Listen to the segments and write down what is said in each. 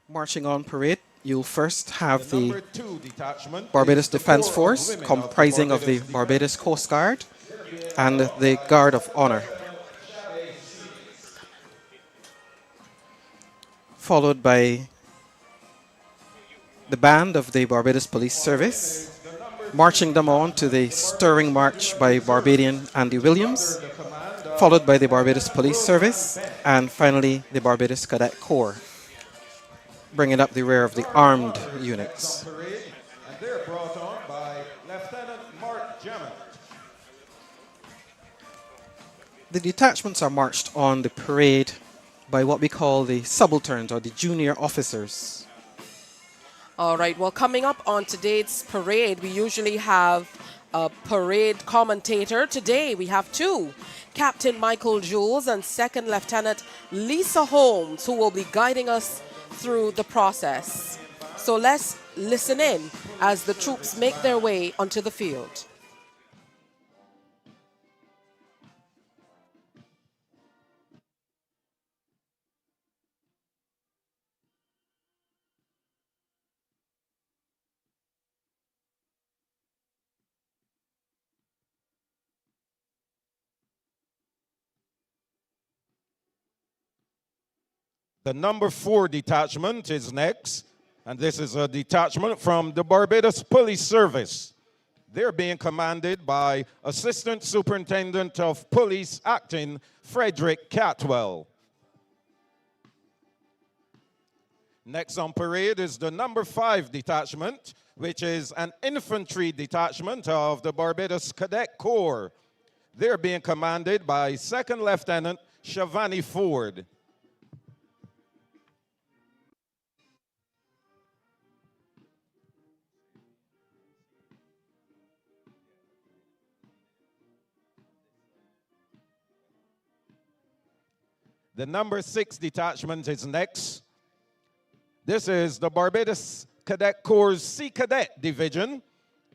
Marching on parade, you'll first have the Number 2 detachment Barbados is the Defence Corps of Force, Women comprising of the Barbados Coast Guard and the Guard of Honor, followed by the band of the Barbados Police Service, marching them on to the Stirring March by Barbadian Andy Williams, followed by the Barbados Police Service, and finally the Barbados Cadet Corps, bringing up the rear of the armed units. And they're brought on by Lieutenant Mark Jammett. The detachments are marched on the parade by what we call the subalterns or the junior officers. All right, well, coming up on today's parade, we usually have a parade commentator. Today we have two, Captain Michael Jules and Second Lieutenant Lisa Holmes, who will be guiding us through the process. So let's listen in as the troops make their way onto the field. The number 4 detachment is next, and this is a detachment from the Barbados Police Service. They're being commanded by Assistant Superintendent of Police Acting, Frederick Catwell. Next on parade is the number 5 detachment, which is an infantry detachment of the Barbados Cadet Corps. They're being commanded by Second Lieutenant Shavani Ford. The number 6 detachment is next. This is the Barbados Cadet Corps Sea Cadet Division.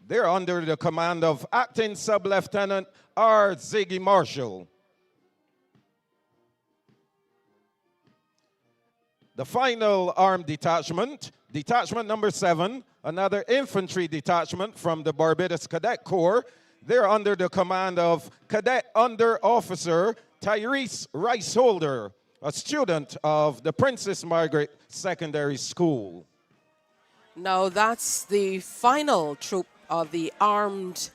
They're under the command of Acting Sub-Lieutenant R. Ziggy Marshall. The final armed detachment, detachment number 7, another infantry detachment from the Barbados Cadet Corps. They're under the command of Cadet Under Officer Tyrese Riceholder, a student of the Princess Margaret Secondary School. Now that's the final troop of the armed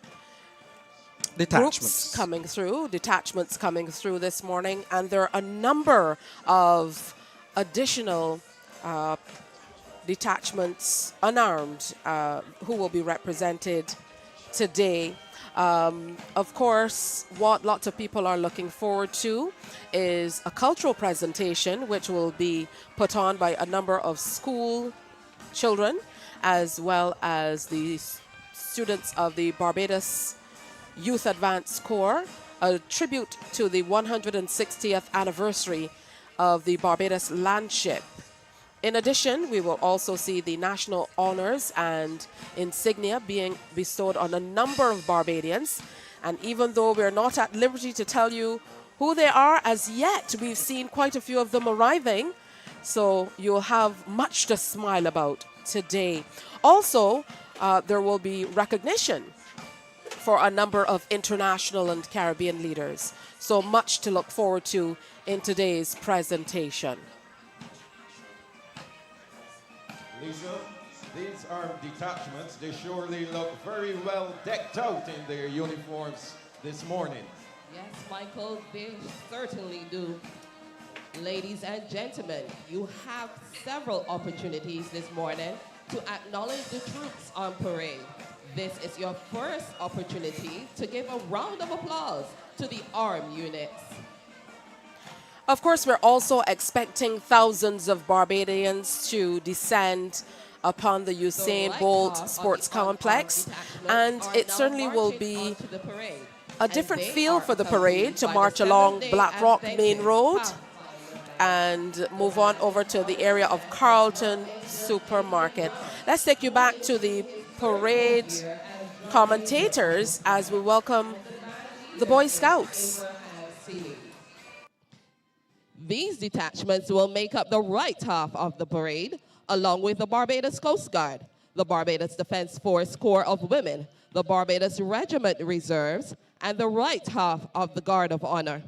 groups coming through, detachments coming through this morning, and there are a number of additional detachments, unarmed, who will be represented today. Of course, what lots of people are looking forward to is a cultural presentation, which will be put on by a number of school children, as well as the students of the Barbados Youth Advanced Corps, a tribute to the 160th anniversary of the Barbados Landship. In addition, we will also see the national honors and insignia being bestowed on a number of Barbadians. And even though we're not at liberty to tell you who they are as yet, we've seen quite a few of them arriving. So you'll have much to smile about today. Also, there will be recognition for a number of international and Caribbean leaders. So much to look forward to in today's presentation. Lisa, these armed detachments, they surely look very well decked out in their uniforms this morning. Yes, Michael, they certainly do. Ladies and gentlemen, you have several opportunities this morning to acknowledge the troops on parade. This is your first opportunity to give a round of applause to the armed units. Of course, we're also expecting thousands of Barbadians to descend upon the Usain Bolt Sports Complex, and it certainly will be a different feel for the parade to march along Blackrock Main Road and move on over to the area of Carlton Supermarket. Let's take you back to the parade commentators as we welcome the Boy Scouts. These detachments will make up the right half of the parade, along with the Barbados Coast Guard, the Barbados Defense Force Corps of Women, the Barbados Regiment Reserves, and the right half of the Guard of Honor.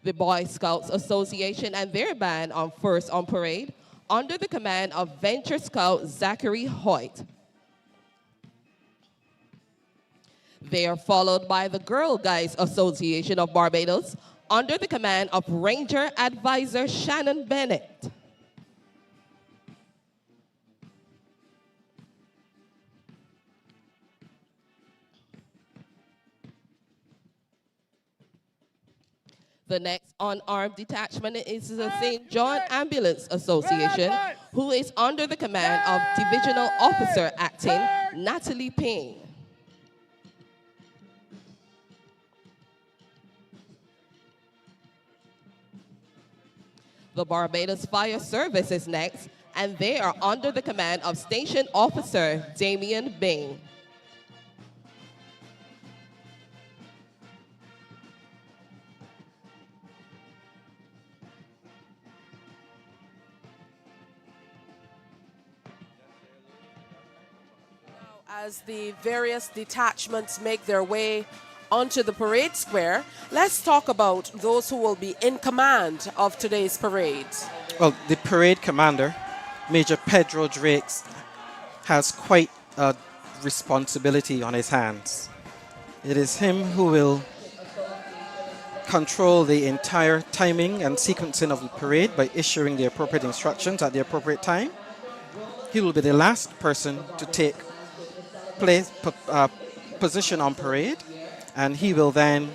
The Boy Scouts Association and their band on first on parade, under the command of Venture Scout Zachary Hoyt. They are followed by the Girl Guides Association of Barbados, under the command of Ranger Advisor Shannon Bennett. The next unarmed detachment is the St. John Ambulance Association, who is under the command of Divisional Officer Acting Natalie Payne. The Barbados Fire Service is next, and they are under the command of Station Officer Damian Bain. As the various detachments make their way onto the parade square, let's talk about those who will be in command of today's parade. Well, the parade commander, Major Pedro Drakes, has quite a responsibility on his hands. It is him who will control the entire timing and sequencing of the parade by issuing the appropriate instructions at the appropriate time. He will be the last person to take position on parade, and he will then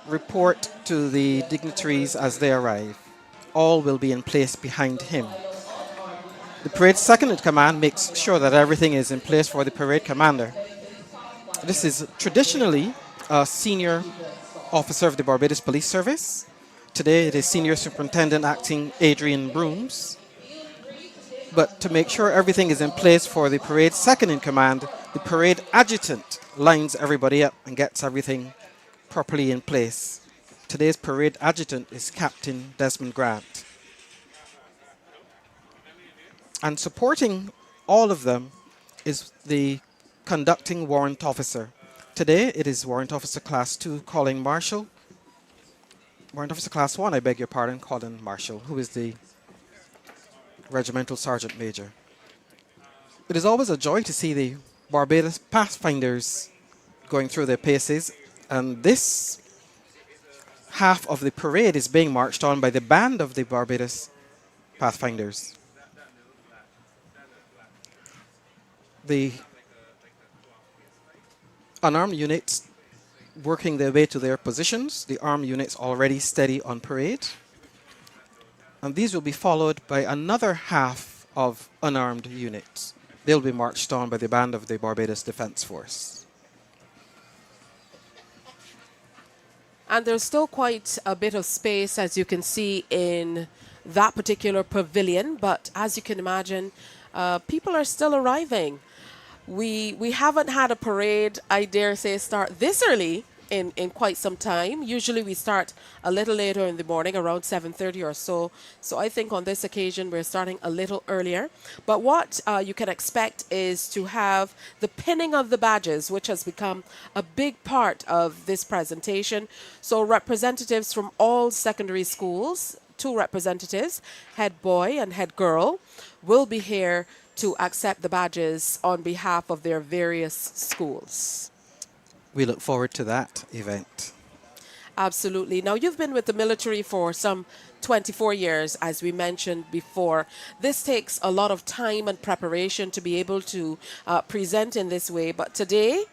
report to the dignitaries as they arrive. All will be in place behind him. The parade second in command makes sure that everything is in place for the parade commander. This is traditionally a senior officer of the Barbados Police Service. Today it is Senior Superintendent Acting Adrian Brooms. But to make sure everything is in place for the parade second in command, the parade adjutant lines everybody up and gets everything properly in place. Today's parade adjutant is Captain Desmond Grant. And supporting all of them is the conducting warrant officer. Today it is Warrant Officer Class 2 Colin Marshall. Warrant Officer Class 1, I beg your pardon, Colin Marshall, who is the Regimental Sergeant Major. It is always a joy to see the Barbados Pathfinders going through their paces, and this half of the parade is being marched on by the band of the Barbados Pathfinders. The unarmed units working their way to their positions, the armed units already steady on parade. And these will be followed by another half of unarmed units. They'll be marched on by the band of the Barbados Defense Force. And there's still quite a bit of space, as you can see, in that particular pavilion. But as you can imagine, people are still arriving. We haven't had a parade, I dare say, start this early in quite some time. Usually we start a little later in the morning, around 7:30 or so. So I think on this occasion we're starting a little earlier. But what you can expect is to have the pinning of the badges, which has become a big part of this presentation. So representatives from all secondary schools, 2 representatives, head boy and head girl, will be here to accept the badges on behalf of their various schools. We look forward to that event. Absolutely. Now, you've been with the military for some 24 years, as we mentioned before. This takes a lot of time and preparation to be able to present in this way, but today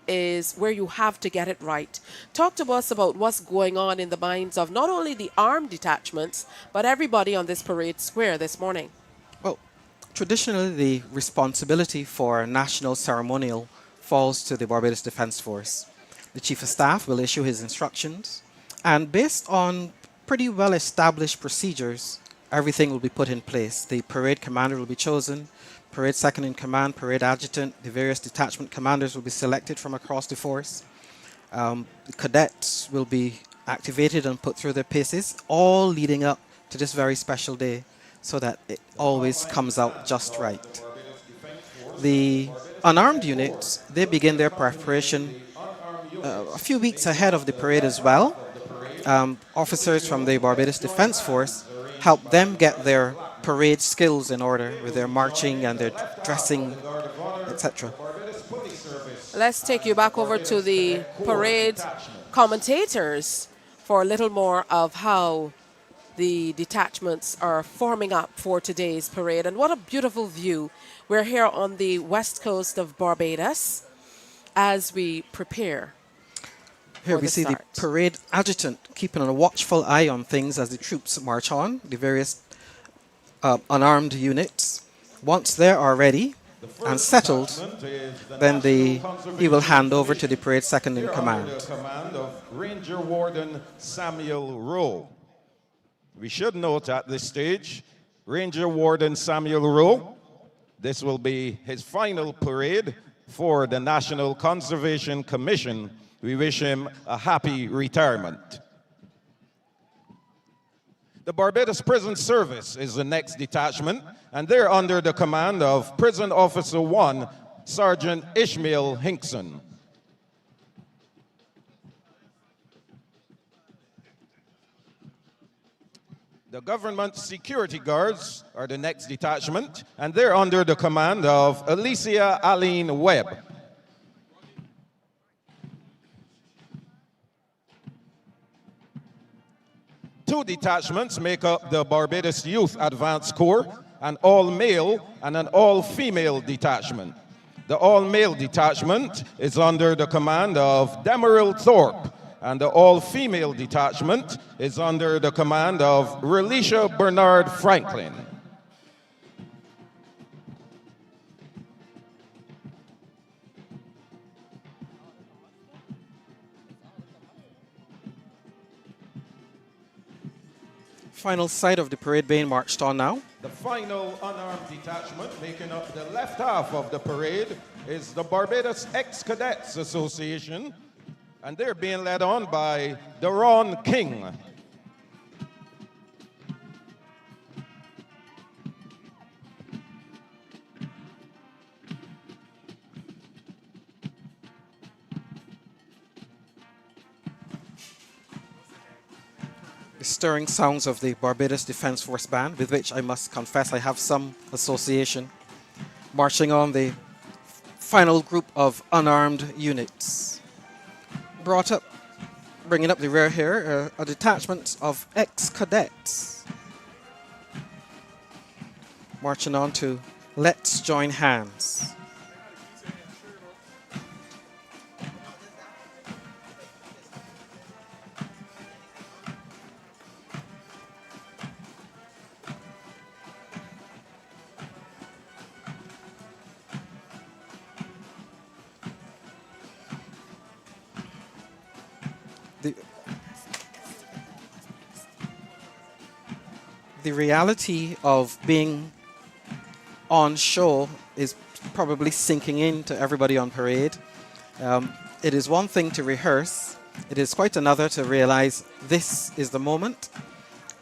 is where you have to get it right. Talk to us about what's going on in the minds of not only the armed detachments, but everybody on this parade square this morning. Well, traditionally the responsibility for national ceremonial falls to the Barbados Defense Force. The Chief of Staff will issue his instructions, and based on pretty well established procedures, everything will be put in place. The parade commander will be chosen, parade second in command, parade adjutant, the various detachment commanders will be selected from across the force, The cadets will be activated and put through their paces, all leading up to this very special day so that it always comes out just right. The unarmed units, they begin their preparation a few weeks ahead of the parade as well. Officers from the Barbados Defense Force help them get their parade skills in order with their marching and their dressing, etc. Let's take you back over to the parade commentators for a little more of how the detachments are forming up for today's parade. And what a beautiful view. We're here on the west coast of Barbados as we prepare. Here we see the parade adjutant keeping a watchful eye on things as the troops march on, the various unarmed units. Once they are ready and settled, then he will hand over to the parade second in command. Under the command of Ranger Warden Samuel Rowe. We should note at this stage, Ranger Warden Samuel Rowe, this will be his final parade for the National Conservation Commission. We wish him a happy retirement. The Barbados Prison Service is the next detachment, and they're under the command of Prison Officer 1, Sergeant Ishmael Hinkson. The Government Security Guards are the next detachment, and they're under the command of Alicia Aline Webb. Two detachments make up the Barbados Youth Advanced Corps, an all-male and an all-female detachment. The all-male detachment is under the command of Demeril Thorpe, and the all-female detachment is under the command of Relisha Bernard Franklin. Final side of the parade being marched on now. The final unarmed detachment making up the left half of the parade is the Barbados Ex-Cadets Association, and they're being led on by Daron King. The stirring sounds of the Barbados Defense Force Band, with which I must confess I have some association, marching on the final group of unarmed units. Bringing up the rear here, a detachment of ex-cadets, marching on to Let's Join Hands. The reality of being on show is probably sinking into everybody on parade. It is one thing to rehearse. It is quite another to realize this is the moment.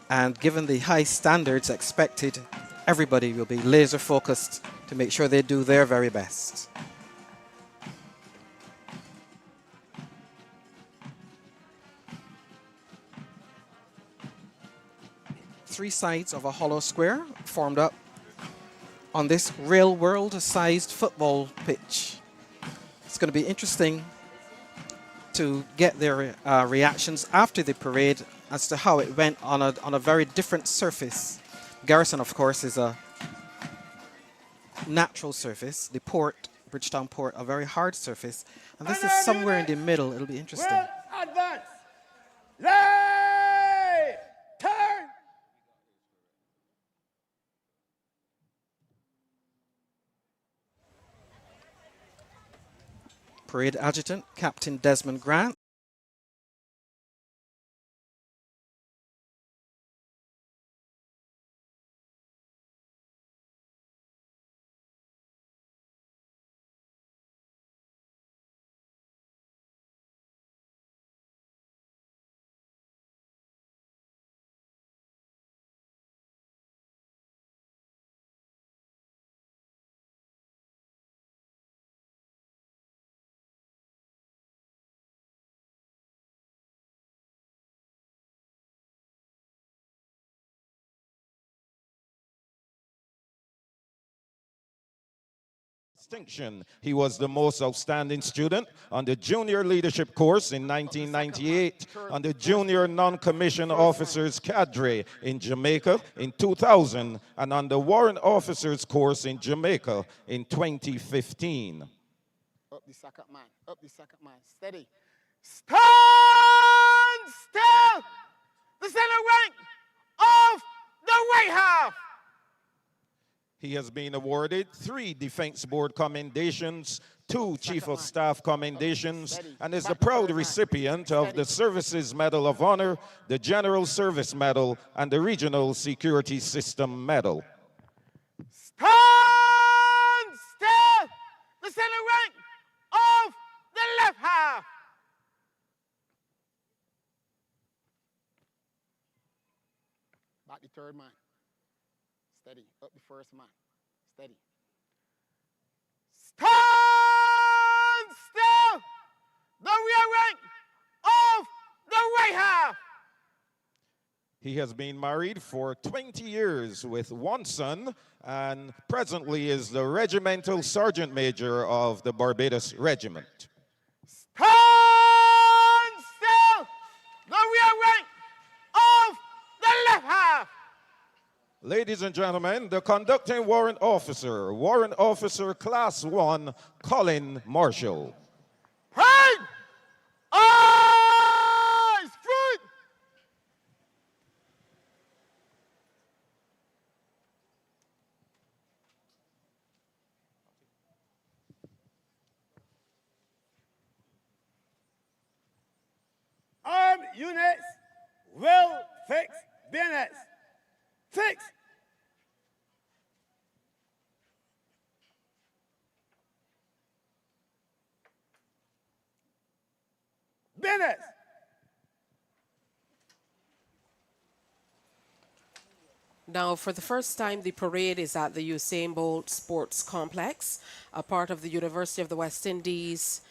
And given the high standards expected, everybody will be laser focused to make sure they do their very best. Three sides of a hollow square formed up on this real world-sized football pitch. It's going to be interesting to get their reactions after the parade as to how it went on a very different surface. Garrison, of course, is a natural surface. The port, Bridgetown Port, a very hard surface. And this is somewhere in the middle. It'll be interesting. Well, advance. Lay. Turn. Parade Adjutant, Captain Desmond Grant. distinction. He was the most outstanding student on the Junior Leadership course in 1998, on the Junior Non-Commissioned Officers Cadre in Jamaica in 2000, and on the Warrant Officers course in Jamaica in 2015. Up the second man. Up the second man. Steady. Stand still. The center rank of the right half. He has been awarded 3 Defense Board commendations, 2 Chief of Staff commendations, and is a proud recipient of the Services Medal of Honor, the General Service Medal, and the Regional Security System Medal. Stand still. The center rank of the left half. Back the third man. Steady. Up the first man. Steady. Stand still. The rear rank of the right half. He has been married for 20 years with 1 son and presently is the Regimental Sergeant Major of the Barbados Regiment. Stand still. The rear rank of the left half. Ladies and gentlemen, the conducting Warrant Officer Class 1, Colin Marshall. Right. Eyes front. Armed units will fix bayonets. Fix. Bayonets. Now, for the first time, the parade is at the Usain Bolt Sports Complex, a part of the University of the West Indies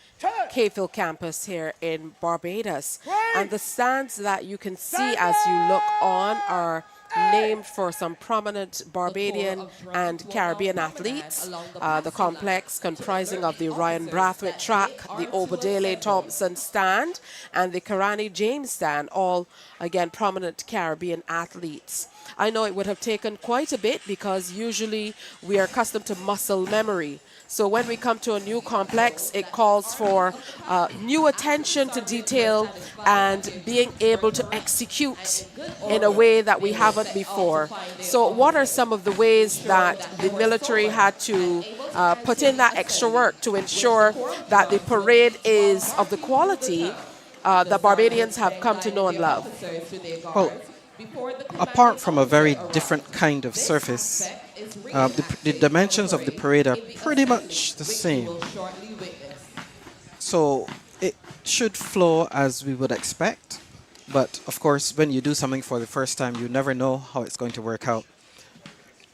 Cape Hill campus here in Barbados. And the stands that you can see as you look on are named for some prominent Barbadian and Caribbean athletes. The complex comprising of the Ryan Brathwaite track, the Obadele Thompson stand, and the Karani James stand, all again prominent Caribbean athletes. I know it would have taken quite a bit because usually we are accustomed to muscle memory. So when we come to a new complex, it calls for new attention to detail and being able to execute in a way that we haven't before. So what are some of the ways that the military had to put in that extra work to ensure that the parade is of the quality that Barbadians have come to know and love? Well, apart from a very different kind of surface, the dimensions of the parade are pretty much the same. So it should flow as we would expect. But of course, when you do something for the first time, you never know how it's going to work out.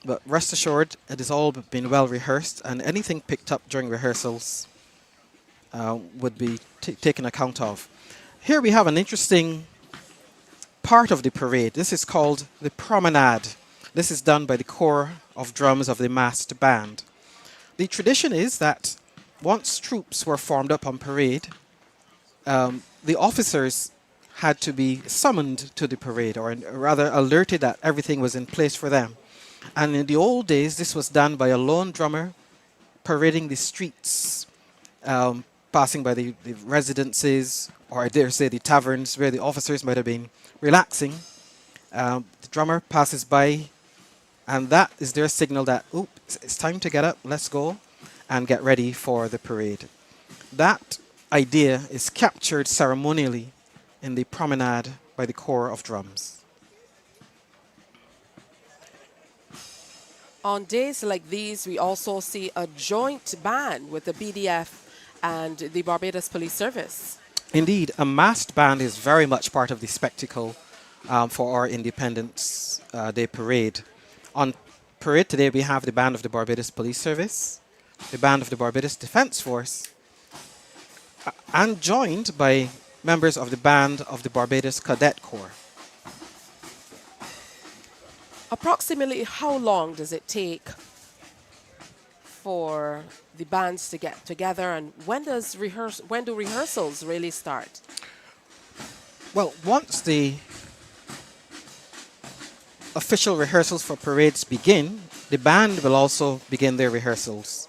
But rest assured, it has all been well rehearsed, and anything picked up during rehearsals would be taken account of. Here we have an interesting part of the parade. This is called the promenade. This is done by the corps of drums of the massed band. The tradition is that once troops were formed up on parade, the officers had to be summoned to the parade, or rather alerted that everything was in place for them. And in the old days, this was done by a lone drummer parading the streets, passing by the residences, or I dare say the taverns where the officers might have been relaxing. The drummer passes by, and that is their signal that, oops, it's time to get up, let's go, and get ready for the parade. That idea is captured ceremonially in the promenade by the corps of drums. On days like these, we also see a joint band with the BDF and the Barbados Police Service. Indeed, a massed band is very much part of the spectacle for our Independence Day parade. On parade today, we have the band of the Barbados Police Service, the band of the Barbados Defence Force, and joined by members of the band of the Barbados Cadet Corps. Approximately how long does it take for the bands to get together, and when do rehearsals really start? Well, once the official rehearsals for parades begin, the band will also begin their rehearsals.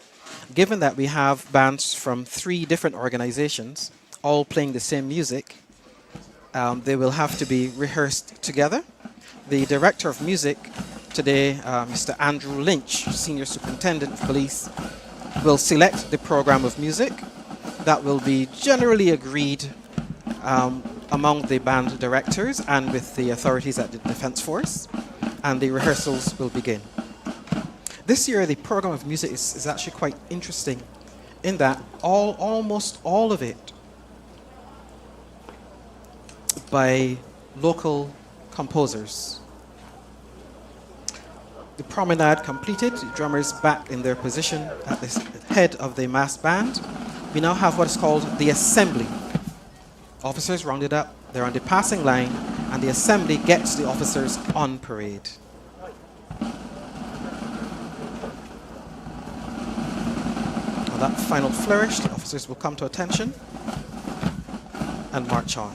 Given that we have bands from 3 different organizations all playing the same music, they will have to be rehearsed together. The director of music today, Mr. Andrew Lynch, Senior Superintendent of Police, will select the program of music that will be generally agreed among the band directors and with the authorities at the Defence Force, and the rehearsals will begin. This year, the program of music is actually quite interesting in that almost all of it by local composers. The promenade completed, the drummers back in their position at the head of the mass band. We now have what is called the assembly. Officers rounded up, they're on the passing line, and the assembly gets the officers on parade. On that final flourish, the officers will come to attention and march on.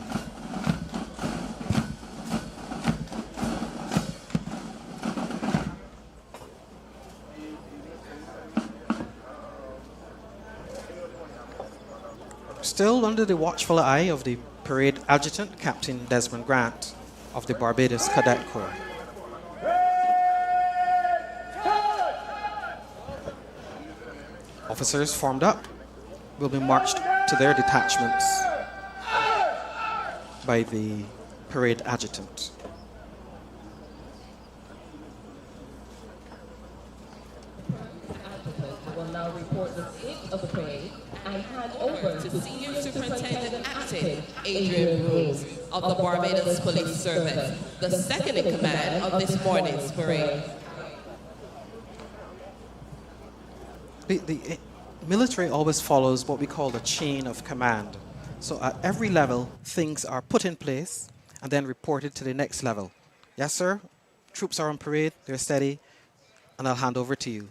Still under the watchful eye of the parade adjutant, Captain Desmond Grant of the Barbados Cadet Corps. Officers formed up will be marched to their detachments by the parade adjutant. Will now report the state of the parade and hand over to Senior Superintendent Acting Adrian Brooms of the Barbados Police Service, the second in command of this morning's parade. The military always follows what we call the chain of command. So at every level, things are put in place and then reported to the next level. Yes, sir, troops are on parade, they're steady, and I'll hand over to you.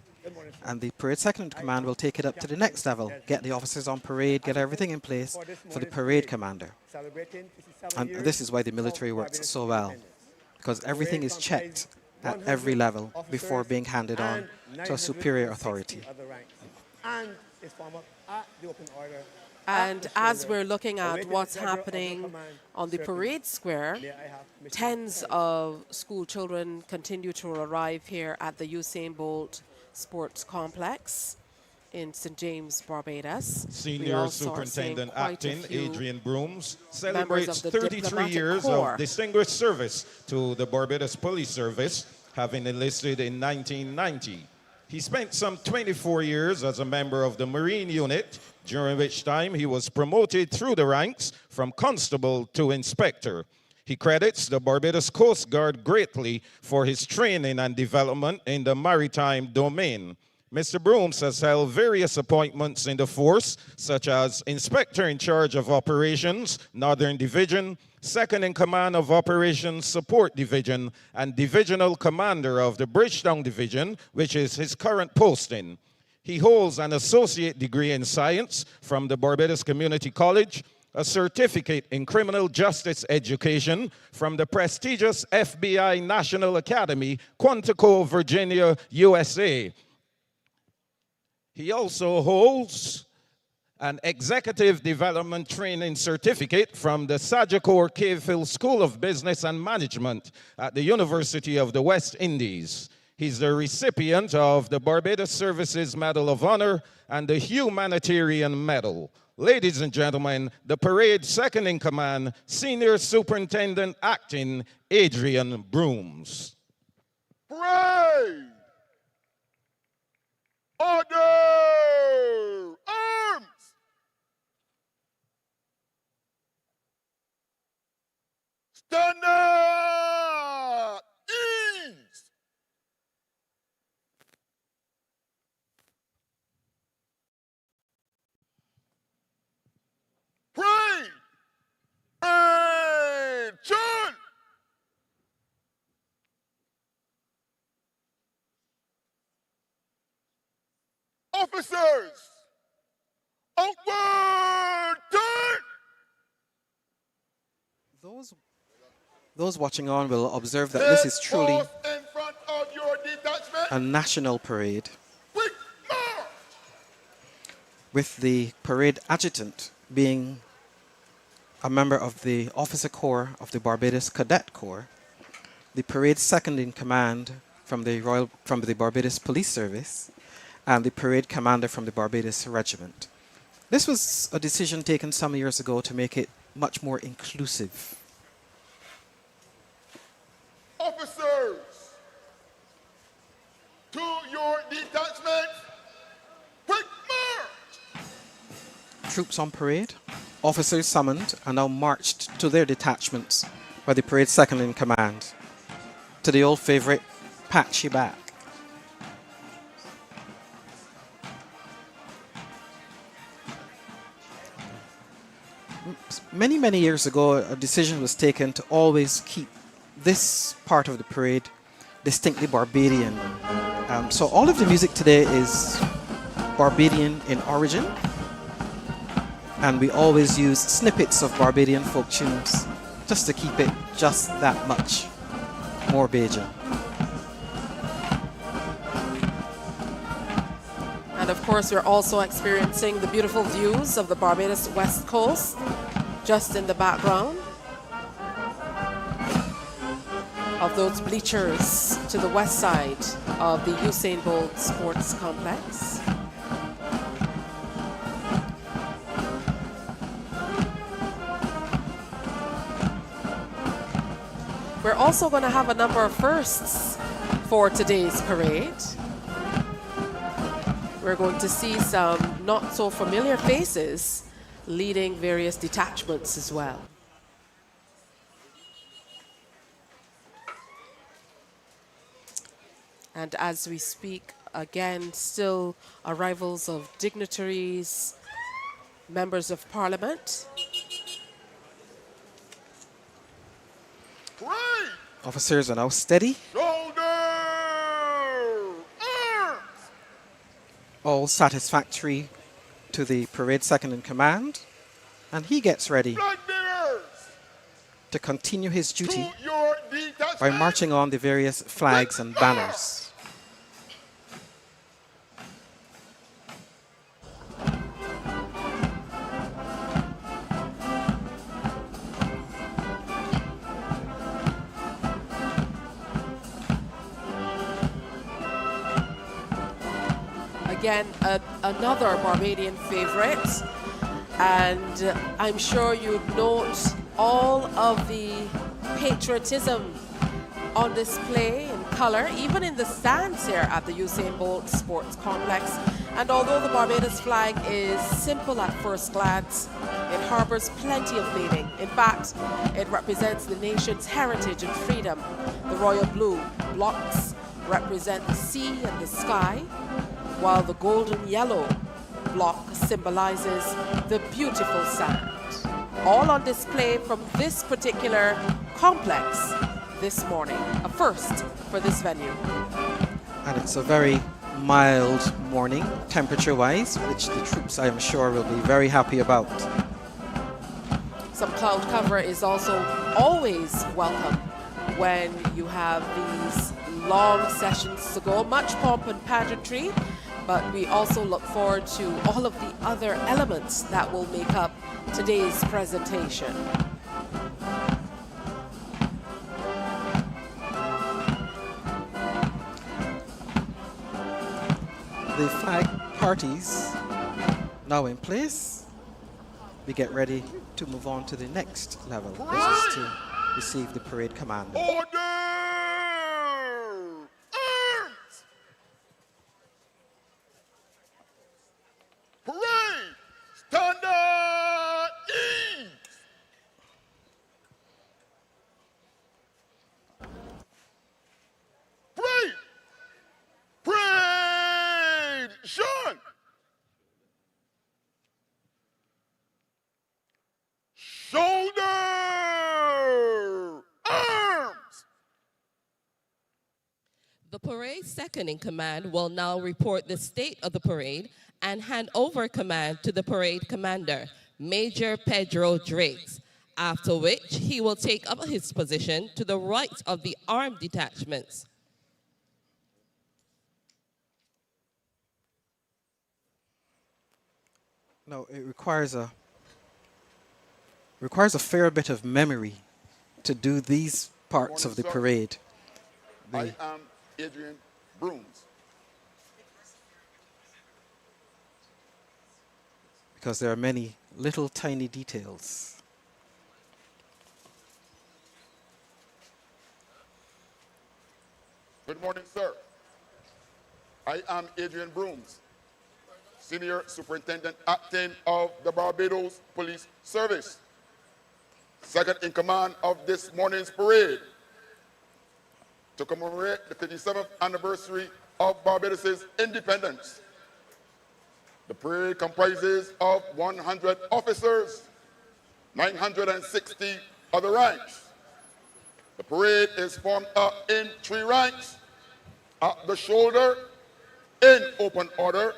And the parade second in command will take it up to the next level, get the officers on parade, get everything in place for the parade commander. And this is why the military works so well, because everything is checked at every level before being handed on to a superior authority. And as we're looking at what's happening on the parade square, tens of school children continue to arrive here at the Usain Bolt Sports Complex in St. James, Barbados. Senior Superintendent Acting Adrian Brooms celebrates 33 years of distinguished service to the Barbados Police Service, having enlisted in 1990. He spent some 24 years as a member of the Marine Unit, during which time he was promoted through the ranks from constable to inspector. He credits the Barbados Coast Guard greatly for his training and development in the maritime domain. Mr. Brooms has held various appointments in the force, such as Inspector in Charge of Operations, Northern Division, Second in Command of Operations Support Division, and Divisional Commander of the Bridgetown Division, which is his current posting. He holds an associate degree in science from the Barbados Community College, a certificate in criminal justice education from the prestigious FBI National Academy, Quantico, Virginia, USA. He also holds an executive development training certificate from the Sagicor Cavefield School of Business and Management at the University of the West Indies. He's the recipient of the Barbados Services Medal of Honor and the Humanitarian Medal. Ladies and gentlemen, the parade second in command, Senior Superintendent Acting Adrian Brooms. Parade! Order! Arms! Stand up! Ease! Parade! Attention! Officers, outward turn! Those watching on will observe that this is truly Force in front of your detachment. a national parade, Quick march! with the parade adjutant being a member of the Officer Corps of the Barbados Cadet Corps, the parade second in command from the Barbados Police Service, and the parade commander from the Barbados Regiment. This was a decision taken some years ago to make it much more inclusive. Officers, to your detachments, quick march! Troops on parade, officers summoned, and now marched to their detachments by the parade second in command, to the old favorite, Patchy Back. Many years ago, a decision was taken to always keep this part of the parade distinctly Barbadian. So all of the music today is Barbadian in origin, and we always use snippets of Barbadian folk tunes just to keep it just that much more Bajan. And of course, we're also experiencing the beautiful views of the Barbados West Coast just in the background of those bleachers to the west side of the Usain Bolt Sports Complex. We're also going to have a number of firsts for today's parade. We're going to see some not so familiar faces leading various detachments as well. And as we speak, again, still arrivals of dignitaries, members of parliament. Parade! Officers are now steady. Shoulder! Arms! All satisfactory to the parade second in command, and he gets ready Flag bearers! to continue his duty To your detachment! by marching on the various flags and banners. Again, another Barbadian favorite, and I'm sure you'd note all of the patriotism on display in color, even in the stands here at the Usain Bolt Sports Complex. And although the Barbados flag is simple at first glance, it harbors plenty of meaning. In fact, it represents the nation's heritage and freedom. The royal blue blocks represent the sea and the sky, while the golden yellow block symbolizes the beautiful sand. All on display from this particular complex this morning, a first for this venue. And it's a very mild morning, temperature-wise, which the troops, I am sure, will be very happy about. Some cloud cover is also always welcome when you have these long sessions to go. Much pomp and pageantry, but we also look forward to all of the other elements that will make up today's presentation. The flag parties now in place. We get ready to move on to the next level, which is to receive the parade commander. Order! Arms! Parade! Standard ease! Parade! Parade! Sean! Shoulder! Arms! The parade second in command will now report the state of the parade and hand over command to the parade commander, Major Pedro Drakes, after which he will take up his position to the right of the armed detachments. No, it requires a fair bit of memory to do these parts of the parade. I am Adrian Brooms. Because there are many little tiny details. Good morning, sir. I am Adrian Brooms, Senior Superintendent Acting of the Barbados Police Service, second in command of this morning's parade to commemorate the 57th anniversary of Barbados' independence. The parade comprises of 100 officers, 960 other ranks. The parade is formed up in 3 ranks, at the shoulder, in open order,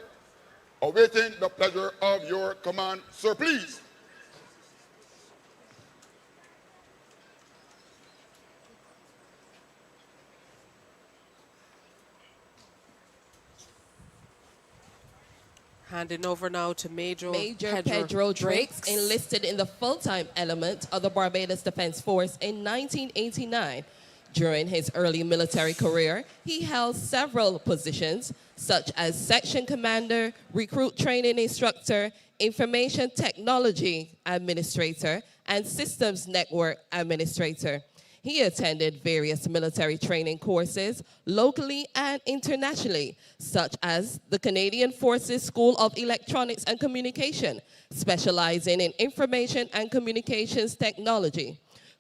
awaiting the pleasure of your command, sir, please. Handing over now to Major Pedro Drakes, enlisted in the full-time element of the Barbados Defense Force in 1989. During his early military career, he held several positions, such as section commander, recruit training instructor, information technology administrator, and systems network administrator. He attended various military training courses locally and internationally, such as the Canadian Forces School of Electronics and Communication, specializing in information and communications technology.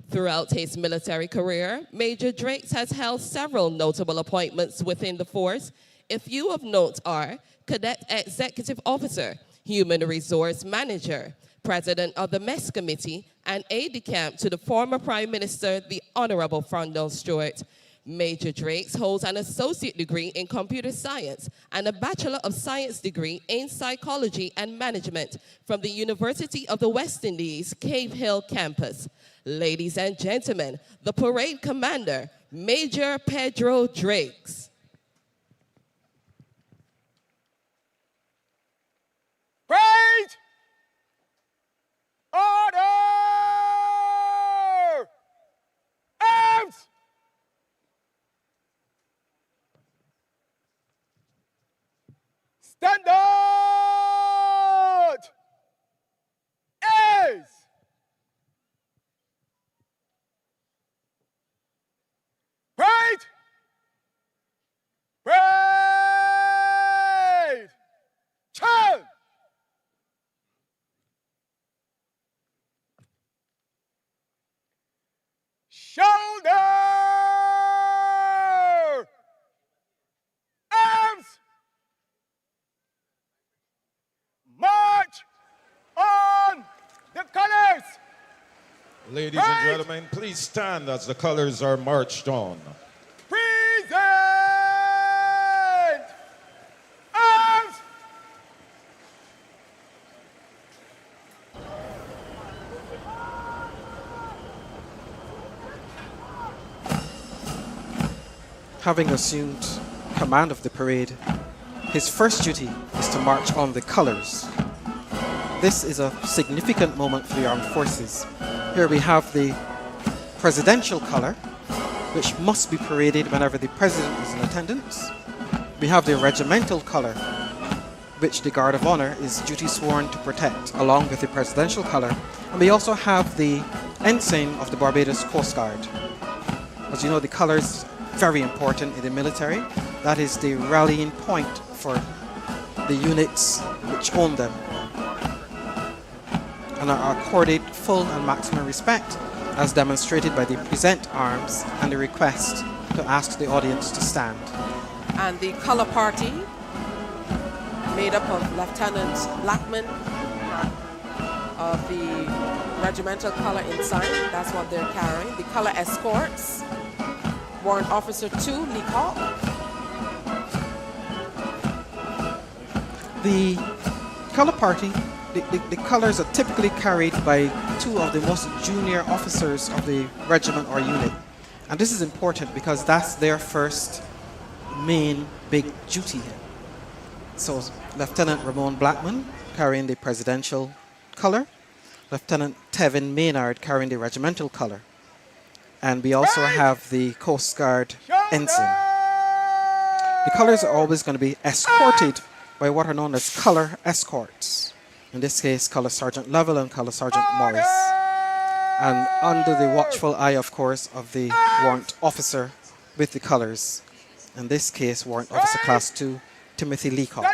Throughout his military career, Major Drakes has held several notable appointments within the force. A few of note are Cadet Executive Officer, Human Resource Manager, President of the Mess Committee, and aide-de-camp to the former Prime Minister, the Honorable Frondell Stewart. Major Drakes holds an associate degree in computer science and a Bachelor of Science degree in psychology and management from the University of the West Indies, Cave Hill campus. Ladies and gentlemen, the parade commander, Major Pedro Drakes. Parade! Order! Arms! Standard! Is! Parade! Parade! Turn! Shoulder! Arms! March on the colors! Ladies and gentlemen, please stand as the colors are marched on. Present! Arms! Having assumed command of the parade, his first duty is to march on the colors. This is a significant moment for the armed forces. Here we have the presidential color, which must be paraded whenever the president is in attendance. We have the regimental color, which the Guard of Honor is duty sworn to protect, along with the presidential color. And we also have the ensign of the Barbados Coast Guard. As you know, the colors very important in the military. That is the rallying point for the units which own them, and are accorded full and maximum respect, as demonstrated by the present arms and the request to ask the audience to stand. And the color party, made up of Lieutenant Blackman of the regimental color inside, that's what they're carrying. The color escorts, Warrant Officer 2, Leacock. The color party, the colors are typically carried by two of the most junior officers of the regiment or unit. And this is important because that's their first main big duty. So Lieutenant Ramon Blackman carrying the presidential color, Lieutenant Tevin Maynard carrying the regimental color. And we also have the Coast Guard ensign. The colors are always going to be escorted by what are known as color escorts. In this case, Color Sergeant Lovell and Color Sergeant Morris. And under the watchful eye, of course, of the warrant officer with the colors. In this case, Warrant Officer Class 2, Timothy Leacock.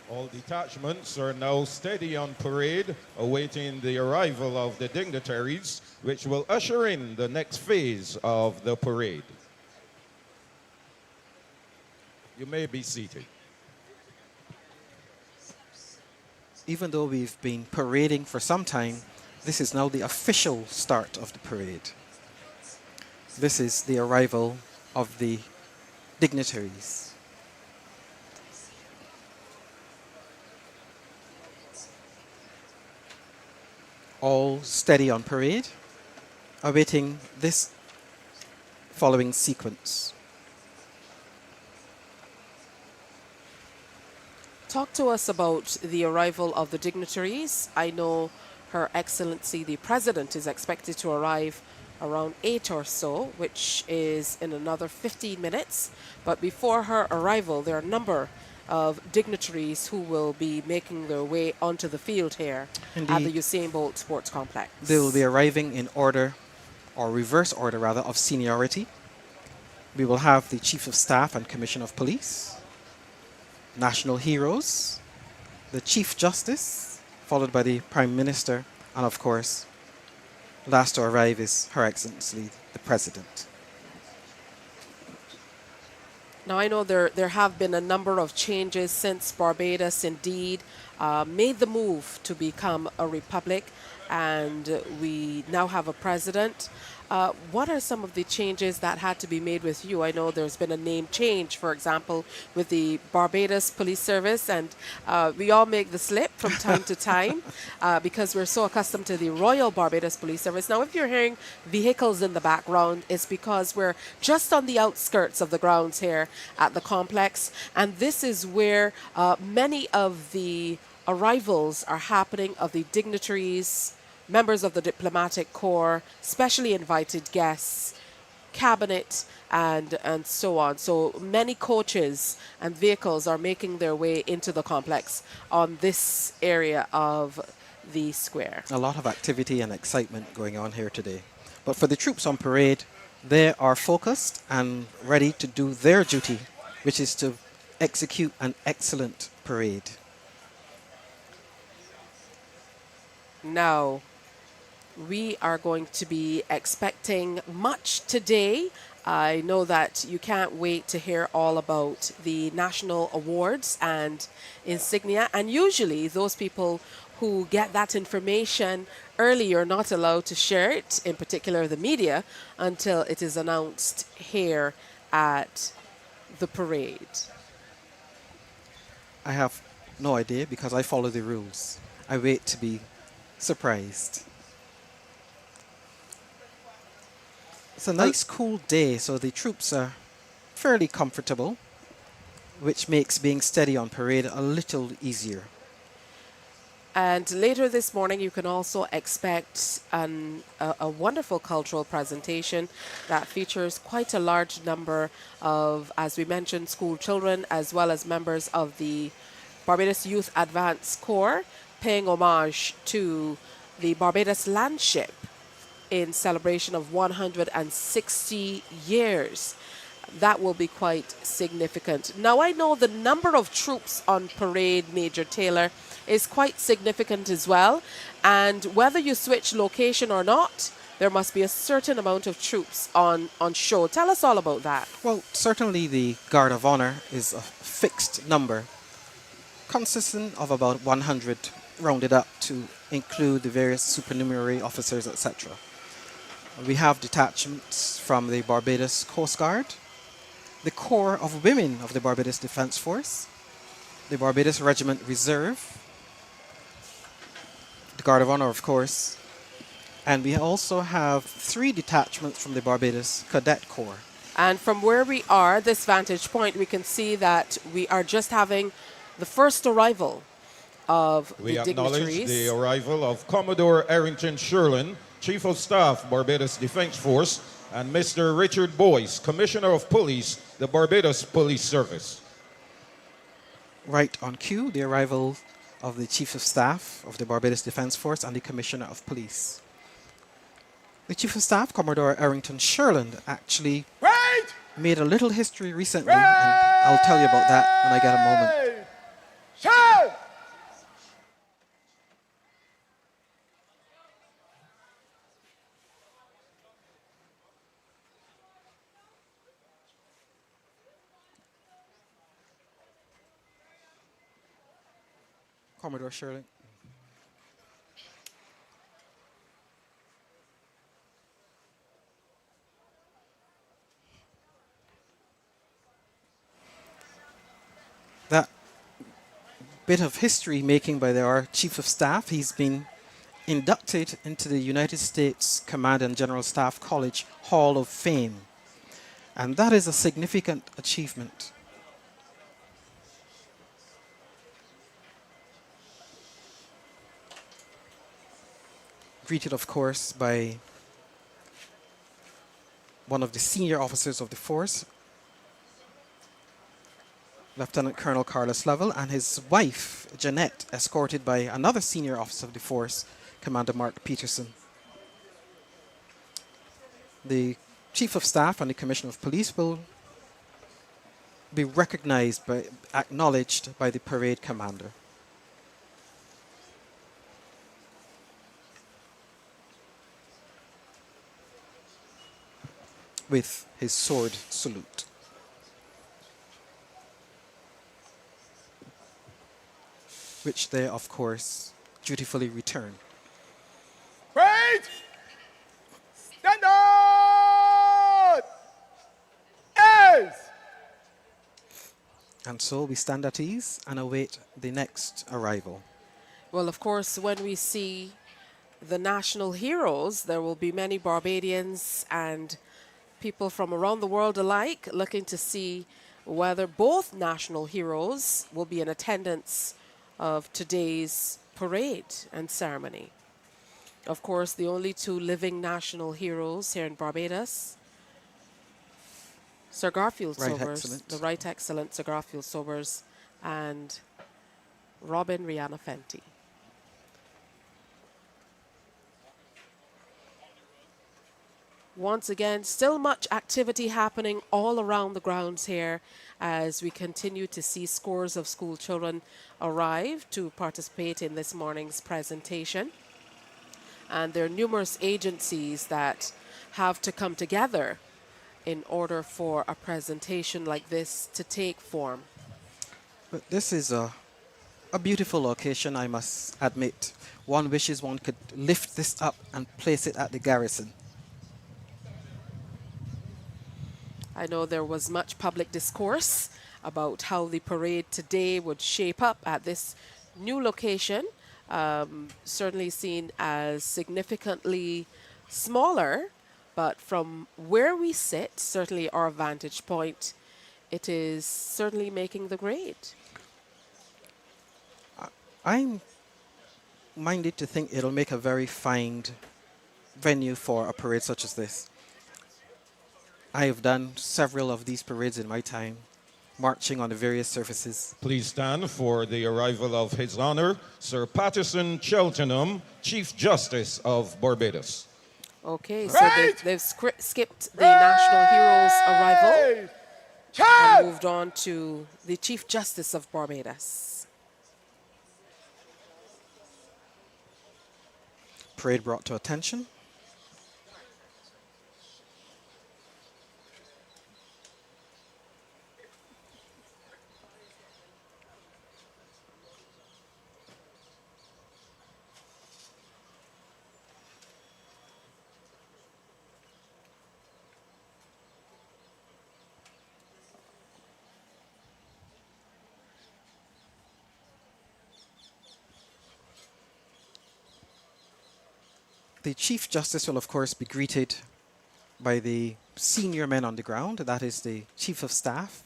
All detachments are now steady on parade, awaiting the arrival of the dignitaries, which will usher in the next phase of the parade. You may be seated. Even though we've been parading for some time, this is now the official start of the parade. This is the arrival of the dignitaries. All steady on parade, awaiting this following sequence. Talk to us about the arrival of the dignitaries. I know Her Excellency the President is expected to arrive around 8 or so, which is in another 15 minutes. But before her arrival, there are a number of dignitaries who will be making their way onto the field here Indeed. at the Usain Bolt Sports Complex. They will be arriving in order, or reverse order rather, of seniority. We will have the Chief of Staff and Commissioner of Police, national heroes, the Chief Justice, followed by the Prime Minister, and of course, last to arrive is Her Excellency the President. Now, I know there have been a number of changes since Barbados indeed made the move to become a republic, and we now have a president. What are some of the changes that had to be made with you? I know there's been a name change, for example, with the Barbados Police Service, and we all make the slip from time to time because we're so accustomed to the Royal Barbados Police Service. Now, if you're hearing vehicles in the background, it's because we're just on the outskirts of the grounds here at the complex, and this is where many of the arrivals are happening of the dignitaries, members of the diplomatic corps, specially invited guests, cabinet, and so on. So many coaches and vehicles are making their way into the complex on this area of the square. A lot of activity and excitement going on here today. But for the troops on parade, they are focused and ready to do their duty, which is to execute an excellent parade. Now, we are going to be expecting much today. I know that you can't wait to hear all about the national awards and insignia. And usually those people who get that information early are not allowed to share it, in particular the media, until it is announced here at the parade. I have no idea because I follow the rules. I wait to be surprised. It's a nice cool day, so the troops are fairly comfortable, which makes being steady on parade a little easier. And later this morning, you can also expect a wonderful cultural presentation that features quite a large number of, as we mentioned, school children, as well as members of the Barbados Youth Advance Corps, paying homage to the Barbados Landship in celebration of 160 years. That will be quite significant. Now, I know the number of troops on parade, Major Taylor, is quite significant as well. And whether you switch location or not, there must be a certain amount of troops on show. Tell us all about that. Well, certainly the Guard of Honor is a fixed number, consisting of about 100 rounded up to include the various supernumerary officers, etc. We have detachments from the Barbados Coast Guard, the Corps of Women of the Barbados Defence Force, the Barbados Regiment Reserve, the Guard of Honour, of course, and we also have 3 detachments from the Barbados Cadet Corps. And from where we are, this vantage point, we can see that we are just having the first arrival of We the acknowledge dignitaries. the arrival of Commodore Errington Sherlin, Chief of Staff, Barbados Defence Force, and Mr. Richard Boyce, Commissioner of Police, the Barbados Police Service. Right on cue, the arrival of the Chief of Staff of the Barbados Defence Force and the Commissioner of Police. The Chief of Staff, Commodore Errington Sherland, actually Wait! made a little history recently, and I'll tell you about that when I get a moment. Shout! Commodore Sherland. That bit of history making by our Chief of Staff, he's been inducted into the United States Command and General Staff College Hall of Fame. And that is a significant achievement. Greeted, of course, by one of the senior officers of the force, Lieutenant Colonel Carlos Lovell, and his wife, Jeanette, escorted by another senior officer of the force, Commander Mark Peterson. The Chief of Staff and the Commissioner of Police will be recognized by, acknowledged by the parade commander. With his sword salute. Which they, of course, dutifully return. Wait! Stand up! As! And so we stand at ease and await the next arrival. Well, of course, when we see the national heroes, there will be many Barbadians and people from around the world alike looking to see whether both national heroes will be in attendance of today's parade and ceremony. Of course, the only 2 living national heroes here in Barbados, Sir Garfield Right Sobers, Excellent. the Right Excellent Sir Garfield Sobers, and Robin Rihanna Fenty. Once again, still much activity happening all around the grounds here as we continue to see scores of school children arrive to participate in this morning's presentation. And there are numerous agencies that have to come together in order for a presentation like this to take form. But this is a beautiful location, I must admit. One wishes one could lift this up and place it at the garrison. I know there was much public discourse about how the parade today would shape up at this new location, certainly seen as significantly smaller, but from where we sit, certainly our vantage point, it is certainly making the grade. I'm minded to think it'll make a very fine venue for a parade such as this. I have done several of these parades in my time, marching on the various surfaces. Please stand for the arrival of His Honor, Sir Patterson Cheltenham, Chief Justice of Barbados. Okay, so they've skipped the national heroes' arrival and moved on to the Chief Justice of Barbados. Parade brought to attention. The Chief Justice will, of course, be greeted by the senior men on the ground. That is the Chief of Staff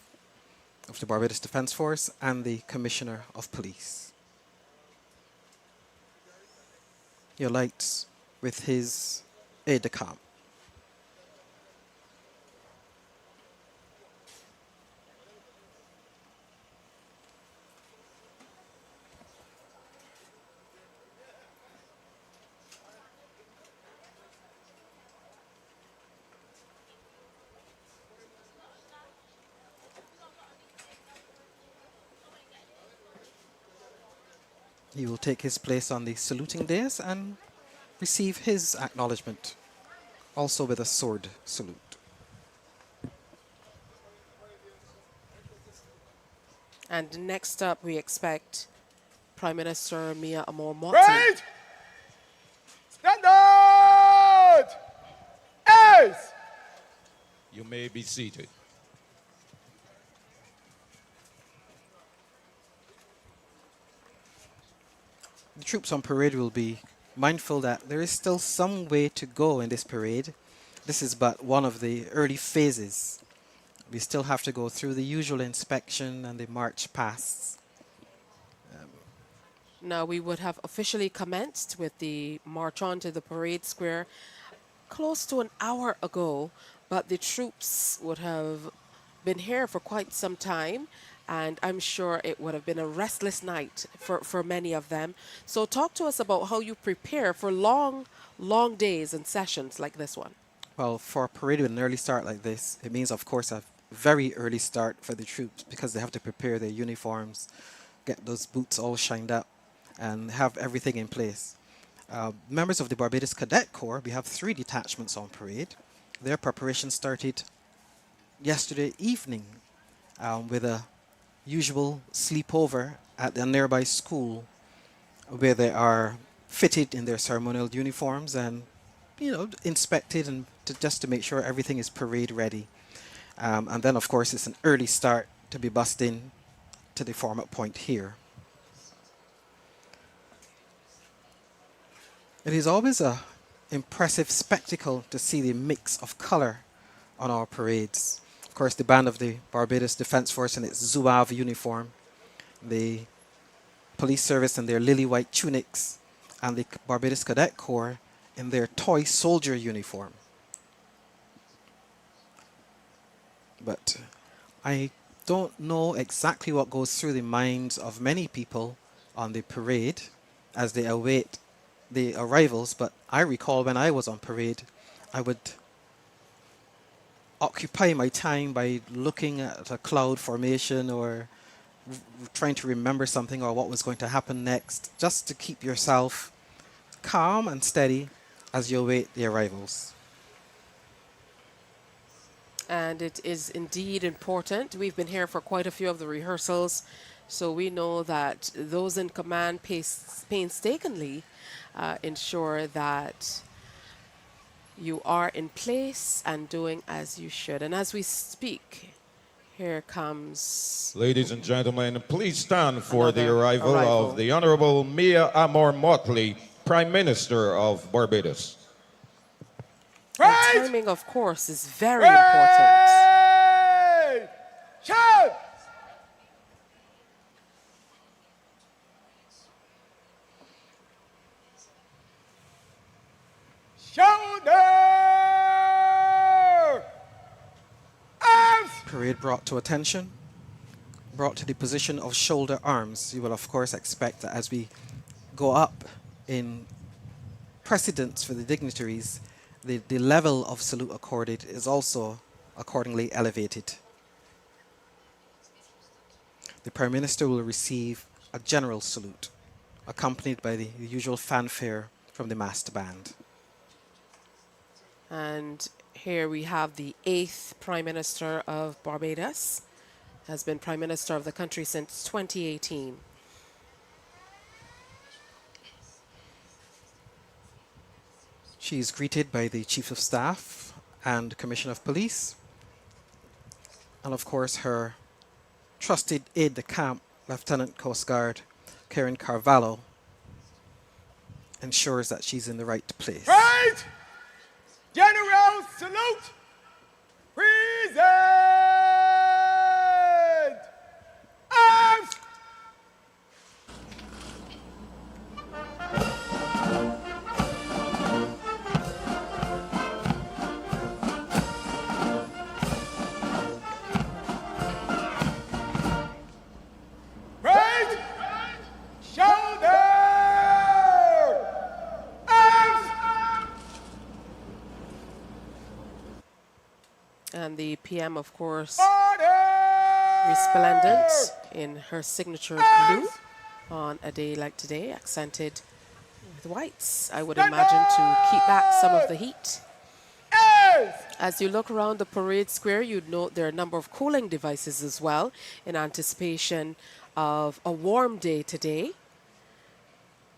of the Barbados Defence Force and the Commissioner of Police. He alights with his aide-de-camp. He will take his place on the saluting dais and receive his acknowledgement, also with a sword salute. And next up, we expect Prime Minister Mia Amor-Motley. Right! Standard! Ace! You may be seated. The troops on parade will be mindful that there is still some way to go in this parade. This is but one of the early phases. We still have to go through the usual inspection and the march pasts. Now, we would have officially commenced with the march on to the parade square close to an hour ago, but the troops would have been here for quite some time, and I'm sure it would have been a restless night for many of them. So talk to us about how you prepare for long, long days and sessions like this one. Well, for a parade with an early start like this, it means, of course, a very early start for the troops because they have to prepare their uniforms, get those boots all shined up, and have everything in place. Members of the Barbados Cadet Corps, we have 3 detachments on parade. Their preparation started yesterday evening with a usual sleepover at a nearby school where they are fitted in their ceremonial uniforms and, you know, inspected and just to make sure everything is parade ready. And then, of course, it's an early start to be bussed in to the format point here. It is always a impressive spectacle to see the mix of color on our parades. Of course, the band of the Barbados Defence Force in its zouave uniform, the police service in their lily white tunics, and the Barbados Cadet Corps in their toy soldier uniform. But I don't know exactly what goes through the minds of many people on the parade as they await the arrivals, but I recall when I was on parade, I would occupy my time by looking at a cloud formation or trying to remember something or what was going to happen next, just to keep yourself calm and steady as you await the arrivals. And it is indeed important. We've been here for quite a few of the rehearsals, so we know that those in command painstakingly ensure that you are in place and doing as you should. And as we speak, here comes... Ladies and gentlemen, please stand for the arrival of the Honorable Mia Amor-Motley, Prime Minister of Barbados. Right! The timing, of course, is very important. Right! Shout! Shoulder! Arms! Parade brought to attention, brought to the position of shoulder arms. You will, of course, expect that as we go up in precedence for the dignitaries, the level of salute accorded is also accordingly elevated. The Prime Minister will receive a general salute, accompanied by the usual fanfare from the massed band. And here we have the 8th Prime Minister of Barbados, has been Prime Minister of the country since 2018. She is greeted by the Chief of Staff and Commissioner of Police, and of course her trusted aide-de-camp, Lieutenant Coast Guard Karen Carvalho, ensures that she's in the right place. Right! General salute! Present! Arms! Right! Shoulder! Arms! And the PM, of course, Order! resplendent in her signature blue on a day like today, accented with whites, I would imagine, to keep back some of the heat. As you look around the parade square, you'd note there are a number of cooling devices as well in anticipation of a warm day today.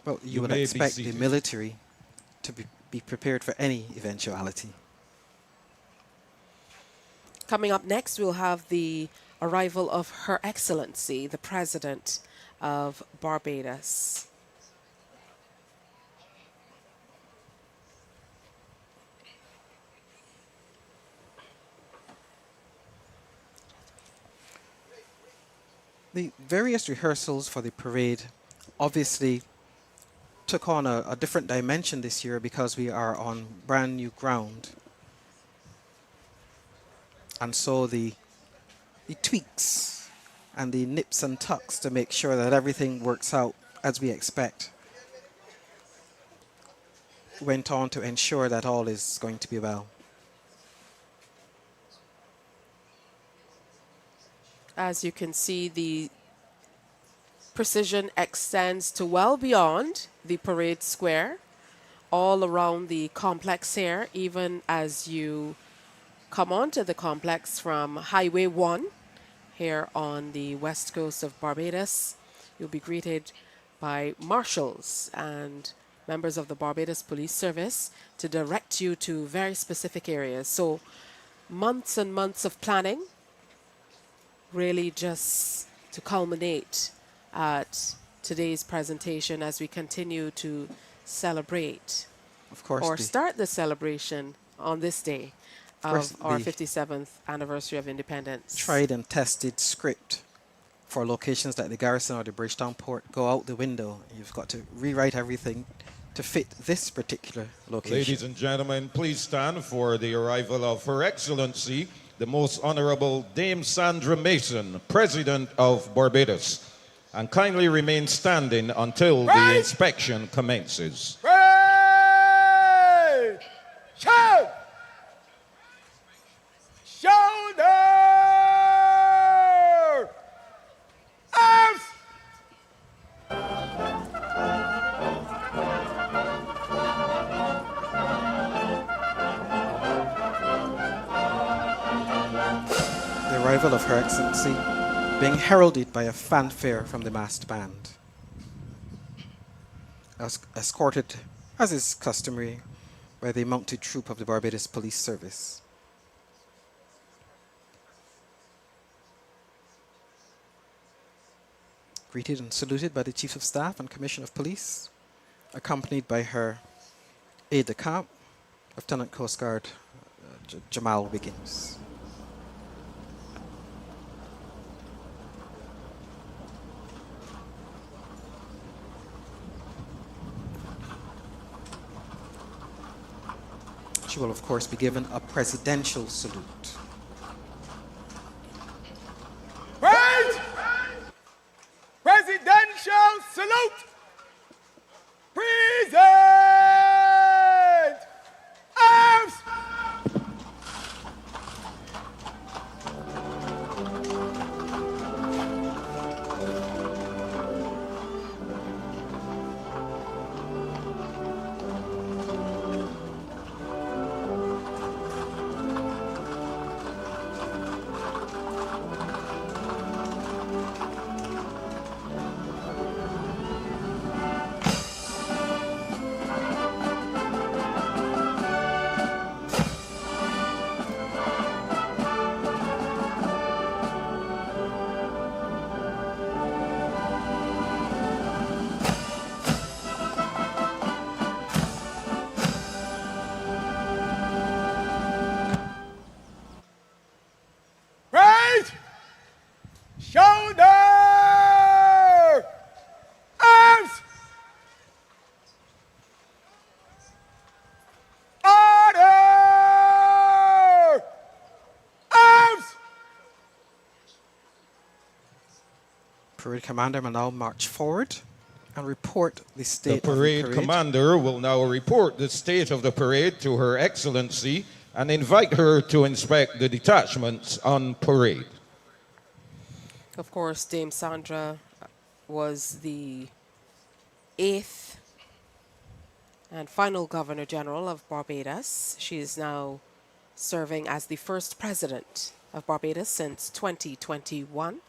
Well, you would may be expect the seated. military to be prepared for any eventuality. Coming up next, we'll have the arrival of Her Excellency, the President of Barbados. The various rehearsals for the parade obviously took on a different dimension this year because we are on brand new ground. And so the tweaks and the nips and tucks to make sure that everything works out as we expect went on to ensure that all is going to be well. As you can see, the precision extends to well beyond the parade square, all around the complex here, even as you come onto the complex from Highway 1 here on the west coast of Barbados. You'll be greeted by marshals and members of the Barbados Police Service to direct you to very specific areas. So months and months of planning, really just to culminate at today's presentation as we continue to celebrate Of course, or the- start the celebration on this day course, of our the 57th anniversary of independence. tried and tested script for locations like the Garrison or the Bridgetown Port go out the window. You've got to rewrite everything to fit this particular location. Ladies and gentlemen, please stand for the arrival of Her Excellency, the Most Honorable Dame Sandra Mason, President of Barbados, and kindly remain standing until the inspection commences. Right! Shout! Shoulder! Arms! The arrival of Her Excellency being heralded by a fanfare from the massed band. Escorted, as is customary, by the mounted troop of the Barbados Police Service. Greeted and saluted by the Chief of Staff and Commissioner of Police, accompanied by her aide-de-camp, Lieutenant Coast Guard Jamal Wiggins. She will, of course, be given a presidential salute. Right! Presidential salute! Present! Arms! Parade commander will now march forward and report the The state parade of the parade. commander will now report the state of the parade to Her Excellency and invite her to inspect the detachments on parade. Of course, Dame Sandra was the 8th and final Governor General of Barbados. She is now serving as the first president of Barbados since 2021.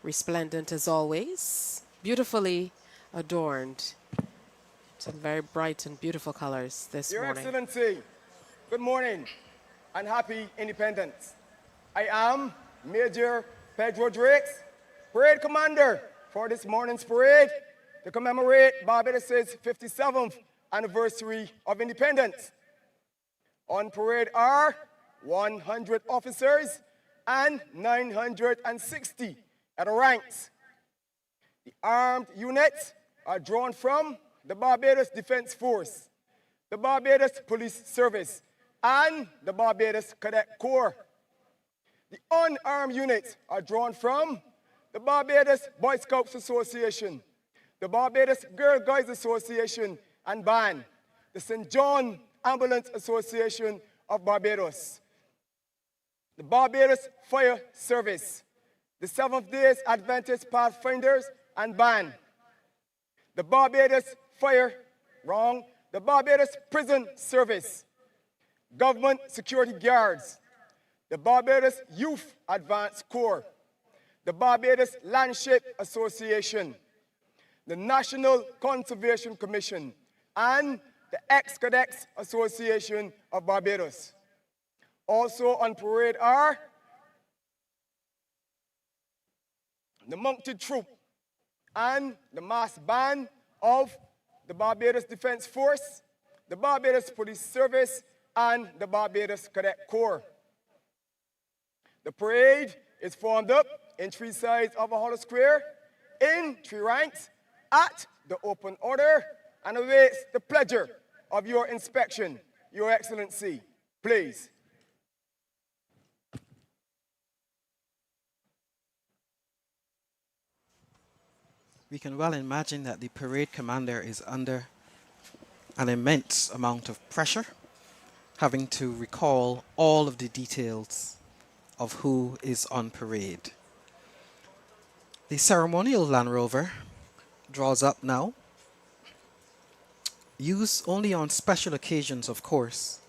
Resplendent as always, beautifully adorned. Some very bright and beautiful colors this Your morning. Excellency, good morning and happy independence. I am Major Pedro Drakes, parade commander for this morning's parade to commemorate Barbados' 57th anniversary of independence. On parade are 100 officers and 960 at the ranks. The armed units are drawn from the Barbados Defense Force, the Barbados Police Service, and the Barbados Cadet Corps. The unarmed units are drawn from the Barbados Boy Scouts Association, the Barbados Girl Guides Association and Band, the St. John Ambulance Association of Barbados, the Barbados Fire Service, the Seventh-day Adventist Pathfinders and Band, the Barbados the Barbados Prison Service, Government Security Guards, the Barbados Youth Advance Corps, the Barbados Landship Association, the National Conservation Commission, and the Ex-Cadets Association of Barbados. Also on parade are the mounted troop and the mass band of the Barbados Defense Force, the Barbados Police Service, and the Barbados Cadet Corps. The parade is formed up in 3 sides of a hollow square, in 3 ranks, at the open order, and awaits the pleasure of your inspection, Your Excellency. Please. We can well imagine that the parade commander is under an immense amount of pressure, having to recall all of the details of who is on parade. The ceremonial Land Rover draws up now, used only on special occasions, of course.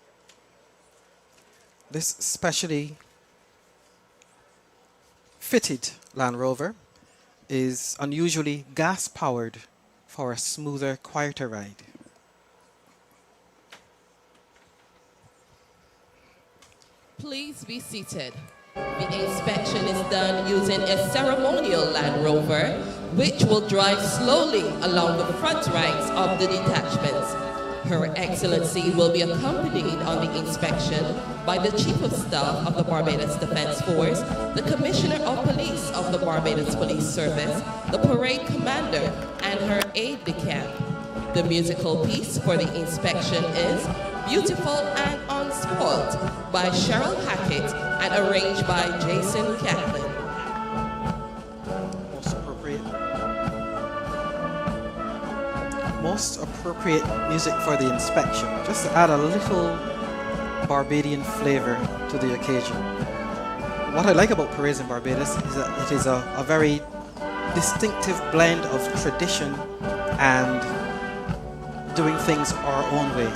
This specially fitted Land Rover is unusually gas-powered for a smoother, quieter ride. Please be seated. The inspection is done using a ceremonial Land Rover, which will drive slowly along the front ranks of the detachments. Her Excellency will be accompanied on the inspection by the Chief of Staff of the Barbados Defense Force, the Commissioner of Police of the Barbados Police Service, the Parade Commander, and her aide-de-camp. The musical piece for the inspection is Beautiful and Unspoiled by Cheryl Hackett and arranged by Jason Catlin. Most appropriate music for the inspection, just to add a little Barbadian flavor to the occasion. What I like about parades in Barbados is that it is a very distinctive blend of tradition and doing things our own way.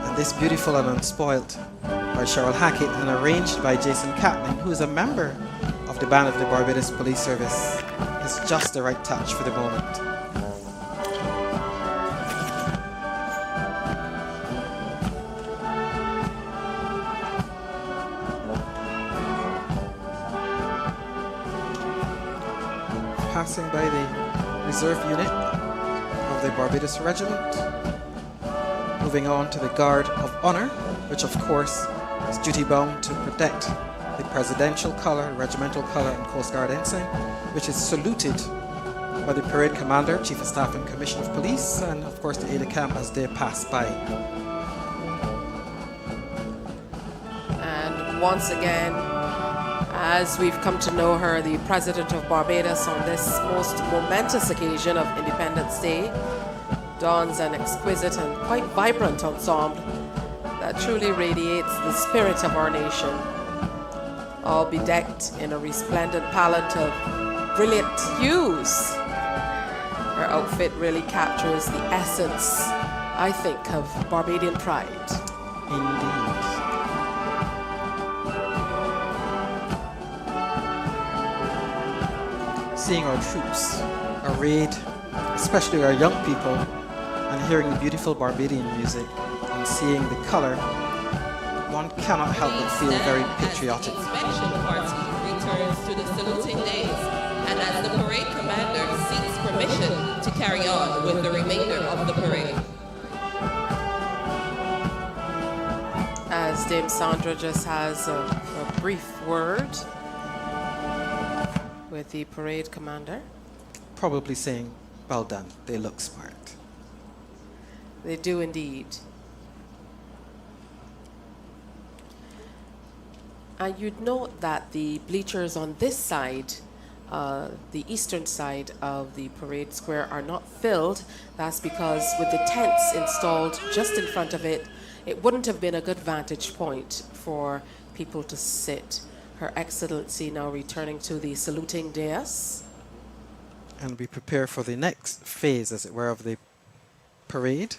And this Beautiful and Unspoiled by Cheryl Hackett and arranged by Jason Catlin, who is a member of the band of the Barbados Police Service, is just the right touch for the moment. Passing by the reserve unit of the Barbados Regiment, moving on to the Guard of Honor, which of course is duty-bound to protect the presidential color, regimental color, and Coast Guard ensign, which is saluted by the Parade Commander, Chief of Staff and Commissioner of Police, and of course the aide-de-camp as they pass by. And once again, As we've come to know her, the President of Barbados, on this most momentous occasion of Independence Day, dons an exquisite and quite vibrant ensemble that truly radiates the spirit of our nation, all bedecked in a resplendent palette of brilliant hues. Her outfit really captures the essence, I think, of Barbadian pride. Indeed. Seeing our troops arrayed, especially our young people, and hearing the beautiful Barbadian music and seeing the color, one cannot help but feel very patriotic. The inspection party returns to the saluting days, and as the parade commander seeks permission to carry on with the remainder of the parade. As Dame Sandra just has a brief word with the parade commander. Probably saying, well done, they look smart. They do indeed. And you'd note that the bleachers on this side, the eastern side of the parade square, are not filled. That's because with the tents installed just in front of it, it wouldn't have been a good vantage point for people to sit. Her Excellency now returning to the saluting dais. And we prepare for the next phase, as it were, of the parade,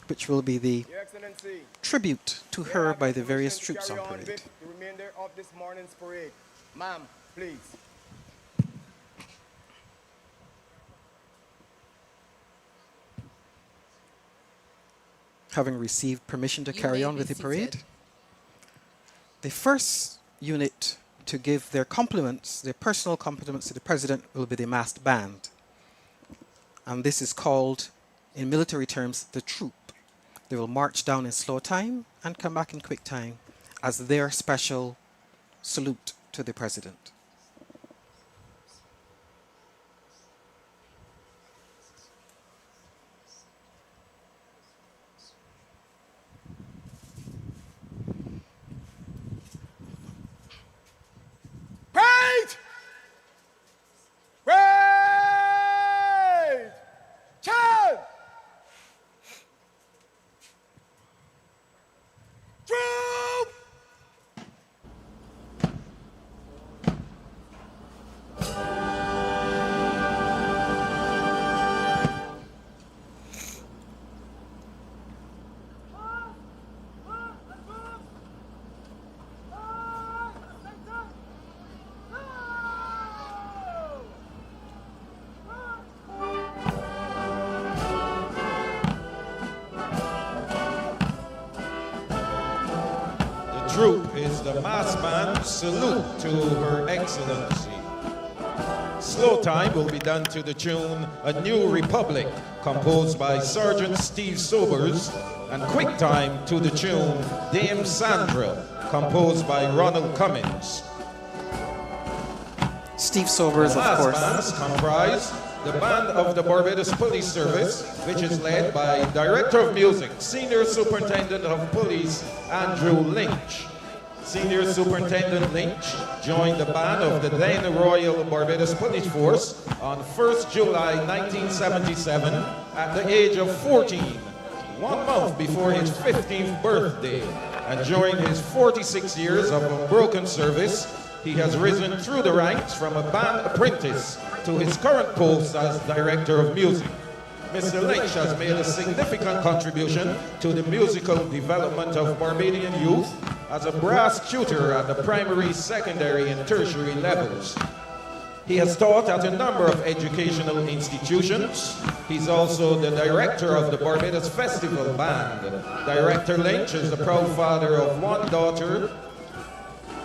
which will be the Your Excellency, tribute to her by the various troops on carry on parade. with the remainder of this morning's parade. Ma'am, please. Having received permission to carry may on be with the parade, seated. the first unit to give their compliments, their personal compliments to the President, will be the massed band. And this is called, in military terms, the troop. They will march down in slow time and come back in quick time as their special salute to the President. Parade! Parade! Child! Troop! The troop is the mass band salute to Her Excellency. Slow time will be done to the tune A New Republic, composed by Sergeant Steve Sobers, and quick time to the tune Dame Sandra, composed by Ronald Cummins. Steve Sobers, The of mass course. bands comprise the band of the Barbados Police Service, which is led by Director of Music, Senior Superintendent of Police, Andrew Lynch. Senior Superintendent Lynch joined the band of the then Royal Barbados Police Force on 1st July 1977 at the age of 14, 1 month before his 15th birthday. And during his 46 years of unbroken service, he has risen through the ranks from a band apprentice to his current post as Director of Music. Mr. Lynch has made a significant contribution to the musical development of Barbadian youth as a brass tutor at the primary, secondary, and tertiary levels. He has taught at a number of educational institutions. He's also the director of the Barbados Festival Band. Director Lynch is the proud father of one daughter,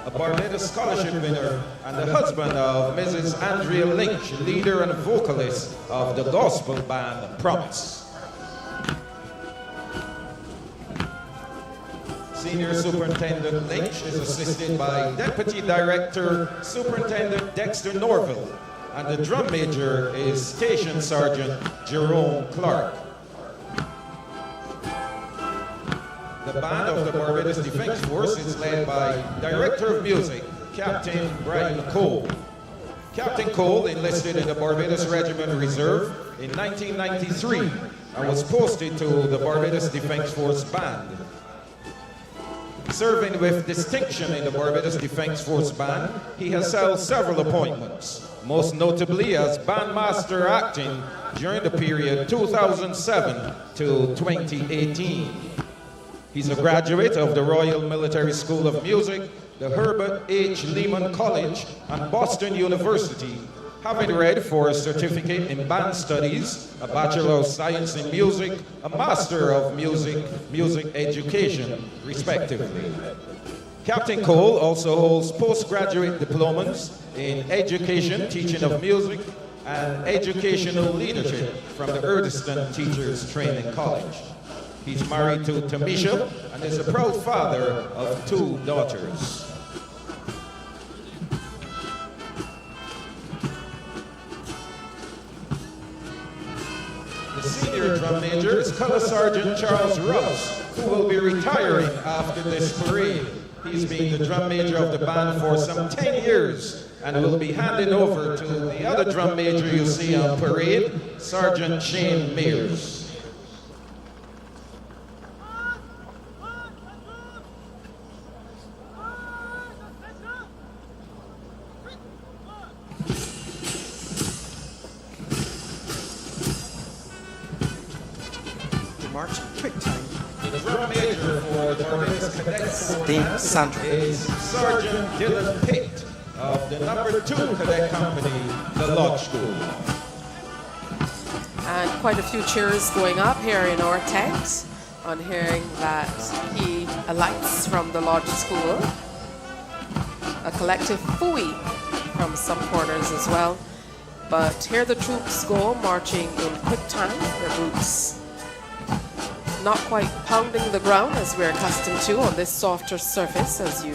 a Barbados Scholarship winner, and the husband of Mrs. Andrea Lynch, leader and vocalist of the gospel band Promise. Senior Superintendent Lynch is assisted by Deputy Director Superintendent Dexter Norville, and the drum major is Station Sergeant Jerome Clark. The band of the Barbados Defense Force is led by Director of Music Captain Brian Cole. Captain Cole enlisted in the Barbados Regiment Reserve in 1993 and was posted to the Barbados Defence Force Band. Serving with distinction in the Barbados Defence Force Band, he has held several appointments, most notably as bandmaster acting during the period 2007 to 2018. He's a graduate of the Royal Military School of Music, the Herbert H. Lehman College, and Boston University, having read for a certificate in band studies, a Bachelor of Science in Music, a Master of Music Education, respectively. Captain Cole also holds postgraduate diplomas in Education, Teaching of Music, and Educational Leadership from the Urdeston Teachers Training College. He's married to Tamisha and is a proud father of 2 daughters. The senior drum major is Color Sergeant Charles Rouse, who will be retiring after this parade. He's been the drum major of the band for some 10 years and will be handing over to the other drum major you see on parade, Sergeant Shane Mears. Marching quick time. The drum major for the Barbados Cadets Dame Sandra. is Sergeant Dylan Pitt of the number 2 Cadet Company, the Lodge School. And quite a few cheers going up here in our tent on hearing that he alights from the Lodge School. A collective phooey from some corners as well. But here the troops go, marching in quick time, their boots not quite pounding the ground as we're accustomed to on this softer surface, as you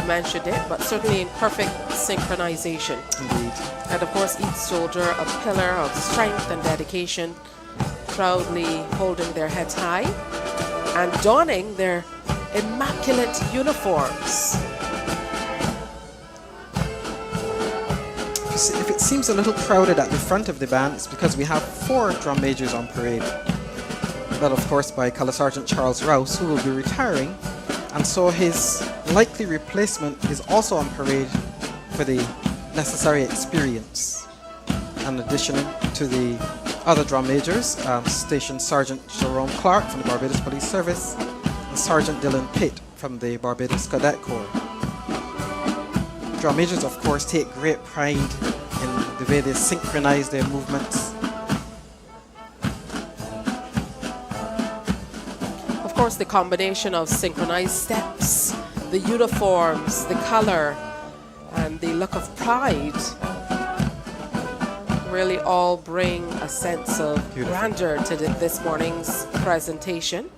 mentioned it, but certainly in perfect synchronization. Indeed. And of course, each soldier a pillar of strength and dedication, proudly holding their heads high and donning their immaculate uniforms. If it seems a little crowded at the front of the band, it's because we have 4 drum majors on parade. Led, of course, by Colour Sergeant Charles Rouse, who will be retiring, and so his likely replacement is also on parade for the necessary experience. In addition to the other drum majors, Station Sergeant Jerome Clark from the Barbados Police Service and Sergeant Dylan Pitt from the Barbados Cadet Corps. Drum majors, of course, take great pride in the way they synchronize their movements. Of course, the combination of synchronized steps, the uniforms, the color, and the look of pride really all bring a sense of grandeur to this morning's presentation.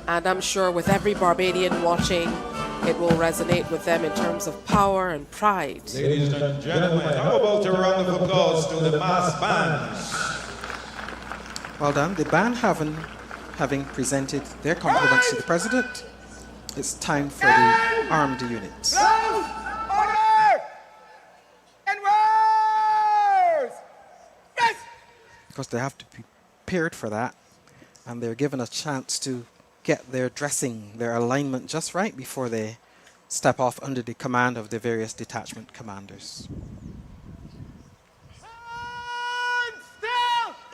And I'm sure with every Barbadian watching, it will resonate with them in terms of power and pride. Ladies and gentlemen, how about a round of applause to the mass bands? Well done. The band having presented their compliments to the President, it's time for the armed units. Order! And roars! Yes! Because they have to be prepared for that, and they're given a chance to get their dressing, their alignment just right before they step off under the command of the various detachment commanders.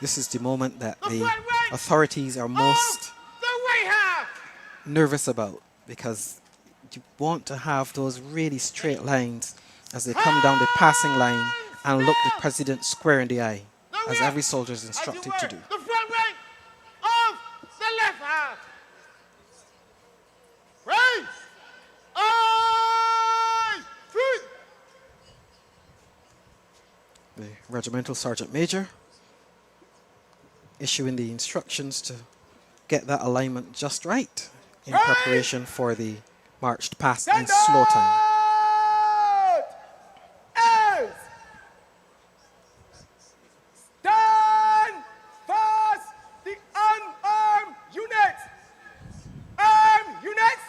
This is the moment that the authorities are most nervous about, because you want to have those really straight lines as they come down the passing line and look the President square in the eye, as every soldier is instructed to do. The front rank of the left half. Raise! Eyes! Three! The Regimental Sergeant Major issuing the instructions to get that alignment just right in preparation for the marched past in slow time. Stand fast, the unarmed units! Armed units!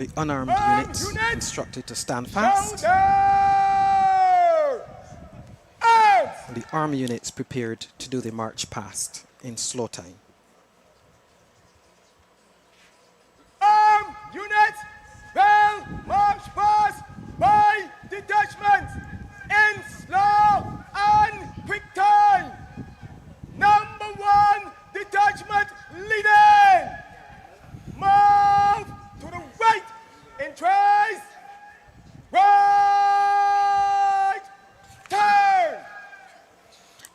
The unarmed units instructed to stand fast. Shoulder! Arms! And the armed units prepared to do the march past in slow time. Armed units will march past by detachments in slow and quick time. Number 1 detachment leading. Move to the right in trace. Right turn.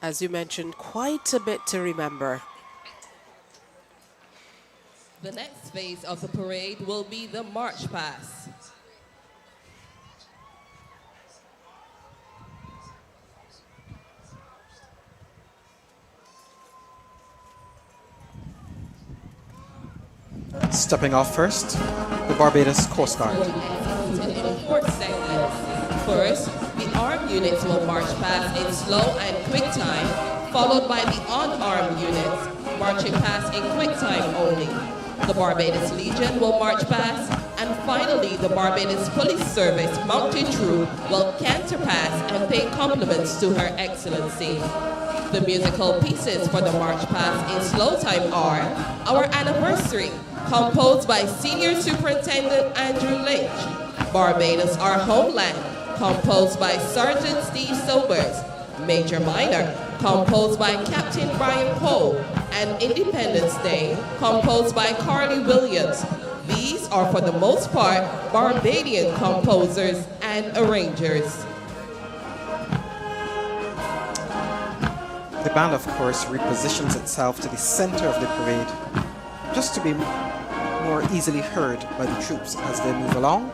As you mentioned, quite a bit to remember. The next phase of the parade will be the march past. Stepping off first, the Barbados Coast Guard. In 4 segments. First, the armed units will march past in slow and quick time, followed by the unarmed units marching past in quick time only. The Barbados Legion will march past, and finally the Barbados Police Service mounted troop will canter past and pay compliments to Her Excellency. The musical pieces for the march past in slow time are Our Anniversary, composed by Senior Superintendent Andrew Lynch. Barbados Our Homeland, composed by Sergeant Steve Sobers. Major Minor, composed by Captain Brian Poe. And Independence Day, composed by Carly Williams. These are for the most part Barbadian composers and arrangers. The band, of course, repositions itself to the center of the parade just to be more easily heard by the troops as they move along,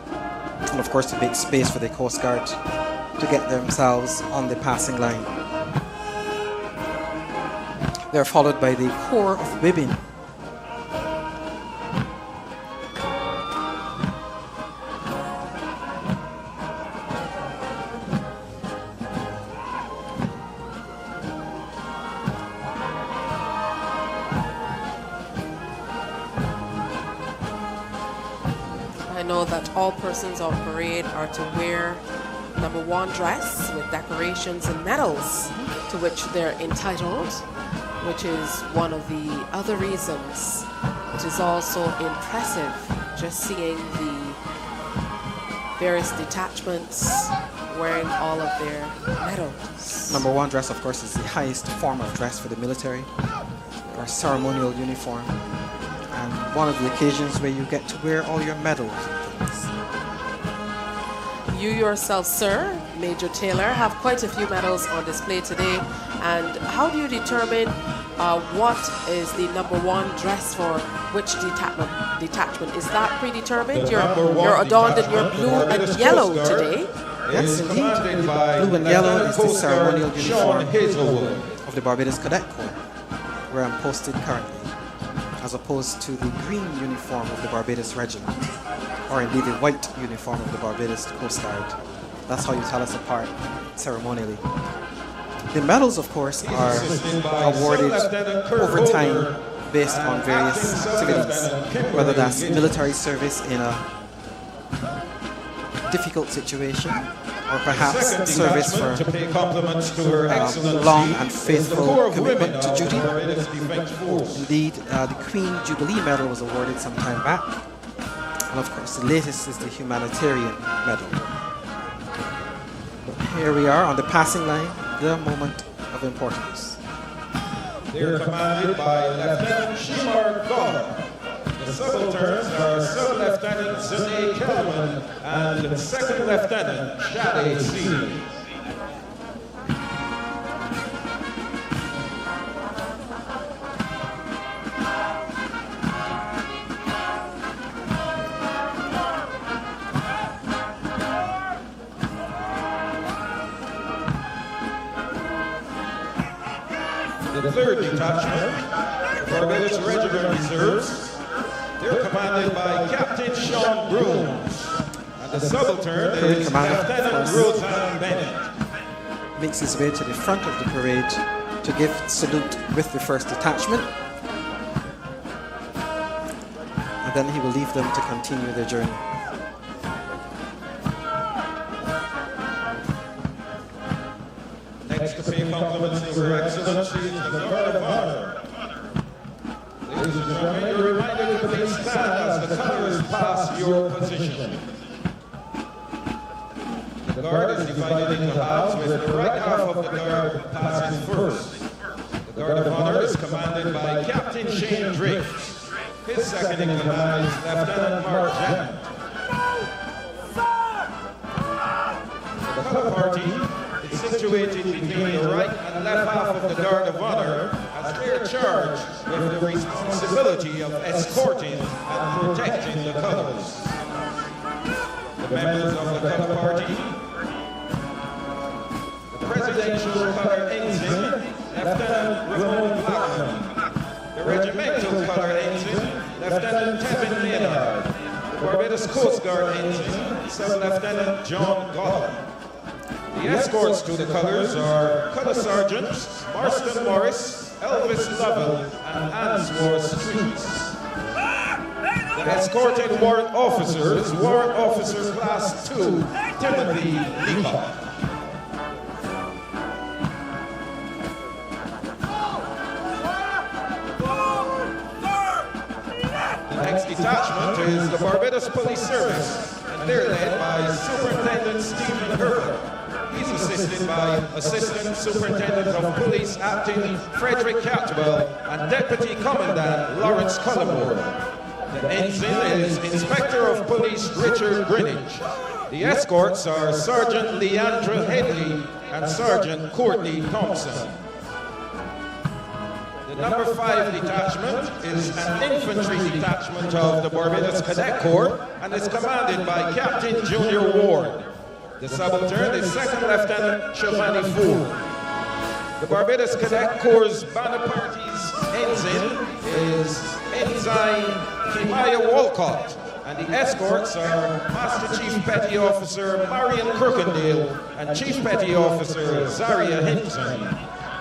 and of course to make space for the Coast Guard to get themselves on the passing line. They're followed by the Corps of Women. I know that all persons on parade are to wear number 1 dress with decorations and medals to which they're entitled, which is one of the other reasons. It is also impressive just seeing the various detachments wearing all of their medals. Number 1 dress, of course, is the highest form of dress for the military, or ceremonial uniform, and one of the occasions where you get to wear all your medals and things. You yourself, sir, Major Taylor, have quite a few medals on display today. And how do you determine what is the number 1 dress for which detachment? Is that predetermined? You're adorned in your blue and yellow today. Yes, indeed. Blue and yellow is the ceremonial uniform of the Barbados Cadet Corps, where I'm posted currently, as opposed to the green uniform of the Barbados Regiment, or indeed the white uniform of the Barbados Coast Guard. That's how you tell us apart ceremonially. The medals, of course, are awarded over time based on various activities, whether that's military service in a difficult situation, or perhaps service for long and faithful commitment to duty. Indeed, the Queen Jubilee Medal was awarded some time back, and of course the latest is the Humanitarian Medal. Here we are on the passing line, the moment of importance. They're commanded by Lieutenant Shimar Gawar. The subalterns are Sub-Lieutenant Zune Kelman and Second Lieutenant Shade Seeley. The 3rd Detachment, Barbados Regiment Reserves, they're commanded by Captain Sean Brooms, and the subaltern is Lieutenant Roseanne Bennett. Makes his way to the front of the parade to give salute with the 1st Detachment, and then he will leave them to continue their journey. compliments to Her Excellency the Guard of Honor. Ladies and gentlemen, you're reminded to please stand as the colors pass your position. The guard is divided into halves, with the right half of the guard passing first. The Guard of Honor is commanded by Captain Shane Drake. His second in command is Lieutenant Mark Jammett. The color party is situated between the right and left half of the Guard of Honor, as they are charged with the responsibility of escorting and protecting the colors. The members of the color party: the Presidential Color Ensign, Lieutenant Ramon Blackman; the Regimental Color Ensign, Lieutenant Tevin Maynard; the Barbados Coast Guard Ensign, Sub-Lieutenant John Gotham. The escorts to the colors are Color Sergeants Marston Morris, Elvis Lovell, and Answorth Streets. The escorted warrant officer is Warrant Officer Class 2, Timothy Leacock. The next detachment is the Barbados Police Service, and they're led by Superintendent Stephen Herbert. He's assisted by Assistant Superintendent of Police Acting Frederick Catwell and Deputy Commandant Lawrence Cullimore. The ensign is Inspector of Police Richard Greenwich. The escorts are Sergeant Leandra Headley and Sergeant Courtney Thompson. The number 5 detachment is an infantry detachment of the Barbados Cadet Corps and is commanded by Captain Junior Ward. The subaltern is Second Lieutenant Shivani Ford. The Barbados Cadet Corps' banner party's ensign is Ensign Kimaya Walcott, and the escorts are Master Chief Petty Officer Marion Crookendale and Chief Petty Officer Zaria Hinton.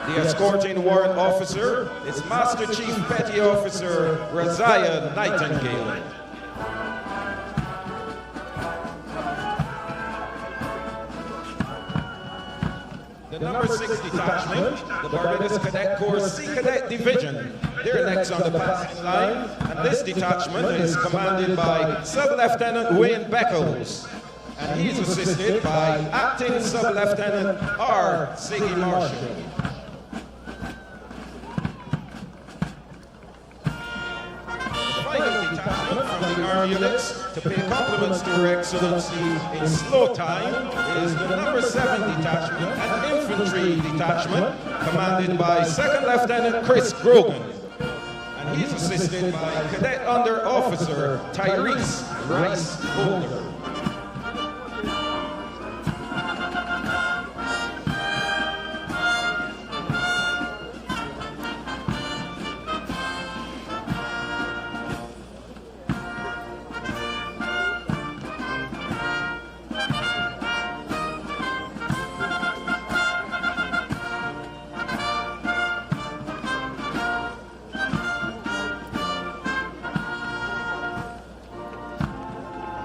The escorting warrant officer is Master Chief Petty Officer Razia Nightingale. The number 6 detachment, the Barbados Cadet Corps Sea Cadet Division. They're next on the passing line, and this detachment is commanded by Sub-Lieutenant Wayne Beckles, and he's assisted by Acting Sub-Lieutenant R. Siggy Marshall. Final detachment from the Army units to pay compliments to Her Excellency in slow time is the number 7 detachment, an infantry detachment commanded by Second Lieutenant Chris Grogan, and he's assisted by Cadet Under Officer Tyrese Rice Holder.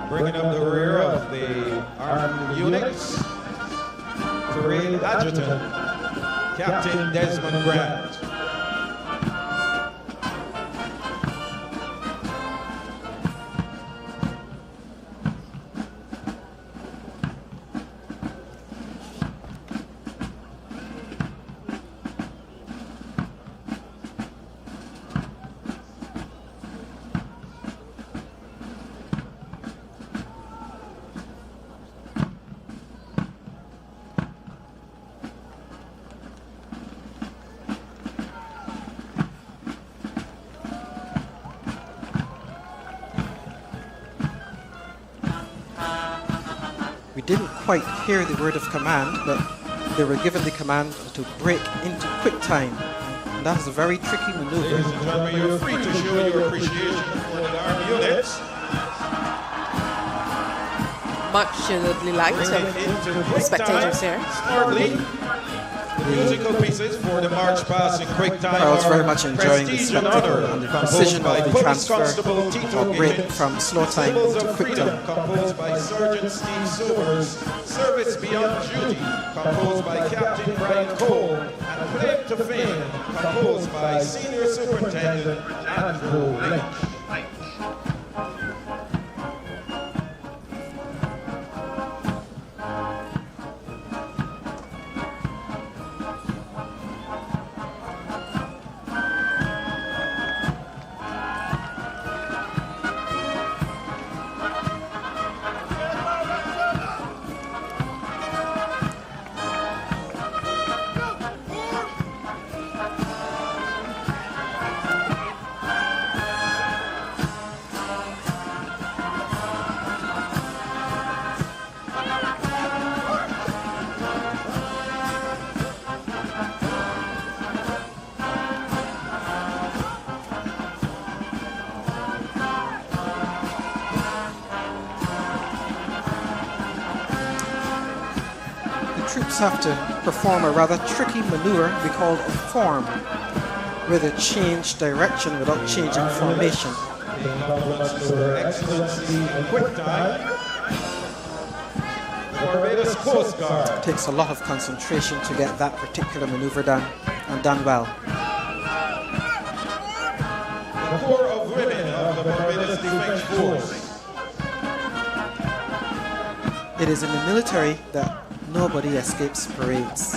Bringing up the rear of the armed units, Parade Adjutant, Captain Desmond Grant. We didn't quite hear the word of command, but they were given the command to break into quick time. And that's a very tricky maneuver. Ladies and gentlemen, you're free to show your appreciation for the armed units. Much to the delight of the spectators here. Smartly. Musical pieces for the march past in quick time. Crowds are very much enjoying the Prestige and spectacle Honor, and the composed precision by of the Police transfer Constable Tito or break Gibbons. from slow time Symbols to of quick Freedom, time. composed by Sergeant Steve Sobers. Service Beyond Duty, composed by Captain Brian Cole. And Claim to Fame, composed by Senior Superintendent Andrew Lynch. Troops have to perform a rather tricky maneuver we call a form, where they change direction without changing formation. Paying compliments to Her Excellency in quick time, Barbados Coast Guard. It takes a lot of concentration to get that particular maneuver done, and done well. The Corps of Women of the Barbados Defense Force. It is in the military that nobody escapes parades.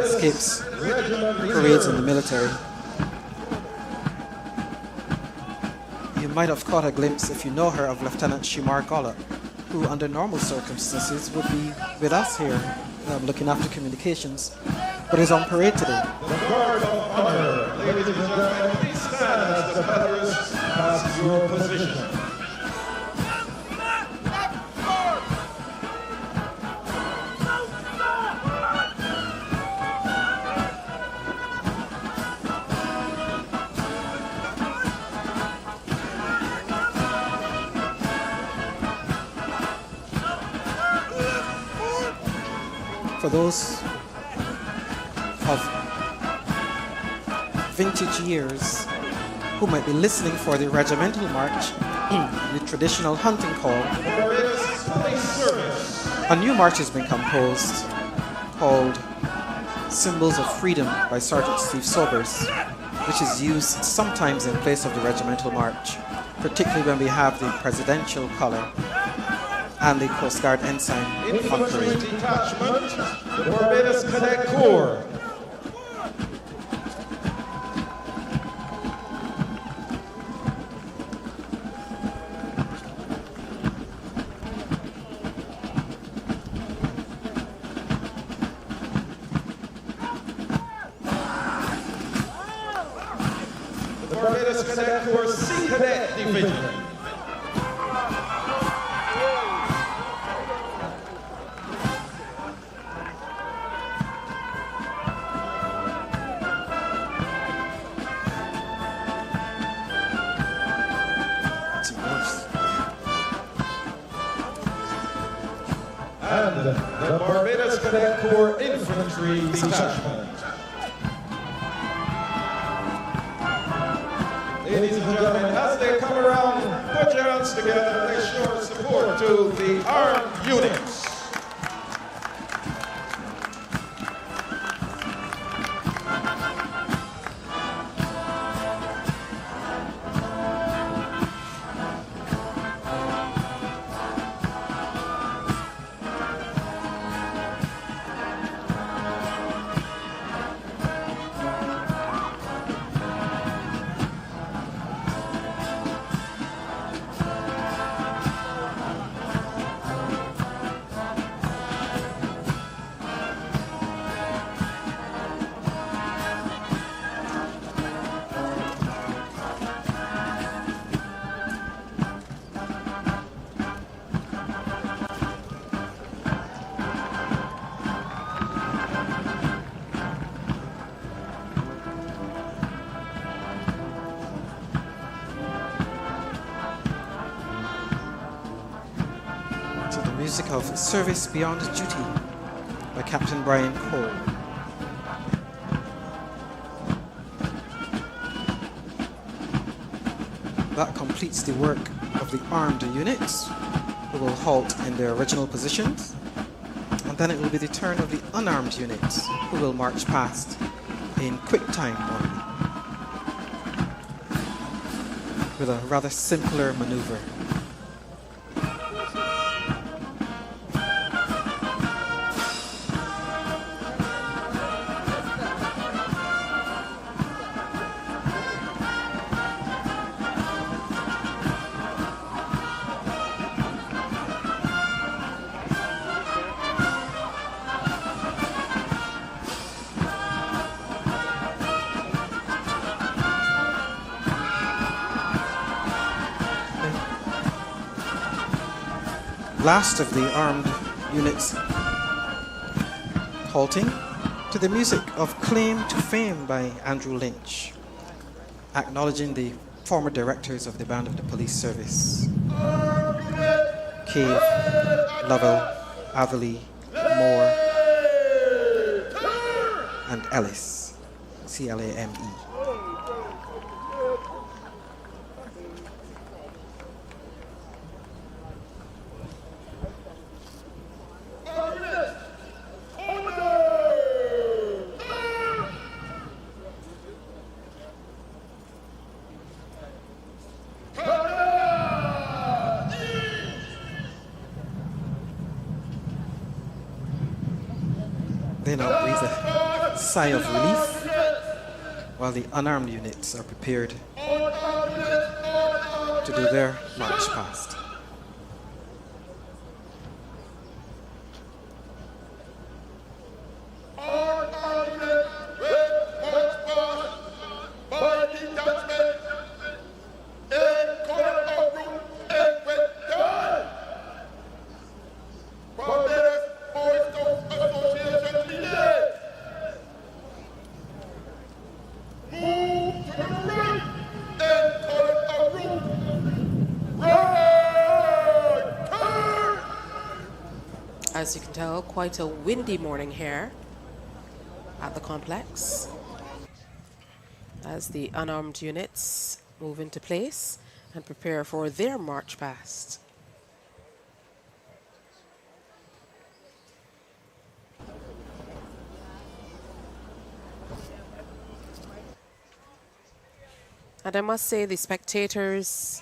Escapes parades in the military. You might have caught a glimpse, if you know her, of Lieutenant Shimar Gollop, who under normal circumstances would be with us here looking after communications, but is on parade today. The Guard of Honor. Ladies and gentlemen, please stand as the feathers pass your position. For those of vintage years who might be listening for the regimental march, the traditional hunting call, a new march has been composed called Symbols of Freedom by Sergeant Steve Sobers, which is used sometimes in place of the regimental march, particularly when we have the presidential color and the Coast Guard ensign on Infantry parade. Detachment, the Barbados Cadet Corps. The Barbados Cadet Corps Sea Cadet Division. It's worse. And the Barbados Cadet Corps Infantry Detachment. Ladies and gentlemen, as they come around, put your hands together and show support to the armed units. music of Service Beyond Duty by Captain Brian Cole. That completes the work of the armed units, who will halt in their original positions, and then it will be the turn of the unarmed units, who will march past in quick time only, with a rather simpler maneuver. Last of the armed units halting to the music of Claim to Fame by Andrew Lynch, acknowledging the former directors of the Band of the Police Service: Cave, Lovell, Avely, Moore, and Ellis, C-L-A-M-E. They now breathe a sigh of relief while the unarmed units are prepared to do their march past. As you can tell, quite a windy morning here at the complex as the unarmed units move into place and prepare for their march past. And I must say, the spectators.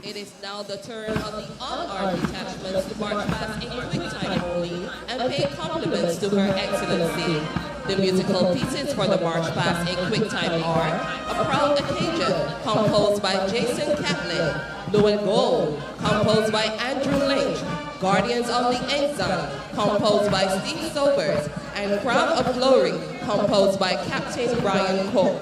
It is now the turn of the unarmed detachments to march past in quick time only and pay compliments to Her Excellency. The musical pieces for the march past in quick time are A Proud Occasion, composed by Jason Catlin, Blue and Gold, composed by Andrew Lynch, Guardians of the Ensign, composed by Steve Sobers, and Crown of Glory, composed by Captain Brian Cole.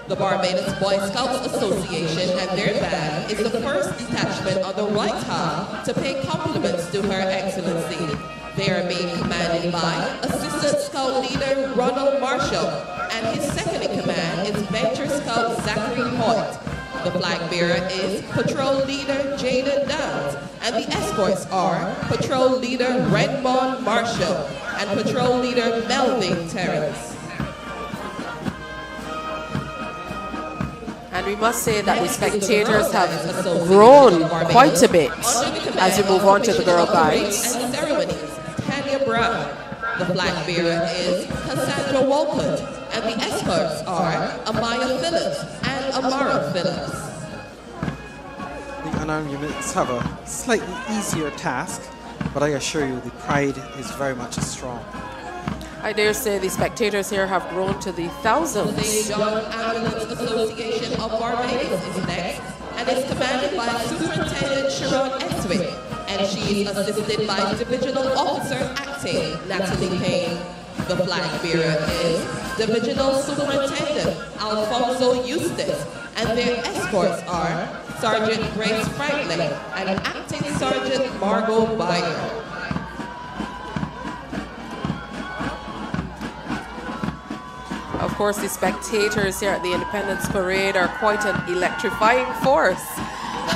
The Barbados Boy Scouts Association and their band is the first detachment on the White Hart to pay compliments to Her Excellency. They are being commanded by Assistant Scout Leader Ronald Marshall, and his second in command is Venture Scout Zachary Hoyt. The flag bearer is Patrol Leader Jaden Downs, and the escorts are Patrol Leader Redmond Marshall and Patrol Leader Melvin Terrence. And we must say that the spectators have grown quite a bit as we move on to the girl guides. And ceremonies, Tanya Brown. The flag bearer is Cassandra Walcott, and the escorts are Amaya Phillips and Amara Phillips. The unarmed units have a slightly easier task, but I assure you the pride is very much strong. I dare say the spectators here have grown to the thousands. The St. John Ambulance Association of Barbados is next and is commanded by Superintendent Sharon Eswick, and she is assisted by Divisional Officer Acting Natalie Payne. The flag bearer is Divisional Superintendent Alfonso Eustace, and their escorts are Sergeant Grace Franklin and Acting Sergeant Margot Byer. Of course, the spectators here at the Independence Parade are quite an electrifying force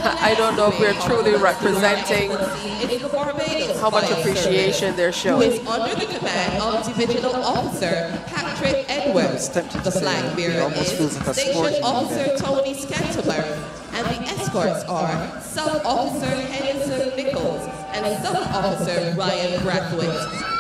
I don't know if we're truly representing It's the Barbados how much Fire appreciation they're Service, who is showing. under the command of Divisional Officer Patrick Edwards. tempted to The say flag it bearer almost is feels like a Station sporting Officer event. Tony Scanterbury, and the escorts are Sub Officer Henderson Nichols and Sub Officer Ryan Brathwaite.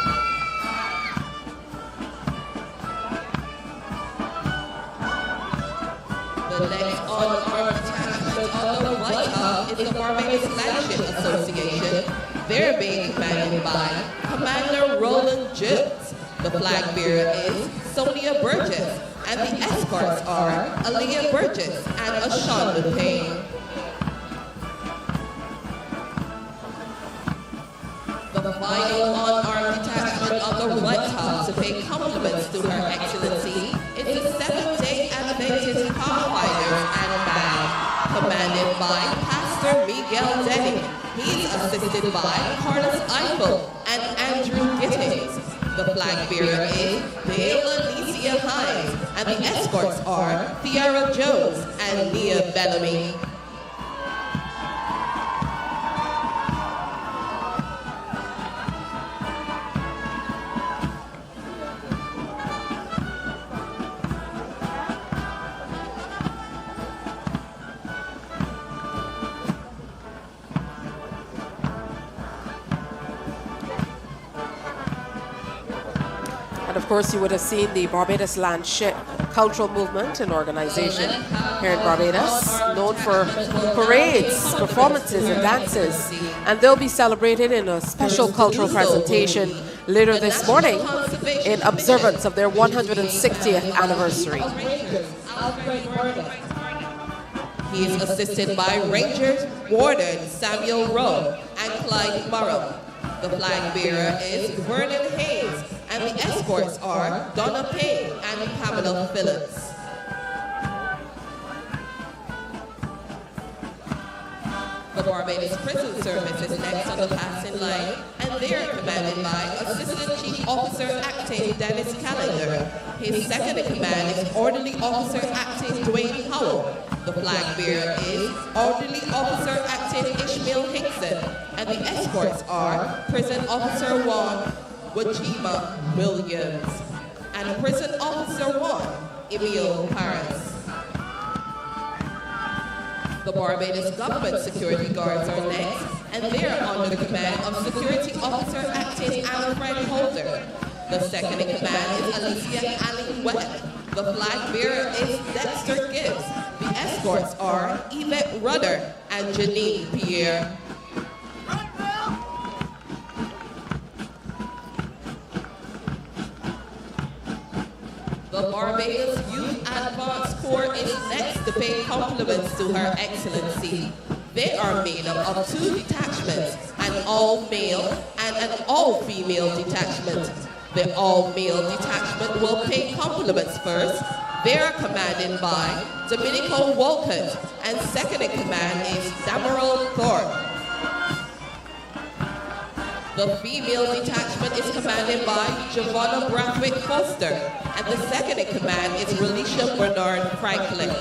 The next unarmed detachment on the right half is the Barbados Landship Association. They're being commanded by Commander Roland Jones. The flag bearer is Sonia Burgess, and the escorts are Aaliyah Burgess and Ashonda Payne. The final unarmed detachment on the right half to pay compliments to Her Excellency is the Seventh-day Adventist Firefighters and Band, commanded by Pastor Miguel Denny. He's assisted by Carlos Eiffel and Andrew Gittings. The flag bearer is Dale Alicia Hines, and the escorts are Tiara Jones and Nia Bellamy. And of course, you would have seen the Barbados Landship cultural movement and organization here in Barbados, known for parades, performances, and dances. And they'll be celebrated in a special cultural presentation later this morning in observance of their 160th anniversary. He is assisted by Rangers Warden Samuel Rowe and Clyde Morrow. The flag bearer is Vernon Hayes, and the escorts are Donna Payne and Pamela Phillips. The Barbados Prison Service is next on the passing line, and they are commanded by Assistant Chief Officer Acting Dennis Callender. His second in command is Orderly Officer Acting Dwayne Howell. The flag bearer is Orderly Officer Acting Ishmael Hickson, and the escorts are Prison Officer 1 Wajima Williams and Prison Officer 1 Emil Paris. The Barbados Government Security Guards are next, and they are under the command of Security Officer Acting Alfred Holder. The second in command is Alicia Allen Webb. The flag bearer is Dexter Gibbs. The escorts are Yvette Rudder and Janine Pierre. The Barbados Youth Advance Corps is next to pay compliments to Her Excellency. They are made up of 2 detachments, an all-male and an all-female detachment. The all-male detachment will pay compliments first. They are commanded by Domenico Walcott, and second in command is Damerald Thorpe. The female detachment is commanded by Giovanna Brathwaite Foster, and the second in command is Relisha Bernard Franklin.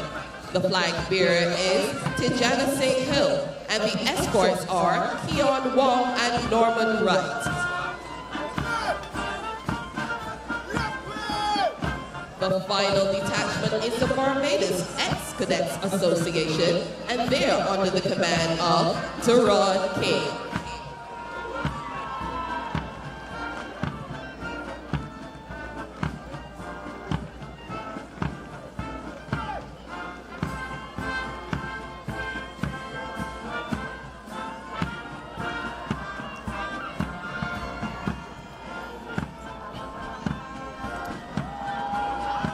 The flag bearer is Tijana St. Hill, and the escorts are Keon Wong and Norman Wright. The final detachment is the Barbados Ex-Cadets Association, and they are under the command of Teron King.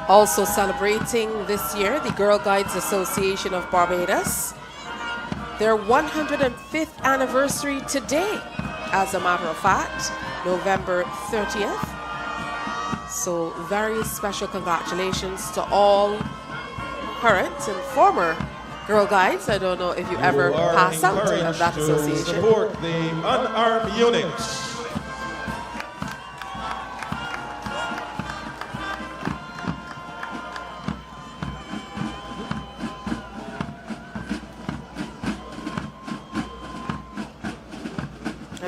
Also celebrating this year, the Girl Guides Association of Barbados, their 105th anniversary today, as a matter of fact, November 30th. So very special congratulations to all current and former Girl Guides. I don't know if you ever pass out of that association. Support the unarmed units.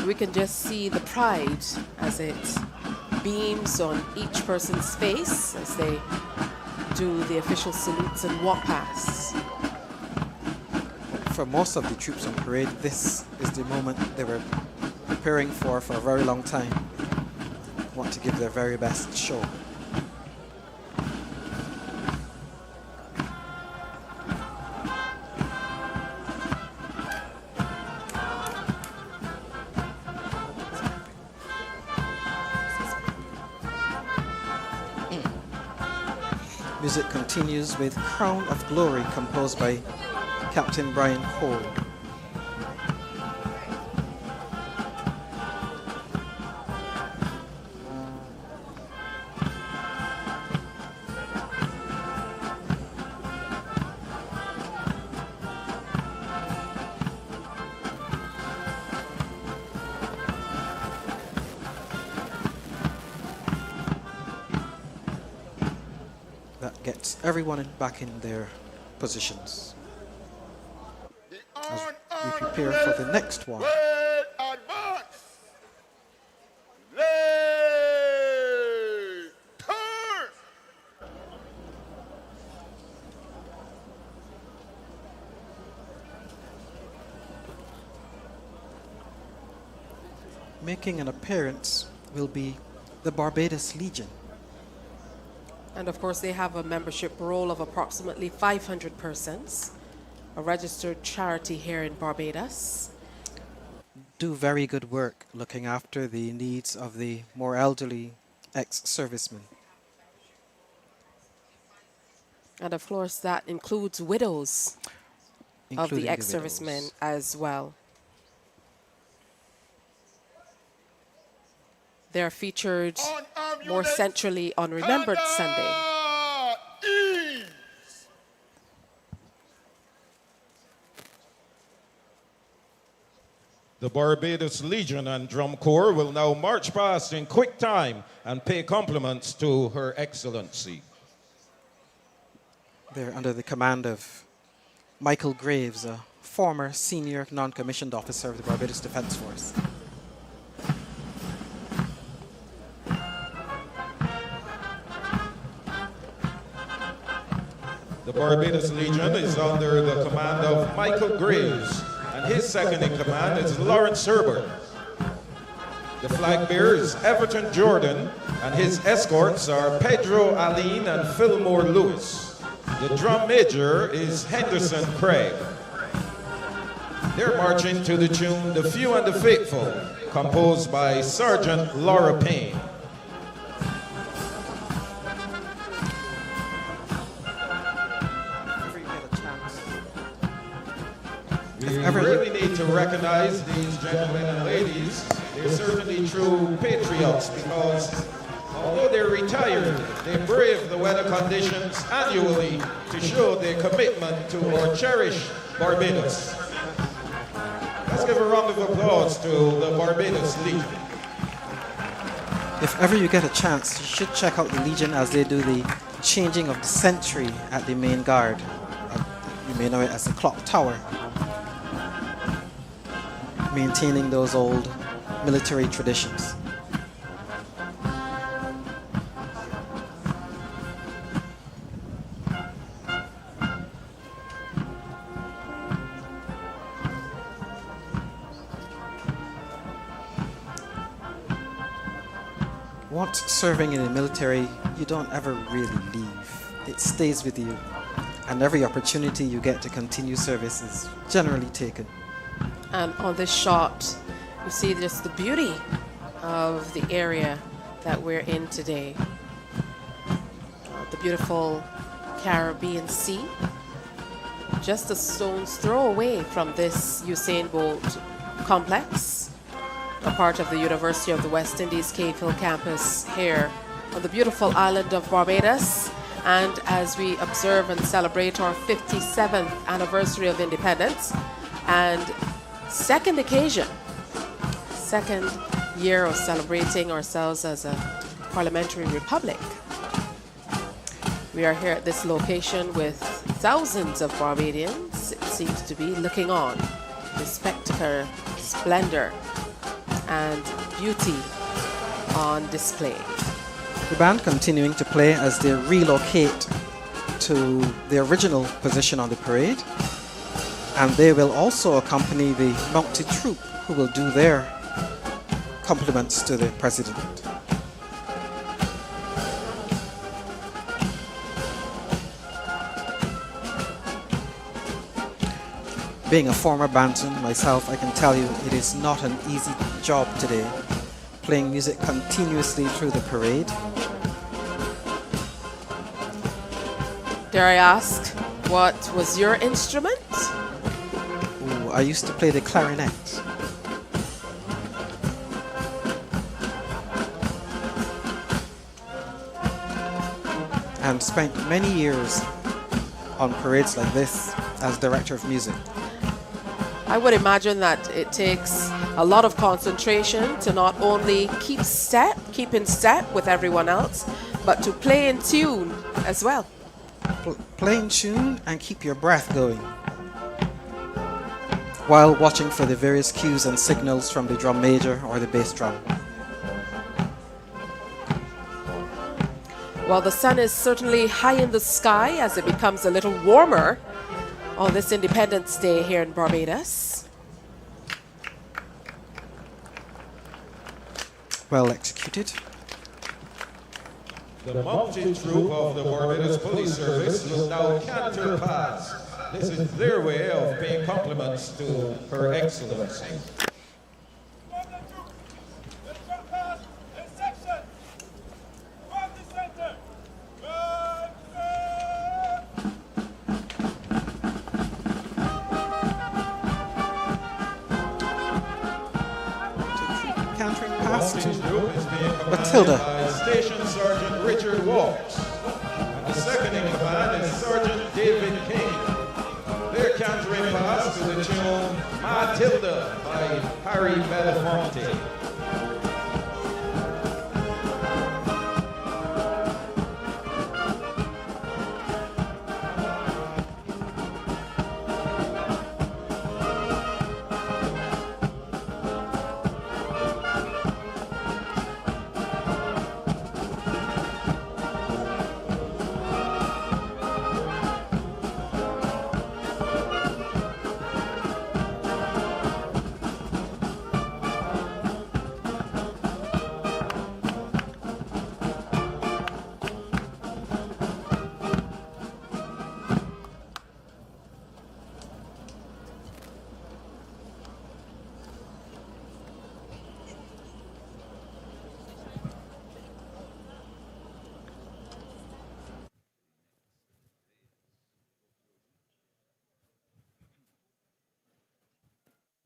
And we can just see the pride as it beams on each person's face as they do the official salutes and walk past. For most of the troops on parade, this is the moment they were preparing for a very long time. Want to give their very best show. Music continues with Crown of Glory, composed by Captain Brian Cole. That gets everyone back in their positions as we prepare for the next one. Advance. Turn. Making an appearance will be the Barbados Legion. And of course, they have a membership roll of approximately 500 persons, a registered charity here in Barbados. Do very good work looking after the needs of the more elderly ex-servicemen. And of course, that includes widows of Including the the ex-servicemen widows. as well. They're featured Unarmed more units. centrally on Remembered Sunday. Ease. The Barbados Legion and Drum Corps will now march past in quick time and pay compliments to Her Excellency. They're under the command of Michael Graves, a former senior non-commissioned officer of the Barbados Defence Force. The Barbados Legion is under the command of Michael Graves, and his second in command is Lawrence Herbert. The flag bearer is Everton Jordan, and his escorts are Pedro Aline and Fillmore Lewis. The drum major is Henderson Craig. They're marching to the tune The Few and the Faithful, composed by Sergeant Laura Payne. We really need to recognize these gentlemen and ladies. They're certainly true patriots because although they're retired, they brave the weather conditions annually to show their commitment to our cherished Barbados. Let's give a round of applause to the Barbados Legion. If ever you get a chance, you should check out the Legion as they do the changing of the sentry at the main guard. You may know it as the clock tower. Maintaining those old military traditions. Once serving in the military, you don't ever really leave. It stays with you, and every opportunity you get to continue service is generally taken. And on this shot, you see just the beauty of the area that we're in today. The beautiful Caribbean Sea, just a stone's throw away from this Usain Bolt complex, a part of the University of the West Indies Cave Hill campus here on the beautiful island of Barbados. And as we observe and celebrate our 57th anniversary of independence and second year of celebrating ourselves as a parliamentary republic. We are here at this location with thousands of Barbadians, it seems to be, looking on the spectacle, splendor and beauty on display. The band continuing to play as they relocate to the original position on the parade, and they will also accompany the mounted troop who will do their compliments to the president. Being a former bandsman myself, I can tell you it is not an easy job today, playing music continuously through the parade. Dare I ask, what was your instrument? Ooh, I used to play the clarinet. And spent many years on parades like this as director of music. I would imagine that it takes a lot of concentration to not only keep in step with everyone else, but to play in tune as well. Play in tune and keep your breath going while watching for the various cues and signals from the drum major or the bass drum. Well, the sun is certainly high in the sky as it becomes a little warmer on this Independence Day here in Barbados. Well executed. The mounted troop of the Barbados Police Service will now canter past. This is their way of paying compliments to Her Excellency. Cantering past Matilda. Matilda. Station Sergeant Richard Walks. And the second in command is Sergeant David King. They're cantering past to the tune Matilda by Harry Belafonte.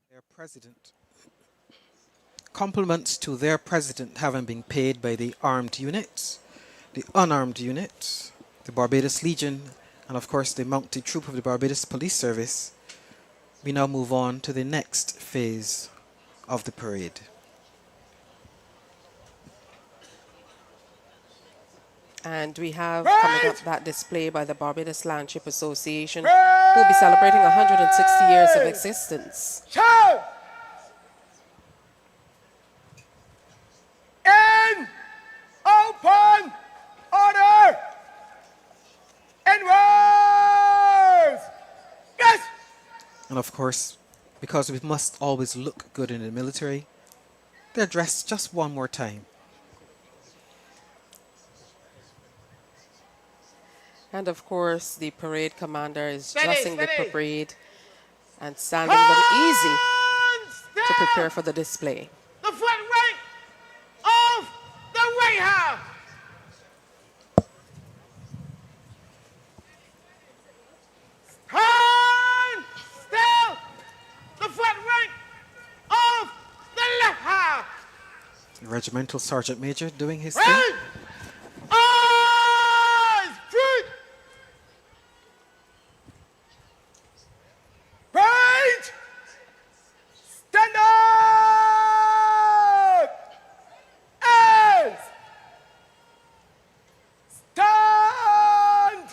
Their president. Compliments to their president having been paid by the armed units, the unarmed units, the Barbados Legion, and of course the mounted troop of the Barbados Police Service. We now move on to the next phase of the parade. And we have coming up that display by the Barbados Landship Association, who will be celebrating 160 years of existence. Shout! In open order! Inwards! Yes! And of course, because we must always look good in the military, they're dressed just one more time. And of course, the parade commander is Steady, dressing the steady. parade and standing them easy to prepare for the display. The front rank of the White House. Stand still. The front rank of the left half. The regimental sergeant major doing his thing. Right. Eyes front. Right! Stand up! Hands! Stand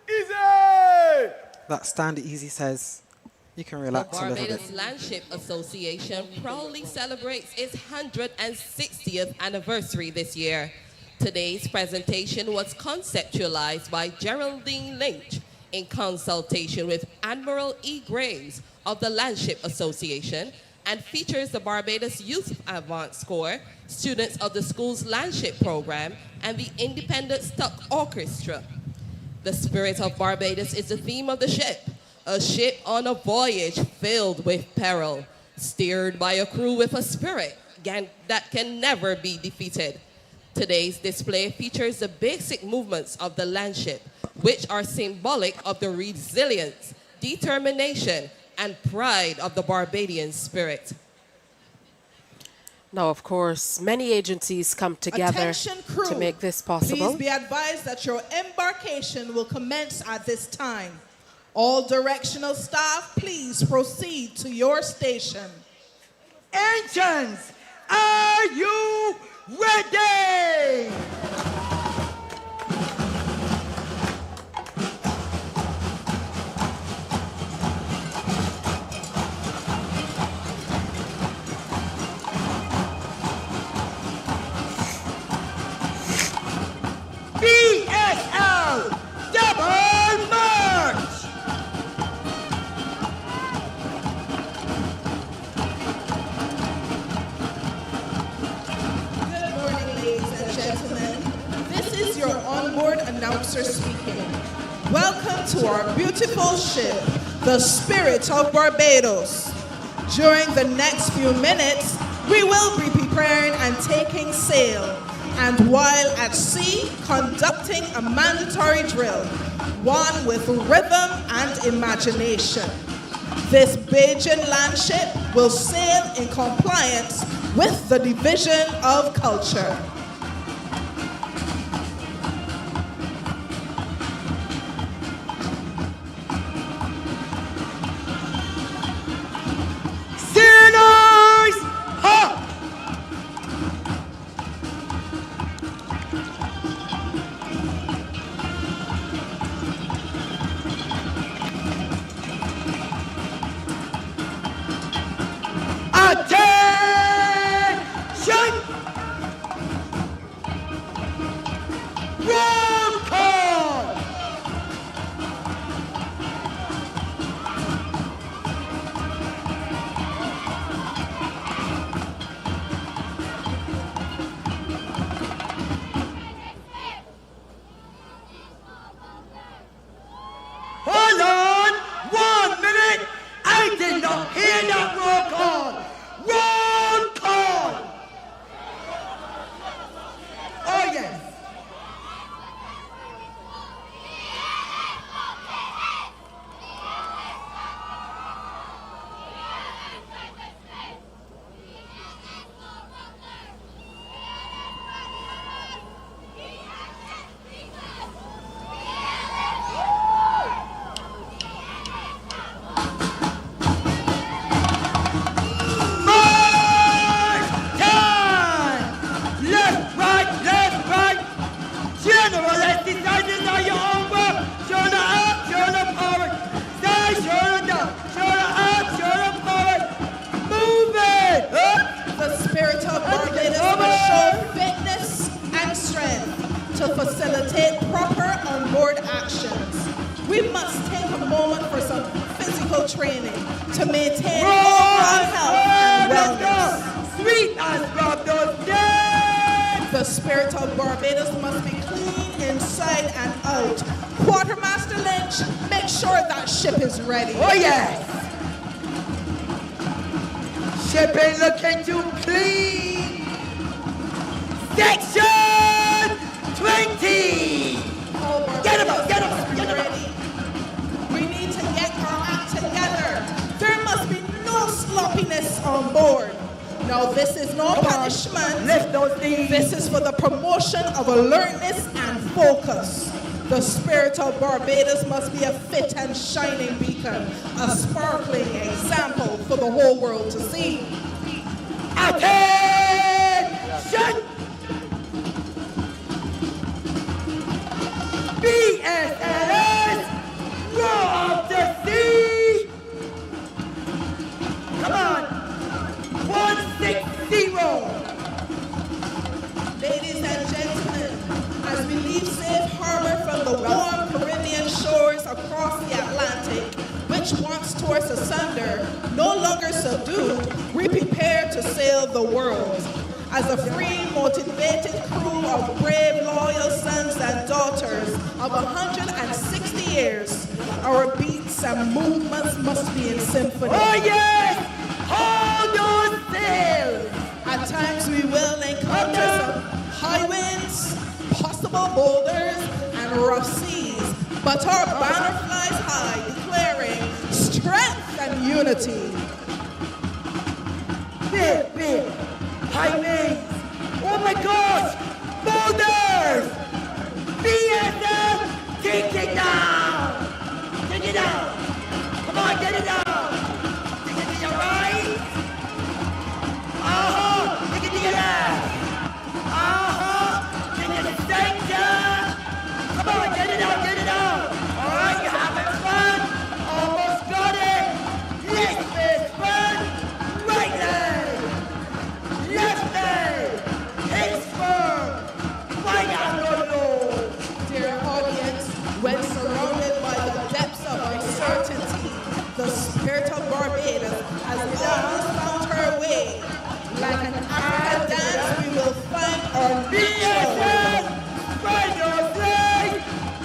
easy! That stand easy says You can The relax a little bit. Barbados Landship Association proudly celebrates its 160th anniversary this year. Today's presentation was conceptualized by Geraldine Lynch in consultation with Admiral E. Graves of the Landship Association and features the Barbados Youth Advanced Corps, students of the school's Landship program, and the Independent Stuck Orchestra. The spirit of Barbados is the theme of the ship, a ship on a voyage filled with peril, steered by a crew with a spirit that can never be defeated. Today's display features the basic movements of the Landship, which are symbolic of the resilience, determination, and pride of the Barbadian spirit. Now, of course, many agencies come together Attention crew, to make this possible. Please be advised that your embarkation will commence at this time. All directional staff, please proceed to your station. Engines, are you ready? BSL, double march! Good morning, ladies and gentlemen. This is your onboard announcer speaking. Welcome to our beautiful ship, the Spirit of Barbados. During the next few minutes, we will be preparing and taking sail, and while at sea, conducting a mandatory drill, one with rhythm and imagination. This Bajan landship will sail in compliance with the Division of Culture. Sinners, ha! Attention! Roll call! Hold on! 1 minute! I did not hear that roll call! Roll call! Oh yes! March time! Left, right! General exercises are your own work. Shoulder up, shoulder forward. Side, shoulder down. Shoulder up, shoulder forward. Move it! Up. The Spirit of Barbados will show fitness and strength to facilitate proper onboard actions. We must take a moment for some physical training to maintain overall health and wellness. Sweet as rub those days! The Spirit of Barbados must be clean inside and out. Quartermaster Lynch, make sure that ship is ready. Oh yes! Ship ain't looking too clean! Section 20! Get him up, get him up, get him up! Ready. We need to get our act together. There must be no sloppiness on board. Now this is no punishment. Lift those knees! This is for the promotion of alertness and focus. The Spirit of Barbados must be a fit and shining beacon, a sparkling example for the whole world to see. Attention! BSLS, roar of the sea! across the Atlantic, which once tore us asunder, no longer subdued, we prepare to sail the world. As a free, motivated crew of brave, loyal sons and daughters of 160 years, our beats and movements must be in symphony. Oh yes! Hold your sails! At times we will encounter some high winds, possible boulders, and rough seas, but our banner flies high, declaring strength and unity. Big, highways. Oh my gosh! Boulders! BSF! Take it down! Take it down! Come on, get it down! Take it to your right! Take it to your left! Take it to the center! Come on, get it out, get it out! Alright, you having fun? Almost got it! Left is fun! Right leg! Left leg! Hips firm! Right down low! Dear audience, when surrounded by the depths of uncertainty, the spirit of Barbados has always found her way. Like an African dance, we will find our BSF! Find your flag!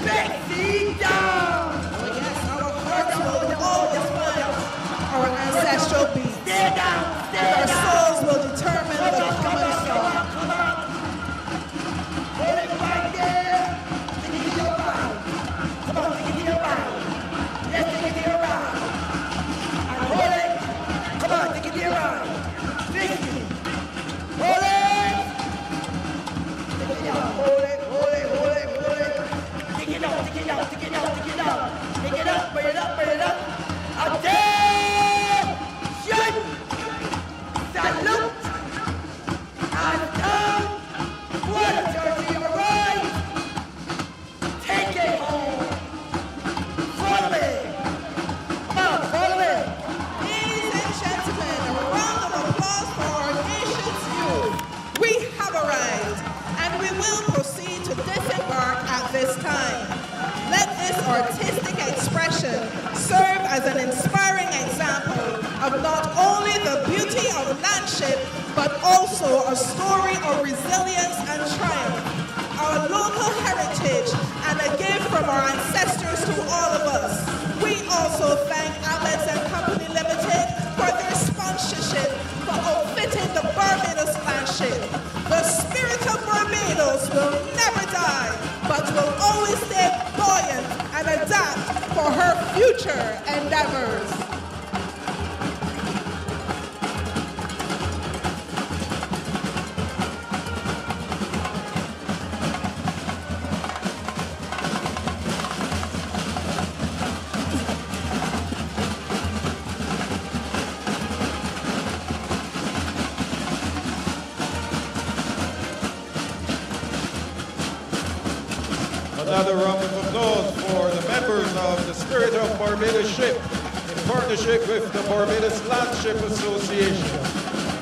Bexy down! Oh yes, our hearts will always find our ancestral beats. Stay down! Stay Our down! souls will determine the common song. Come on! Hold it right there! Take it to your right! Come on, take it to your right! Let's take it to your right! And hold it! Come on, take it to your right! 50! Hold it! Take it down! Hold it! Hold it! Hold it! Hold it! Take it down! Take it down! Take it down! Take it down! Take it up! Bring it up! Bring it up! Attention! Salute! And down! One turn to your right! Take it home! Follow it! Come on, follow it! Ladies and gentlemen, a round of applause for our nation's youth. We have arrived, and we will proceed to disembark at this time. Let this artistic expression serve as an inspiring example of not only the beauty of Landship, but also a story of resilience and triumph, our local heritage, and a gift from our ancestors to all of us. We also thank Outlets and Company Limited for their sponsorship for outfitting the Barbados Landship. The spirit of Barbados will never die, but will always stay buoyant and adapt for her future endeavors. Another round of applause for the members of the Spirit of Barbados ship in partnership with the Barbados Landship Association,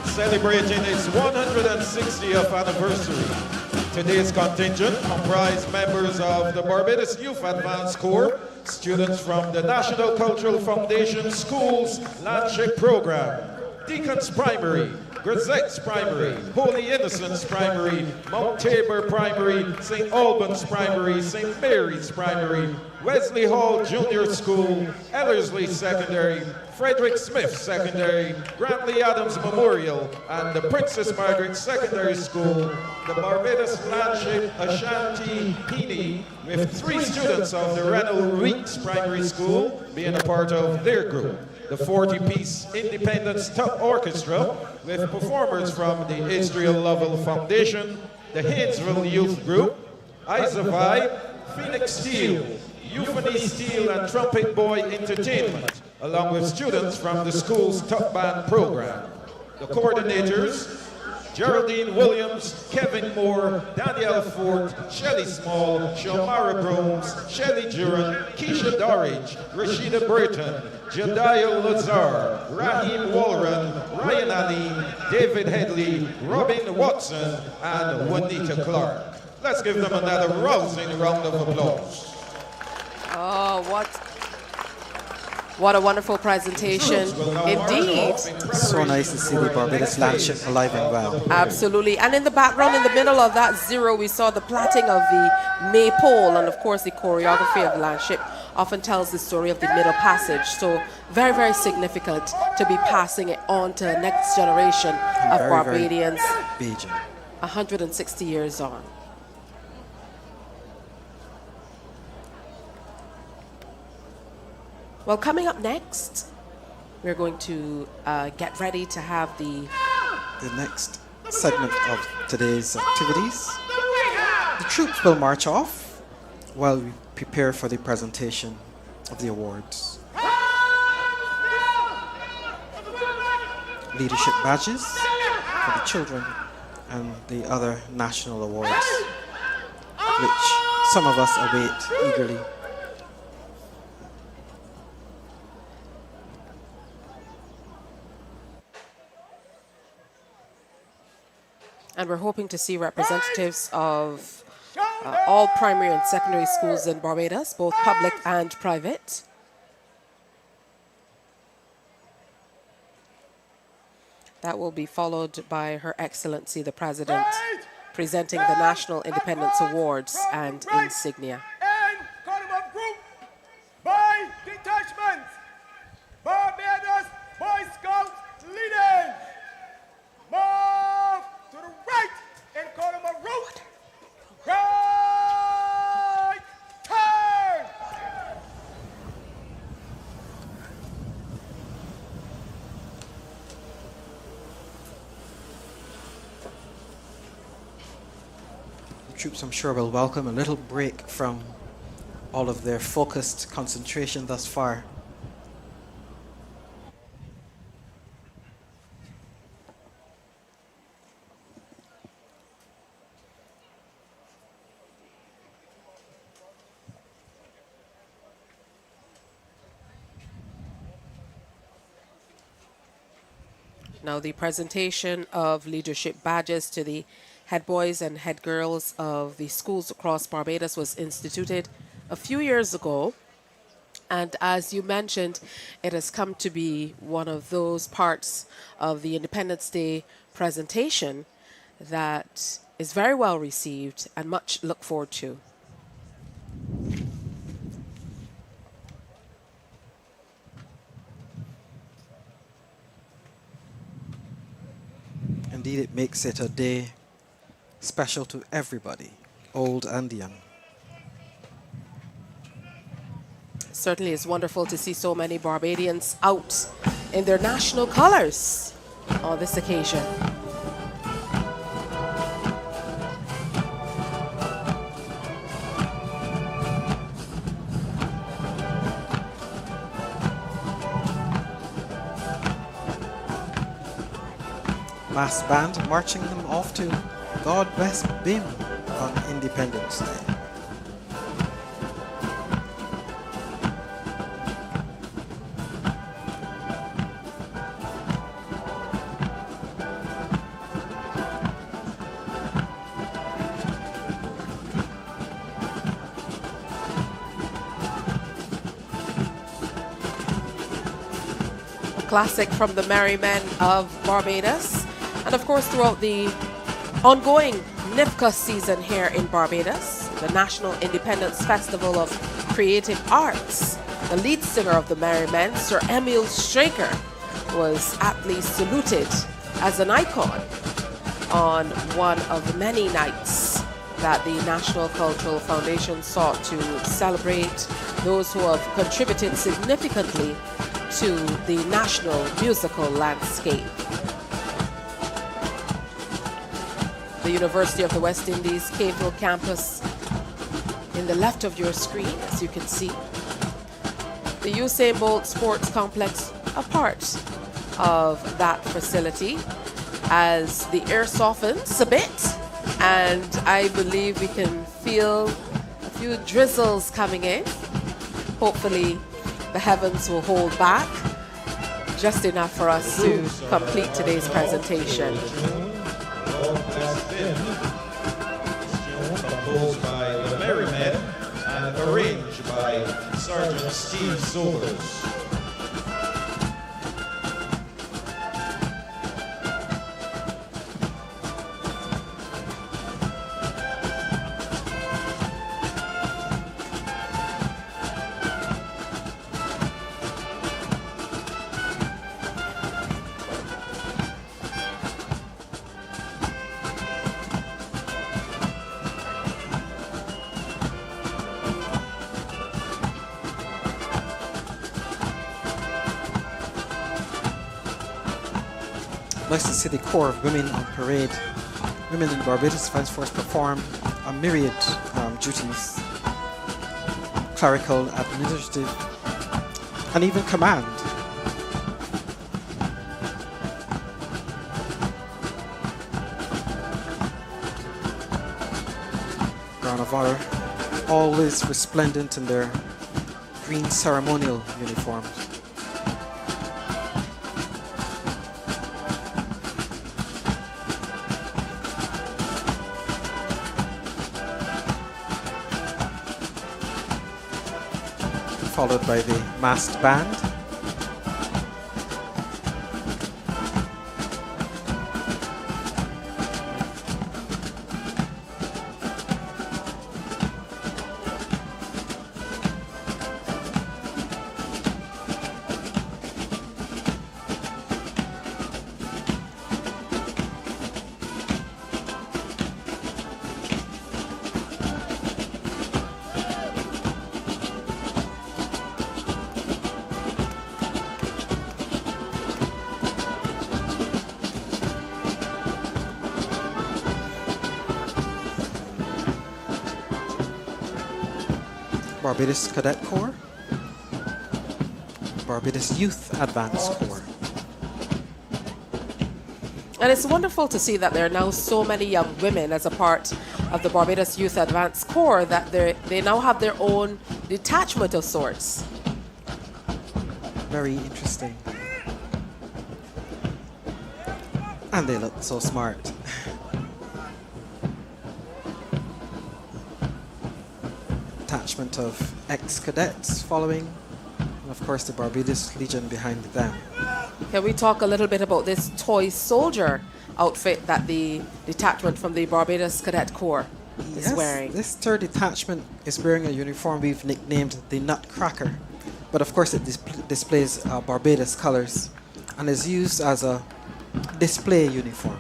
celebrating its 160th anniversary. Today's contingent comprised members of the Barbados Youth Advanced Corps, students from the National Cultural Foundation Schools Landship Program, Deacons Primary, Grisette's Primary, Holy Innocents Primary, Mount Tabor Primary, St. Albans Primary, St. Mary's Primary, Wesley Hall Junior School, Ellerslie Secondary, Frederick Smith Secondary, Grantley Adams Memorial, and the Princess Margaret Secondary School, the Barbados Landship Ashanti Heaney, with 3 students of the Rennell Weeks Primary School being a part of their group. The 40-piece Independence Top Orchestra with performers from the Israel Lovell Foundation, the Haynesville Youth Group, Isa Vibe, Phoenix Steel, Euphony Steel and Trumpet Boy Entertainment, along with students from the school's top band program. The coordinators, Geraldine Williams, Kevin Moore, Danielle Ford, Shelley Small, Shamara Brooms, Shelley Duran, Keisha Dorridge, Rashida Burton, Jediah Lazar, Raheem Walleran, Ryan Aline, David Headley, Robin Watson, and Juanita Clark. Let's give them another rousing round of applause. Oh, what a wonderful presentation indeed. So nice to see the Barbados Landship alive and well. Absolutely. And in the background, in the middle of that zero, we saw the plaiting of the maypole, and of course the choreography of Landship often tells the story of the Middle Passage. So very, very significant to be passing it on to the next generation of Very, Barbadians, very Bajan. 160 years on. Well, coming up next, we're going to get ready to have the next segment of today's activities. The troops will march off while we prepare for the presentation of the awards. Leadership badges for the children and the other national awards, which some of us await eagerly. And we're hoping to see representatives of all primary and secondary schools in Barbados, both public and private. That will be followed by Her Excellency the President presenting the National Independence Awards and insignia. And column of group by detachments. Barbados Boy Scouts leading. Move to the right in column of route. Right turn. The troops, I'm sure, will welcome a little break from all of their focused concentration thus far. Now, the presentation of leadership badges to the head boys and head girls of the schools across Barbados was instituted a few years ago. And as you mentioned, it has come to be one of those parts of the Independence Day presentation that is very well received and much looked forward to. Indeed, it makes it a day special to everybody, old and young. Certainly it's wonderful to see so many Barbadians out in their national colors on this occasion. Mass band marching them off to God Bless BIM on Independence Day. Classic from the Merry Men of Barbados. And of course, throughout the ongoing NIFCA season here in Barbados, the National Independence Festival of Creative Arts, the lead singer of the Merry Men, Sir Emil Straker, was aptly saluted as an icon on one of the many nights that the National Cultural Foundation sought to celebrate those who have contributed significantly to the national musical landscape. The University of the West Indies Caveville campus in the left of your screen, as you can see. The Usain Bolt Sports Complex, a part of that facility, as the air softens a bit, and I believe we can feel a few drizzles coming in. Hopefully the heavens will hold back just enough for us to complete today's presentation. Composed by the Merry Men and arranged by Sergeant Steve Sobers. Nice to see the Corps of Women on parade. Women in Barbados Defence Force perform a myriad duties, clerical, administrative, and even command. Ground of Honor, always resplendent in their green ceremonial uniforms. Followed by the masked band. Barbados Cadet Corps, Barbados Youth Advance Corps. And it's wonderful to see that there are now so many young women as a part of the Barbados Youth Advance Corps that they now have their own detachment of sorts. Very interesting. And they look so smart. Detachment of ex-cadets following, and of course the Barbados Legion behind them. Can we talk a little bit about this toy soldier outfit that the detachment from the Barbados Cadet Corps is wearing? This third detachment is wearing a uniform we've nicknamed the Nutcracker, but of course it displays Barbados colors and is used as a display uniform.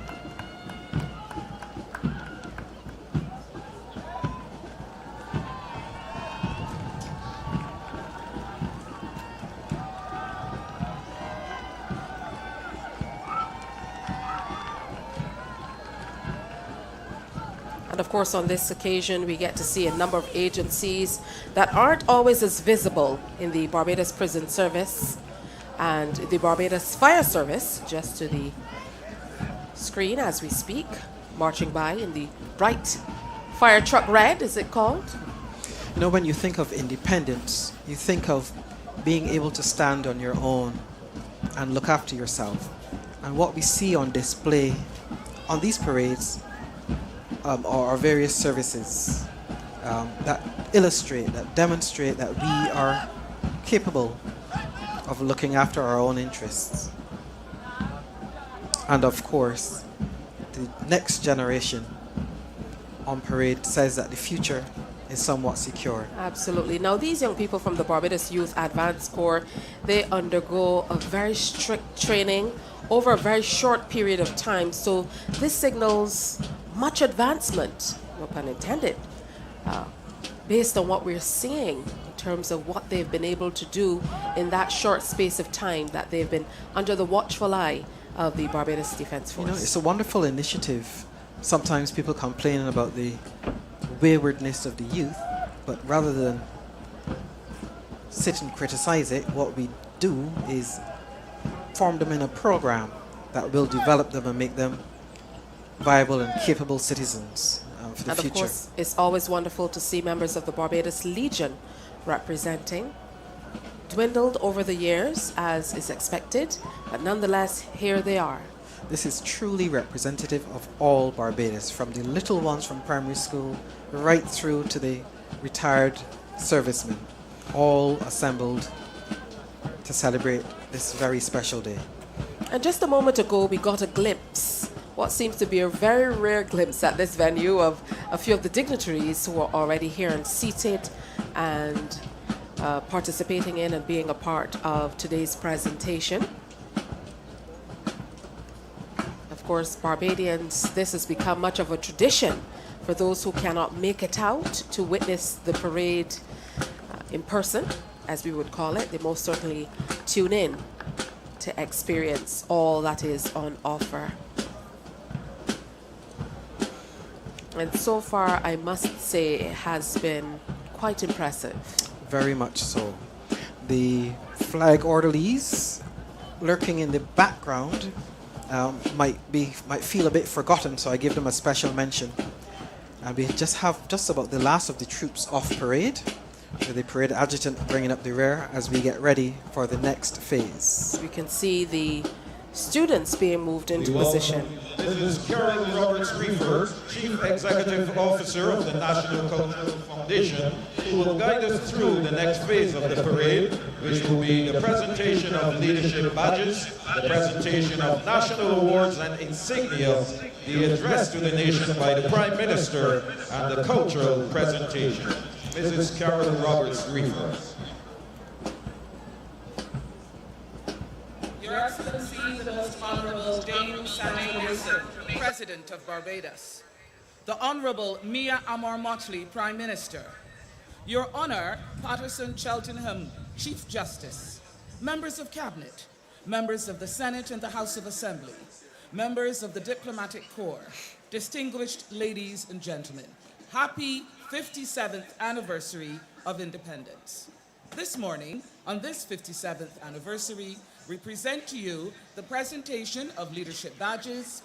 And of course, on this occasion, we get to see a number of agencies that aren't always as visible in the Barbados Prison Service and the Barbados Fire Service, just to the screen as we speak, marching by in the bright fire truck red, is it called? You know, when you think of independence, you think of being able to stand on your own and look after yourself. And what we see on display on these parades are various services that illustrate, that demonstrate that we are capable of looking after our own interests. And of course, the next generation on parade says that the future is somewhat secure. Absolutely. Now, these young people from the Barbados Youth Advance Corps, they undergo a very strict training over a very short period of time. So this signals much advancement, no pun intended, based on what we're seeing in terms of what they've been able to do in that short space of time that they've been under the watchful eye of the Barbados Defence Force. You know, it's a wonderful initiative. Sometimes people complaining about the waywardness of the youth, but rather than sit and criticize it, what we do is form them in a program that will develop them and make them viable and capable citizens for the future. And of course, it's always wonderful to see members of the Barbados Legion representing. Dwindled over the years, as is expected, but nonetheless, here they are. This is truly representative of all Barbados, from the little ones from primary school right through to the retired servicemen. all assembled to celebrate this very special day. And just a moment ago, we got a glimpse, what seems to be a very rare glimpse at this venue, of a few of the dignitaries who are already here and seated and participating in and being a part of today's presentation. Of course, Barbadians, this has become much of a tradition for those who cannot make it out to witness the parade in person, as we would call it. They most certainly tune in to experience all that is on offer. And so far, I must say, it has been quite impressive. Very much so. The flag orderlies lurking in the background might feel a bit forgotten, so I give them a special mention. And we just have just about the last of the troops off parade, with the parade adjutant bringing up the rear as we get ready for the next phase. We can see the students being moved into position. This is Carolyn Roberts-Reefer, Chief Executive Officer of the National Cultural Foundation, who will guide us through the next phase of the parade, which will be the presentation of leadership badges, the presentation of national awards and insignia, the address to the nation by the Prime Minister, and the cultural presentation. Mrs. Carolyn Roberts-Reefer. Your Excellency, the Most Honorable Dame Sandra Wilson, President of Barbados, the Honorable Mia Amor-Motley, Prime Minister, Your Honor, Patterson Cheltenham, Chief Justice, members of Cabinet, members of the Senate and the House of Assembly, members of the Diplomatic Corps, distinguished ladies and gentlemen, happy 57th anniversary of independence. This morning, on this 57th anniversary, we present to you the presentation of leadership badges,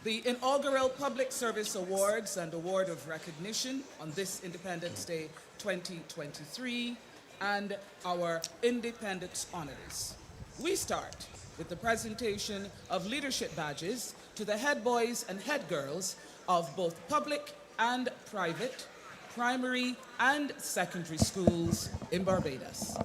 the inaugural Public Service Awards and Award of Recognition on this Independence Day 2023, and our Independence Honors. We start with the presentation of leadership badges to the head boys and head girls of both public and private, primary and secondary schools in Barbados.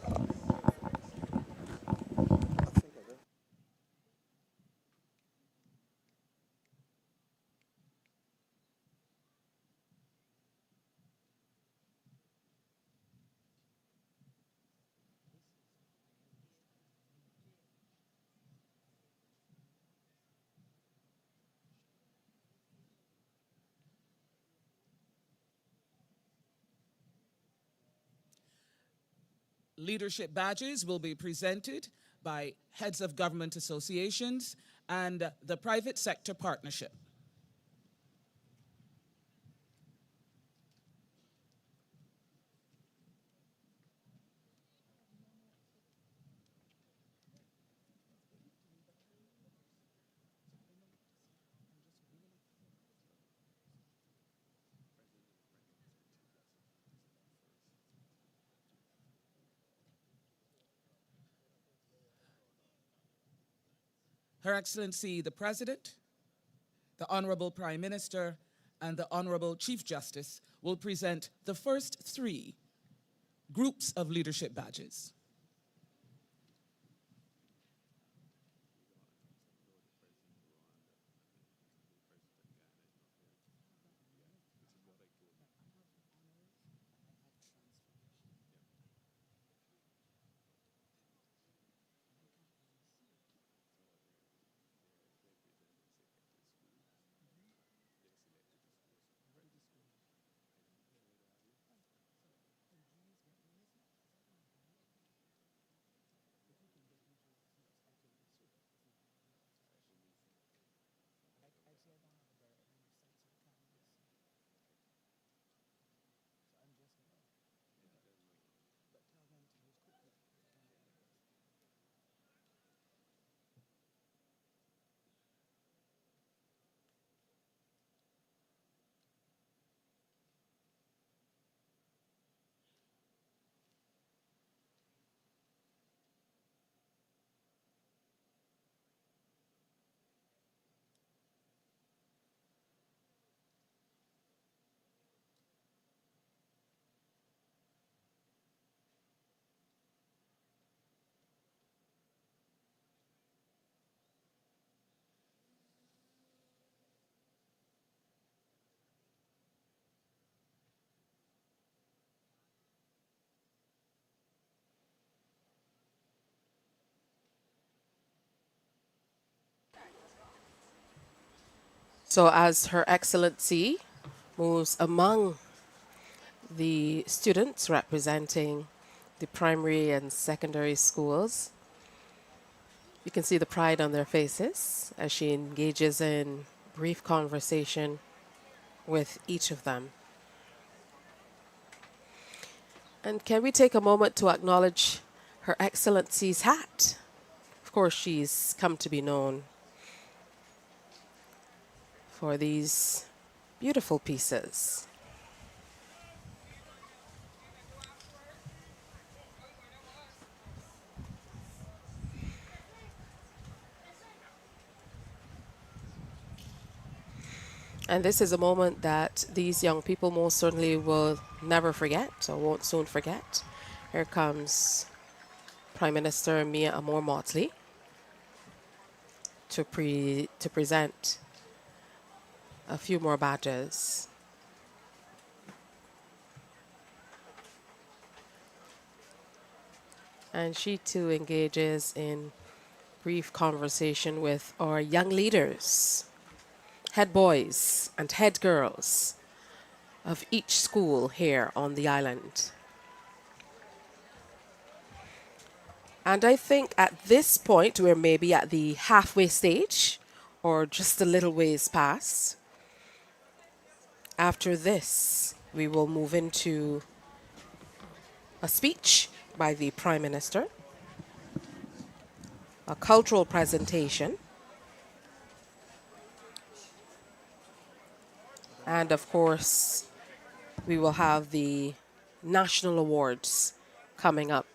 Leadership badges will be presented by heads of government associations and the private sector partnership. Her Excellency the President, the Honorable Prime Minister, and the Honorable Chief Justice will present the first three groups of leadership badges. So as Her Excellency moves among the students representing the primary and secondary schools, you can see the pride on their faces as she engages in brief conversation with each of them. And can we take a moment to acknowledge Her Excellency's hat? Of course, she's come to be known for these beautiful pieces. And this is a moment that these young people most certainly will never forget or won't soon forget. Here comes Prime Minister Mia Amor-Motley to present a few more badges. And she too engages in brief conversation with our young leaders, head boys and head girls of each school here on the island. And I think at this point, we're maybe at the halfway stage or just a little ways past. After this, we will move into a speech by the Prime Minister, a cultural presentation, and of course, we will have the national awards coming up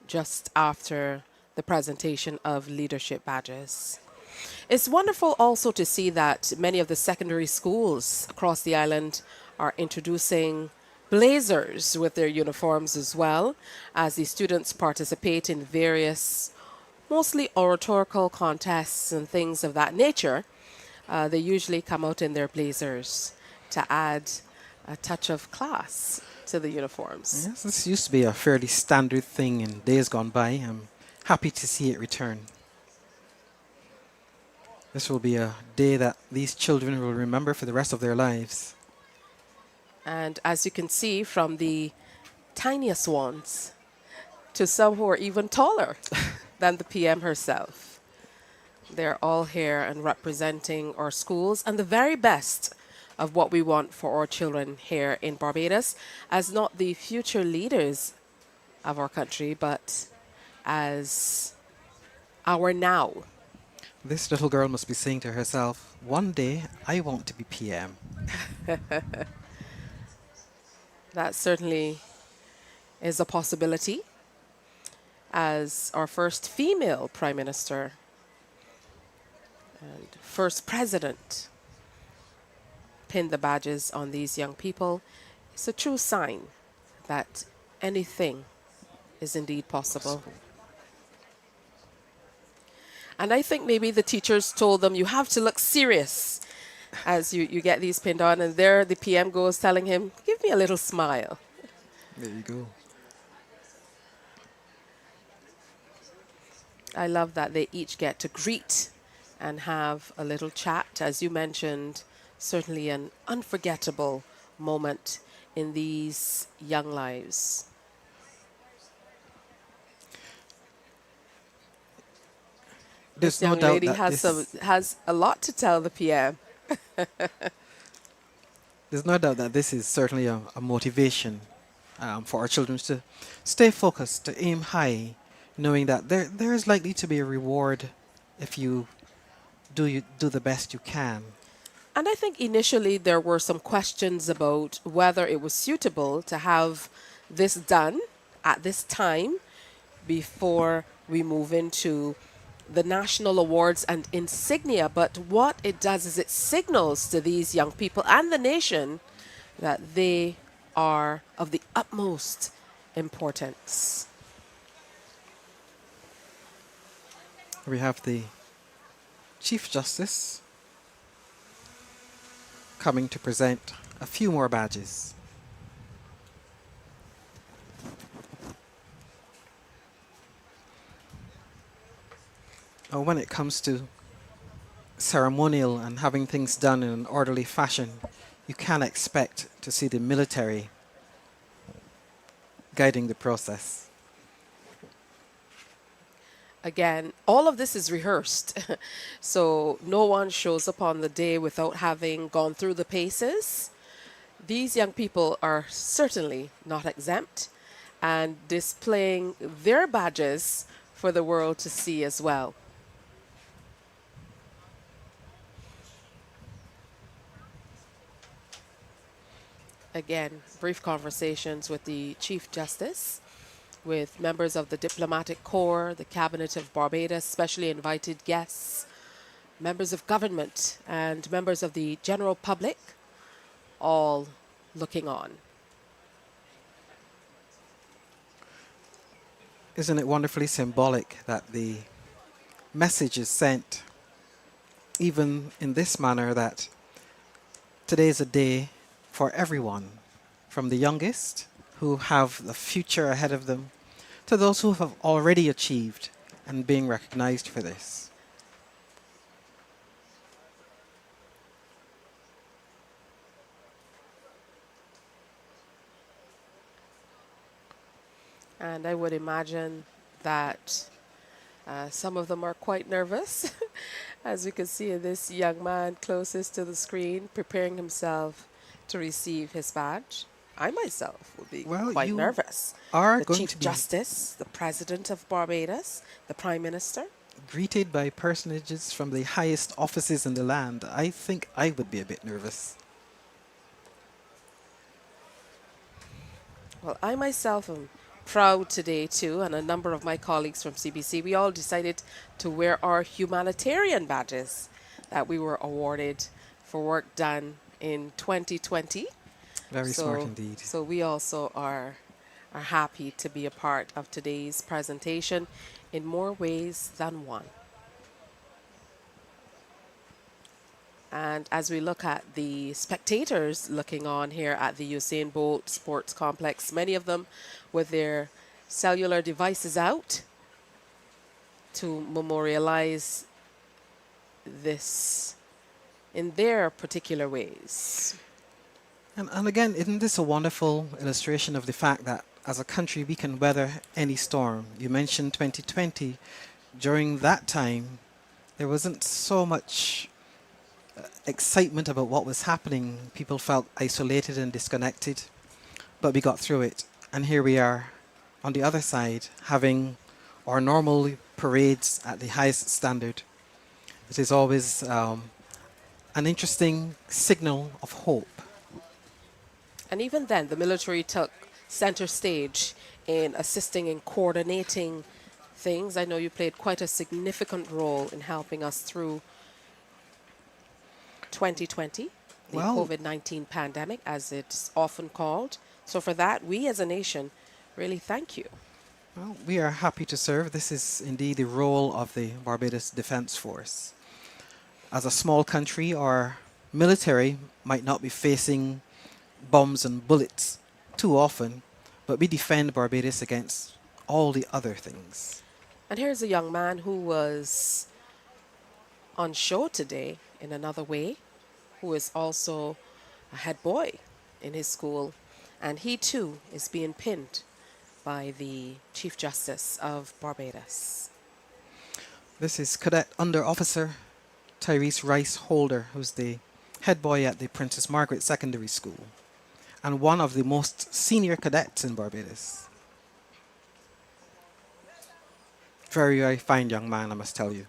just after the presentation of leadership badges. It's wonderful also to see that many of the secondary schools across the island are introducing blazers with their uniforms as well, as the students participate in various, mostly oratorical contests and things of that nature. They usually come out in their blazers to add a touch of class to the uniforms. Yes, this used to be a fairly standard thing in days gone by. I'm happy to see it return. This will be a day that these children will remember for the rest of their lives. And as you can see, from the tiniest ones to some who are even taller than the PM herself, they're all here and representing our schools and the very best of what we want for our children here in Barbados, as not the future leaders of our country, but as our now. This little girl must be saying to herself, one day I want to be PM. That certainly is a possibility, as our first female Prime Minister and first President pinned the badges on these young people. It's a true sign that anything is indeed possible. And I think maybe the teachers told them, you have to look serious as you get these pinned on. And there the PM goes telling him, give me a little smile. There you go. I love that they each get to greet and have a little chat. As you mentioned, certainly an unforgettable moment in these young lives. There's This no young doubt lady that has a lot to tell the PM. there's no doubt that this is certainly a motivation for our children to stay focused, to aim high, knowing that there is likely to be a reward if you do the best you can. And I think initially there were some questions about whether it was suitable to have this done at this time before we move into the national awards and insignia. But what it does is it signals to these young people and the nation that they are of the utmost importance. We have the Chief Justice coming to present a few more badges. When it comes to ceremonial and having things done in an orderly fashion, you can expect to see the military guiding the process. Again, all of this is rehearsed. So no one shows up on the day without having gone through the paces. These young people are certainly not exempt and displaying their badges for the world to see as well. Again, brief conversations with the Chief Justice, with members of the Diplomatic Corps, the Cabinet of Barbados, specially invited guests, members of government, and members of the general public, all looking on. Isn't it wonderfully symbolic that the message is sent, even in this manner, that today is a day for everyone, from the youngest, who have the future ahead of them, to those who have already achieved and being recognized for this. And I would imagine that some of them are quite nervous, as we can see this young man closest to the screen preparing himself to receive his badge. I myself would be quite nervous. Are the going Chief to be Justice, the President of Barbados, the Prime Minister. greeted by personages from the highest offices in the land. I think I would be a bit nervous. Well, I myself am proud today too, and a number of my colleagues from CBC, we all decided to wear our humanitarian badges that we were awarded for work done in 2020. Very smart indeed. So we also are happy to be a part of today's presentation in more ways than one. And as we look at the spectators looking on here at the Usain Bolt Sports Complex, many of them with their cellular devices out to memorialize this in their particular ways. And again, isn't this a wonderful illustration of the fact that as a country we can weather any storm? You mentioned 2020. During that time, there wasn't so much excitement about what was happening. People felt isolated and disconnected, but we got through it. And here we are on the other side, having our normal parades at the highest standard. It is always an interesting signal of hope. And even then, the military took center stage in assisting in coordinating things. I know you played quite a significant role in helping us through 2020, the COVID-19 pandemic, as it's often called. So for that, we as a nation really thank you. Well, we are happy to serve. This is indeed the role of the Barbados Defence Force. As a small country, our military might not be facing bombs and bullets too often, but we defend Barbados against all the other things. And here's a young man who was on show today in another way, who is also a head boy in his school, and he too is being pinned by the Chief Justice of Barbados. This is Cadet Under Officer Tyrese Rice Holder, who's the head boy at the Princess Margaret Secondary School and one of the most senior cadets in Barbados. Very, very fine young man, I must tell you.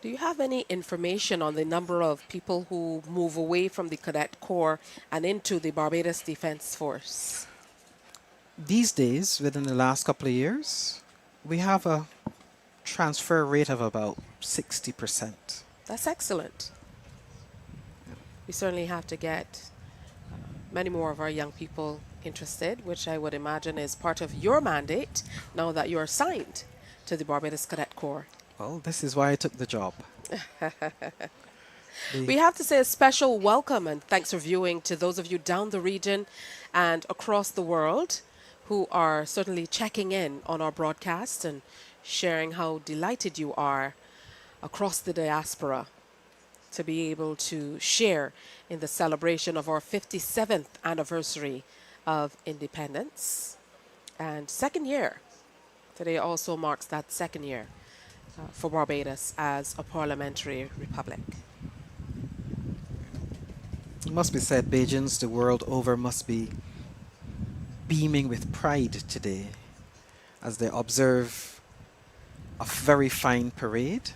Do you have any information on the number of people who move away from the Cadet Corps and into the Barbados Defence Force? These days, within the last couple of years, we have a transfer rate of about 60%. That's excellent. We certainly have to get many more of our young people interested, which I would imagine is part of your mandate now that you are assigned to the Barbados Cadet Corps. Well, this is why I took the job. We have to say a special welcome and thanks for viewing to those of you down the region and across the world who are certainly checking in on our broadcast and sharing how delighted you are across the diaspora to be able to share in the celebration of our 57th anniversary of independence and second year. Today also marks that second year for Barbados as a parliamentary republic. It must be said, Bajans the world over must be beaming with pride today as they observe a very fine parade,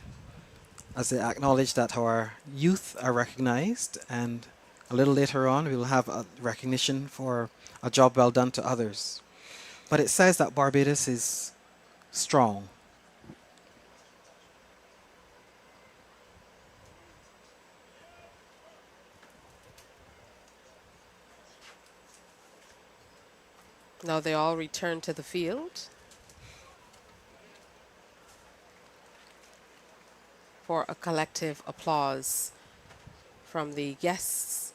as they acknowledge that our youth are recognized, and a little later on we will have a recognition for a job well done to others. But it says that Barbados is strong. Now they all return to the field for a collective applause from the guests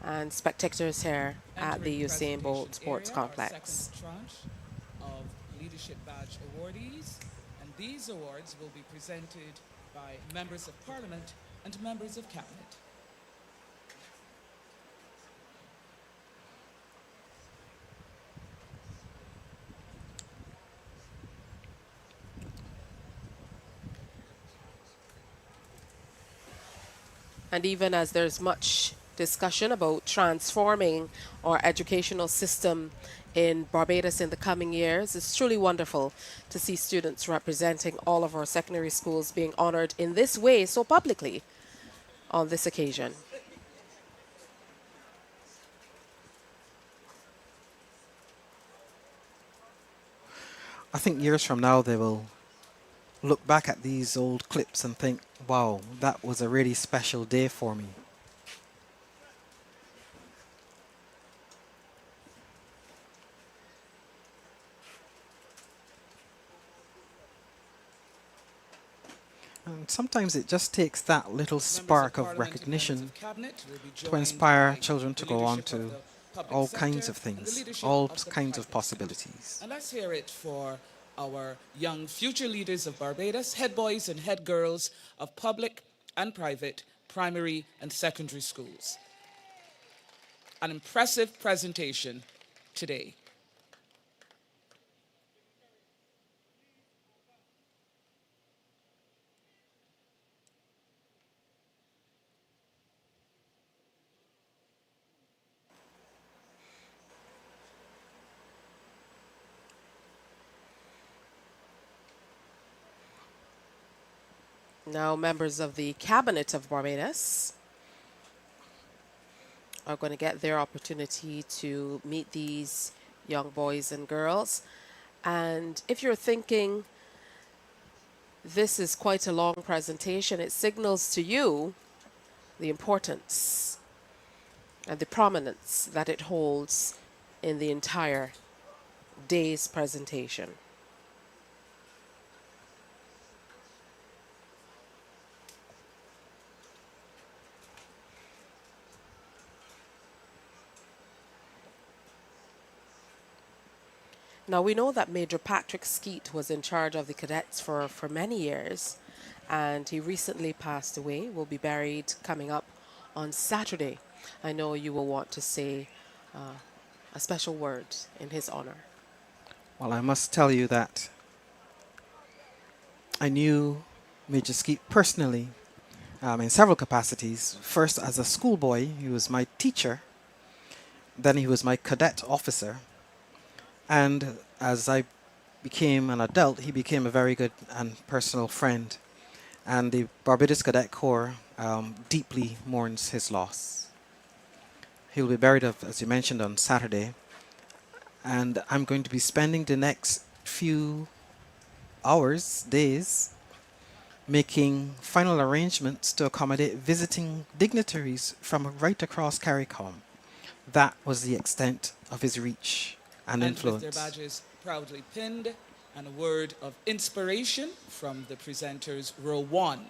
and spectators here at the Usain Bolt Sports Complex. Second tranche of Leadership Badge awardees, and these awards will be presented by members of Parliament and members of Cabinet. And even as there's much discussion about transforming our educational system in Barbados in the coming years, it's truly wonderful to see students representing all of our secondary schools being honored in this way so publicly on this occasion. I think years from now they will look back at these old clips and think, wow, that was a really special day for me. And sometimes it just takes that little spark of recognition to inspire children to go on to all kinds of things, all kinds of possibilities. And let's hear it for our young future leaders of Barbados, head boys and head girls of public and private, primary and secondary schools. An impressive presentation today. Now members of the Cabinet of Barbados are going to get their opportunity to meet these young boys and girls. And if you're thinking this is quite a long presentation, it signals to you the importance and the prominence that it holds in the entire day's presentation. Now, we know that Major Patrick Skeet was in charge of the cadets for many years, and he recently passed away, will be buried coming up on Saturday. I know you will want to say a special word in his honor. Well, I must tell you that I knew Major Skeet personally in several capacities. First, as a schoolboy, he was my teacher. Then he was my cadet officer. And as I became an adult, he became a very good and personal friend. And the Barbados Cadet Corps deeply mourns his loss. He'll be buried, as you mentioned, on Saturday. And I'm going to be spending the next few hours, days, making final arrangements to accommodate visiting dignitaries from right across CARICOM. That was the extent of his reach and influence. With their badges proudly pinned, and a word of inspiration from the presenters, row 1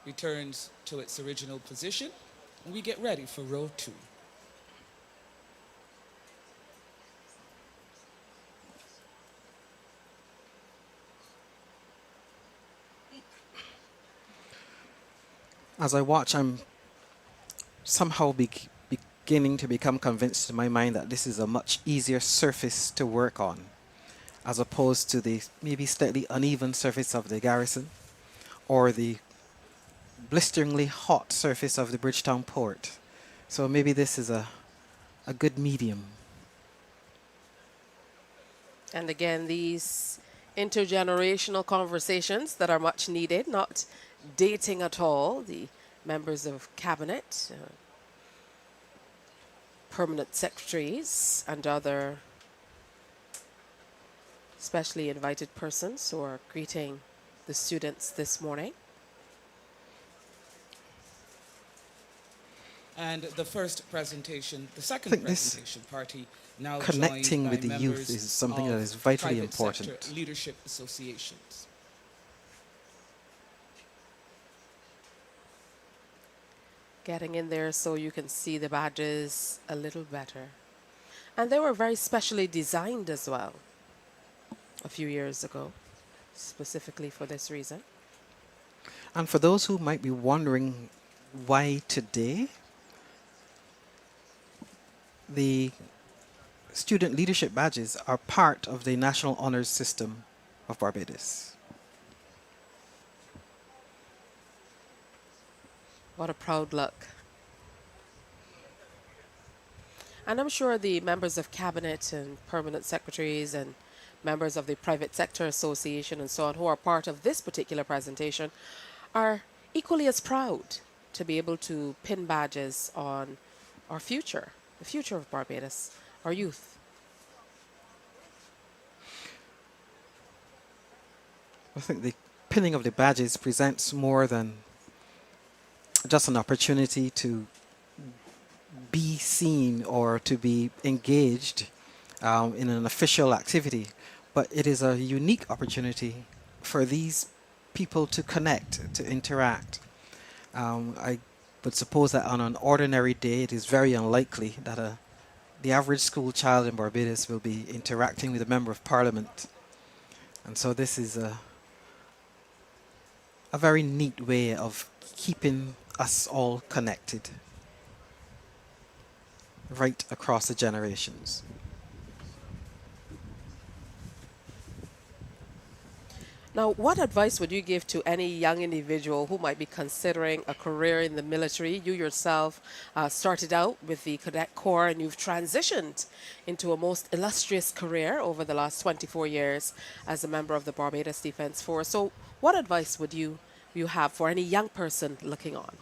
returns to its original position, and we get ready for row 2. As I watch, I'm somehow beginning to become convinced in my mind that this is a much easier surface to work on, as opposed to the maybe slightly uneven surface of the Garrison or the blisteringly hot surface of the Bridgetown port. So maybe this is a good medium. And again, these intergenerational conversations that are much needed, not dating at all. The members of cabinet, permanent secretaries, and other specially invited persons who are greeting the students this morning. And the first presentation, the second think this presentation party now connecting joined with by the youth members is something that of is vitally private important. sector leadership associations. Getting in there so you can see the badges a little better. And they were very specially designed as well a few years ago, specifically for this reason. And for those who might be wondering why today, the student leadership badges are part of the National Honours System of Barbados. What a proud look. And I'm sure the members of cabinet and permanent secretaries and members of the private sector association and so on who are part of this particular presentation are equally as proud to be able to pin badges on our future, the future of Barbados, our youth. I think the pinning of the badges presents more than just an opportunity to be seen or to be engaged in an official activity, but it is a unique opportunity for these people to connect, to interact. I would suppose that on an ordinary day, it is very unlikely that the average school child in Barbados will be interacting with a member of parliament. And so this is a very neat way of keeping us all connected right across the generations. Now, what advice would you give to any young individual who might be considering a career in the military? You yourself started out with the Cadet Corps and you've transitioned into a most illustrious career over the last 24 years as a member of the Barbados Defence Force. So what advice would you have for any young person looking on?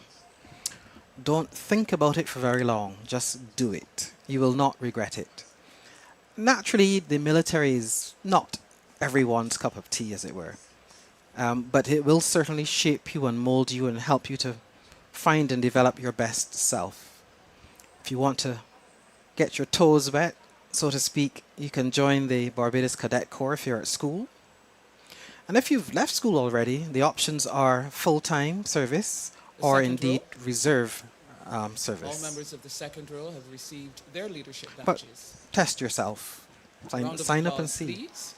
Don't think about it for very long. Just do it. You will not regret it. Naturally, the military is not everyone's cup of tea, as it were. But it will certainly shape you and mold you and help you to find and develop your best self. If you want to get your toes wet, so to speak, you can join the Barbados Cadet Corps if you're at school. And if you've left school already, the options are full-time service or indeed reserve service. All members of the second row have received their leadership But badges. test yourself. Round of Sign up and applause, see. please.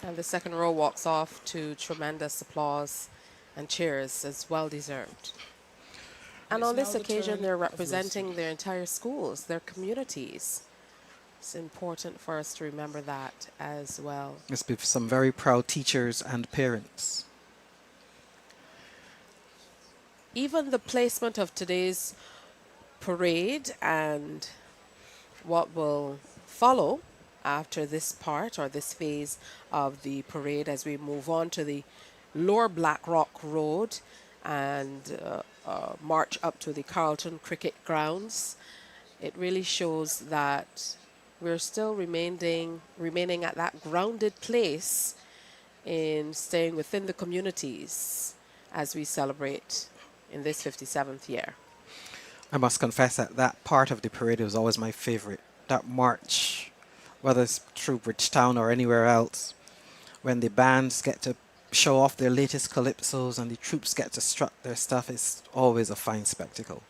And the second row walks off to tremendous applause and cheers, as well deserved. And on this occasion, they're representing their entire schools, their communities. It's important for us to remember that as well. Must be some very proud teachers and parents. Even the placement of today's parade and what will follow after this part or this phase of the parade as we move on to the Lower Black Rock Road and march up to the Carlton cricket grounds. It really shows that we're still remaining at that grounded place in staying within the communities as we celebrate in this 57th year. I must confess that that part of the parade was always my favorite. That march, whether it's through Bridgetown or anywhere else, when the bands get to show off their latest calypsos and the troops get to strut their stuff, it's always a fine spectacle.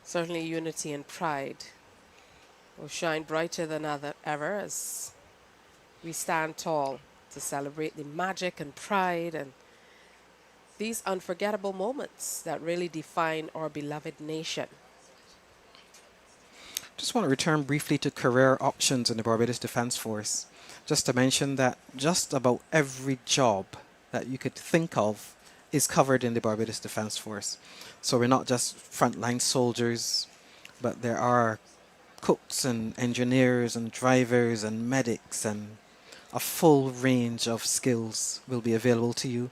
Certainly unity and pride will shine brighter than ever as we stand tall to celebrate the magic and pride and these unforgettable moments that really define our beloved nation. Just want to return briefly to career options in the Barbados Defence Force. Just to mention that just about every job that you could think of is covered in the Barbados Defence Force. So we're not just frontline soldiers, but there are cooks and engineers and drivers and medics, and a full range of skills will be available to you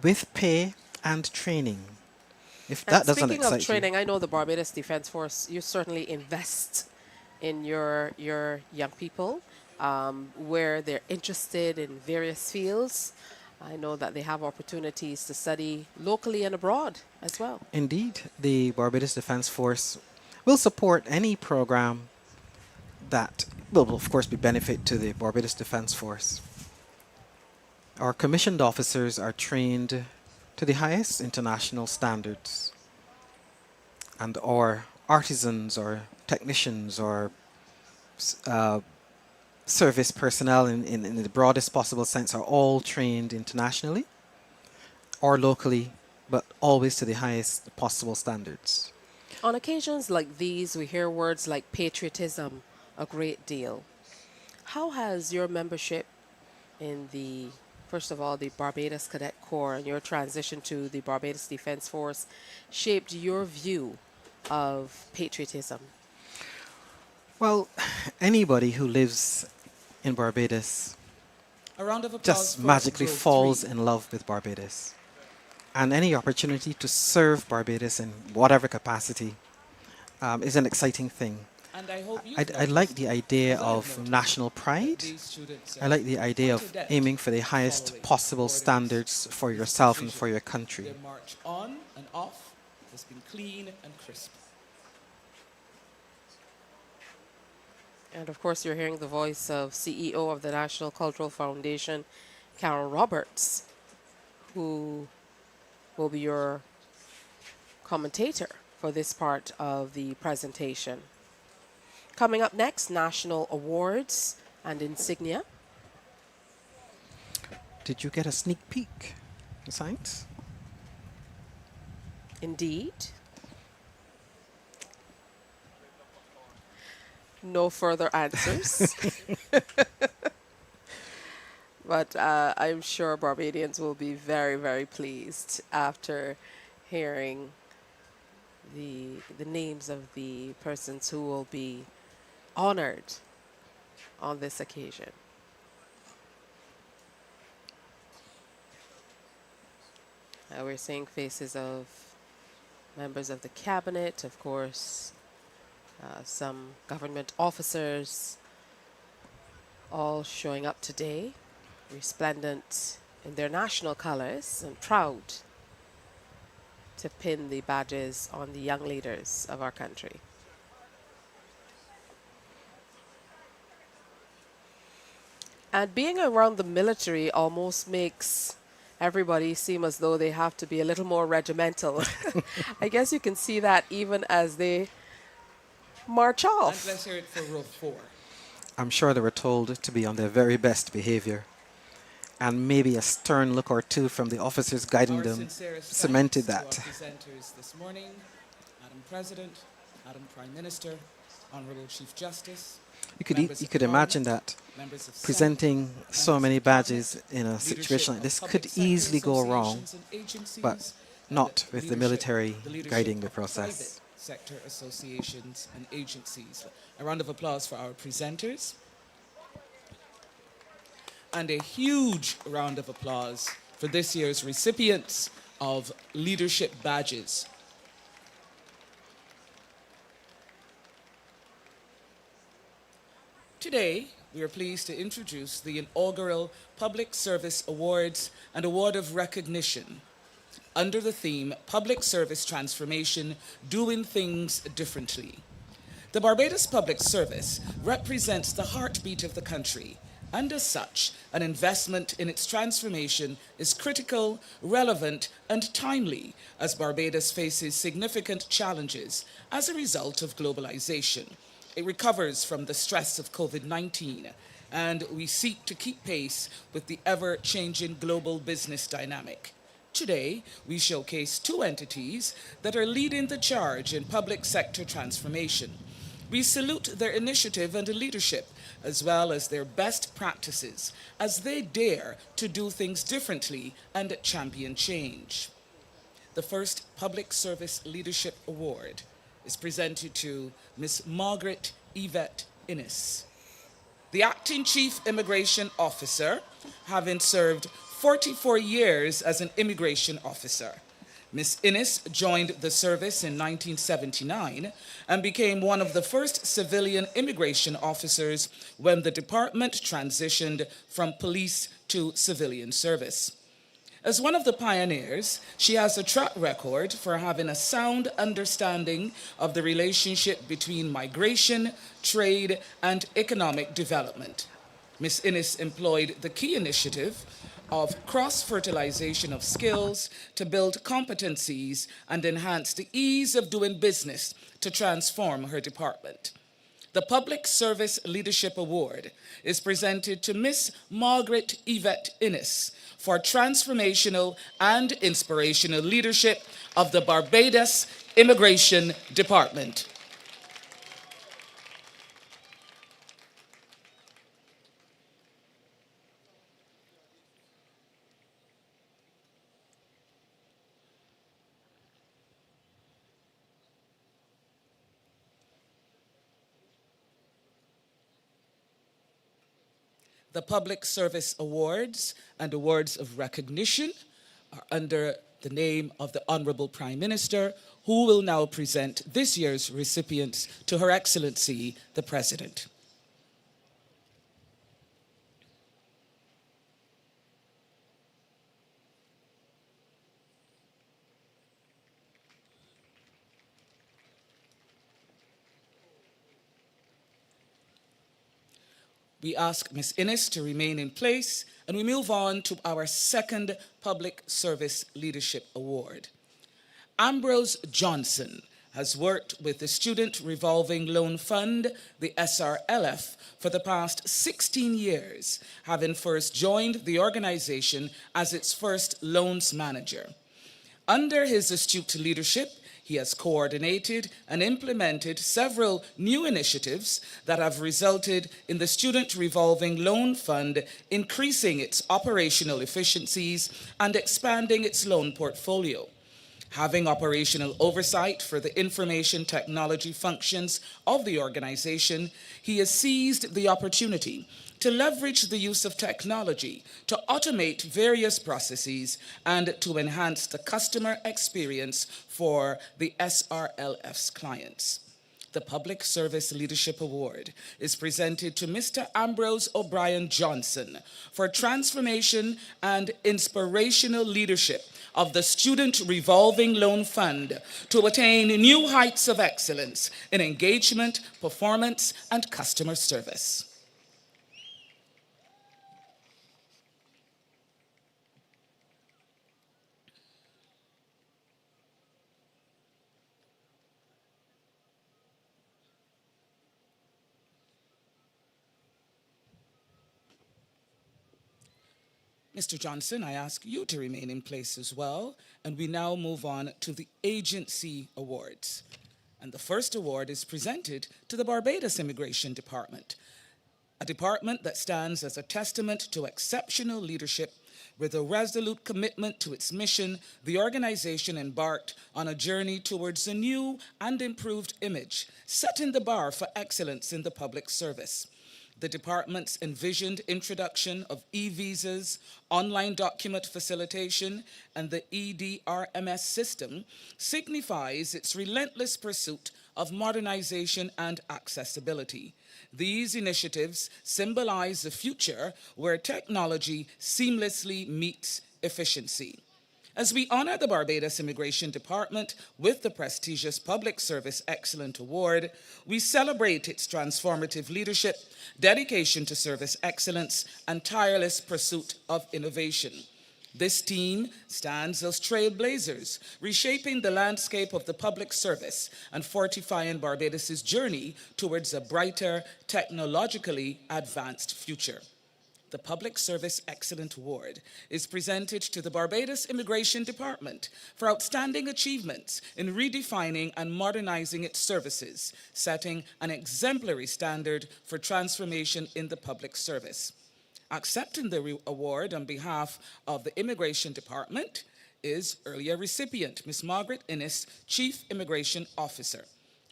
with pay and training. If that doesn't speaking of excite training, you, I know the Barbados Defence Force, you certainly invest in your young people where they're interested in various fields. I know that they have opportunities to study locally and abroad as well. indeed, the Barbados Defence Force will support any program that will, of course, be benefit to the Barbados Defence Force. Our commissioned officers are trained to the highest international standards, and our artisans or technicians or service personnel in the broadest possible sense are all trained internationally or locally, but always to the highest possible standards. On occasions like these, we hear words like patriotism a great deal. How has your membership in the, first of all, the Barbados Cadet Corps and your transition to the Barbados Defence Force shaped your view of patriotism? Well, anybody who lives in Barbados A round of applause just for magically row falls 3. in love with Barbados. And any opportunity to serve Barbados in whatever capacity is an exciting thing. And I hope you I like the idea of national pride. I like the idea of aiming for the highest possible standards for yourself and for your country. Their march on and off has been clean and crisp. And of course, you're hearing the voice of CEO of the National Cultural Foundation, Carol Roberts, who will be your commentator for this part of the presentation. Coming up next, national awards and insignia. Did you get a sneak peek, Science? Indeed. No further answers. But I'm sure Barbadians will be very, very pleased after hearing the names of the persons who will be honored on this occasion. We're seeing faces of members of the cabinet, of course, some government officers, all showing up today, resplendent in their national colors and proud to pin the badges on the young leaders of our country. And being around the military almost makes everybody seem as though they have to be a little more regimental. I guess you can see that even as they march And off. let's hear it for row 4. I'm sure they were told to be on their very best behavior. And maybe a stern look or two from the officers guiding Our them sincerest cemented thanks that. to our presenters this morning, Madam President, Madam Prime Minister, Honorable Chief Justice. You could, members you of could Parliament, imagine that members of Senate, presenting so members many of badges Cabinet, in a leadership situation like of this public could sector easily go wrong, associations and agencies, but and not with the military leadership guiding the of process. private sector associations and agencies. A round of applause for our presenters. And a huge round of applause for this year's recipients of leadership badges. Today, we are pleased to introduce the inaugural Public Service Awards and Award of Recognition under the theme Public Service Transformation, Doing Things Differently. The Barbados Public Service represents the heartbeat of the country, and as such, an investment in its transformation is critical, relevant, and timely as Barbados faces significant challenges as a result of globalization, it recovers from the stress of COVID-19, and we seek to keep pace with the ever-changing global business dynamic. Today, we showcase two entities that are leading the charge in public sector transformation. We salute their initiative and leadership, as well as their best practices, as they dare to do things differently and champion change. The first Public Service Leadership Award is presented to Ms. Margaret Yvette Innes, the Acting Chief Immigration Officer, having served 44 years as an immigration officer. Ms. Innes joined the service in 1979 and became one of the first civilian immigration officers when the department transitioned from police to civilian service. As one of the pioneers, she has a track record for having a sound understanding of the relationship between migration, trade, and economic development. Ms. Innes employed the key initiative of cross-fertilization of skills to build competencies and enhance the ease of doing business to transform her department. The Public Service Leadership Award is presented to Ms. Margaret Yvette Innes for transformational and inspirational leadership of the Barbados Immigration Department. The Public Service Awards and Awards of Recognition are under the name of the Honorable Prime Minister, who will now present this year's recipients to Her Excellency, the President. We ask Ms. Innes to remain in place, and we move on to our second Public Service Leadership Award. Ambrose Johnson has worked with the Student Revolving Loan Fund, the SRLF, for the past 16 years, having first joined the organization as its first loans manager. Under his astute leadership, he has coordinated and implemented several new initiatives that have resulted in the Student Revolving Loan Fund increasing its operational efficiencies and expanding its loan portfolio. Having operational oversight for the information technology functions of the organization, he has seized the opportunity to leverage the use of technology to automate various processes and to enhance the customer experience for the SRLF's clients. The Public Service Leadership Award is presented to Mr. Ambrose O'Brien Johnson for transformation and inspirational leadership of the Student Revolving Loan Fund to attain new heights of excellence in engagement, performance, and customer service. Mr. Johnson, I ask you to remain in place as well, and we now move on to the Agency Awards. And the first award is presented to the Barbados Immigration Department, a department that stands as a testament to exceptional leadership. With a resolute commitment to its mission, the organization embarked on a journey towards a new and improved image, setting the bar for excellence in the public service. The department's envisioned introduction of e-visas, online document facilitation, and the EDRMS system signifies its relentless pursuit of modernization and accessibility. These initiatives symbolize a future where technology seamlessly meets efficiency. As we honor the Barbados Immigration Department with the prestigious Public Service Excellence Award, we celebrate its transformative leadership, dedication to service excellence, and tireless pursuit of innovation. This team stands as trailblazers, reshaping the landscape of the public service and fortifying Barbados' journey towards a brighter, technologically advanced future. The Public Service Excellent Award is presented to the Barbados Immigration Department for outstanding achievements in redefining and modernizing its services, setting an exemplary standard for transformation in the public service. Accepting the award on behalf of the Immigration Department is earlier recipient, Ms. Margaret Innes, Chief Immigration Officer.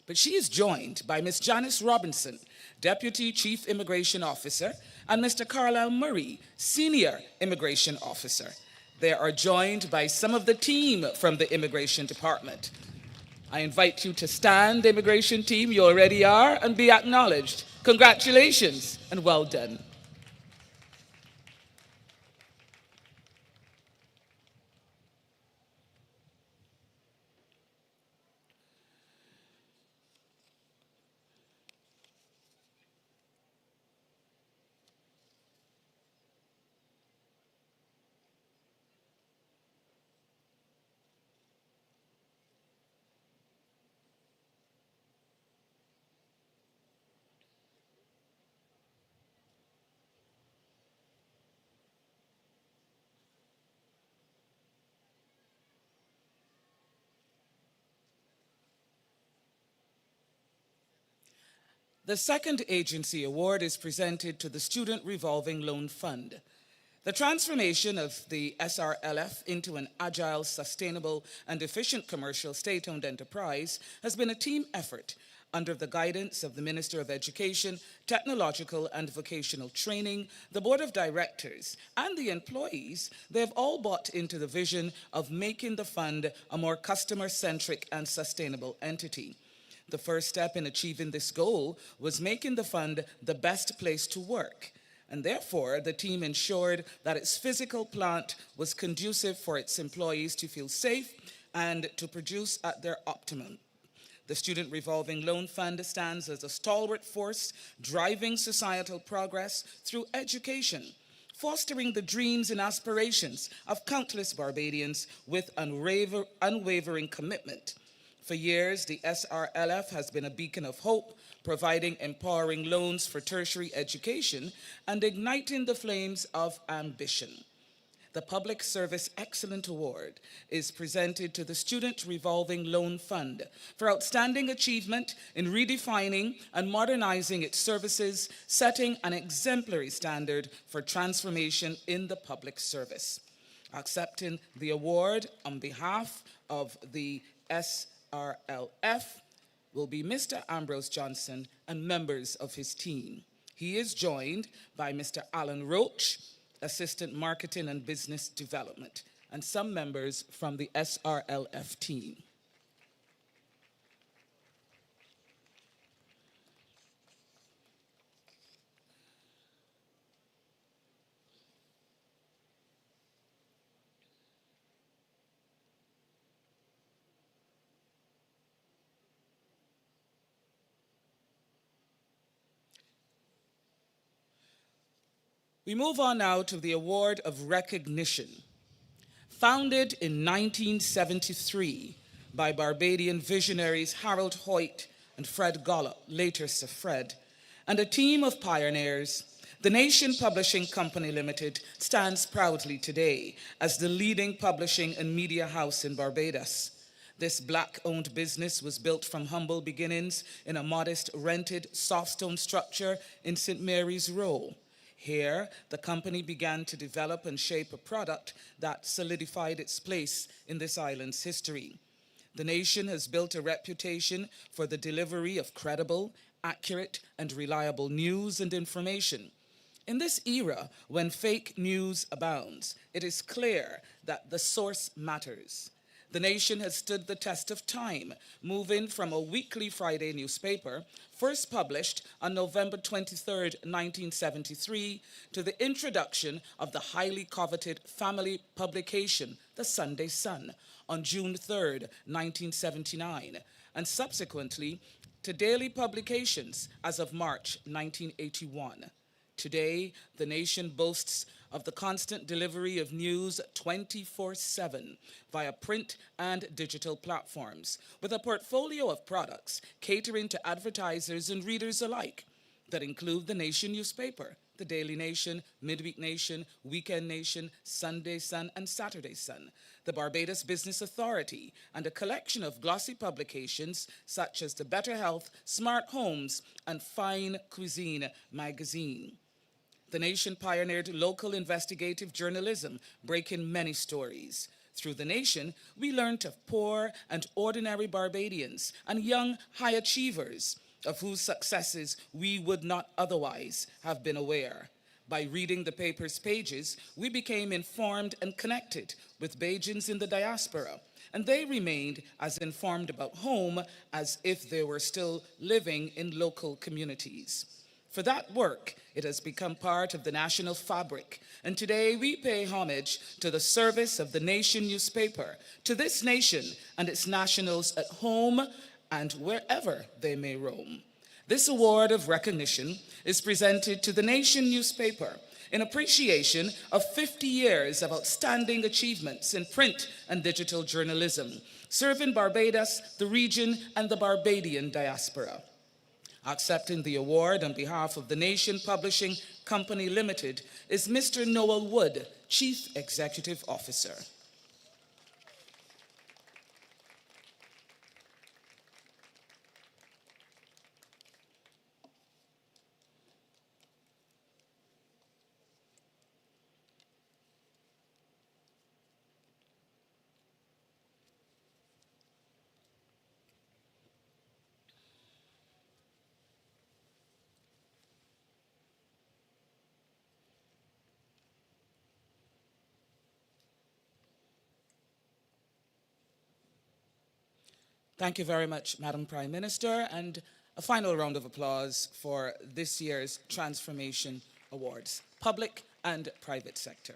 But she is joined by Ms. Janice Robinson, Deputy Chief Immigration Officer, and Mr. Carlisle Murray, Senior Immigration Officer. They are joined by some of the team from the Immigration Department. I invite you to stand, the immigration team, you already are, and be acknowledged. Congratulations and well done. The second agency award is presented to the Student Revolving Loan Fund. The transformation of the SRLF into an agile, sustainable, and efficient commercial state-owned enterprise has been a team effort under the guidance of the Minister of Education, Technological and Vocational Training, the Board of Directors, and the employees. They have all bought into the vision of making the fund a more customer-centric and sustainable entity. The first step in achieving this goal was making the fund the best place to work, and therefore the team ensured that its physical plant was conducive for its employees to feel safe and to produce at their optimum. The Student Revolving Loan Fund stands as a stalwart force driving societal progress through education, fostering the dreams and aspirations of countless Barbadians with unwavering commitment. For years, the SRLF has been a beacon of hope, providing empowering loans for tertiary education and igniting the flames of ambition. The Public Service Excellent Award is presented to the Student Revolving Loan Fund for outstanding achievement in redefining and modernizing its services, setting an exemplary standard for transformation in the public service. Accepting the award on behalf of the SRLF will be Mr. Ambrose Johnson and members of his team. He is joined by Mr. Alan Roach, Assistant Marketing and Business Development, and some members from the SRLF team. We move on now to the Award of Recognition. Founded in 1973 by Barbadian visionaries Harold Hoyt and Fred Gollop, later Sir Fred, and a team of pioneers, the Nation Publishing Company Limited stands proudly today as the leading publishing and media house in Barbados. This Black-owned business was built from humble beginnings in a modest rented softstone structure in St. Mary's Row. Here, the company began to develop and shape a product that solidified its place in this island's history. The Nation has built a reputation for the delivery of credible, accurate, and reliable news and information. In this era, when fake news abounds, it is clear that the source matters. The Nation has stood the test of time, moving from a weekly Friday newspaper, first published on November 23, 1973, to the introduction of the highly coveted family publication, The Sunday Sun, on June 3, 1979, and subsequently to daily publications as of March 1981. Today, the Nation boasts of the constant delivery of news 24/7 via print and digital platforms, with a portfolio of products catering to advertisers and readers alike that include the Nation newspaper, the Daily Nation, Midweek Nation, Weekend Nation, Sunday Sun, and Saturday Sun, the Barbados Business Authority, and a collection of glossy publications such as the Better Health, Smart Homes, and Fine Cuisine magazine. The Nation pioneered local investigative journalism, breaking many stories. Through the Nation, we learned of poor and ordinary Barbadians and young high achievers of whose successes we would not otherwise have been aware. By reading the paper's pages, we became informed and connected with Bajans in the diaspora, and they remained as informed about home as if they were still living in local communities. For that work, it has become part of the national fabric, and today we pay homage to the service of the Nation newspaper, to this nation and its nationals at home and wherever they may roam. This award of recognition is presented to the Nation newspaper in appreciation of 50 years of outstanding achievements in print and digital journalism, serving Barbados, the region, and the Barbadian diaspora. Accepting the award on behalf of the Nation Publishing Company Limited is Mr. Noel Wood, Chief Executive Officer. Thank you very much, Madam Prime Minister, and a final round of applause for this year's Transformation Awards, public and private sector.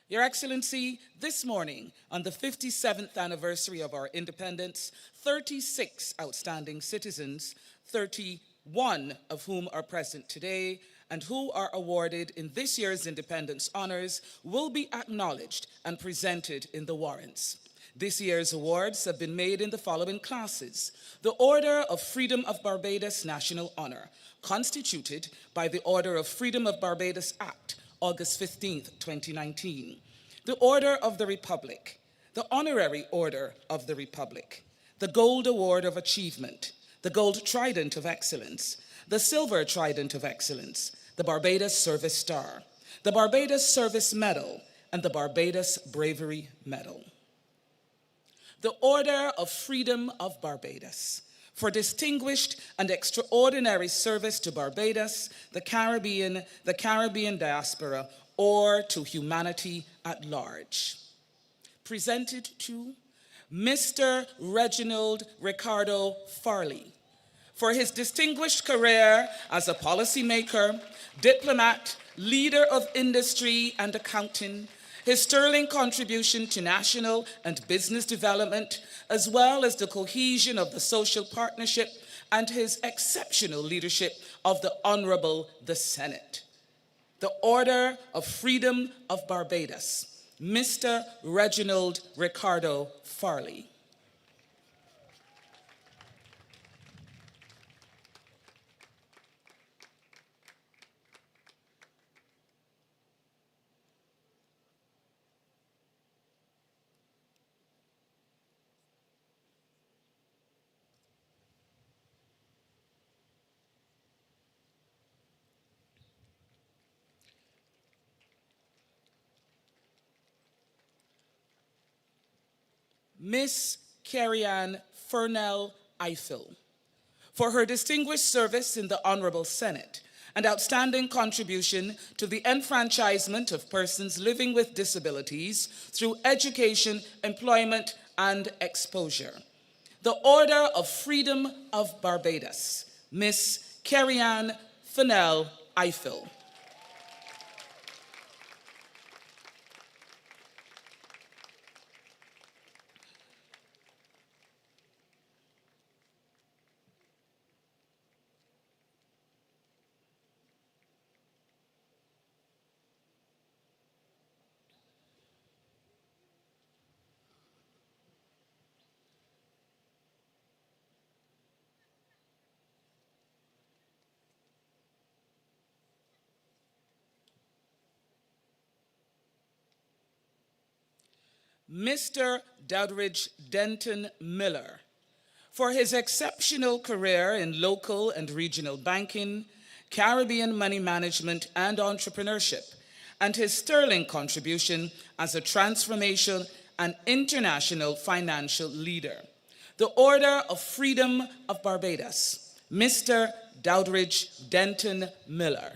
Your Excellency, this morning, on the 57th anniversary of our independence, 36 outstanding citizens, 31 of whom are present today, and who are awarded in this year's independence honors, will be acknowledged and presented in the warrants. This year's awards have been made in the following classes: the Order of Freedom of Barbados National Honor, constituted by the Order of Freedom of Barbados Act, August 15th, 2019. The Order of the Republic, the Honorary Order of the Republic, the Gold Award of Achievement, the Gold Trident of Excellence, the Silver Trident of Excellence, the Barbados Service Star, the Barbados Service Medal, and the Barbados Bravery Medal. The Order of Freedom of Barbados, for distinguished and extraordinary service to Barbados, the Caribbean diaspora, or to humanity at large. Presented to Mr. Reginald Ricardo Farley, for his distinguished career as a policymaker, diplomat, leader of industry and accounting, his sterling contribution to national and business development, as well as the cohesion of the social partnership, and his exceptional leadership of the Honorable the Senate. The Order of Freedom of Barbados, Mr. Reginald Ricardo Farley. Miss Carrie-Ann Fernell Eiffel, for her distinguished service in the Honorable Senate and outstanding contribution to the enfranchisement of persons living with disabilities through education, employment, and exposure. The Order of Freedom of Barbados, Miss Carrie-Ann Fernell Eiffel. Mr. Doudridge Denton Miller, for his exceptional career in local and regional banking, Caribbean money management, and entrepreneurship, and his sterling contribution as a transformation and international financial leader. The Order of Freedom of Barbados, Mr. Doudridge Denton Miller.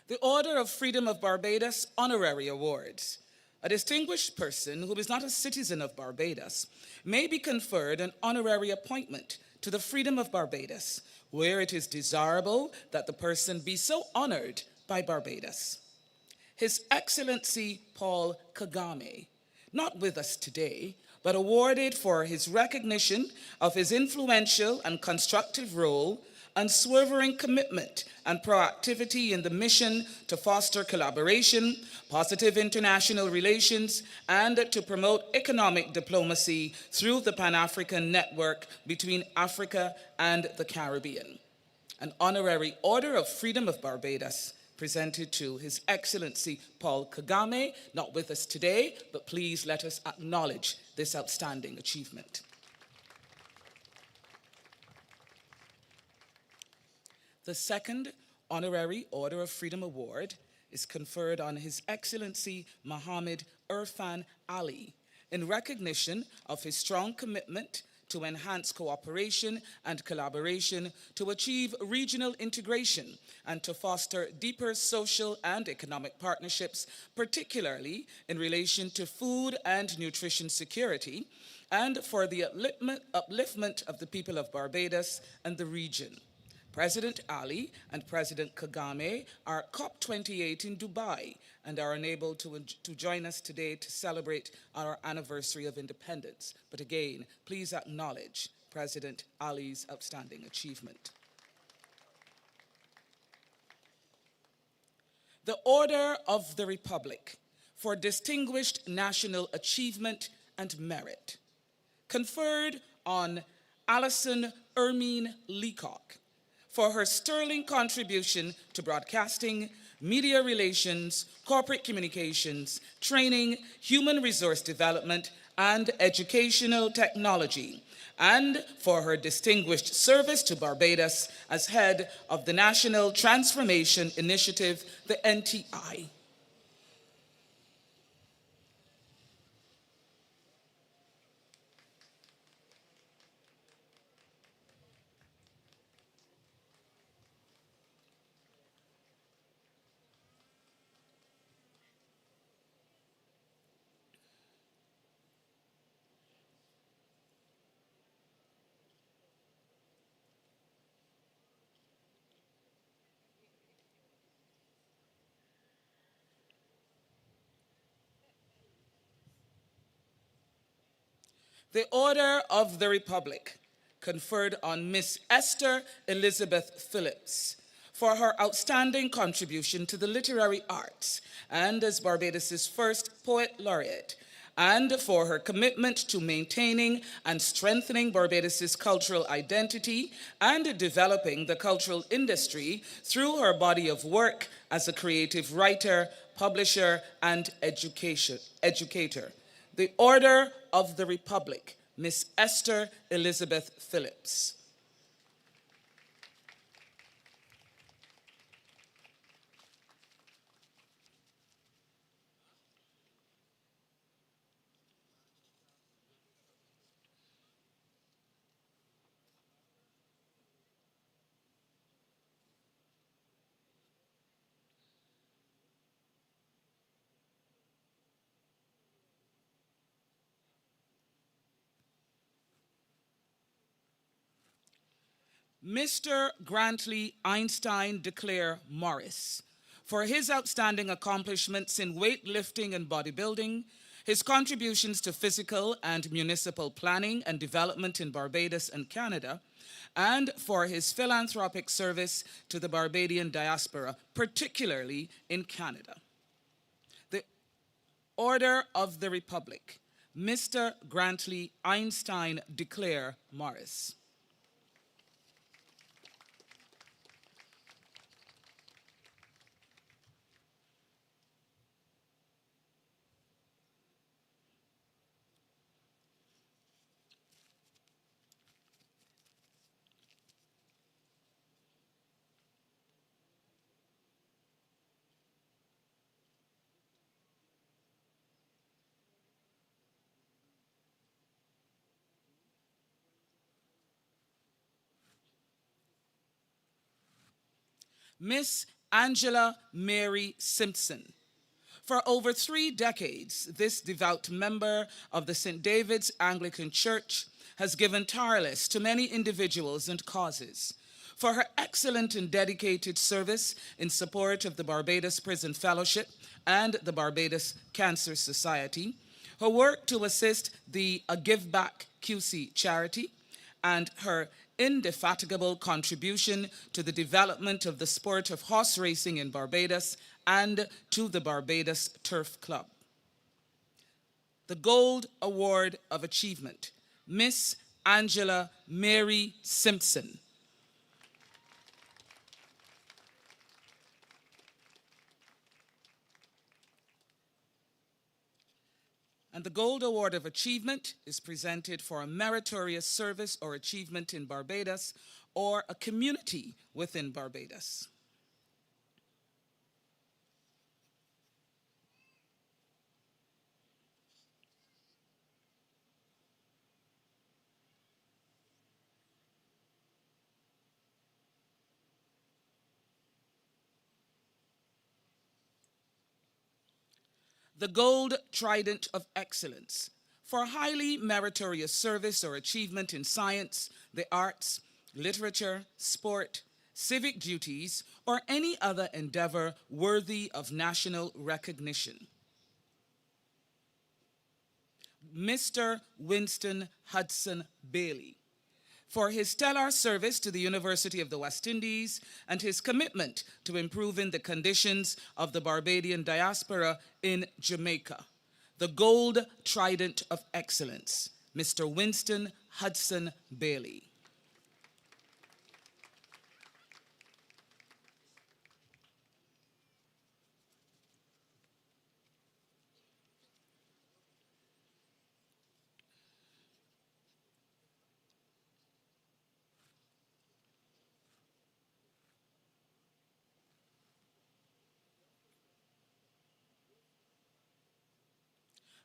The Order of Freedom of Barbados Honorary Awards. A distinguished person who is not a citizen of Barbados may be conferred an honorary appointment to the Freedom of Barbados, where it is desirable that the person be so honored by Barbados. His Excellency Paul Kagame, not with us today, but awarded for his recognition of his influential and constructive role, unswerving commitment and proactivity in the mission to foster collaboration, positive international relations, and to promote economic diplomacy through the Pan-African network between Africa and the Caribbean. An honorary Order of Freedom of Barbados presented to His Excellency Paul Kagame, not with us today, but please let us acknowledge this outstanding achievement. The second Honorary Order of Freedom Award is conferred on His Excellency Mohammed Irfan Ali in recognition of his strong commitment to enhance cooperation and collaboration to achieve regional integration and to foster deeper social and economic partnerships, particularly in relation to food and nutrition security, and for the upliftment of the people of Barbados and the region. President Ali and President Kagame are at COP28 in Dubai and are unable to join us today to celebrate our anniversary of independence. But again, please acknowledge President Ali's outstanding achievement. The Order of the Republic for Distinguished National Achievement and Merit, conferred on Alison Ermine Leacock, for her sterling contribution to broadcasting, media relations, corporate communications, training, human resource development, and educational technology, and for her distinguished service to Barbados as head of the National Transformation Initiative, the NTI. The Order of the Republic, conferred on Miss Esther Elizabeth Phillips for her outstanding contribution to the literary arts and as Barbados's first poet laureate, and for her commitment to maintaining and strengthening Barbados's cultural identity and developing the cultural industry through her body of work as a creative writer, publisher, and educator. The Order of the Republic, Miss Esther Elizabeth Phillips. Mr. Grantley Einstein Declare Morris, for his outstanding accomplishments in weightlifting and bodybuilding, his contributions to physical and municipal planning and development in Barbados and Canada, and for his philanthropic service to the Barbadian diaspora, particularly in Canada. The Order of the Republic, Mr. Grantley Einstein Declare Morris. Miss Angela Mary Simpson. For over 3 decades, this devout member of the St. David's Anglican Church has given tireless to many individuals and causes. For her excellent and dedicated service in support of the Barbados Prison Fellowship and the Barbados Cancer Society, her work to assist the A Give Back QC charity, and her indefatigable contribution to the development of the sport of horse racing in Barbados and to the Barbados Turf Club. The Gold Award of Achievement, Miss Angela Mary Simpson. And the Gold Award of Achievement is presented for a meritorious service or achievement in Barbados or a community within Barbados. The Gold Trident of Excellence for highly meritorious service or achievement in science, the arts, literature, sport, civic duties, or any other endeavor worthy of national recognition. Mr. Winston Hudson Bailey, for his stellar service to the University of the West Indies and his commitment to improving the conditions of the Barbadian diaspora in Jamaica. The Gold Trident of Excellence, Mr. Winston Hudson Bailey.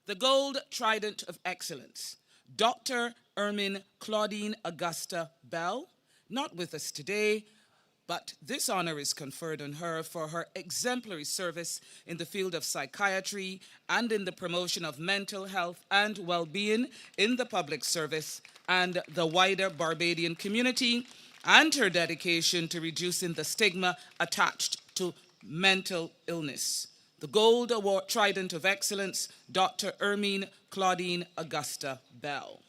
The Gold Trident of Excellence, Dr. Ermine Claudine Augusta Bell, not with us today, but this honor is conferred on her for her exemplary service in the field of psychiatry and in the promotion of mental health and well-being in the public service and the wider Barbadian community, and her dedication to reducing the stigma attached to mental illness. The Gold Award Trident of Excellence, Dr. Ermine Claudine Augusta Bell.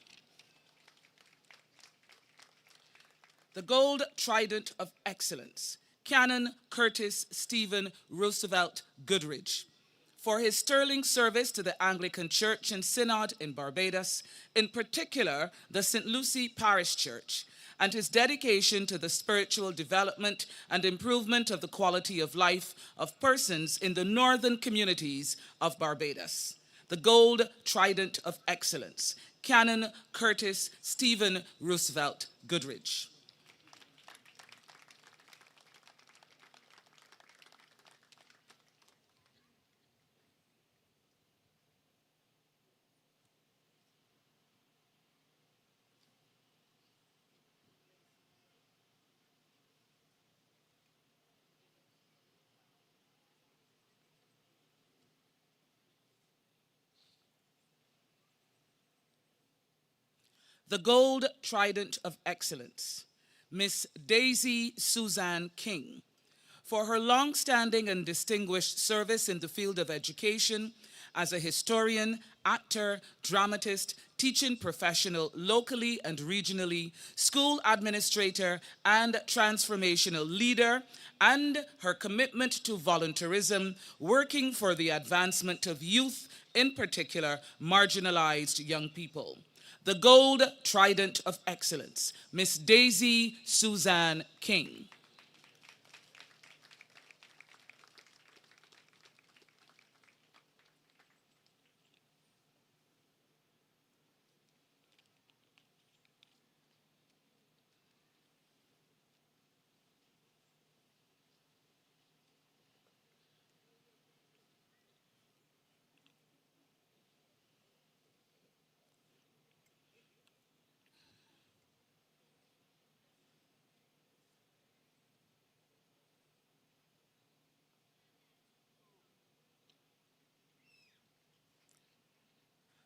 The Gold Trident of Excellence, Canon Curtis Stephen Roosevelt Goodridge, for his sterling service to the Anglican Church and Synod in Barbados, in particular the St. Lucy Parish Church, and his dedication to the spiritual development and improvement of the quality of life of persons in the northern communities of Barbados. The Gold Trident of Excellence, Canon Curtis Stephen Roosevelt Goodridge. The Gold Trident of Excellence, Miss Daisy Suzanne King, For her long-standing and distinguished service in the field of education as a historian, actor, dramatist, teaching professional locally and regionally, school administrator, and transformational leader, and her commitment to volunteerism, working for the advancement of youth, in particular, marginalized young people. The Gold Trident of Excellence, Miss Daisy Suzanne King.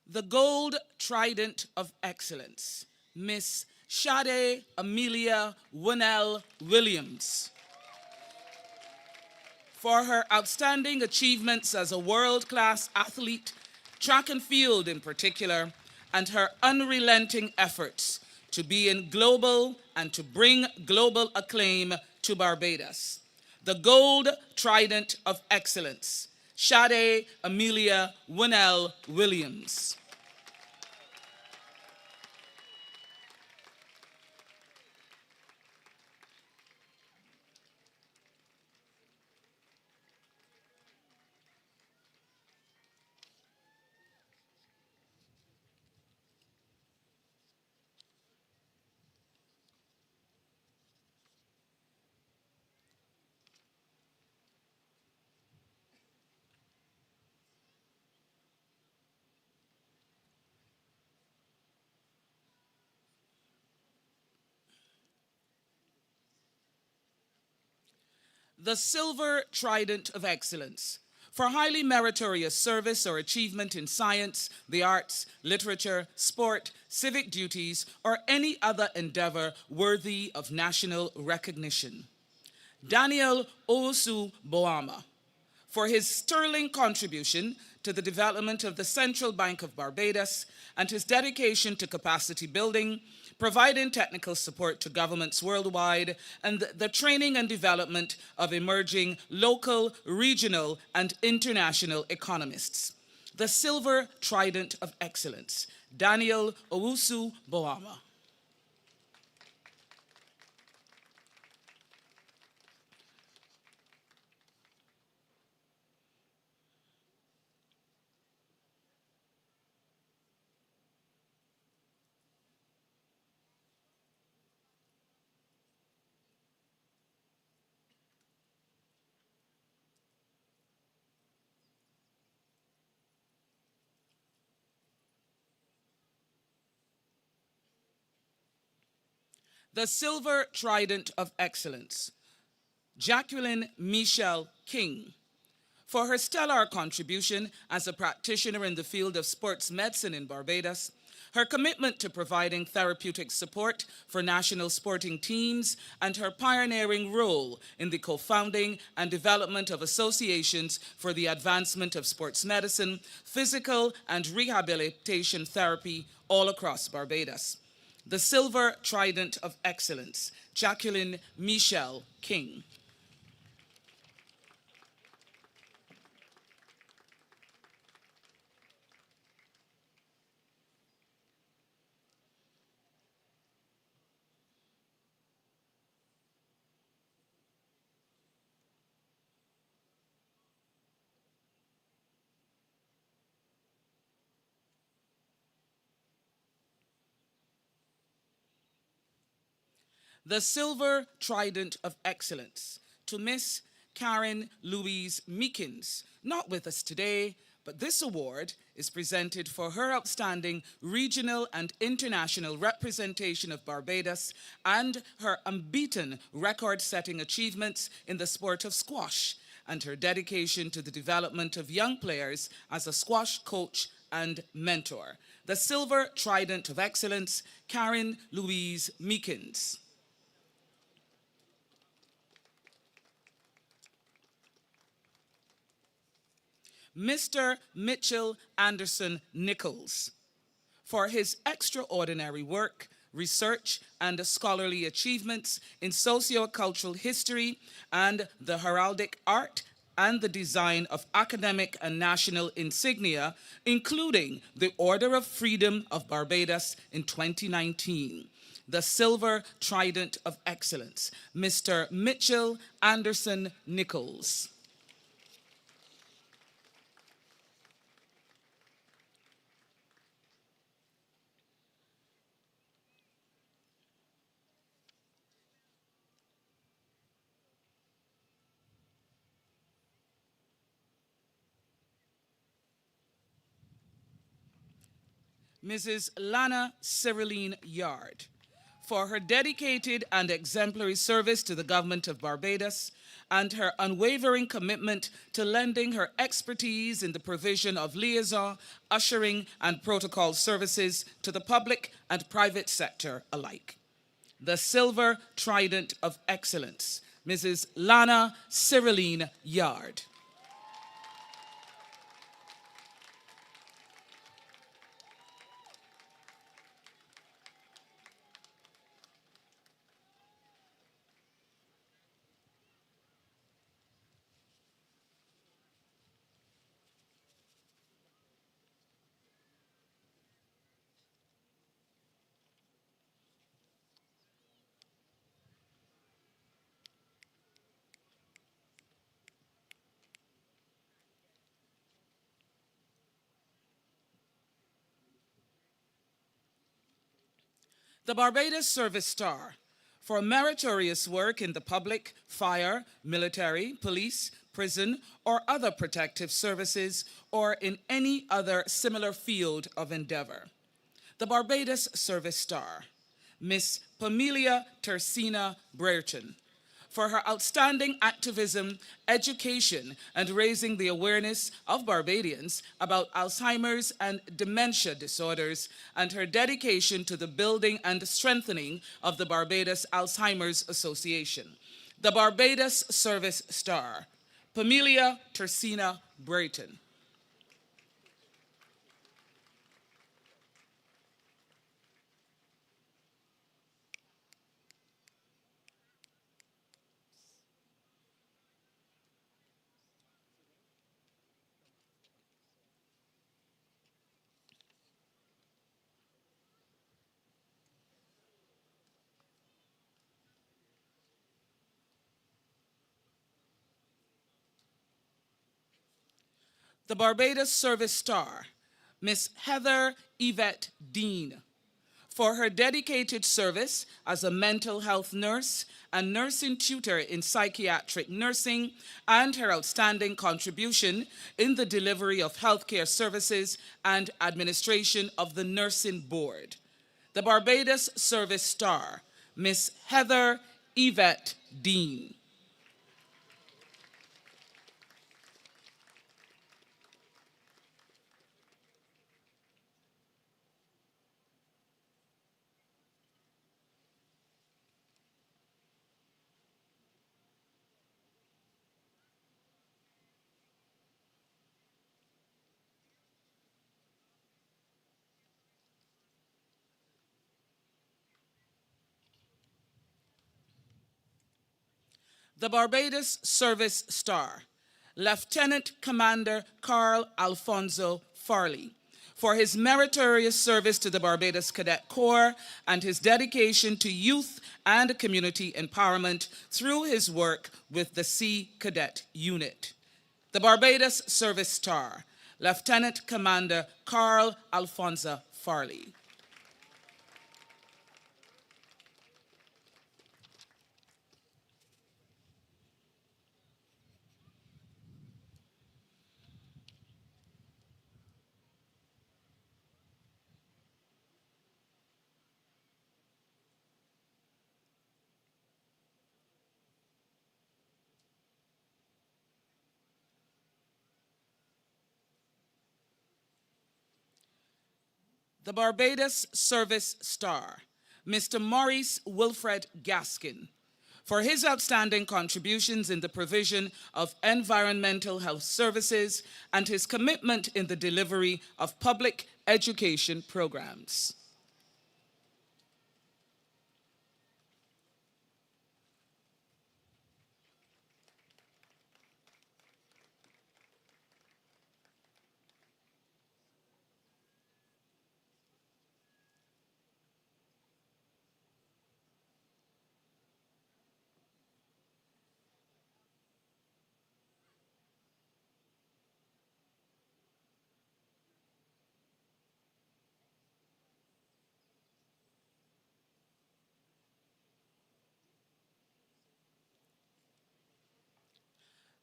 The Gold Trident of Excellence, Miss Sade Amelia Winnell Williams. For her outstanding achievements as a world-class athlete, track and field in particular, and her unrelenting efforts to be in global and to bring global acclaim to Barbados. The Gold Trident of Excellence, Sade Amelia Winnell Williams. The Silver Trident of Excellence, for highly meritorious service or achievement in science, the arts, literature, sport, civic duties, or any other endeavor worthy of national recognition. Daniel Owusu Boama, for his sterling contribution to the development of the Central Bank of Barbados and his dedication to capacity building, providing technical support to governments worldwide, and the training and development of emerging local, regional, and international economists. The Silver Trident of Excellence, Daniel Owusu Boama. The Silver Trident of Excellence, Jacqueline Michelle King, for her stellar contribution as a practitioner in the field of sports medicine in Barbados, her commitment to providing therapeutic support for national sporting teams, and her pioneering role in the co-founding and development of associations for the advancement of sports medicine, physical and rehabilitation therapy all across Barbados. The Silver Trident of Excellence, Jacqueline Michelle King. The Silver Trident of Excellence to Miss Karen Louise Meekins, not with us today, but this award is presented for her outstanding regional and international representation of Barbados and her unbeaten record-setting achievements in the sport of squash and her dedication to the development of young players as a squash coach and mentor. The Silver Trident of Excellence, Karen Louise Meekins. Mr. Mitchell Anderson Nichols, for his extraordinary work, research, and scholarly achievements in socio-cultural history and the heraldic art and the design of academic and national insignia, including the Order of Freedom of Barbados in 2019, the Silver Trident of Excellence, Mr. Mitchell Anderson Nichols. Mrs. Lana Cyriline Yard, for her dedicated and exemplary service to the government of Barbados and her unwavering commitment to lending her expertise in the provision of liaison, ushering, and protocol services to the public and private sector alike. The Silver Trident of Excellence, Mrs. Lana Cyriline Yard. The Barbados Service Star, for meritorious work in the public, fire, military, police, prison, or other protective services, or in any other similar field of endeavor. The Barbados Service Star, Miss Pamelia Tersina Brereton, for her outstanding activism, education, and raising the awareness of Barbadians about Alzheimer's and dementia disorders, and her dedication to the building and strengthening of the Barbados Alzheimer's Association. The Barbados Service Star, Pamelia Tersina Brereton. The Barbados Service Star, Miss Heather Yvette Dean, for her dedicated service as a mental health nurse and nursing tutor in psychiatric nursing, and her outstanding contribution in the delivery of healthcare services and administration of the Nursing Board. The Barbados Service Star, Miss Heather Yvette Dean. The Barbados Service Star, Lieutenant Commander Carl Alfonso Farley, for his meritorious service to the Barbados Cadet Corps and his dedication to youth and community empowerment through his work with the Sea Cadet Unit. The Barbados Service Star, Lieutenant Commander Carl Alfonso Farley. The Barbados Service Star, Mr. Maurice Wilfred Gaskin, for his outstanding contributions in the provision of environmental health services and his commitment in the delivery of public education programs.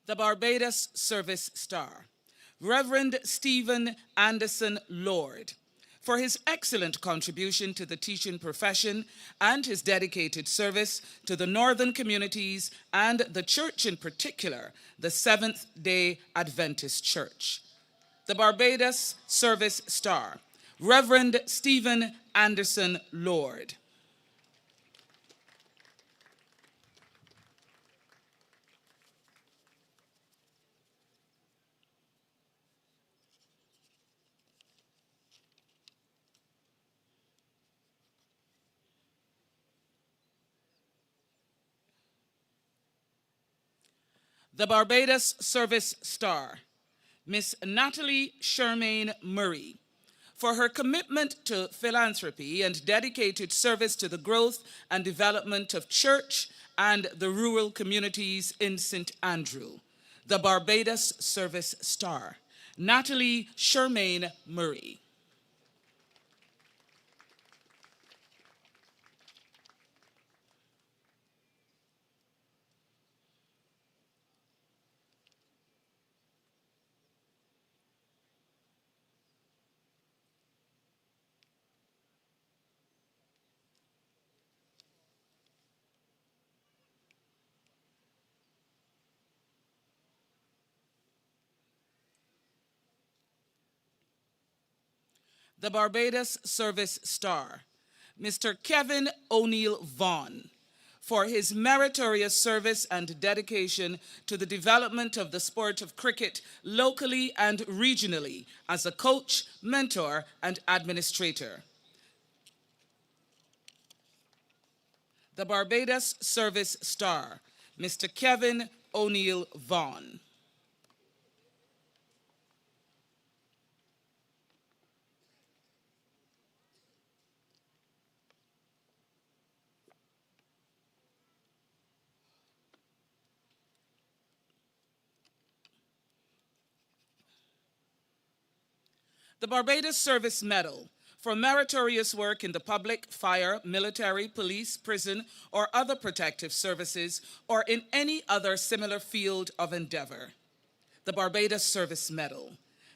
The Barbados Service Star, Reverend Stephen Anderson Lord, for his excellent contribution to the teaching profession and his dedicated service to the northern communities and the church in particular, the Seventh-day Adventist Church. The Barbados Service Star, Reverend Stephen Anderson Lord. The Barbados Service Star, Miss Natalie Shermaine Murray, for her commitment to philanthropy and dedicated service to the growth and development of church and the rural communities in St. Andrew. The Barbados Service Star, Natalie Shermaine Murray. The Barbados Service Star, Mr. Kevin O'Neill Vaughan, for his meritorious service and dedication to the development of the sport of cricket locally and regionally as a coach, mentor, and administrator. The Barbados Service Star, Mr. Kevin O'Neill Vaughan. The Barbados Service Medal, for meritorious work in the public, fire, military, police, prison, or other protective services, or in any other similar field of endeavor. The Barbados Service Medal,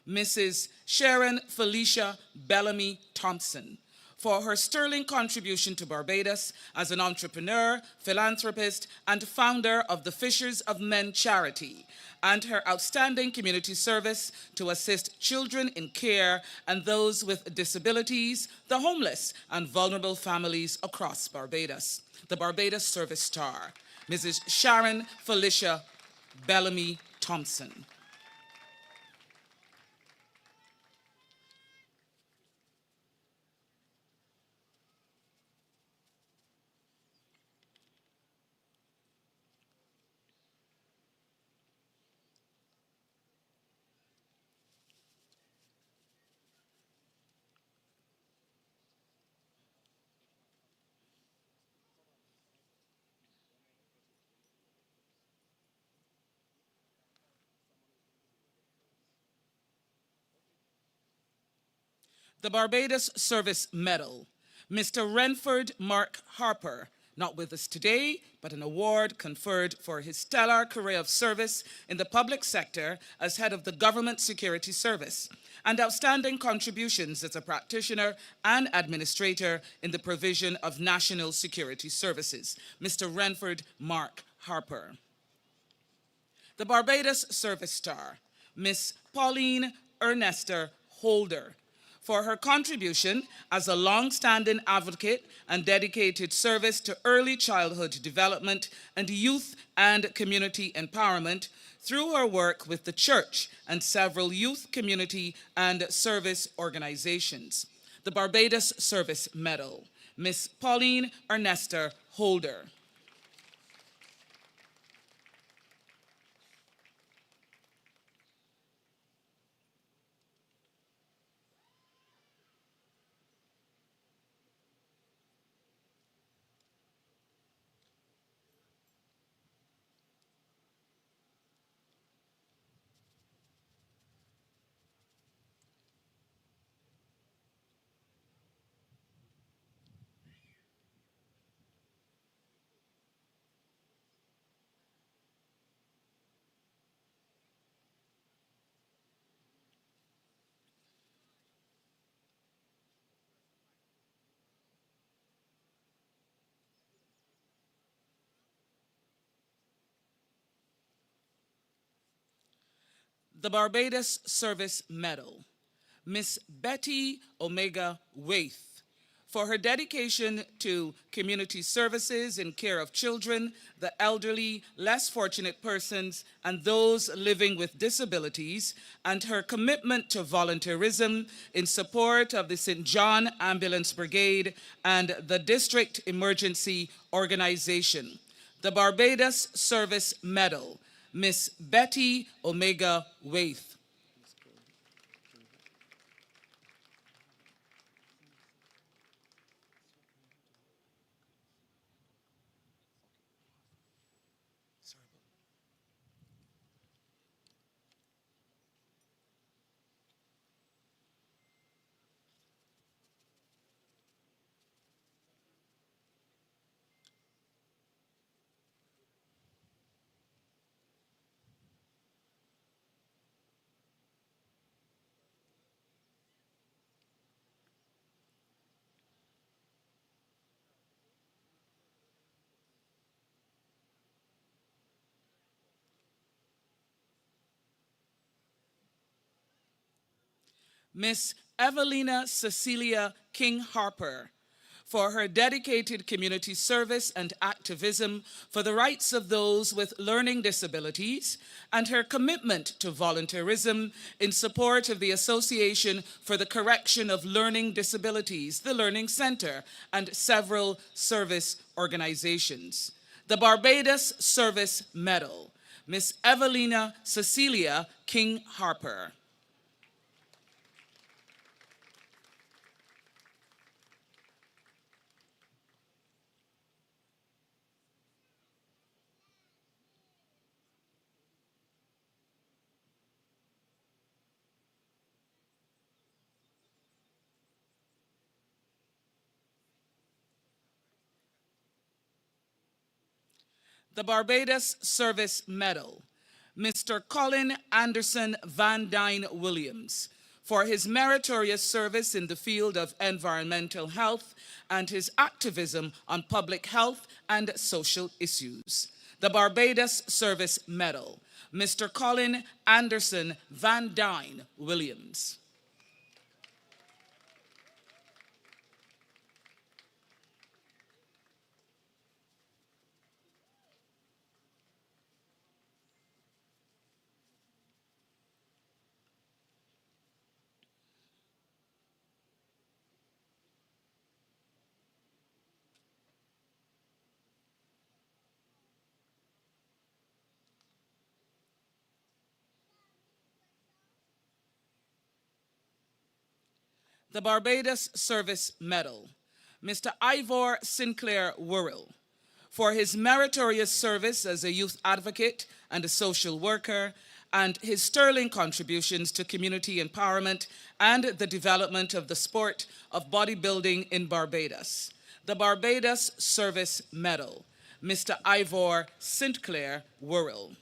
Mrs. Sharon Felicia Bellamy Thompson, for her sterling contribution to Barbados as an entrepreneur, philanthropist, and founder of the Fishers of Men charity, and her outstanding community service to assist children in care and those with disabilities, the homeless, and vulnerable families across Barbados. The Barbados Service Star, Mrs. Sharon Felicia Bellamy Thompson. The Barbados Service Medal, Mr. Renford Mark Harper, not with us today, but an award conferred for his stellar career of service in the public sector as head of the Government Security Service, and outstanding contributions as a practitioner and administrator in the provision of national security services, Mr. Renford Mark Harper. The Barbados Service Star, Miss Pauline Ernesta Holder, for her contribution as a long-standing advocate and dedicated service to early childhood development and youth and community empowerment through her work with the church and several youth, community, and service organizations. The Barbados Service Medal, Miss Pauline Ernesta Holder. The Barbados Service Medal, Miss Betty Omega Waith, for her dedication to community services in care of children, the elderly, less fortunate persons, and those living with disabilities, and her commitment to volunteerism in support of the St. John Ambulance Brigade and the District Emergency Organization. The Barbados Service Medal, Miss Betty Omega Waith. Miss Evelina Cecilia King Harper, for her dedicated community service and activism for the rights of those with learning disabilities, and her commitment to volunteerism in support of the Association for the Correction of Learning Disabilities, the Learning Center, and several service organizations. The Barbados Service Medal, Miss Evelina Cecilia King Harper. The Barbados Service Medal, Mr. Colin Anderson Van Dyne Williams, for his meritorious service in the field of environmental health and his activism on public health and social issues. The Barbados Service Medal, Mr. Colin Anderson Van Dyne Williams. The Barbados Service Medal, Mr. Ivor Sinclair Worrell, for his meritorious service as a youth advocate and a social worker, and his sterling contributions to community empowerment and the development of the sport of bodybuilding in Barbados. The Barbados Service Medal, Mr. Ivor Sinclair Worrell.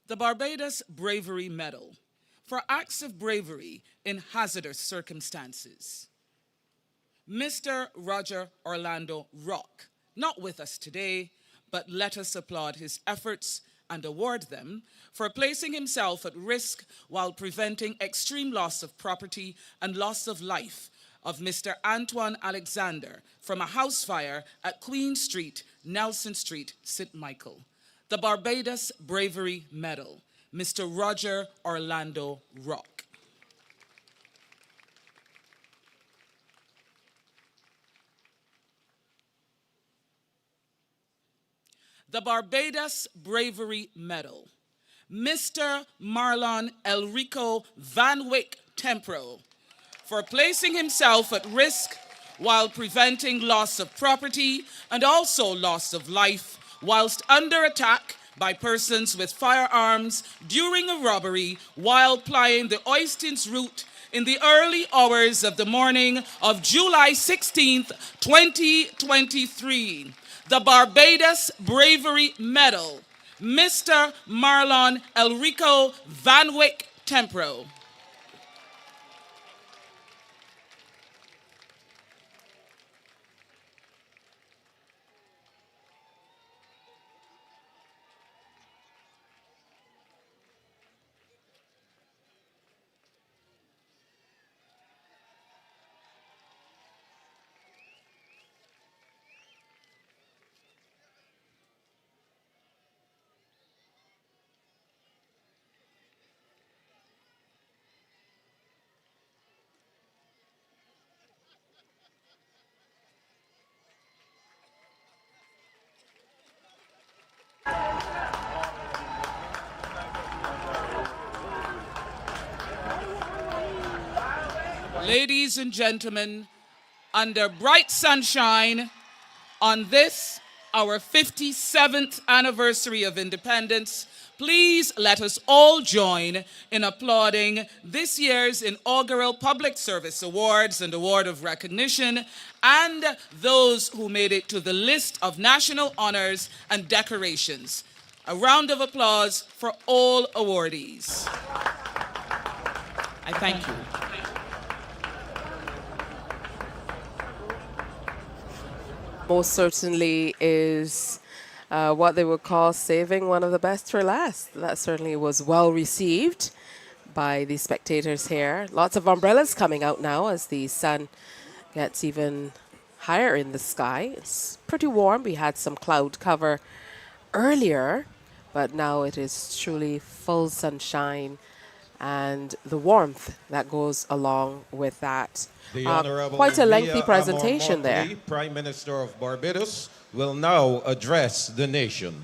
The Barbados Bravery Medal for acts of bravery in hazardous circumstances. Mr. Roger Orlando Rock, not with us today, but let us applaud his efforts and award them for placing himself at risk while preventing extreme loss of property and loss of life of Mr. Antoine Alexander from a house fire at Queen Street, Nelson Street, St. Michael. The Barbados Bravery Medal, Mr. Roger Orlando Rock. The Barbados Bravery Medal, Mr. Marlon Elrico Van Wyck Tempro, for placing himself at risk while preventing loss of property and also loss of life whilst under attack by persons with firearms during a robbery while plying the Oistins route in the early hours of the morning of July 16th, 2023. The Barbados Bravery Medal, Mr. Marlon Elrico Van Wyck Tempro. Ladies and gentlemen, under bright sunshine, on this, our 57th anniversary of independence, please let us all join in applauding this year's inaugural Public Service Awards and Award of Recognition and those who made it to the list of national honors and decorations. A round of applause for all awardees. I thank you. Most certainly is what they would call saving one of the best for last. That certainly was well received by the spectators here. Lots of umbrellas coming out now as the sun gets even higher in the sky. It's pretty warm. We had some cloud cover earlier, but now it is truly full sunshine and the warmth that goes along with that. The Honorable Quite a lengthy Mia presentation there. Amor-Motley, Prime Minister of Barbados, will now address the nation.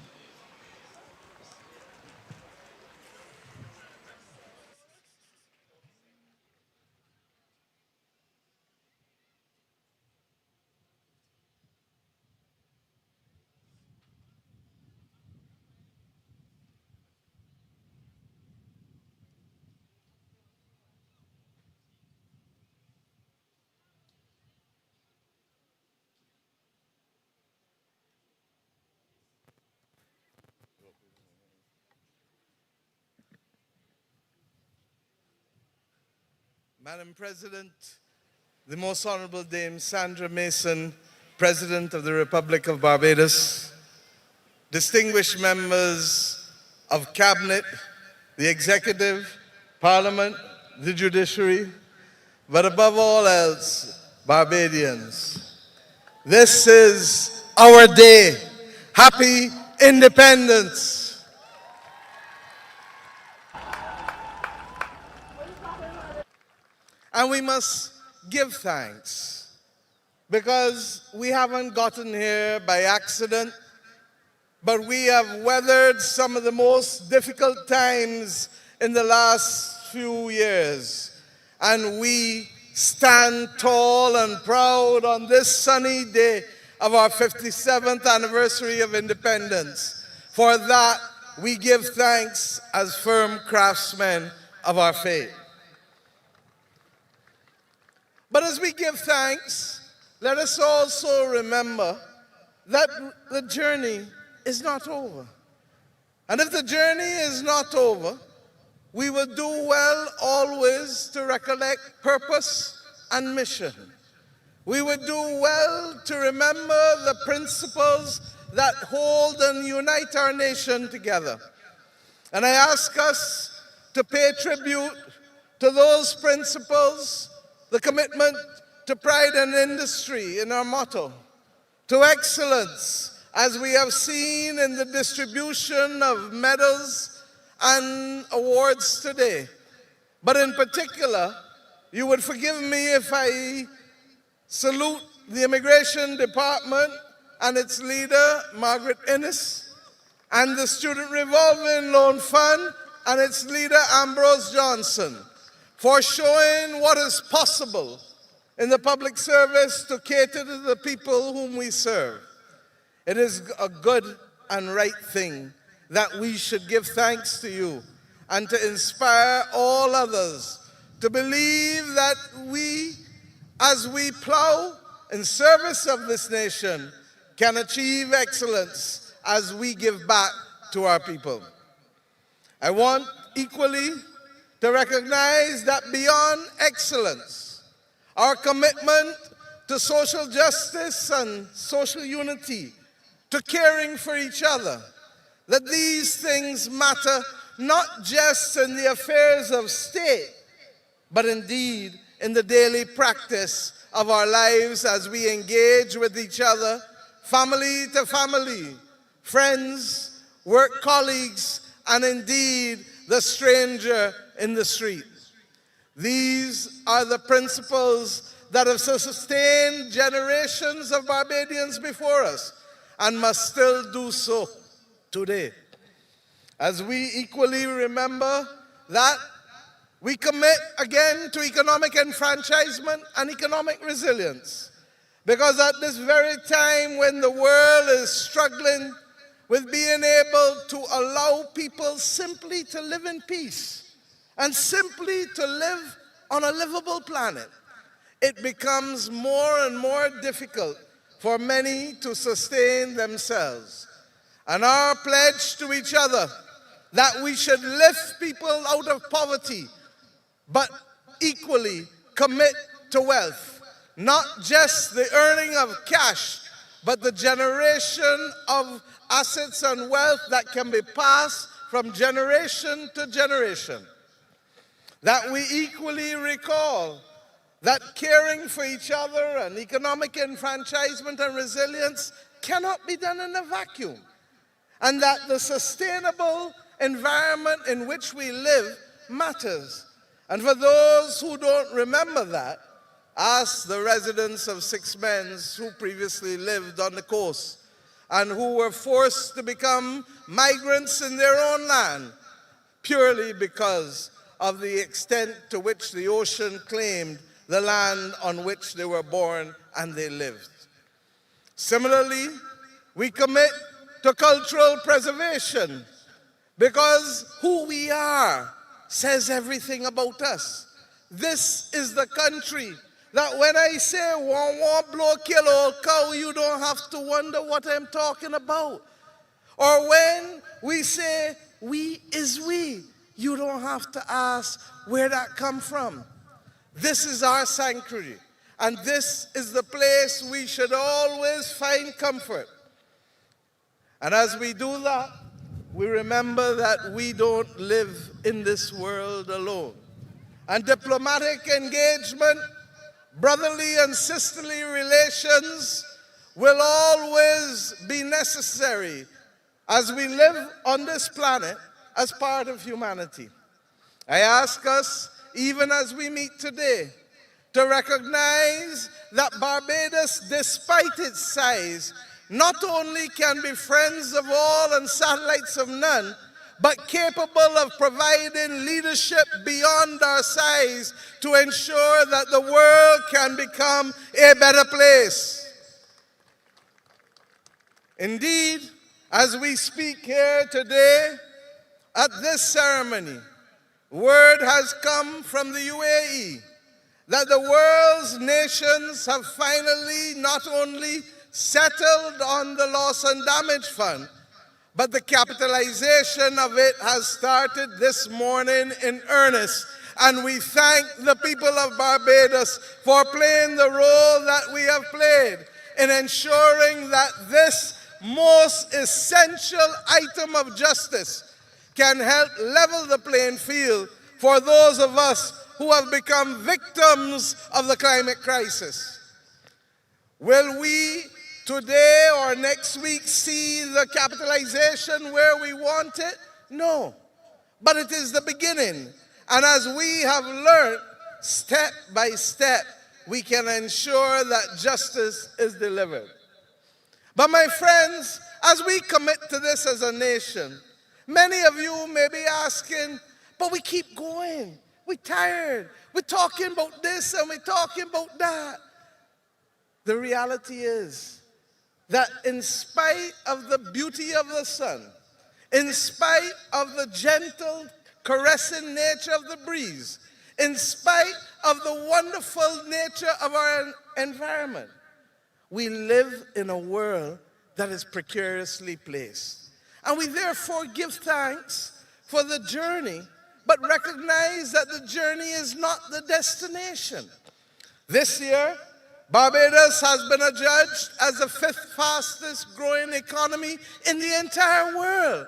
Madam President, the Most Honorable Dame Sandra Mason, President of the Republic of Barbados, distinguished members of Cabinet, the Executive, Parliament, the Judiciary, but above all else, Barbadians. This is our day. Happy Independence. And we must give thanks because we haven't gotten here by accident, but we have weathered some of the most difficult times in the last few years. And we stand tall and proud on this sunny day of our 57th anniversary of independence. For that, we give thanks as firm craftsmen of our faith. But as we give thanks, let us also remember that the journey is not over. And if the journey is not over, we will do well always to recollect purpose and mission. We would do well to remember the principles that hold and unite our nation together. And I ask us to pay tribute to those principles, the commitment to pride and industry in our motto, to excellence, as we have seen in the distribution of medals and awards today. But in particular, you would forgive me if I salute the Immigration Department and its leader, Margaret Innes, and the Student Revolving Loan Fund and its leader, Ambrose Johnson, for showing what is possible in the public service to cater to the people whom we serve. It is a good and right thing that we should give thanks to you and to inspire all others to believe that we, as we plow in service of this nation, can achieve excellence as we give back to our people. I want equally to recognize that beyond excellence, our commitment to social justice and social unity, to caring for each other, that these things matter not just in the affairs of state, but indeed in the daily practice of our lives as we engage with each other, family to family, friends, work colleagues, and indeed the stranger in the street. These are the principles that have sustained generations of Barbadians before us and must still do so today. As we equally remember that, we commit again to economic enfranchisement and economic resilience. Because at this very time when the world is struggling with being able to allow people simply to live in peace and simply to live on a livable planet, it becomes more and more difficult for many to sustain themselves. And our pledge to each other that we should lift people out of poverty, but equally commit to wealth. Not just the earning of cash, but the generation of assets and wealth that can be passed from generation to generation. That we equally recall that caring for each other and economic enfranchisement and resilience cannot be done in a vacuum. And that the sustainable environment in which we live matters. And for those who don't remember that, ask the residents of Six Men's who previously lived on the coast and who were forced to become migrants in their own land purely because of the extent to which the ocean claimed the land on which they were born and they lived. Similarly, we commit to cultural preservation because who we are says everything about us. This is the country that when I say "wah wah blow kill old cow," you don't have to wonder what I'm talking about. Or when we say "we is we," you don't have to ask where that come from. This is our sanctuary, and this is the place we should always find comfort. And as we do that, we remember that we don't live in this world alone. And diplomatic engagement, brotherly and sisterly relations will always be necessary as we live on this planet as part of humanity. I ask us, even as we meet today, to recognize that Barbados, despite its size, not only can be friends of all and satellites of none, but capable of providing leadership beyond our size to ensure that the world can become a better place. Indeed, as we speak here today at this ceremony, word has come from the UAE that the world's nations have finally not only settled on the loss and damage fund, but the capitalization of it has started this morning in earnest. And we thank the people of Barbados for playing the role that we have played in ensuring that this most essential item of justice can help level the playing field for those of us who have become victims of the climate crisis. Will we today or next week see the capitalization where we want it? No. But it is the beginning. And as we have learned, step by step, we can ensure that justice is delivered. But my friends, as we commit to this as a nation, many of you may be asking, but we keep going. We're tired. We're talking about this and we're talking about that. The reality is that in spite of the beauty of the sun, in spite of the gentle, caressing nature of the breeze, in spite of the wonderful nature of our environment, we live in a world that is precariously placed. And we therefore give thanks for the journey, but recognize that the journey is not the destination. This year, Barbados has been adjudged as the 5th fastest growing economy in the entire world.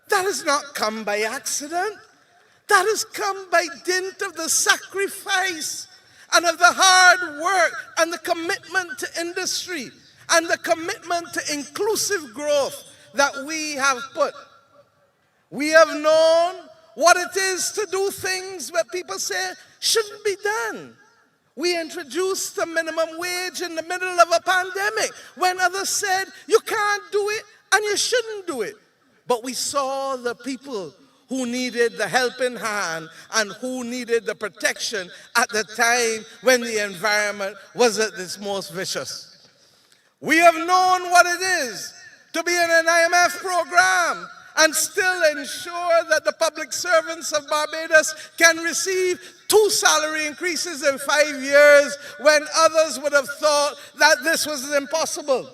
That has not come by accident. That has come by dint of the sacrifice and of the hard work and the commitment to industry and the commitment to inclusive growth that we have put. We have known what it is to do things that people say shouldn't be done. We introduced the minimum wage in the middle of a pandemic when others said you can't do it and you shouldn't do it. But we saw the people who needed the helping hand and who needed the protection at the time when the environment was at its most vicious. We have known what it is to be in an IMF program and still ensure that the public servants of Barbados can receive 2 salary increases in 5 years when others would have thought that this was impossible.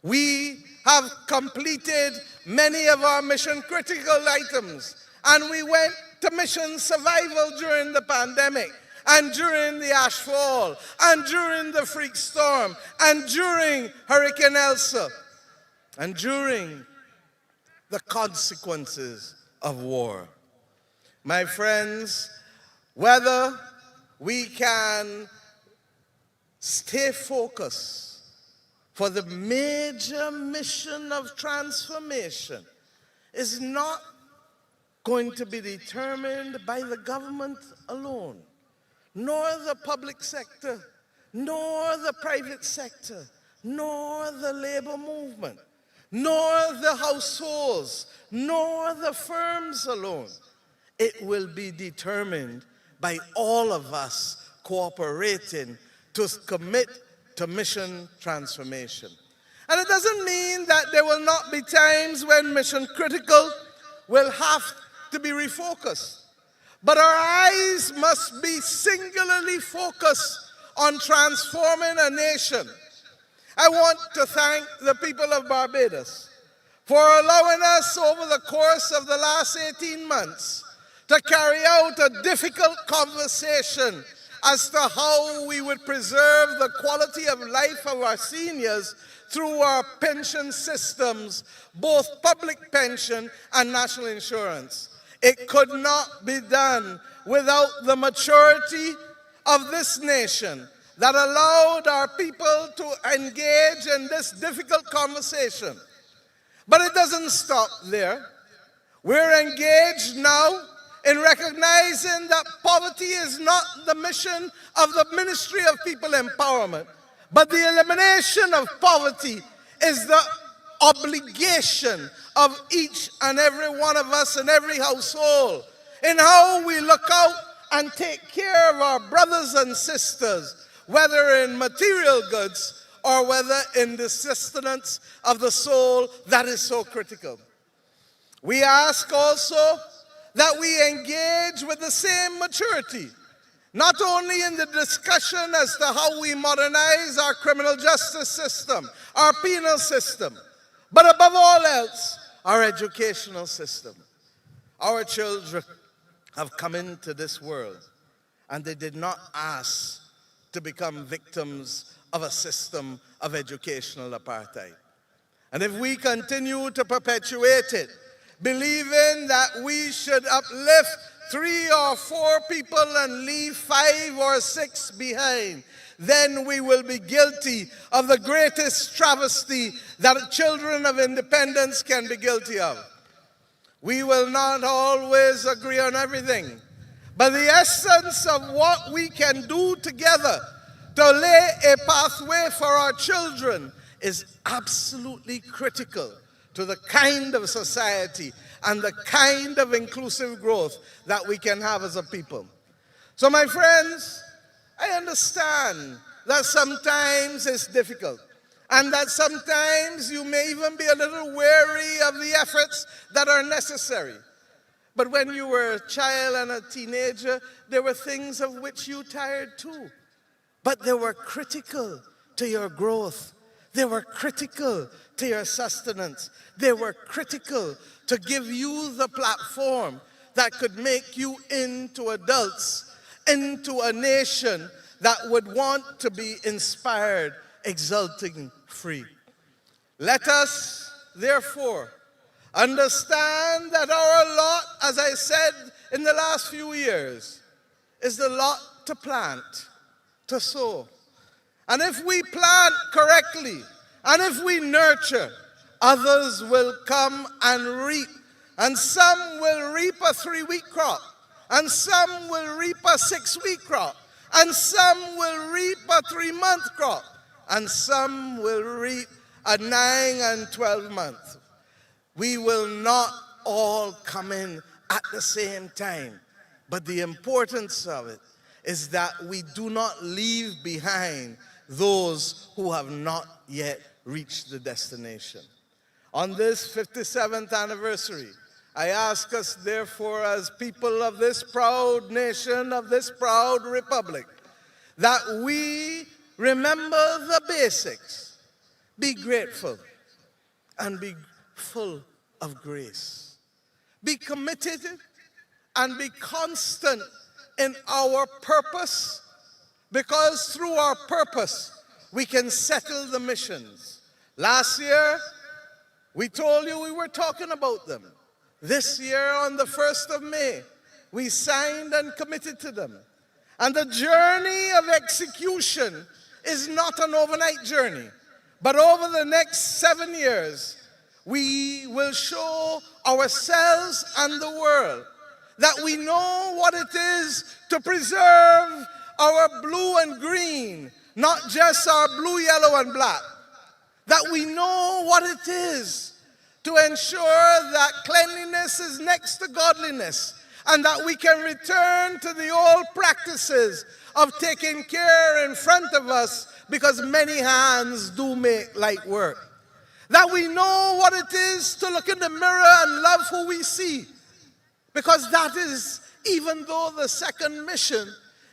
We have completed many of our mission critical items, and we went to mission survival during the pandemic, and during the ash fall, and during the freak storm, and during Hurricane Elsa, and during the consequences of war. My friends, whether we can stay focused for the major mission of transformation is not going to be determined by the government alone, nor the public sector, nor the private sector, nor the labor movement, nor the households, nor the firms alone. It will be determined by all of us cooperating to commit to mission transformation. And it doesn't mean that there will not be times when mission critical will have to be refocused. But our eyes must be singularly focused on transforming a nation. I want to thank the people of Barbados for allowing us over the course of the last 18 months to carry out a difficult conversation as to how we would preserve the quality of life of our seniors through our pension systems, both public pension and national insurance. It could not be done without the maturity of this nation that allowed our people to engage in this difficult conversation. But it doesn't stop there. We're engaged now in recognizing that poverty is not the mission of the Ministry of People Empowerment, but the elimination of poverty is the obligation of each and every one of us in every household in how we look out and take care of our brothers and sisters, whether in material goods or whether in the sustenance of the soul that is so critical. We ask also that we engage with the same maturity, not only in the discussion as to how we modernize our criminal justice system, our penal system, but above all else, our educational system. Our children have come into this world, and they did not ask to become victims of a system of educational apartheid. And if we continue to perpetuate it, believing that we should uplift 3 or 4 people and leave 5 or 6 behind, then we will be guilty of the greatest travesty that children of independence can be guilty of. We will not always agree on everything, but the essence of what we can do together to lay a pathway for our children is absolutely critical to the kind of society and the kind of inclusive growth that we can have as a people. So my friends, I understand that sometimes it's difficult, and that sometimes you may even be a little wary of the efforts that are necessary. But when you were a child and a teenager, there were things of which you tired too. But they were critical to your growth. They were critical to your sustenance. They were critical to give you the platform that could make you into adults, into a nation that would want to be inspired, exulting, free. Let us, therefore, understand that our lot, as I said in the last few years, is the lot to plant, to sow. And if we plant correctly, and if we nurture, others will come and reap. And some will reap a 3-week crop, and some will reap a 6-week crop, and some will reap a 3-month crop, and some will reap a 9 and 12 month. We will not all come in at the same time, but the importance of it is that we do not leave behind those who have not yet reached the destination. On this 57th anniversary, I ask us, therefore, as people of this proud nation, of this proud republic, that we remember the basics, be grateful, and be full of grace. Be committed and be constant in our purpose, because through our purpose, we can settle the missions. Last year, we told you we were talking about them. This year, on the 1st of May, we signed and committed to them. And the journey of execution is not an overnight journey, but over the next 7 years, we will show ourselves and the world that we know what it is to preserve our blue and green, not just our blue, yellow, and black. That we know what it is to ensure that cleanliness is next to godliness, and that we can return to the old practices of taking care in front of us, because many hands do make light work. That we know what it is to look in the mirror and love who we see, because that is, even though the second mission,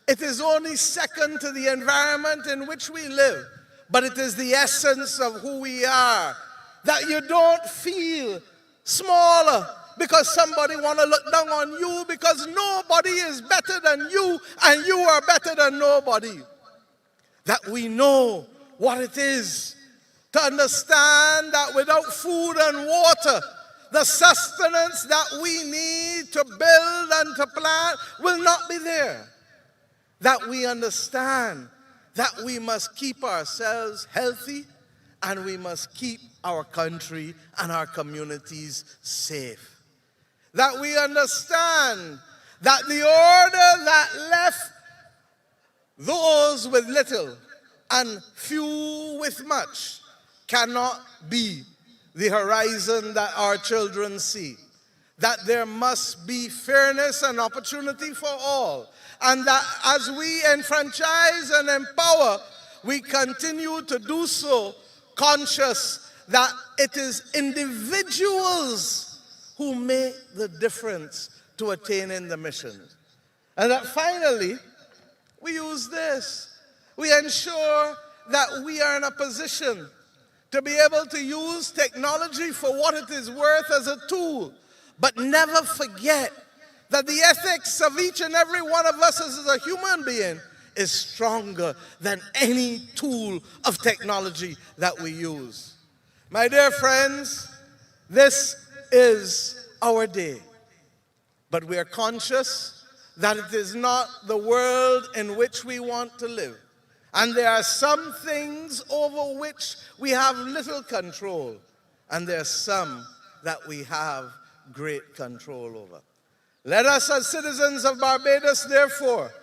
it is only second to the environment in which we live, but it is the essence of who we are. That you don't feel smaller because somebody want to look down on you, because nobody is better than you and you are better than nobody. That we know what it is to understand that without food and water, the sustenance that we need to build and to plant will not be there. That we understand that we must keep ourselves healthy, and we must keep our country and our communities safe. That we understand that the order that left those with little and few with much cannot be the horizon that our children see. That there must be fairness and opportunity for all. And that as we enfranchise and empower, we continue to do so conscious that it is individuals who make the difference to attaining the mission. And that finally, we use this. We ensure that we are in a position to be able to use technology for what it is worth as a tool, but never forget that the ethics of each and every one of us as a human being is stronger than any tool of technology that we use. My dear friends, this is our day, but we are conscious that it is not the world in which we want to live. And there are some things over which we have little control, and there are some that we have great control over. Let us as citizens of Barbados, therefore,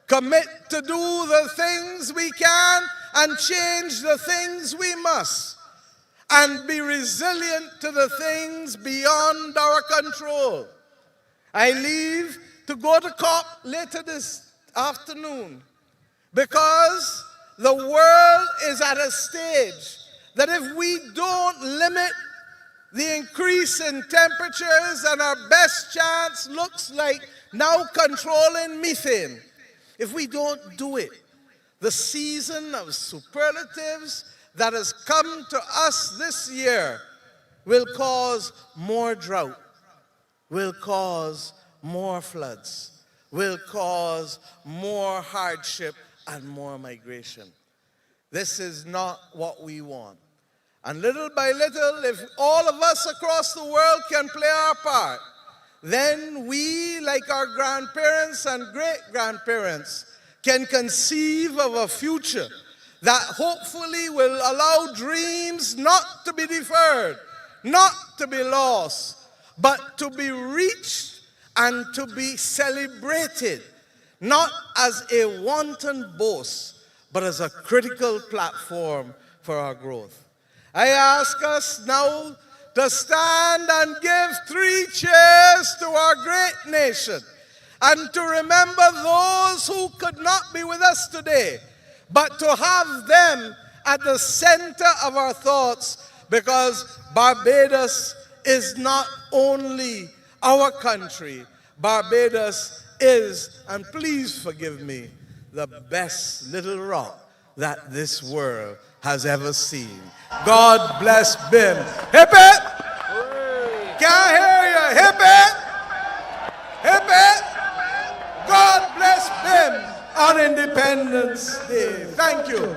commit to do the things we can and change the things we must, and be resilient to the things beyond our control. I leave to go to COP later this afternoon because the world is at a stage that if we don't limit the increase in temperatures, and our best chance looks like now controlling methane, if we don't do it, the season of superlatives that has come to us this year will cause more drought, will cause more floods, will cause more hardship and more migration. This is not what we want. And little by little, if all of us across the world can play our part, then we, like our grandparents and great-grandparents, can conceive of a future that hopefully will allow dreams not to be deferred, not to be lost, but to be reached and to be celebrated, not as a wanton boast, but as a critical platform for our growth. I ask us now to stand and give 3 cheers to our great nation, and to remember those who could not be with us today, but to have them at the center of our thoughts, because Barbados is not only our country, Barbados is, and please forgive me, the best little rock that this world has ever seen. God bless BIM. Hip it! Can't hear you. Hip it! Hip it! God bless BIM on Independence Day. Thank you.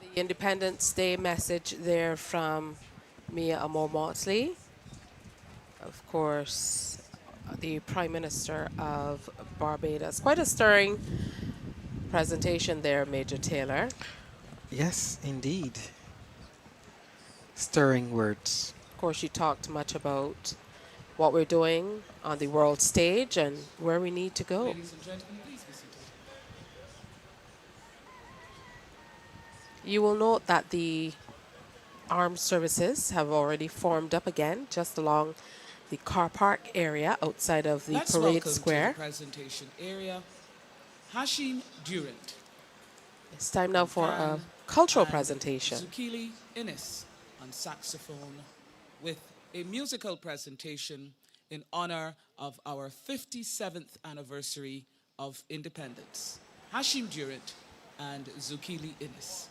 The Independence Day message there from Mia Amor-Motley. Of course, the Prime Minister of Barbados. Quite a stirring presentation there, Major Taylor. Yes, indeed. Stirring words. Of course, she talked much about what we're doing on the world stage and where we need to go. Ladies and gentlemen, please be seated. You will note that the armed services have already formed up again just along the car park area outside of the Let's parade welcome square. to the presentation area Hashim Durant. It's time now for a Fran cultural and presentation. Zukili Innes on saxophone with a musical presentation in honor of our 57th anniversary of independence. Hashim Durant and Zukili Innes.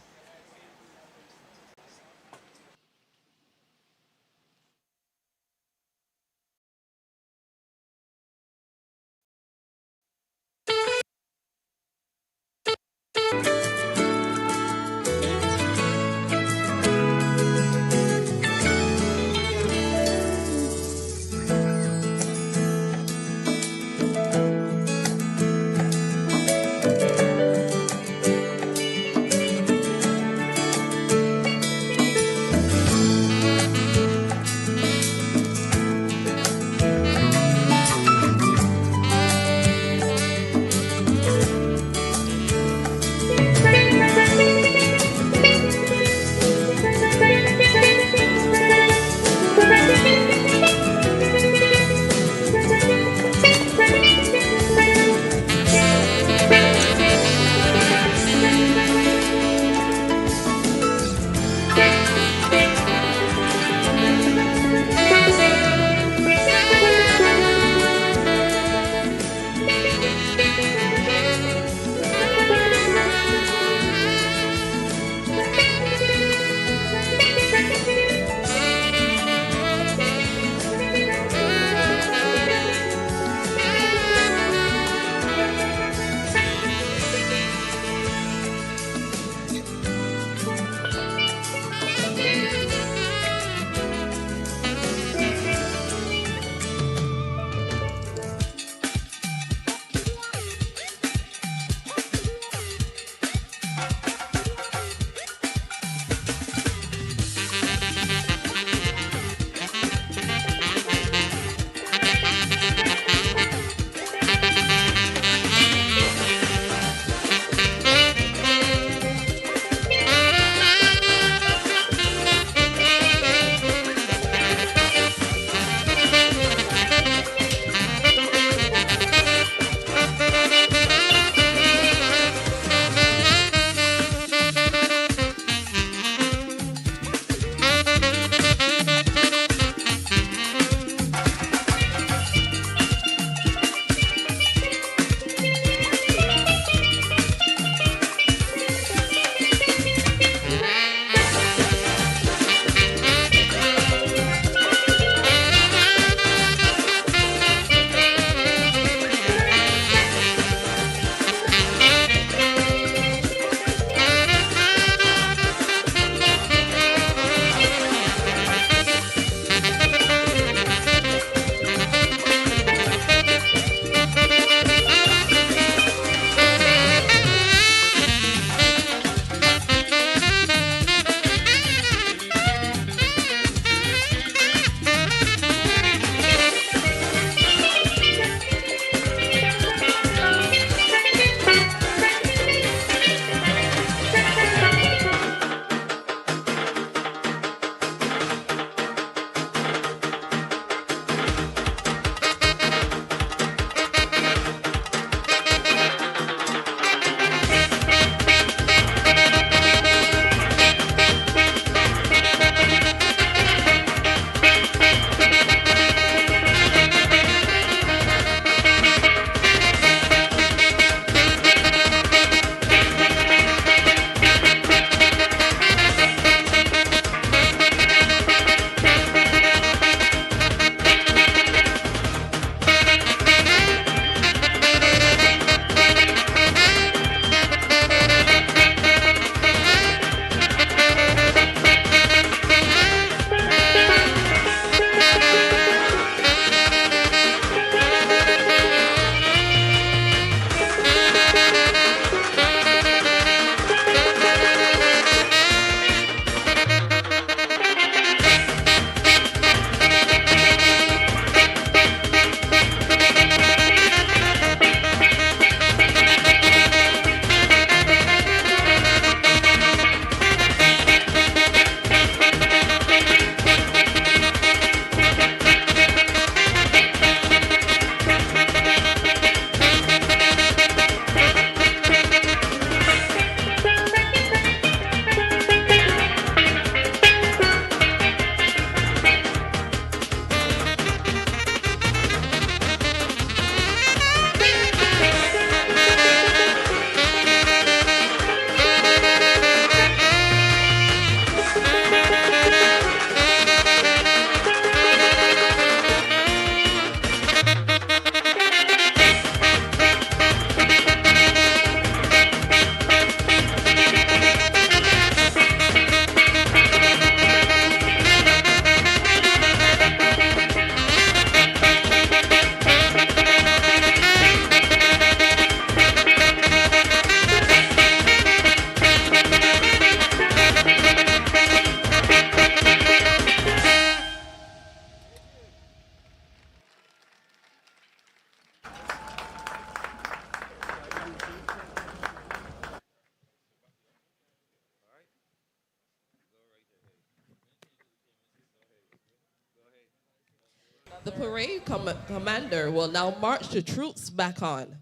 The parade commander will now march the troops back on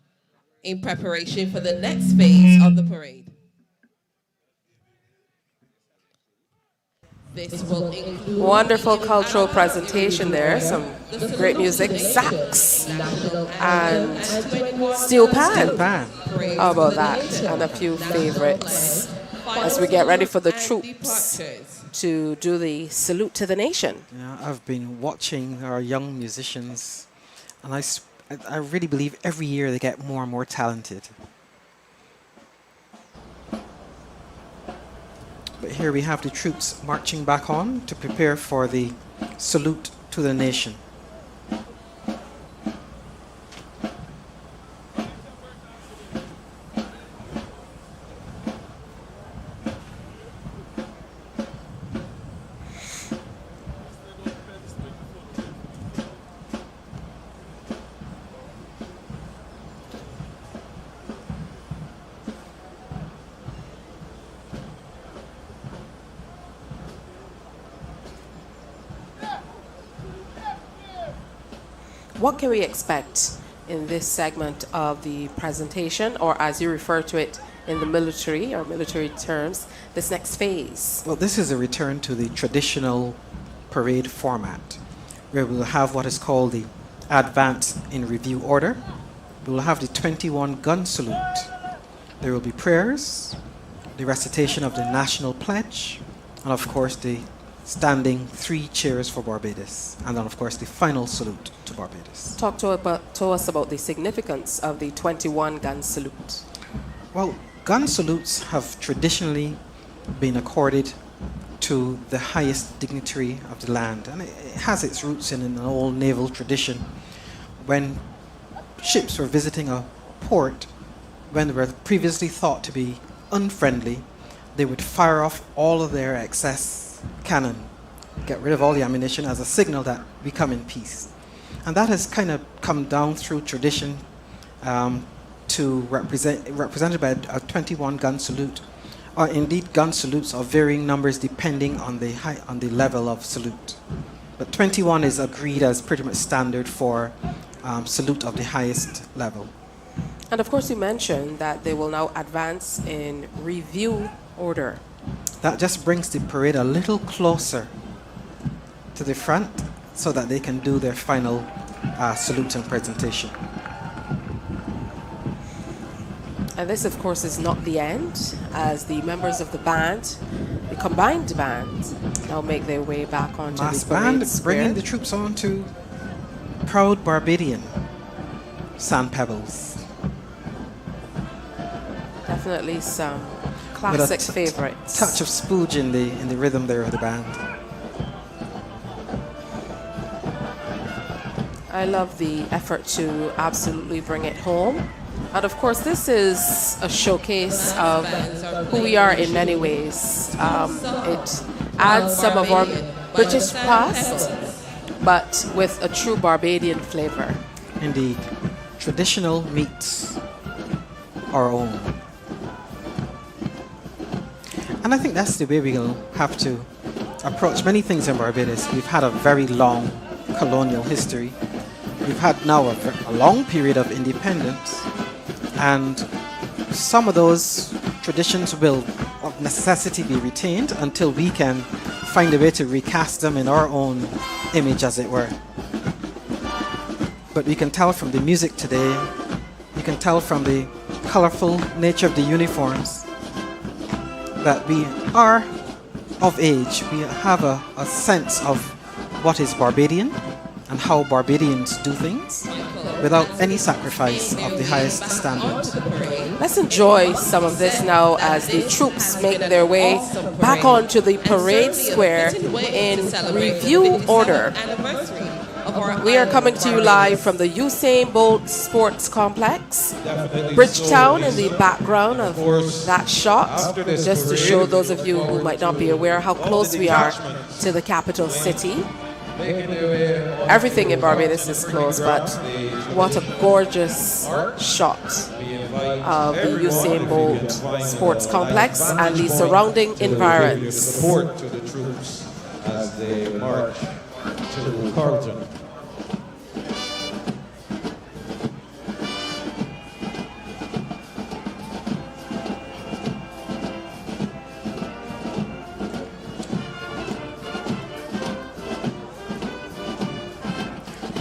in preparation for the next phase of the parade. This will include Wonderful cultural presentation there. Some great music, sax and steel pan. How about that? And a few favorites as we get ready for the troops to do the salute to the nation. Yeah, I've been watching our young musicians, and I really believe every year they get more and more talented. But here we have the troops marching back on to prepare for the salute to the nation. What can we expect in this segment of the presentation, or as you refer to it in the military or military terms, this next phase? Well, this is a return to the traditional parade format, where we'll have what is called the advance in review order. We'll have the 21 gun salute. There will be prayers, the recitation of the national pledge, and of course the standing 3 cheers for Barbados, and then of course the final salute to Barbados. Talk to us about the significance of the 21 gun salute. Well, gun salutes have traditionally been accorded to the highest dignitary of the land, and it has its roots in an old naval tradition. When ships were visiting a port, when they were previously thought to be unfriendly, they would fire off all of their excess cannon, get rid of all the ammunition as a signal that we come in peace. And that has kind of come down through tradition represented by a 21 gun salute, or indeed gun salutes of varying numbers depending on the level of salute. But 21 is agreed as pretty much standard for salute of the highest level. And of course you mentioned that they will now advance in review order. That just brings the parade a little closer to the front so that they can do their final salute and presentation. And this, of course, is not the end, as the members of the band, the combined band, now make their way back onto Mass the parade band square. bringing the troops on to proud Barbadian Sand Pebbles. Definitely some With classic a favorites. touch of spooge in the rhythm there of the band. I love the effort to absolutely bring it home. And of course, this is a showcase of who we are in many ways. It adds some of our British past, but with a true Barbadian flavor. Indeed. Traditional meets our own. And I think that's the way we'll have to approach many things in Barbados. We've had a very long colonial history. We've had now a long period of independence. And some of those traditions will of necessity be retained until we can find a way to recast them in our own image, as it were. But we can tell from the music today, you can tell from the colorful nature of the uniforms, that we are of age. We have a sense of what is Barbadian and how Barbadians do things without any sacrifice of the highest standard. Let's enjoy some of this now as the troops make their way back onto the parade square in review order. We are coming to you live from the Usain Bolt Sports Complex. Bridgetown in the background of that shot, just to show those of you who might not be aware how close we are to the capital city. Everything in Barbados is close, but what a gorgeous shot of the Usain Bolt Sports Complex and the surrounding environs. Support to the troops as they march to Carlton.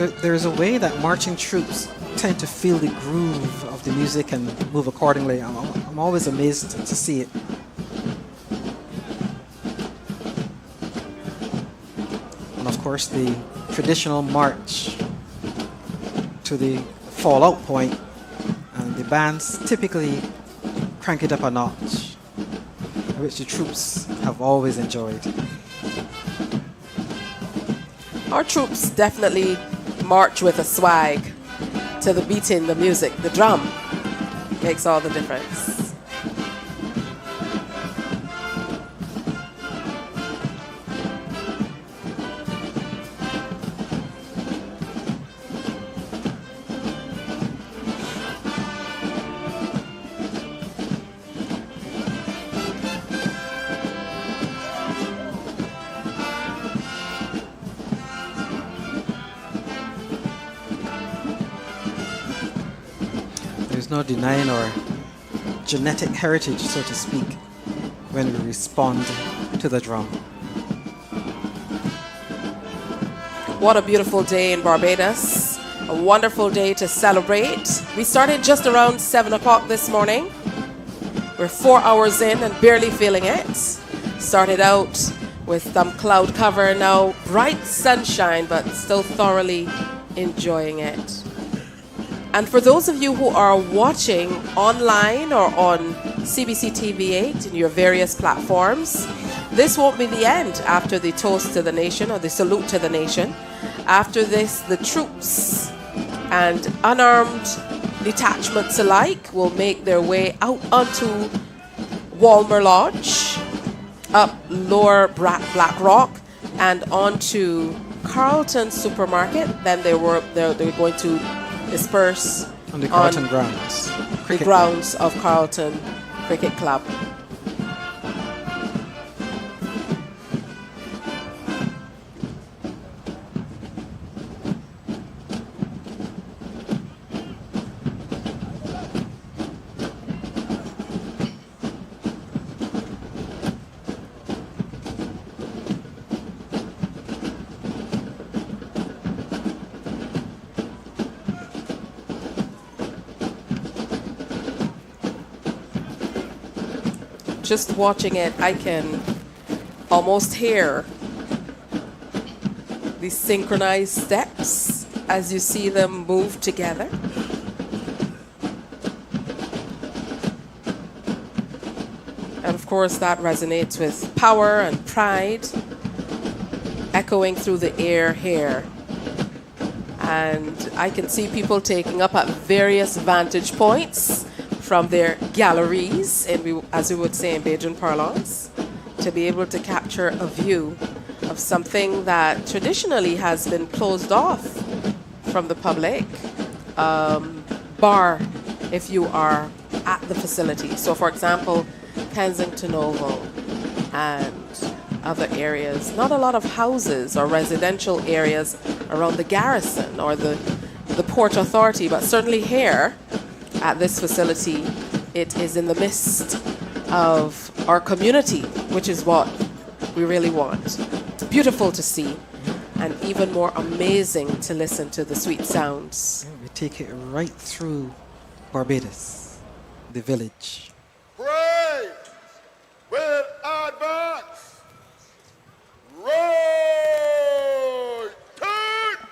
There is a way that marching troops tend to feel the groove of the music and move accordingly. I'm always amazed to see it. And of course, the traditional march to the fallout point, and the bands typically crank it up a notch, which the troops have always enjoyed. Our troops definitely march with a swag to the beating, the music, the drum makes all the difference. There's no denying our genetic heritage, so to speak, when we respond to the drum. What a beautiful day in Barbados. A wonderful day to celebrate. We started just around 7 o'clock this morning. We're 4 hours in and barely feeling it. Started out with some cloud cover, now bright sunshine, but still thoroughly enjoying it. And for those of you who are watching online or on CBC TV8 in your various platforms, this won't be the end after the toast to the nation or the salute to the nation. After this, the troops and unarmed detachments alike will make their way out onto Walmer Lodge, up Lower Black Rock, and onto Carlton Supermarket. Then they're going to disperse on the Carlton grounds. The grounds of Carlton Cricket Club. Just watching it, I can almost hear these synchronized steps as you see them move together. And of course, that resonates with power and pride, echoing through the air here. And I can see people taking up at various vantage points from their galleries, as we would say in Bajan parlance, to be able to capture a view of something that traditionally has been closed off from the public, bar if you are at the facility. So for example, Kensington Oval and other areas, not a lot of houses or residential areas around the garrison or the Port Authority, but certainly here at this facility, it is in the midst of our community, which is what we really want. It's beautiful to see, and even more amazing to listen to the sweet sounds. We take it right through Barbados, the village. Brave will advance. Right turn.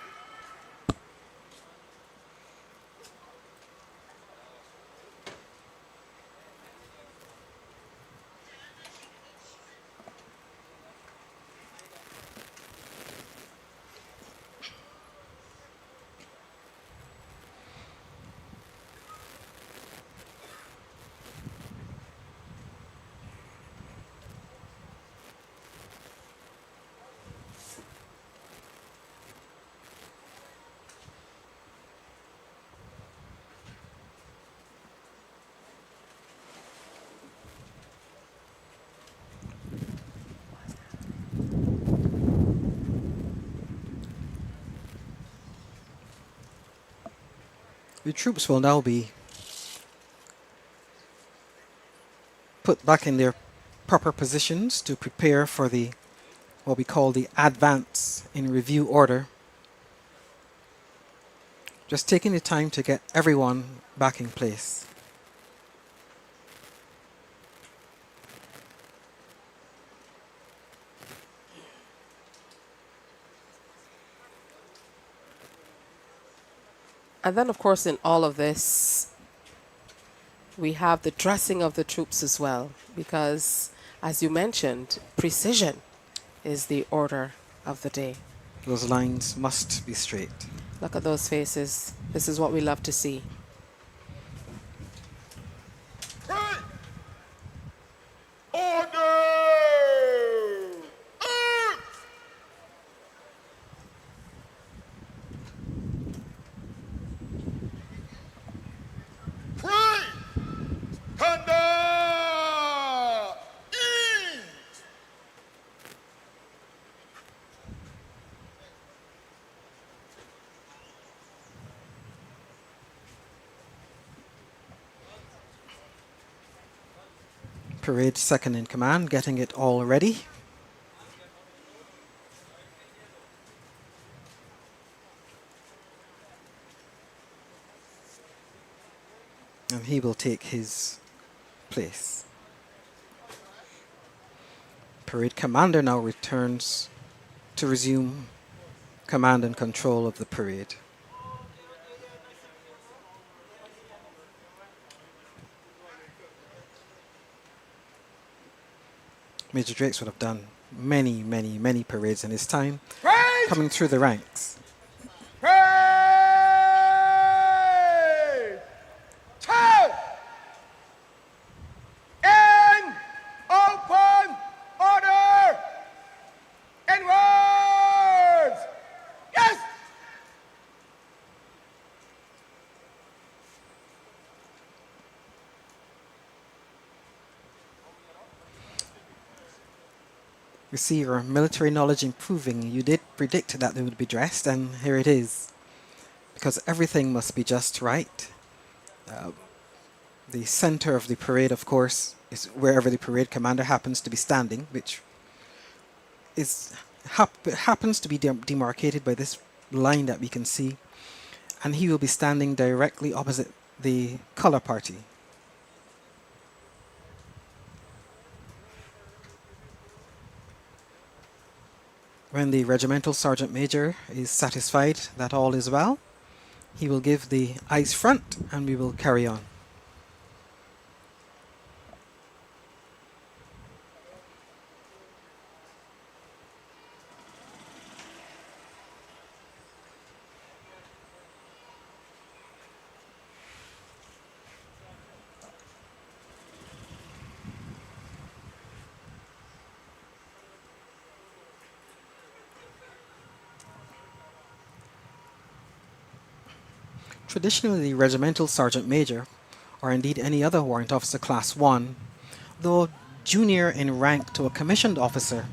The troops will now be put back in their proper positions to prepare for what we call the advance in review order. Just taking the time to get everyone back in place. And then, of course, in all of this, we have the dressing of the troops as well, because, as you mentioned, precision is the order of the day. Those lines must be straight. Look at those faces. This is what we love to see. Right. Order! Arms! Pray! Thunder! Ease! Parade second in command, getting it all ready. And he will take his place. Parade commander now returns to resume command and control of the parade. Major Drakes would have done many, many, many parades in his time, Praise! coming through the ranks. Praise! Two! In open order! Inwards! Yes! You see your military knowledge improving. You did predict that they would be dressed, and here it is. Because everything must be just right. The center of the parade, of course, is wherever the parade commander happens to be standing, which is happens to be demarcated by this line that we can see. And he will be standing directly opposite the color party. When the regimental sergeant major is satisfied that all is well, he will give the eyes front and we will carry on. Traditionally, the regimental sergeant major, or indeed any other warrant officer class 1, though junior in rank to a commissioned officer,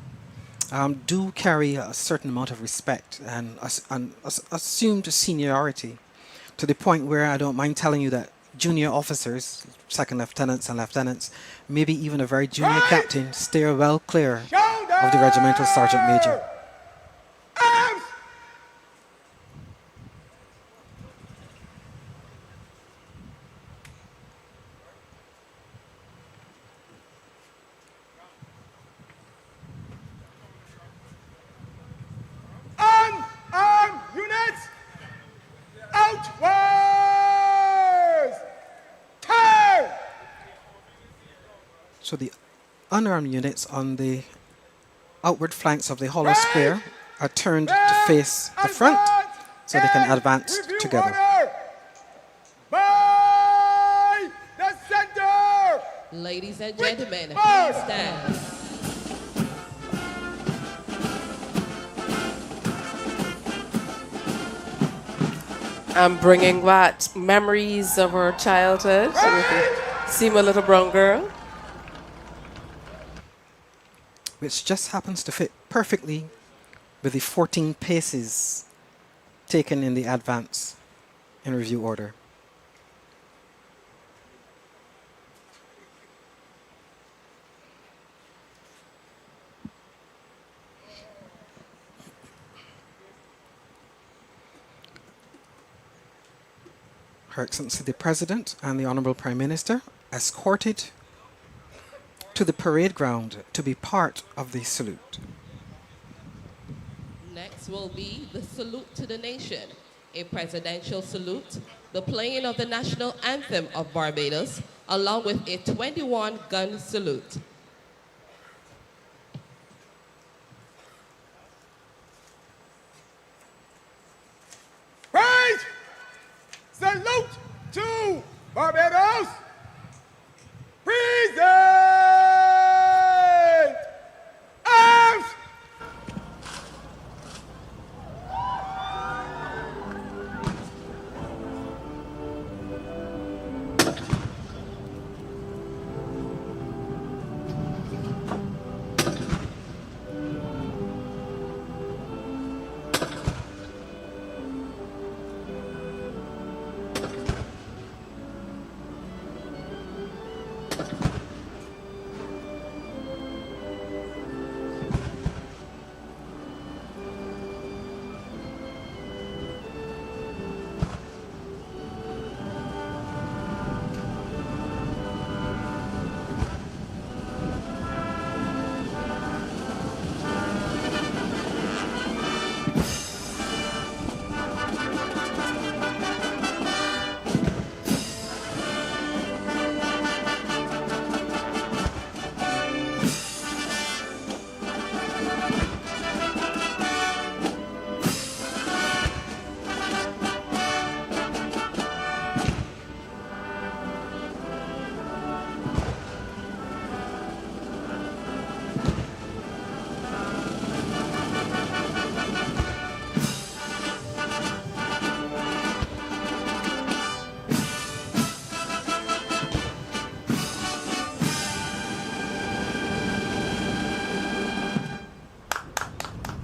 do carry a certain amount of respect and assumed seniority, to the point where I don't mind telling you that junior officers, second lieutenants and lieutenants, maybe even a very junior captain, steer well clear of the regimental sergeant major. Arms! Unarmed units! Outwards! Turn! So the unarmed units on the outward flanks of the hollow square are turned to face the front so they can advance together. By the center! Ladies and gentlemen, please stand. I'm bringing back memories of our childhood with Seema Little Brown Girl. Which just happens to fit perfectly with the 14 paces taken in the advance in review order. Her Excellency the President and the Honourable Prime Minister escorted to the parade ground to be part of the salute. Next will be the salute to the nation, a presidential salute, the playing of the national anthem of Barbados, along with a 21-gun salute. Praise! Salute to Barbados! Present! Arms!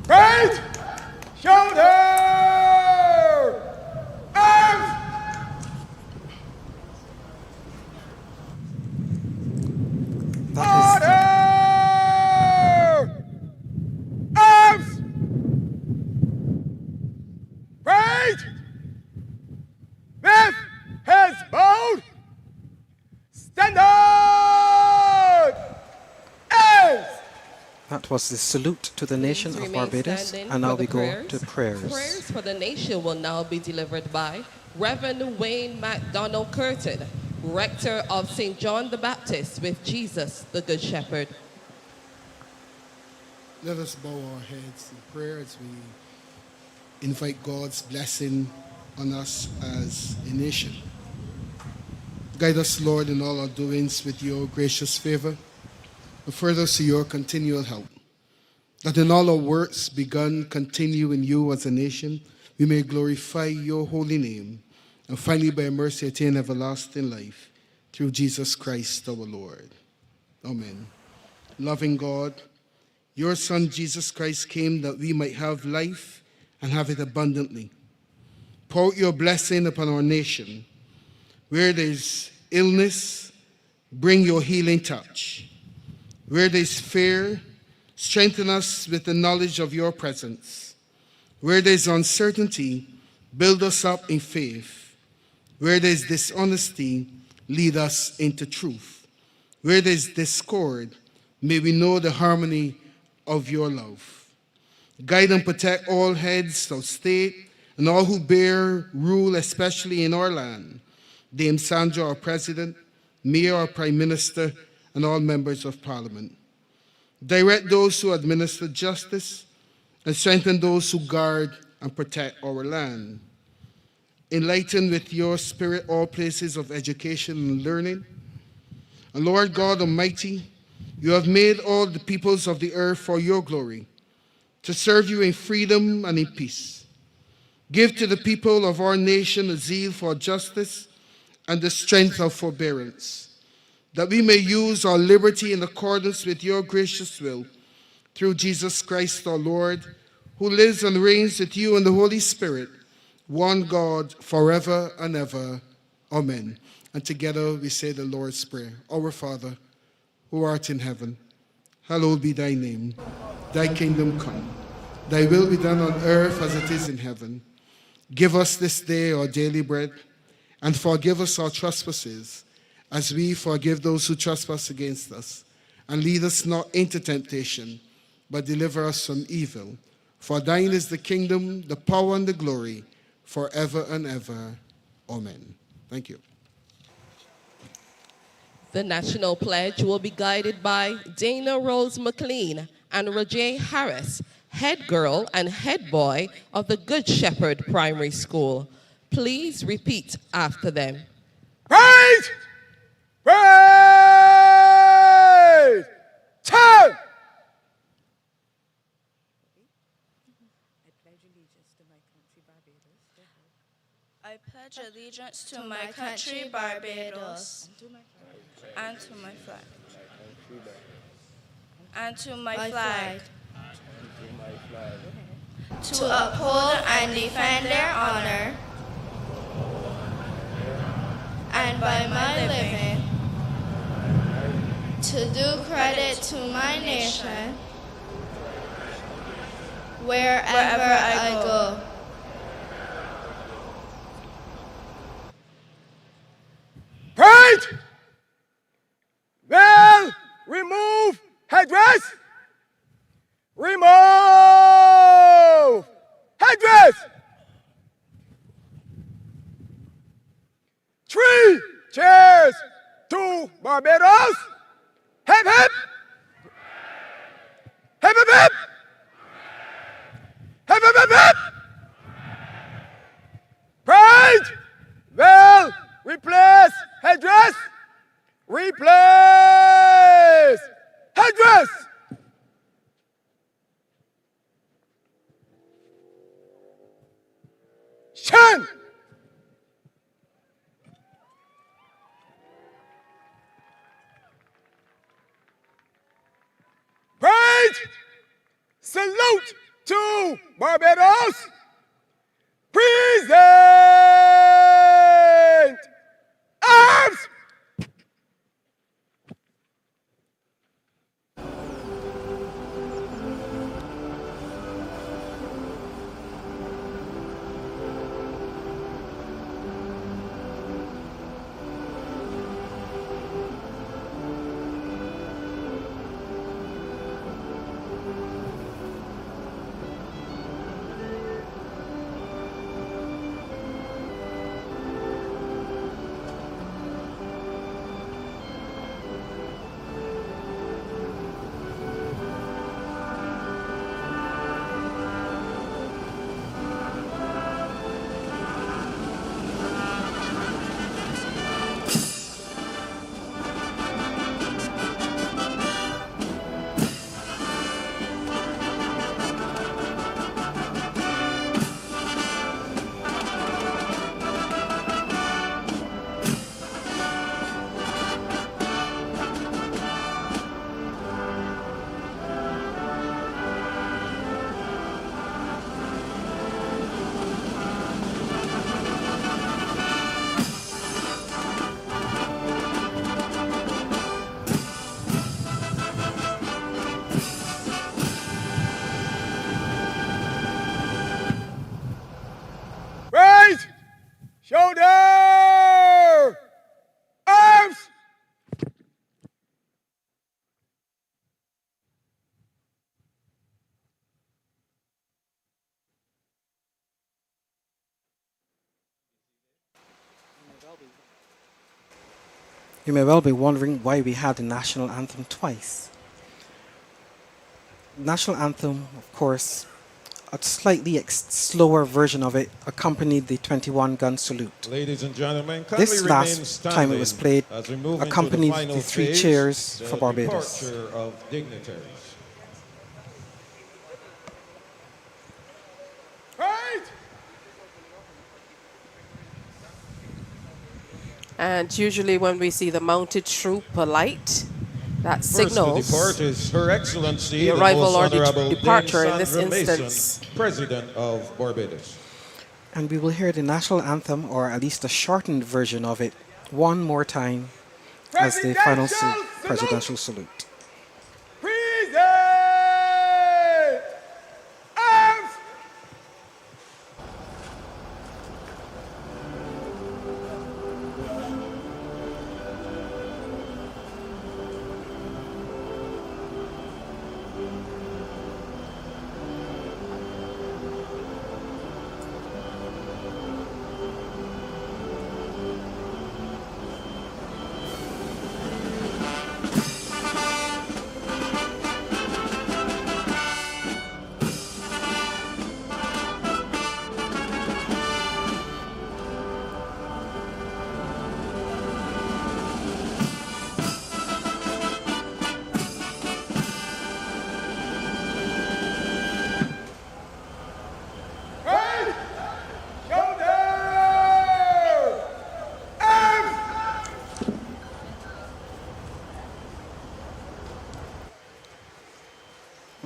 Right, shoulder, arms. Order, arms. Right, left, heads bowed, stand up, hands. That was the salute to the nation of Remain Barbados, standing and now for the we go to prayers. Prayers for the nation will now be delivered by Reverend Wayne MacDonald Curtin, Rector of St. John the Baptist with Jesus, the Good Shepherd. Let us bow our heads in prayer as we invite God's blessing on us as a nation. Guide us, Lord, in all our doings with your gracious favor, and further to your continual help, that in all our works begun continue in you as a nation, we may glorify your holy name, and finally by mercy attain everlasting life, through Jesus Christ our Lord. Amen. Loving God, your Son Jesus Christ came that we might have life and have it abundantly. Pour out your blessing upon our nation. Where there's illness, bring your healing touch. Where there's fear, strengthen us with the knowledge of your presence. Where there's uncertainty, build us up in faith. Where there's dishonesty, lead us into truth. Where there's discord, may we know the harmony of your love. Guide and protect all heads of state and all who bear rule, especially in our land. Dame Sandra, our President, Mayor, our Prime Minister, and all members of Parliament. Direct those who administer justice and strengthen those who guard and protect our land. Enlighten with your spirit all places of education and learning. And Lord God Almighty, you have made all the peoples of the earth for your glory, to serve you in freedom and in peace. Give to the people of our nation a zeal for justice and the strength of forbearance, that we may use our liberty in accordance with your gracious will, through Jesus Christ our Lord, who lives and reigns with you in the Holy Spirit, one God, forever and ever. Amen. And together we say the Lord's Prayer. Our Father, who art in heaven, hallowed be thy name. Thy kingdom come. Thy will be done on earth as it is in heaven. Give us this day our daily bread, And forgive us our trespasses, as we forgive those who trespass against us. And lead us not into temptation, but deliver us from evil. For thine is the kingdom, the power, and the glory, forever and ever. Amen. Thank you. The National Pledge will be guided by Dana Rose McLean and Roger Harris, head girl and head boy of the Good Shepherd Primary School. Please repeat after them. Praise! Praise! Time! I pledge allegiance to my country, Barbados, and to my flag, and to my flag, to uphold and defend their honor, and by my living, to do credit to my nation, wherever I go. Praise! Well, remove headdress. Remove headdress. 3 cheers to Barbados. Hip hip. Hip hip hip. Hip hip hip hip. Praise! Well, replace headdress. Replace headdress. Shin. Praise. Salute to Barbados. Present arms. Raise, shoulder, arms. You may well be wondering why we had the national anthem twice. National anthem, of course, a slightly slower version of it accompanied the 21-gun salute. Ladies and gentlemen, kindly This remain last time it was standing played as we move into accompanied the final the 3 phase, cheers the for Barbados. departure of dignitaries. Right. And usually when we see the mounted troop light, that First signals to depart is Her Excellency, the arrival Most or the Honorable departure Dame in this Sandra Mason, instance. President of Barbados. And we will hear the national anthem, or at least a shortened version of it, one more time as the final presidential salute. Present arms.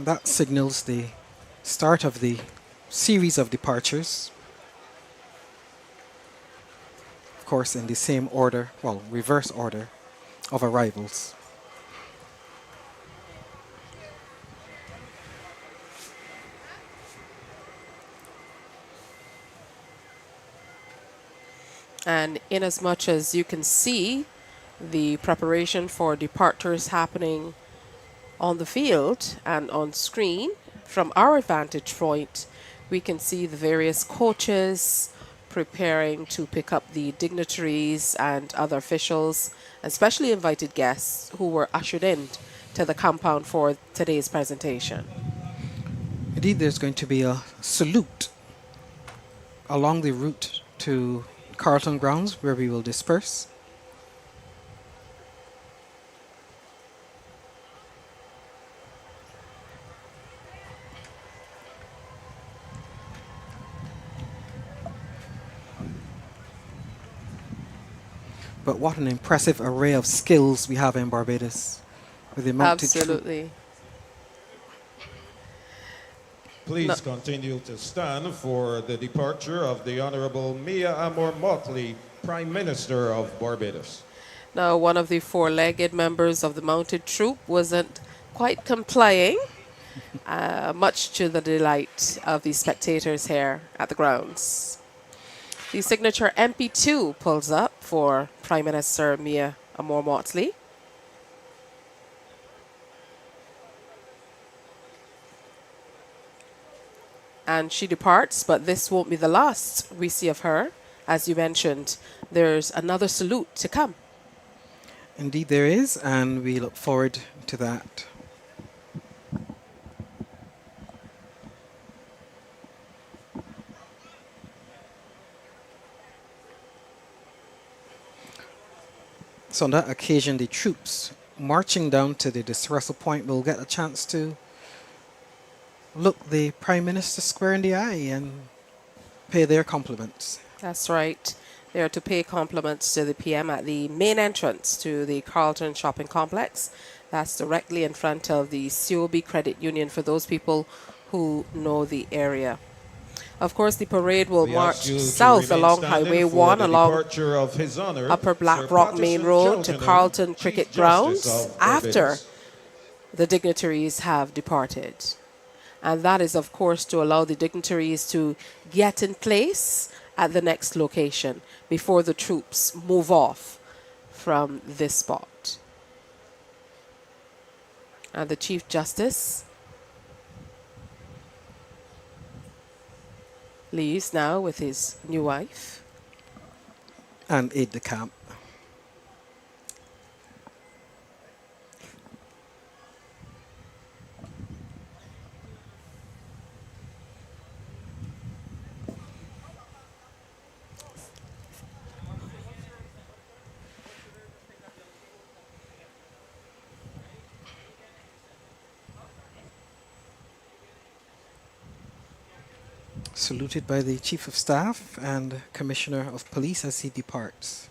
that signals the start of the series of departures. Of course, in the same order, well, reverse order of arrivals. And in as much as you can see the preparation for departures happening on the field and on screen, from our vantage point, we can see the various coaches preparing to pick up the dignitaries and other officials, especially invited guests who were ushered in to the compound for today's presentation. Indeed, there's going to be a salute along the route to Carlton grounds where we will disperse. But what an impressive array of skills we have in Barbados with the mounted troop. Absolutely. Please continue to stand for the departure of the Honorable Mia Amor Motley, Prime Minister of Barbados. Now, one of the four-legged members of the mounted troop wasn't quite complying, much to the delight of the spectators here at the grounds. The signature MP2 pulls up for Prime Minister Mia Amor Motley. And she departs, but this won't be the last we see of her. As you mentioned, there's another salute to come. Indeed there is, and we look forward to that. So on that occasion, the troops marching down to the dispersal point will get a chance to look the Prime Minister square in the eye and pay their compliments. That's right. They are to pay compliments to the PM at the main entrance to the Carlton shopping complex. That's directly in front of the COB Credit Union for those people who know the area. Of course, the parade will march south along Highway 1, along Upper Black Rock Main Road to Carlton Cricket Grounds after the dignitaries have departed. And that is, of course, to allow the dignitaries to get in place at the next location before the troops move off from this spot. And the Chief Justice leaves now with his new wife. And aide-de-camp. Saluted by the Chief of Staff and Commissioner of Police as he departs,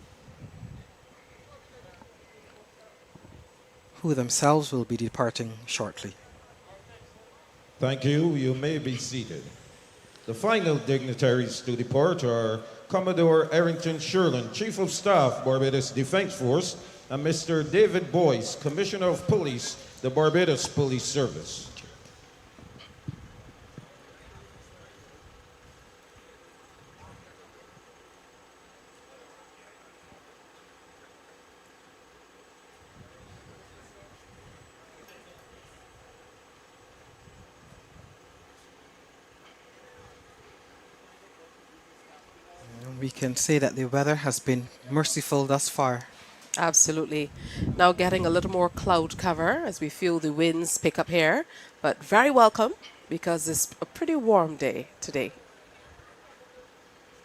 who themselves will be departing shortly. Thank you. You may be seated. The final dignitaries to depart are Commodore Errington Sherlin, Chief of Staff, Barbados Defense Force, and Mr. David Boyce, Commissioner of Police, the Barbados Police Service. We can say that the weather has been merciful thus far. Absolutely. Now getting a little more cloud cover as we feel the winds pick up here, but very welcome because it's a pretty warm day today.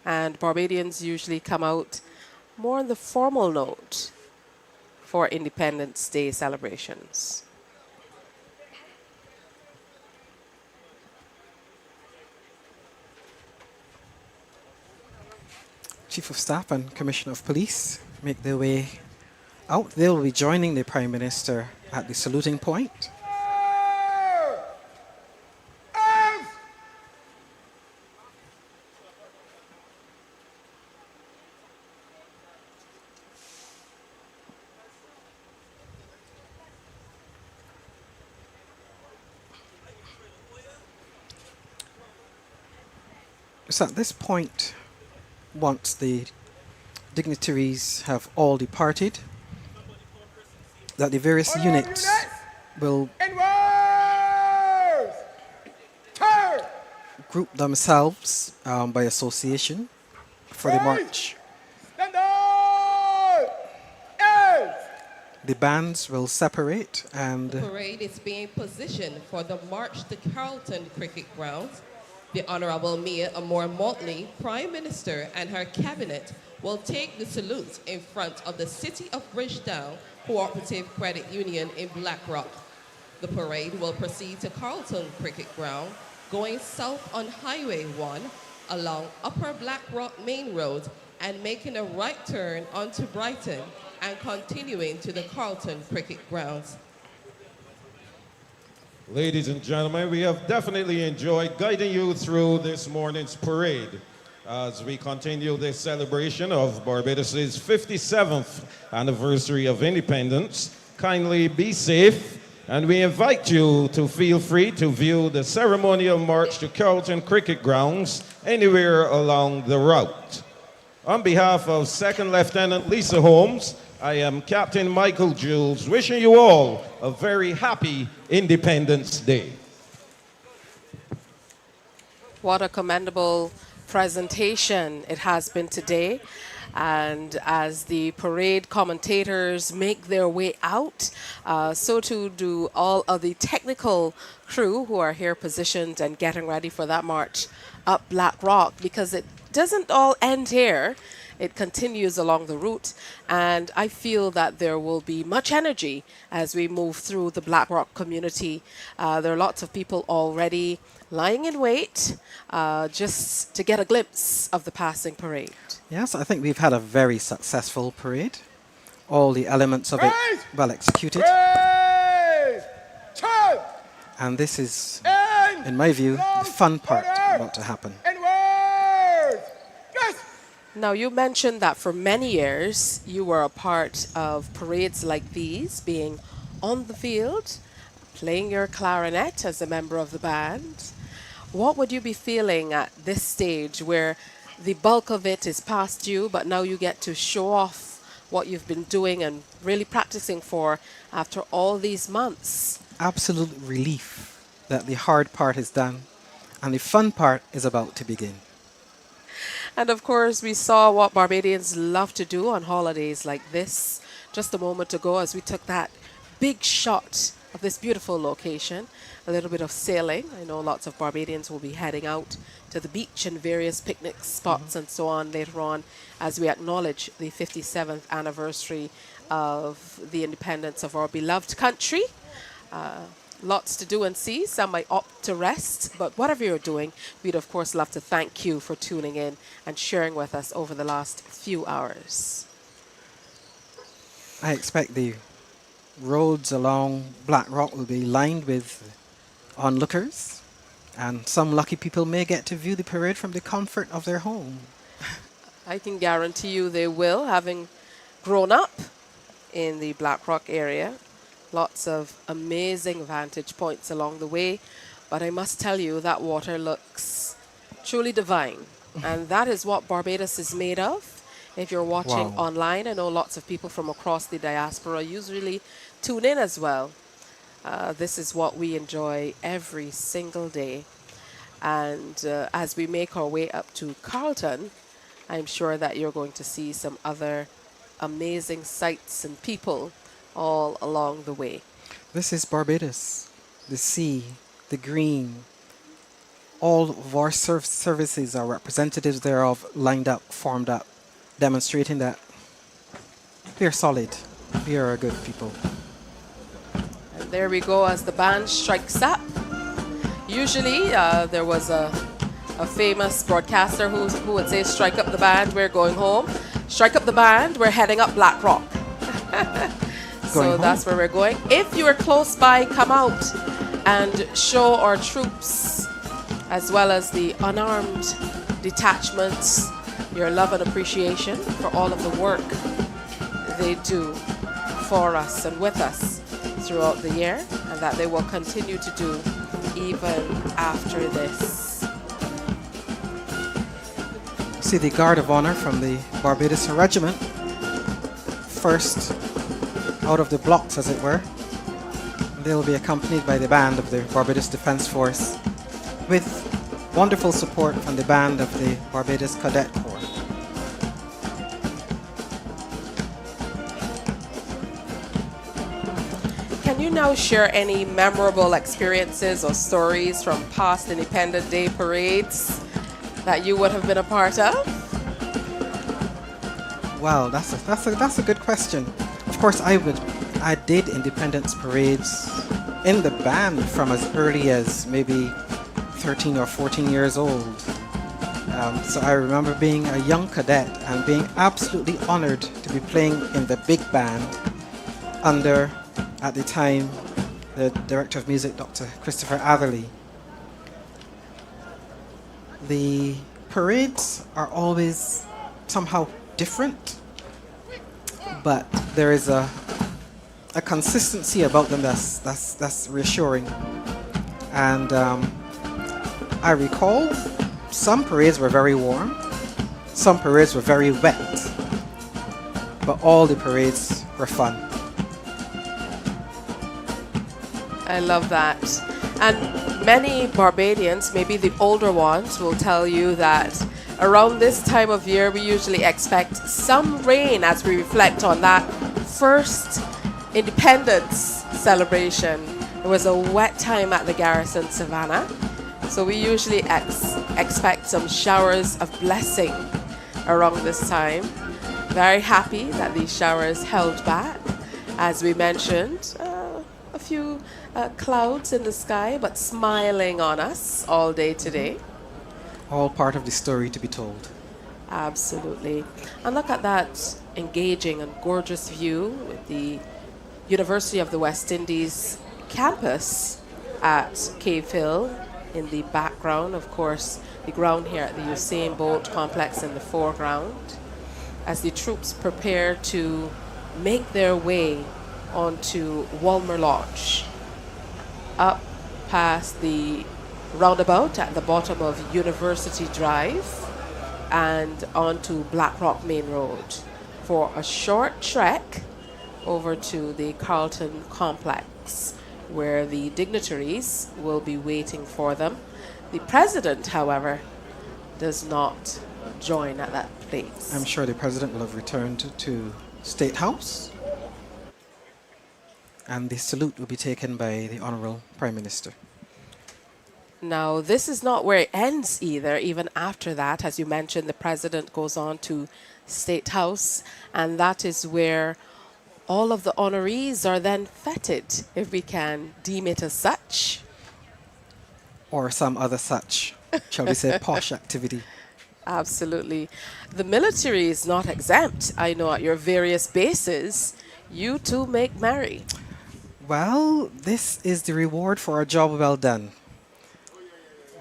And Barbadians usually come out more on the formal note for Independence Day celebrations. Chief of Staff and Commissioner of Police make their way out. They'll be joining the Prime Minister at the saluting point. So at this point, once the dignitaries have all departed, that the various units will group themselves by association for the march. The bands will separate and The parade is being positioned for the march to Carlton Cricket Grounds. The Honorable Mia Amor Motley, Prime Minister, and her cabinet will take the salute in front of the City of Bridgetown Cooperative Credit Union in Blackrock. The parade will proceed to Carlton Cricket Ground, going south on Highway 1 along Upper Blackrock Main Road and making a right turn onto Brighton and continuing to the Carlton Cricket Grounds. Ladies and gentlemen, we have definitely enjoyed guiding you through this morning's parade as we continue this celebration of Barbados' 57th anniversary of independence. Kindly be safe, and we invite you to feel free to view the ceremonial march to Carlton Cricket Grounds anywhere along the route. On behalf of Second Lieutenant Lisa Holmes, I am Captain Michael Jules, wishing you all a very happy Independence Day. What a commendable presentation it has been today. And as the parade commentators make their way out, so too do all of the technical crew who are here positioned and getting ready for that march up Black Rock, because it doesn't all end here. It continues along the route, and I feel that there will be much energy as we move through the Black Rock community. There are lots of people already lying in wait just to get a glimpse of the passing parade. yes, I think we've had a very successful parade. All the elements of it well executed. And this is, in my view, the fun part about to happen. Now, you mentioned that for many years you were a part of parades like these, being on the field, playing your clarinet as a member of the band. What would you be feeling at this stage where the bulk of it is past you, but now you get to show off what you've been doing and really practicing for after all these months? Absolute relief that the hard part is done and the fun part is about to begin. And of course, we saw what Barbadians love to do on holidays like this just a moment ago as we took that big shot of this beautiful location. A little bit of sailing. I know lots of Barbadians will be heading out to the beach and various picnic spots and so on later on as we acknowledge the 57th anniversary of the independence of our beloved country. Lots to do and see. Some might opt to rest, but whatever you're doing, we'd of course love to thank you for tuning in and sharing with us over the last few hours. I expect the roads along Black Rock will be lined with onlookers, and some lucky people may get to view the parade from the comfort of their home. I can guarantee you they will, having grown up in the Black Rock area. Lots of amazing vantage points along the way, but I must tell you that water looks truly divine, and that is what Barbados is made of. If you're watching online, I know lots of people from across the diaspora usually tune in as well. This is what we enjoy every single day, and as we make our way up to Carlton, I'm sure that you're going to see some other amazing sights and people all along the way. This is Barbados. The sea, the green. All of our services are representatives thereof lined up, formed up, demonstrating that we are solid. We are a good people. And there we go as the band strikes up. Usually there was a famous broadcaster who would say, strike up the band, we're going home. Strike up the band, we're heading up Black Rock. So that's where we're going. If you are close by, come out and show our troops, as well as the unarmed detachments, your love and appreciation for all of the work they do for us and with us throughout the year, and that they will continue to do even after this. see the Guard of Honor from the Barbados Regiment, first out of the blocks, as it were. They'll be accompanied by the band of the Barbados Defence Force, with wonderful support from the band of the Barbados Cadet Corps. Can you now share any memorable experiences or stories from past Independence Day parades that you would have been a part of? Wow, that's a good question. Of course, I did Independence parades in the band from as early as maybe 13 or 14 years old. So I remember being a young cadet and being absolutely honored to be playing in the big band under, at the time, the Director of Music, Dr. Christopher Atherley. The parades are always somehow different, but there is a consistency about them that's reassuring. And I recall some parades were very warm, some parades were very wet, but all the parades were fun. I love that. And many Barbadians, maybe the older ones, will tell you that around this time of year we usually expect some rain as we reflect on that first independence celebration. It was a wet time at the Garrison Savannah, so we usually expect some showers of blessing around this time. Very happy that these showers held back. As we mentioned, a few clouds in the sky, but smiling on us all day today. All part of the story to be told. Absolutely. And look at that engaging and gorgeous view with the University of the West Indies campus at Cave Hill in the background. Of course, the ground here at the Usain Bolt complex in the foreground, as the troops prepare to make their way onto Walmer Lodge, up past the roundabout at the bottom of University Drive and onto Blackrock Main Road for a short trek over to the Carlton complex, where the dignitaries will be waiting for them. The president, however, does not join at that place. I'm sure the president will have returned to State House, and the salute will be taken by the Honorable Prime Minister. Now, this is not where it ends either. Even after that, as you mentioned, the president goes on to State House, and that is where all of the honorees are then feted, if we can deem it as such. Or some other such, shall we say, posh activity. Absolutely. The military is not exempt. I know at your various bases, you too make merry. Well, this is the reward for a job well done.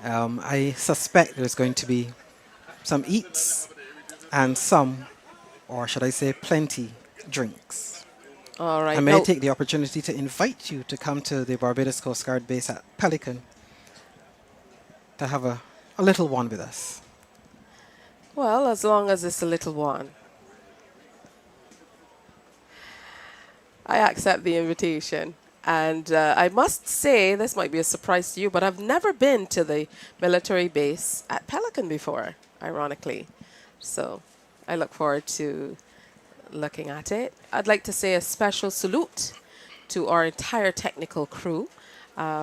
I suspect there's going to be some eats and some, or should I say plenty, drinks. All right. I may take the opportunity to invite you to come to the Barbados Coast Guard base at Pelican to have a little one with us. Well, as long as it's a little one. I accept the invitation. And I must say, this might be a surprise to you, but I've never been to the military base at Pelican before, ironically. So I look forward to looking at it. I'd like to say a special salute to our entire technical crew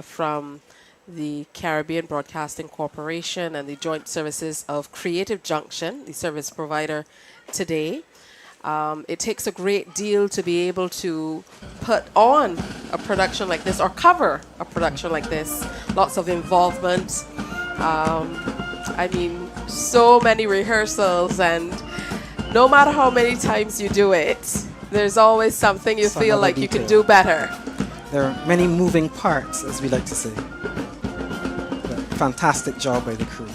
from the Caribbean Broadcasting Corporation and the Joint Services of Creative Junction, the service provider today. It takes a great deal to be able to put on a production like this or cover a production like this. Lots of involvement. I mean, so many rehearsals, and no matter how many times you do it, there's always something you feel like you could do better. There are many moving parts, as we like to say. But fantastic job by the crew.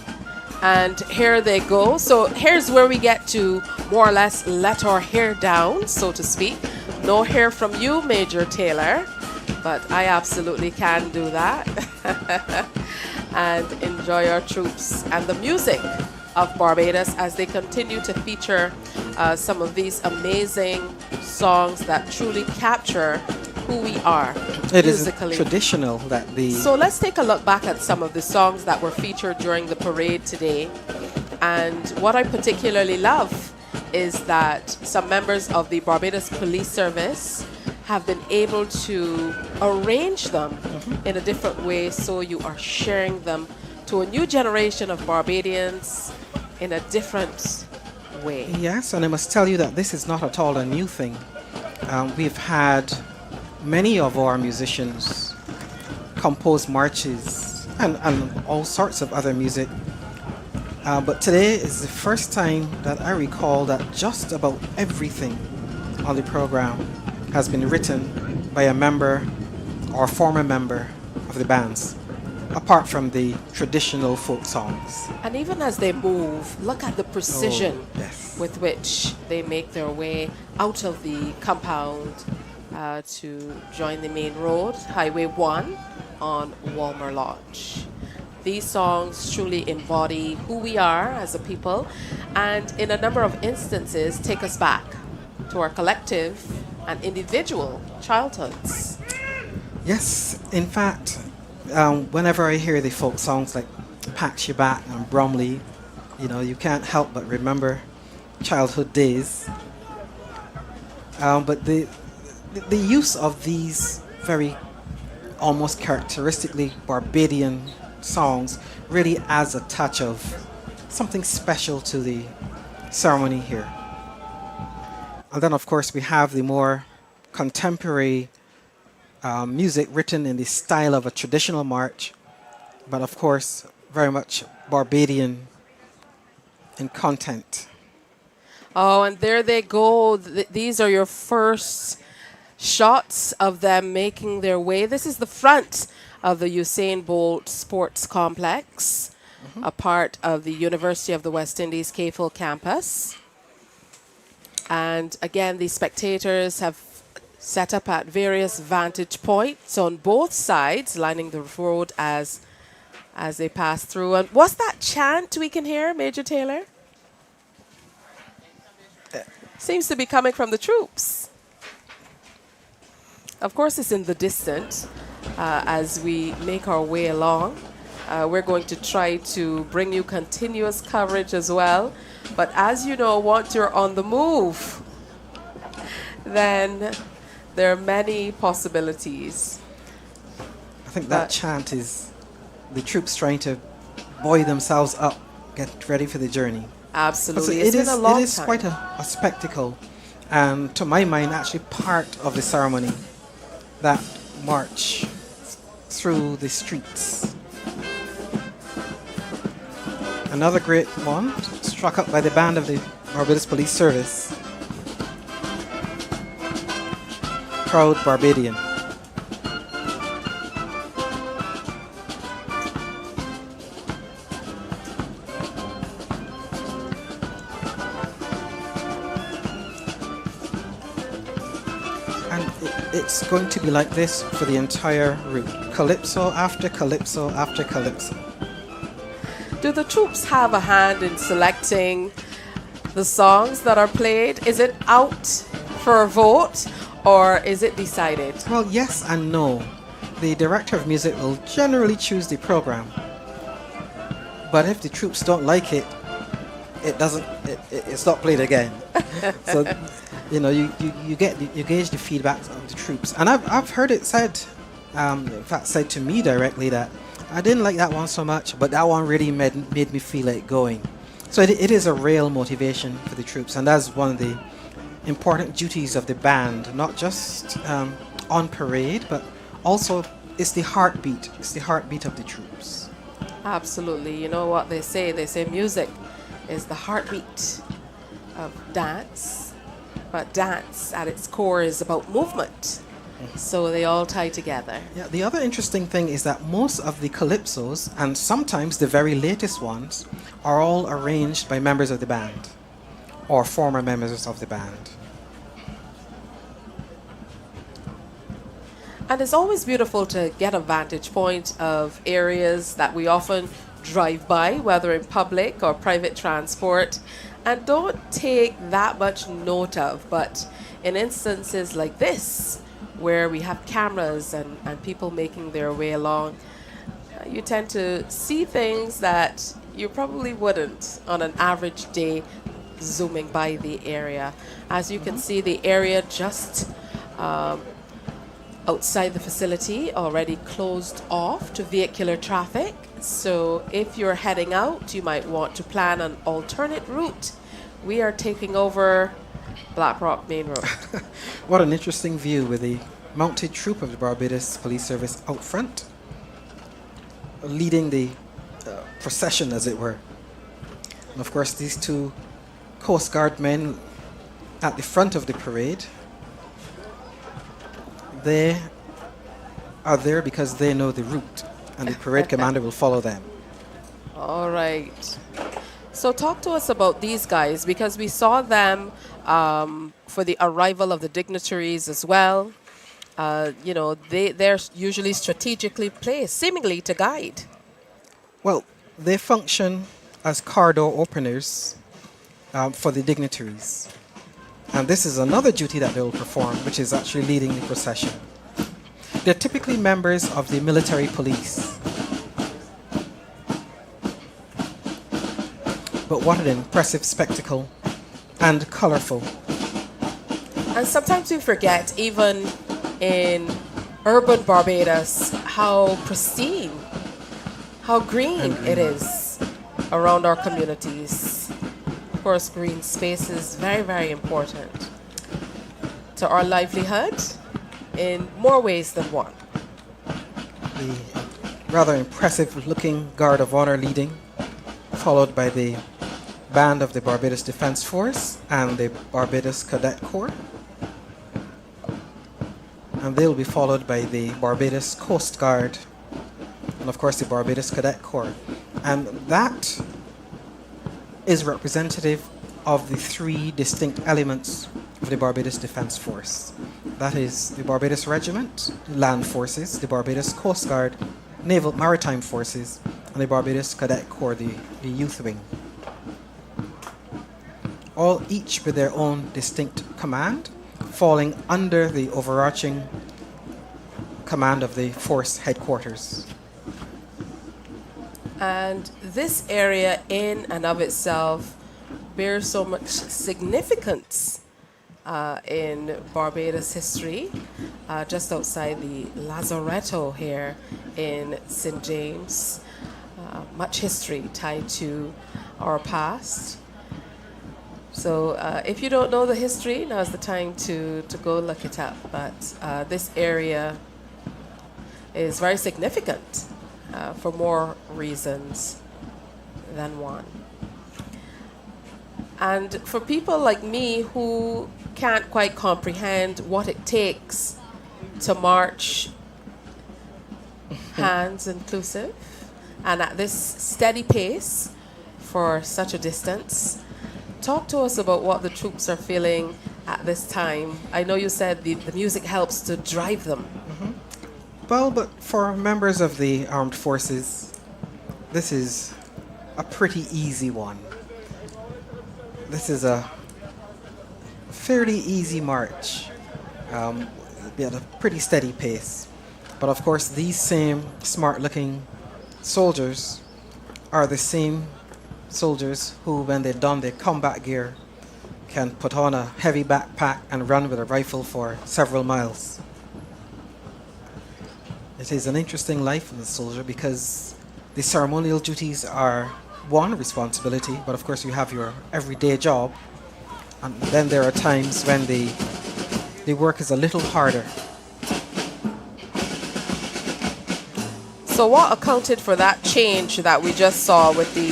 And here they go. So here's where we get to more or less let our hair down, so to speak. No hair from you, Major Taylor, but I absolutely can do that. And enjoy our troops and the music of Barbados as they continue to feature some of these amazing songs that truly capture who we are It is musically. traditional that the So let's take a look back at some of the songs that were featured during the parade today. And what I particularly love is that some members of the Barbados Police Service have been able to arrange them in a different way, so you are sharing them to a new generation of Barbadians in a different way. Yes, and I must tell you that this is not at all a new thing. We've had many of our musicians compose marches and all sorts of other music. But today is the first time that I recall that just about everything on the program has been written by a member or former member of the bands, apart from the traditional folk songs. And even as they move, look at the precision yes. with which they make their way out of the compound to join the main road, Highway 1 on Walmer Lodge. These songs truly embody who we are as a people, and in a number of instances take us back to our collective and individual childhoods. Yes, in fact, whenever I hear the folk songs like Pack Your Back and Bromley, you know, you can't help but remember childhood days. But the use of these very almost characteristically Barbadian songs really adds a touch of something special to the ceremony here. And then, of course, we have the more contemporary music written in the style of a traditional march, but of course, very much Barbadian in content. Oh, and there they go. These are your first shots of them making their way. This is the front of the Usain Bolt Sports Complex, a part of the University of the West Indies CAFL campus. And again, the spectators have set up at various vantage points on both sides, lining the road as they pass through. And what's that chant we can hear, Major Taylor? Seems to be coming from the troops. Of course, it's in the distance as we make our way along. We're going to try to bring you continuous coverage as well. But as you know, once you're on the move, then there are many possibilities. I think that chant is the troops trying to buoy themselves up, get ready for the journey. Absolutely. It It's been a long is time. quite a spectacle, and to my mind, actually part of the ceremony, that march through the streets. Another great one, struck up by the band of the Barbados Police Service. Proud Barbadian. And it's going to be like this for the entire route. Calypso after calypso after calypso. Do the troops have a hand in selecting the songs that are played? Is it out for a vote, or is it decided? Well, yes and no. The director of music will generally choose the program. But if the troops don't like it, it's not played again. So, you know, you gauge the feedback of the troops. And I've heard it said, in fact said to me directly, that I didn't like that one so much, but that one really made me feel like going. So it is a real motivation for the troops, and that's one of the important duties of the band, not just on parade, but also it's the heartbeat. It's the heartbeat of the troops. Absolutely. You know what they say? They say music is the heartbeat of dance, but dance at its core is about movement. So they all tie together. Yeah, the other interesting thing is that most of the calypsos, and sometimes the very latest ones, are all arranged by members of the band or former members of the band. And it's always beautiful to get a vantage point of areas that we often drive by, whether in public or private transport, and don't take that much note of. But in instances like this, where we have cameras and people making their way along, you tend to see things that you probably wouldn't on an average day zooming by the area. As you can see, the area just outside the facility already closed off to vehicular traffic. So if you're heading out, you might want to plan an alternate route. We are taking over Black Rock Main Road. What an interesting view with the mounted troop of the Barbados Police Service out front, leading the procession, as it were. And of course, these two Coast Guard men at the front of the parade, they are there because they know the route, and the parade commander will follow them. All right. So talk to us about these guys, because we saw them for the arrival of the dignitaries as well. They're usually strategically placed, seemingly to guide. Well, they function as car door openers for the dignitaries. And this is another duty that they will perform, which is actually leading the procession. They're typically members of the military police. But what an impressive spectacle, and colorful. And sometimes we forget, even in urban Barbados, how pristine, how green it is around our communities. Of course, green space is very, very important to our livelihood in more ways than one. The rather impressive looking Guard of Honor leading, followed by the band of the Barbados Defense Force and the Barbados Cadet Corps. And they'll be followed by the Barbados Coast Guard and of course the Barbados Cadet Corps. And that is representative of the three distinct elements of the Barbados Defense Force. That is the Barbados Regiment, Land Forces, the Barbados Coast Guard, Naval Maritime Forces, and the Barbados Cadet Corps, the youth wing. All each with their own distinct command, falling under the overarching command of the force headquarters. And this area in and of itself bears so much significance in Barbados history, just outside the Lazaretto here in St. James. Much history tied to our past. So if you don't know the history, now's the time to go look it up. But this area is very significant for more reasons than one. And for people like me who can't quite comprehend what it takes to march hands inclusive and at this steady pace for such a distance, talk to us about what the troops are feeling at this time. I know you said the music helps to drive them. Well, but for members of the armed forces, this is a pretty easy one. This is a fairly easy march, at a pretty steady pace. But of course, these same smart-looking soldiers are the same soldiers who, when they don their combat gear, can put on a heavy backpack and run with a rifle for several miles. It is an interesting life of the soldier because the ceremonial duties are one responsibility, but of course you have your everyday job, and then there are times when the work is a little harder. So what accounted for that change that we just saw with the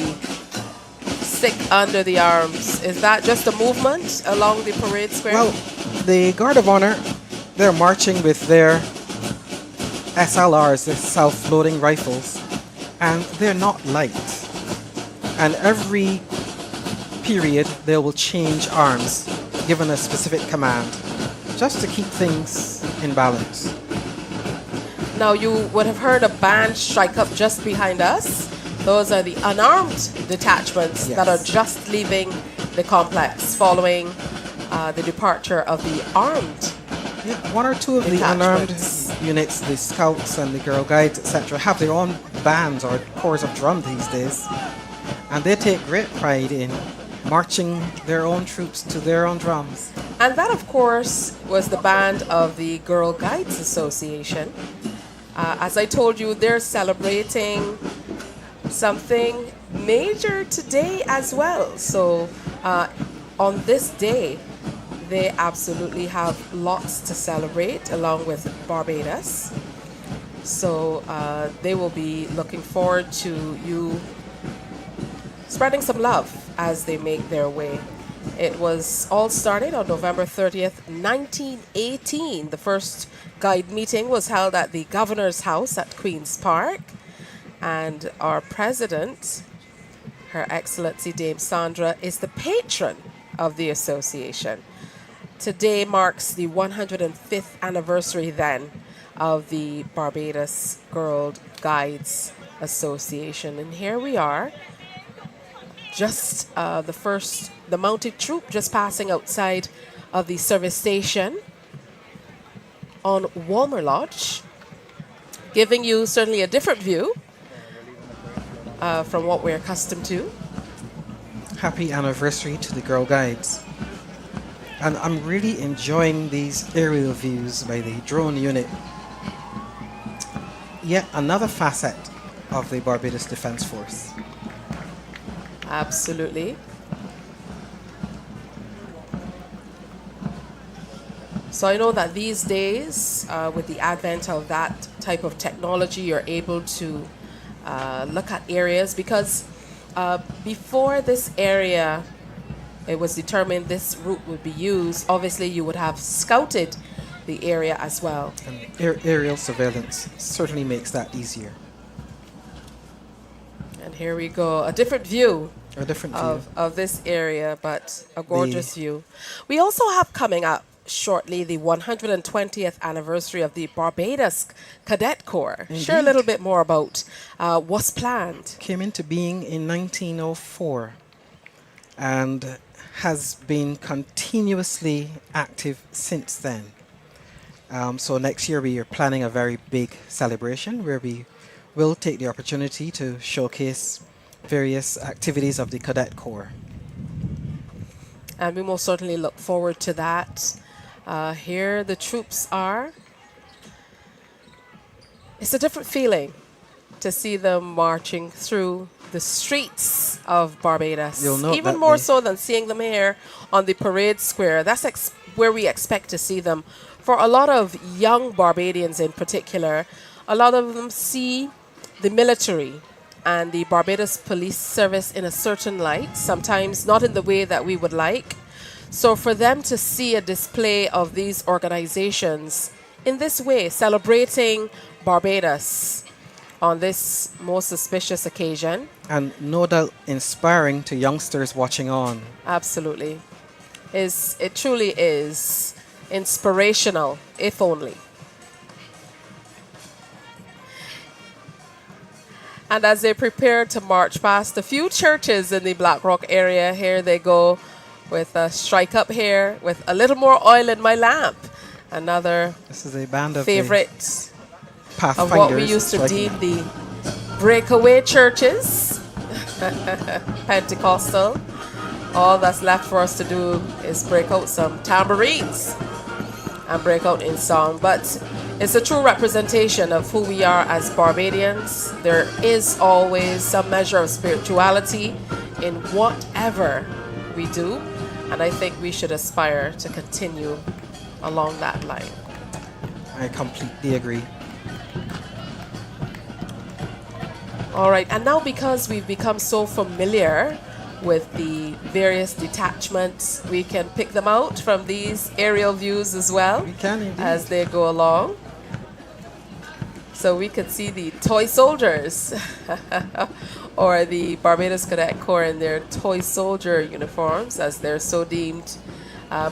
stick under the arms? Is that just a movement along the parade square? Well, the Guard of Honor, they're marching with their SLRs, the self-loading rifles, and they're not light. And every period they will change arms, given a specific command, just to keep things in balance. Now you would have heard a band strike up just behind us. Those are the unarmed detachments that are Yes. just leaving the complex following the departure of the armed. Yeah, one or two of the unarmed detachments. units, the scouts and the girl guides, etc., have their own bands or corps of drum these days. And they take great pride in marching their own troops to their own drums. And that, of course, was the band of the Girl Guides Association. As I told you, they're celebrating something major today as well. So on this day, they absolutely have lots to celebrate along with Barbados. So they will be looking forward to you spreading some love as they make their way. It was all started on November 30th, 1918. The first guide meeting was held at the Governor's House at Queen's Park. And our president, Her Excellency Dame Sandra, is the patron of the association. Today marks the 105th anniversary then of the Barbados Girl Guides Association. And here we are, just the mounted troop just passing outside of the service station on Walmer Lodge, giving you certainly a different view from what we're accustomed to. Happy anniversary to the Girl Guides. And I'm really enjoying these aerial views by the drone unit. Yet another facet of the Barbados Defence Force. Absolutely. So I know that these days, with the advent of that type of technology, you're able to look at areas because before this area, it was determined this route would be used. Obviously, you would have scouted the area as well. And aerial surveillance certainly makes that easier. And here we go, a different view. A different view. Of this area, but a gorgeous view. We also have coming up shortly the 120th anniversary of the Barbados Cadet Corps. Indeed. Share a little bit more about what's planned. Came into being in 1904 and has been continuously active since then. So next year we are planning a very big celebration where we will take the opportunity to showcase various activities of the Cadet Corps. And we most certainly look forward to that. Here the troops are. It's a different feeling to see them marching through the streets of Barbados. You'll note Even that more they- so than seeing them here on the parade square. That's where we expect to see them. For a lot of young Barbadians in particular, a lot of them see the military and the Barbados Police Service in a certain light, sometimes not in the way that we would like. So for them to see a display of these organizations in this way, celebrating Barbados on this most auspicious occasion. And no doubt inspiring to youngsters watching on. Absolutely. It truly is inspirational, if only. And as they prepare to march past a few churches in the Black Rock area, here they go with a strike up here with a little more oil in my lamp. Another This is a band of favorite Pathfinders of what we used to striking deem up. the breakaway churches, Pentecostal. All that's left for us to do is break out some tambourines and break out in song. But it's a true representation of who we are as Barbadians. There is always some measure of spirituality in whatever we do, and I think we should aspire to continue along that line. I completely agree. All right, and now because we've become so familiar with the various detachments, we can pick them out from these aerial views as well. We can indeed. As they go along. So we could see the toy soldiers or the Barbados Cadet Corps in their toy soldier uniforms, as they're so deemed,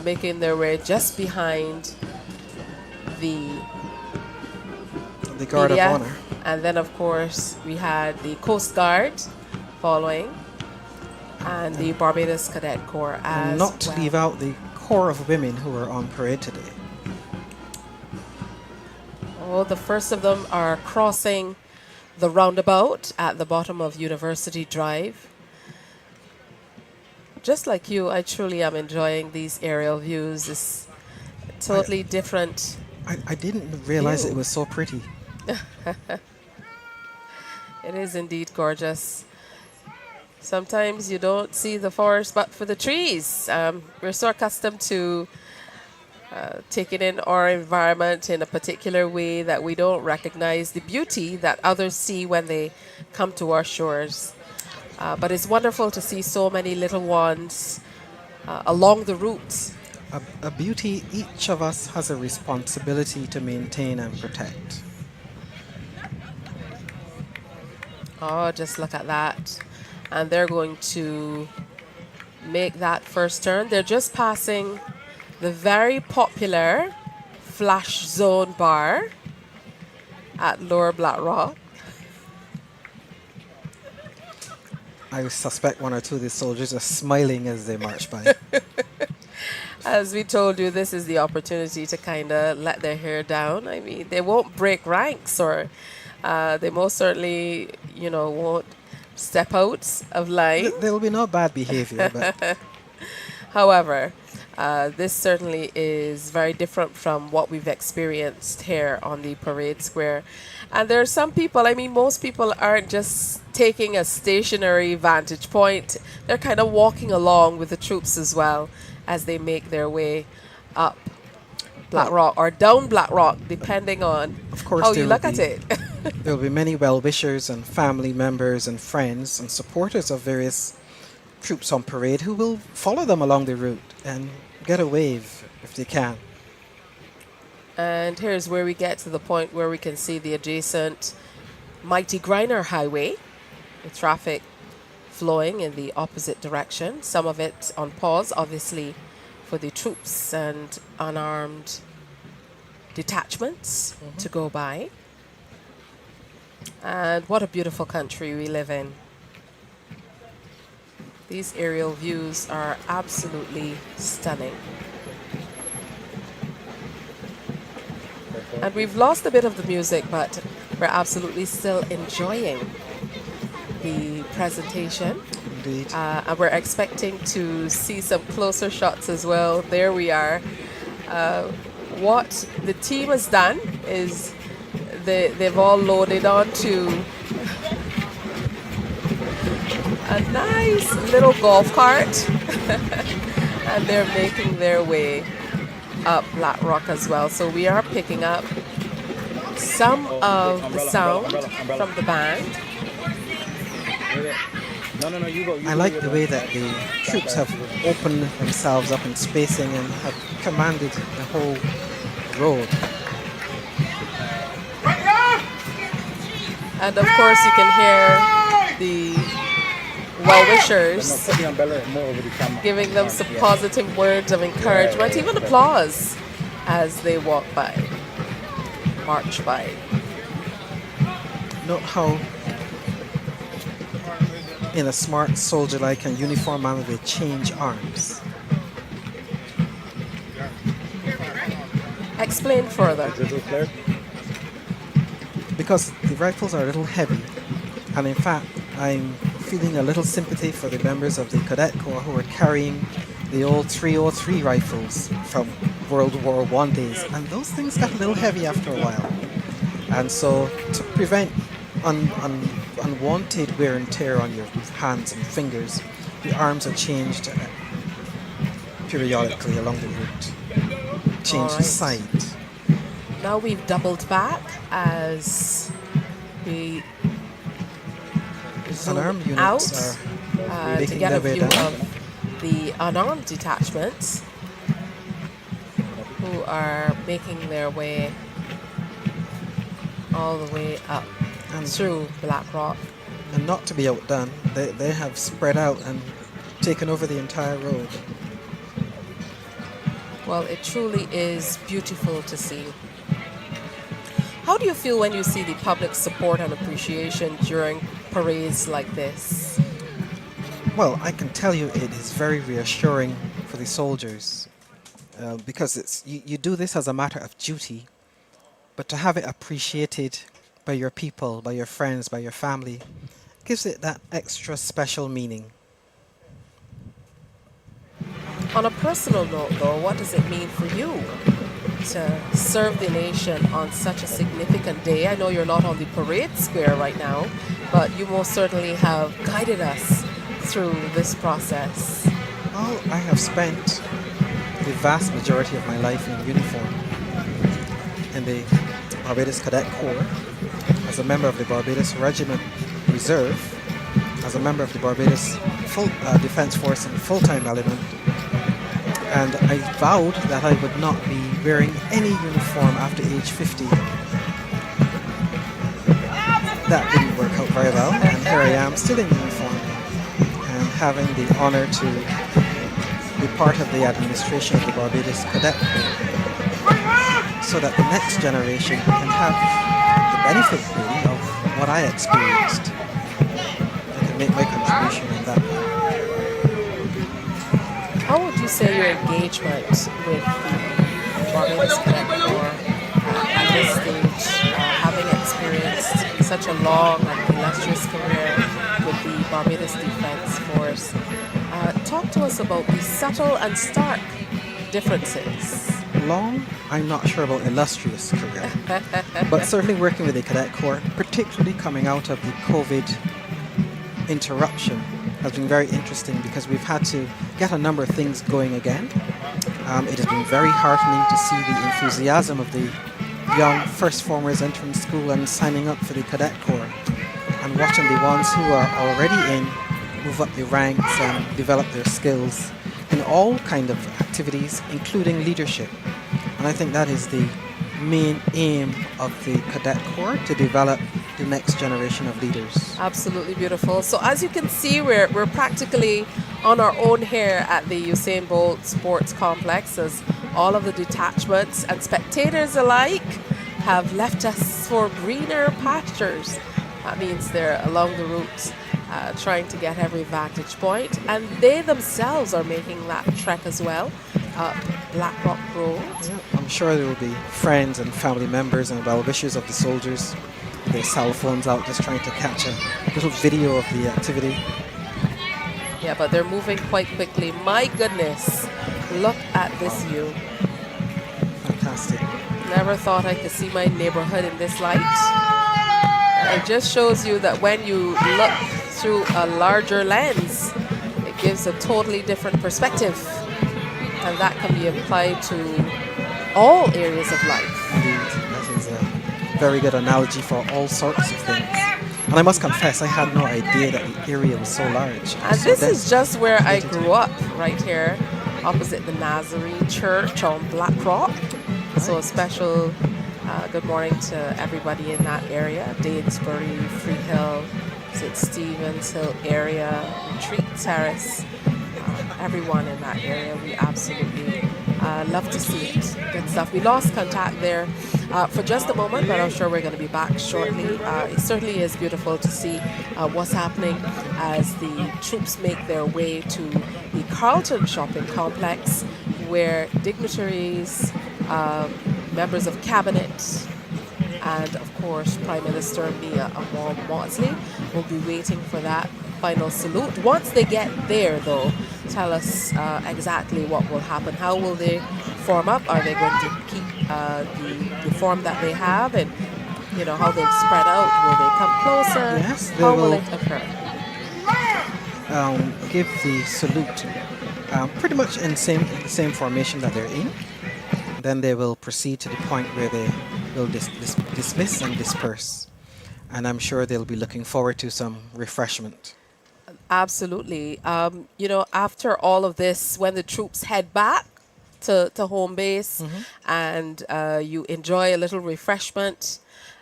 making their way just behind the The Guard of media Honor. And then, of course, we had the Coast Guard following and the Barbados Cadet Corps as And not to well. leave out the corps of women who were on parade today. Oh, the first of them are crossing the roundabout at the bottom of University Drive. Just like you, I truly am enjoying these aerial views. It's totally different. I didn't realize view. it was so pretty. It is indeed gorgeous. Sometimes you don't see the forest but for the trees. We're so accustomed to taking in our environment in a particular way that we don't recognize the beauty that others see when they come to our shores. But it's wonderful to see so many little ones along the route. A beauty each of us has a responsibility to maintain and protect. Oh, just look at that. And they're going to make that first turn. They're just passing the very popular Flash Zone Bar at Lower Black Rock. I suspect one or two of the soldiers are smiling as they march by. As we told you, this is the opportunity to kind of let their hair down. I mean, they won't break ranks, or they most certainly, won't step out of line. There will be no bad behavior, but however, this certainly is very different from what we've experienced here on the parade square. And there are some people, most people aren't just taking a stationary vantage point. They're kind of walking along with the troops as well as they make their way up Black Rock or down Black Rock, depending on how you look at it. There will be many well-wishers and family members and friends and supporters of various troops on parade who will follow them along the route and get a wave if they can. And here's where we get to the point where we can see the adjacent Mighty Griner Highway, the traffic flowing in the opposite direction, some of it on pause, obviously, for the troops and unarmed detachments to go by. And what a beautiful country we live in. These aerial views are absolutely stunning. And we've lost a bit of the music, but we're absolutely still enjoying the presentation. Indeed. And we're expecting to see some closer shots as well. There we are. What the team has done is they've all loaded onto a nice little golf cart and they're making their way up Black Rock as well. So we are picking up some of the sound from the band. I like the way that the troops have opened themselves up in spacing and have commanded the whole road. And of course you can hear the well-wishers giving them some positive words of encouragement, even applause as they walk by, march by. Note how in a smart soldier-like and uniform manner they change arms. Explain further. Because the rifles are a little heavy, and in fact I'm feeling a little sympathy for the members of the Cadet Corps who are carrying the old 303 rifles from World War I days, and those things got a little heavy after a while. And so to prevent unwanted wear and tear on your hands and fingers, the arms are changed periodically along the route. Change the side. Now we've doubled back as we zoom Unarmed out units are to making get a their way view down. of the unarmed detachments who are making their way all the way up And through Black Rock. And not to be outdone, they have spread out and taken over the entire road. Well, it truly is beautiful to see. How do you feel when you see the public support and appreciation during parades like this? Well, I can tell you it is very reassuring for the soldiers because you do this as a matter of duty, but to have it appreciated by your people, by your friends, by your family, gives it that extra special meaning. On a personal note, though, what does it mean for you to serve the nation on such a significant day? I know you're not on the parade square right now, but you most certainly have guided us through this process. Well, I have spent the vast majority of my life in uniform in the Barbados Cadet Corps, as a member of the Barbados Regiment Reserve, as a member of the Barbados Defence Force and full-time element, and I vowed that I would not be wearing any uniform after age 50. That didn't work out very well, and here I am still in uniform and having the honor to be part of the administration of the Barbados Cadet Corps, so that the next generation can have the benefit really of what I experienced. I can make my contribution in that way. How would you say your engagement with the Barbados Cadet Corps at this stage, having experienced such a long and illustrious career with the Barbados Defence Force, talk to us about the subtle and stark differences? Long, I'm not sure about illustrious career, but certainly working with the Cadet Corps, particularly coming out of the COVID interruption, has been very interesting because we've had to get a number of things going again. It has been very heartening to see the enthusiasm of the young first formers entering school and signing up for the Cadet Corps, and watching the ones who are already in move up the ranks and develop their skills in all kind of activities, including leadership. And I think that is the main aim of the Cadet Corps, to develop the next generation of leaders. Absolutely beautiful. So as you can see, we're practically on our own here at the Usain Bolt Sports Complex, as all of the detachments and spectators alike have left us for greener pastures. That means they're along the route trying to get every vantage point, and they themselves are making that trek as well up Black Rock Road. Yeah, I'm sure there will be friends and family members and well-wishers of the soldiers, their cell phones out just trying to catch a little video of the activity. Yeah, but they're moving quite quickly. My goodness, look at this view. Fantastic. Never thought I could see my neighborhood in this light. It just shows you that when you look through a larger lens, it gives a totally different perspective, and that can be applied to all areas of life. Indeed, that is a very good analogy for all sorts of things. And I must confess, I had no idea that the area was so large. And this is just where I grew up, right here, opposite the Nazarene Church on Black Rock. So a special good morning to everybody in that area, Danesbury, Freehill, St. Stephen's Hill area, Retreat Terrace, everyone in that area. We absolutely love to see it. Good stuff. We lost contact there for just a moment, but I'm sure we're going to be back shortly. It certainly is beautiful to see what's happening as the troops make their way to the Carlton shopping complex, where dignitaries, members of cabinet, and of course Prime Minister Mia Amor-Maudsley will be waiting for that final salute. Once they get there, though, tell us exactly what will happen. How will they form up? Are they going to keep the form that they have, and you know how they'll spread out? Will they come closer? Yes, they how will it occur? Give the salute pretty much in the same formation that they're in. Then they will proceed to the point where they will dismiss and disperse. And I'm sure they'll be looking forward to some refreshment. Absolutely. You know, after all of this, when the troops head back to home base, and you enjoy a little refreshment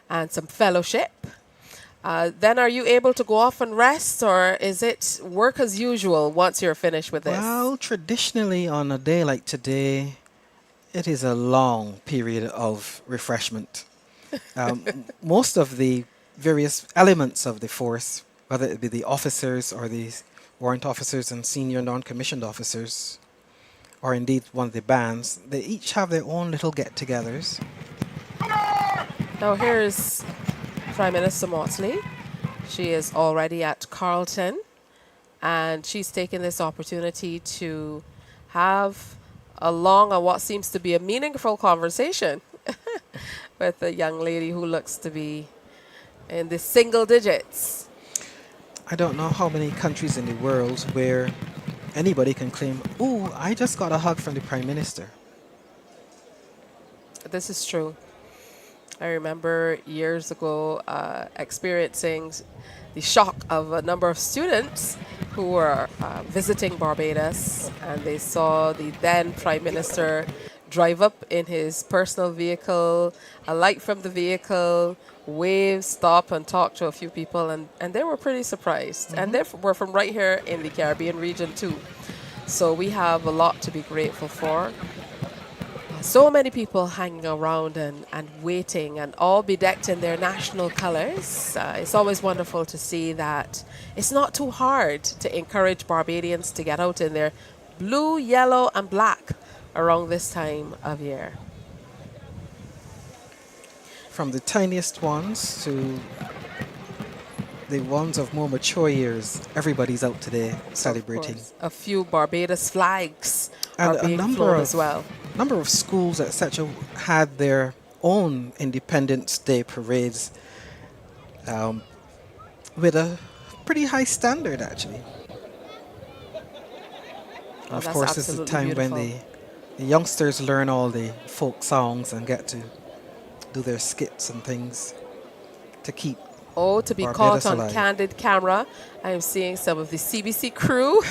and some fellowship, then are you able to go off and rest, or is it work as usual once you're finished with this? Well, traditionally on a day like today, it is a long period of refreshment. Most of the various elements of the force, whether it be the officers or the warrant officers and senior non-commissioned officers, or indeed one of the bands, they each have their own little get-togethers. Now here's Prime Minister Motley. She is already at Carlton, and she's taken this opportunity to have a long and what seems to be a meaningful conversation with a young lady who looks to be in the single digits. I don't know how many countries in the world where anybody can claim, "Ooh, I just got a hug from the Prime Minister." This is true. I remember years ago experiencing the shock of a number of students who were visiting Barbados, and they saw the then Prime Minister drive up in his personal vehicle, alight from the vehicle, wave, stop, and talk to a few people, and they were pretty surprised. And they were from right here in the Caribbean region too. So we have a lot to be grateful for. So many people hanging around and waiting, and all bedecked in their national colors. It's always wonderful to see that it's not too hard to encourage Barbadians to get out in their blue, yellow, and black around this time of year. From the tiniest ones to the ones of more mature years, everybody's out today celebrating. A few Barbados flags And are being flown as well. Number of schools, etc., had their own Independence Day parades with a pretty high standard, actually. Oh, of that's course, it's the absolutely time when beautiful. the youngsters learn all the folk songs and get to do their skits and things to keep Oh, to be Barbados caught on alive. candid camera. I am seeing some of the CBC crew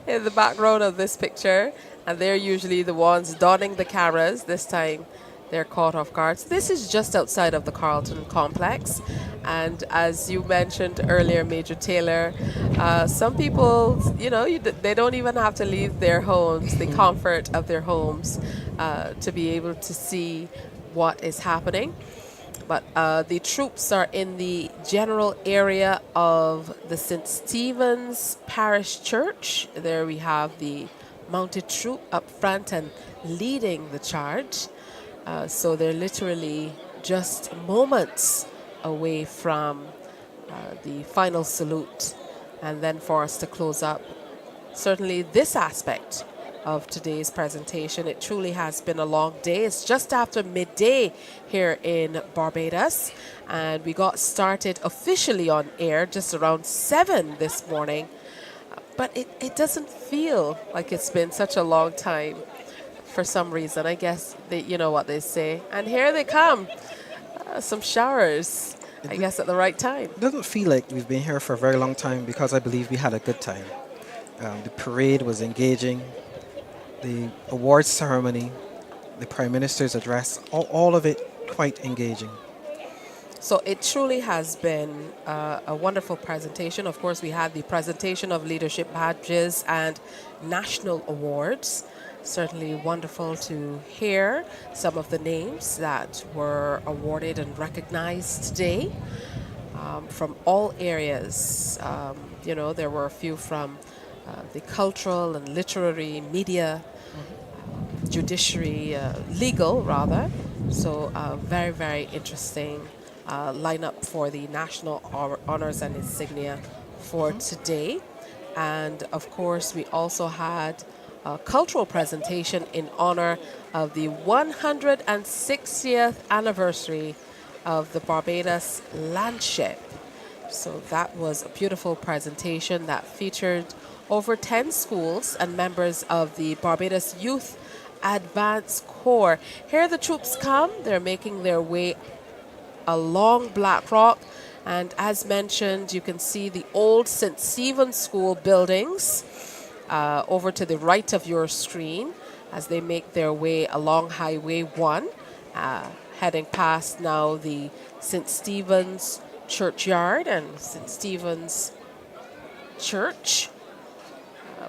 in the background of this picture, and they're usually the ones donning the cameras. This time they're caught off guard. So this is just outside of the Carlton complex, and as you mentioned earlier, Major Taylor, some people, they don't even have to leave their homes, the comfort of their homes, to be able to see what is happening. But the troops are in the general area of the St. Stephen's Parish Church. There we have the mounted troop up front and leading the charge. So they're literally just moments away from the final salute. And then for us to close up, certainly this aspect of today's presentation. It truly has been a long day. It's just after midday here in Barbados, and we got started officially on air just around 7 this morning, but it doesn't feel like it's been such a long time for some reason. I guess you know what they say, and here they come, some showers, I guess, at the right time. It doesn't feel like we've been here for a very long time because I believe we had a good time. The parade was engaging. The awards ceremony, the Prime Minister's address, all of it quite engaging. So it truly has been a wonderful presentation. Of course, we had the presentation of leadership badges and national awards. Certainly wonderful to hear some of the names that were awarded and recognized today from all areas. There were a few from the cultural and literary, media, judiciary, legal rather. So very, very interesting lineup for the national honors and insignia for today. And of course, we also had a cultural presentation in honor of the 160th anniversary of the Barbados Landship. So that was a beautiful presentation that featured over 10 schools and members of the Barbados Youth Advance Corps. Here the troops come. They're making their way along Black Rock. And as mentioned, you can see the old St. Stephen's School buildings over to the right of your screen as they make their way along Highway 1, heading past now the St. Stephen's Churchyard and St. Stephen's Church,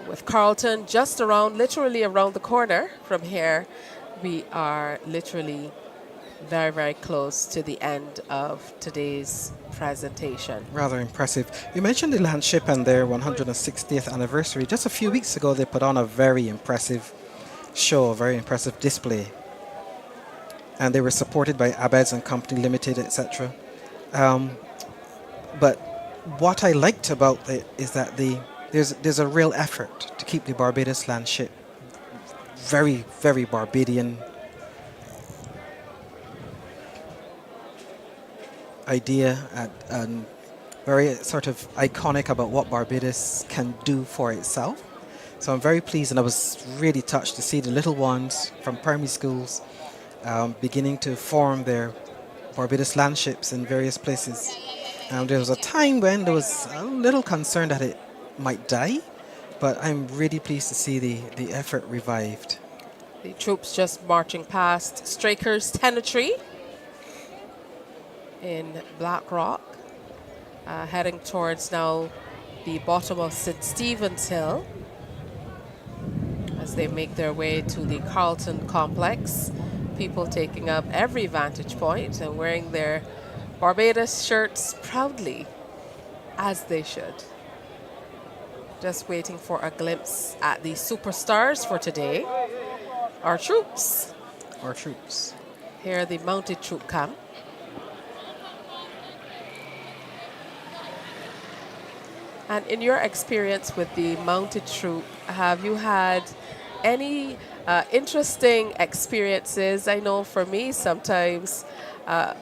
with Carlton just literally around the corner from here. We are literally very, very close to the end of today's presentation. Rather impressive. You mentioned the Landship and their 160th anniversary. Just a few weeks ago, they put on a very impressive show, a very impressive display. And they were supported by Abeds and Company Limited, etc. But what I liked about it is that there's a real effort to keep the Barbados Landship very, very Barbadian idea and very sort of iconic about what Barbados can do for itself. So I'm very pleased, and I was really touched to see the little ones from primary schools beginning to form their Barbados Landships in various places. There was a time when there was a little concern that it might die, but I'm really pleased to see the effort revived. The troops just marching past Straker's Tenantry in Black Rock, heading towards now the bottom of St. Stephen's Hill as they make their way to the Carlton complex. People taking up every vantage point and wearing their Barbados shirts proudly, as they should. Just waiting for a glimpse at the superstars for today. Our troops. Our troops. Here the mounted troop camp. And in your experience with the mounted troop, have you had any interesting experiences? I know for me sometimes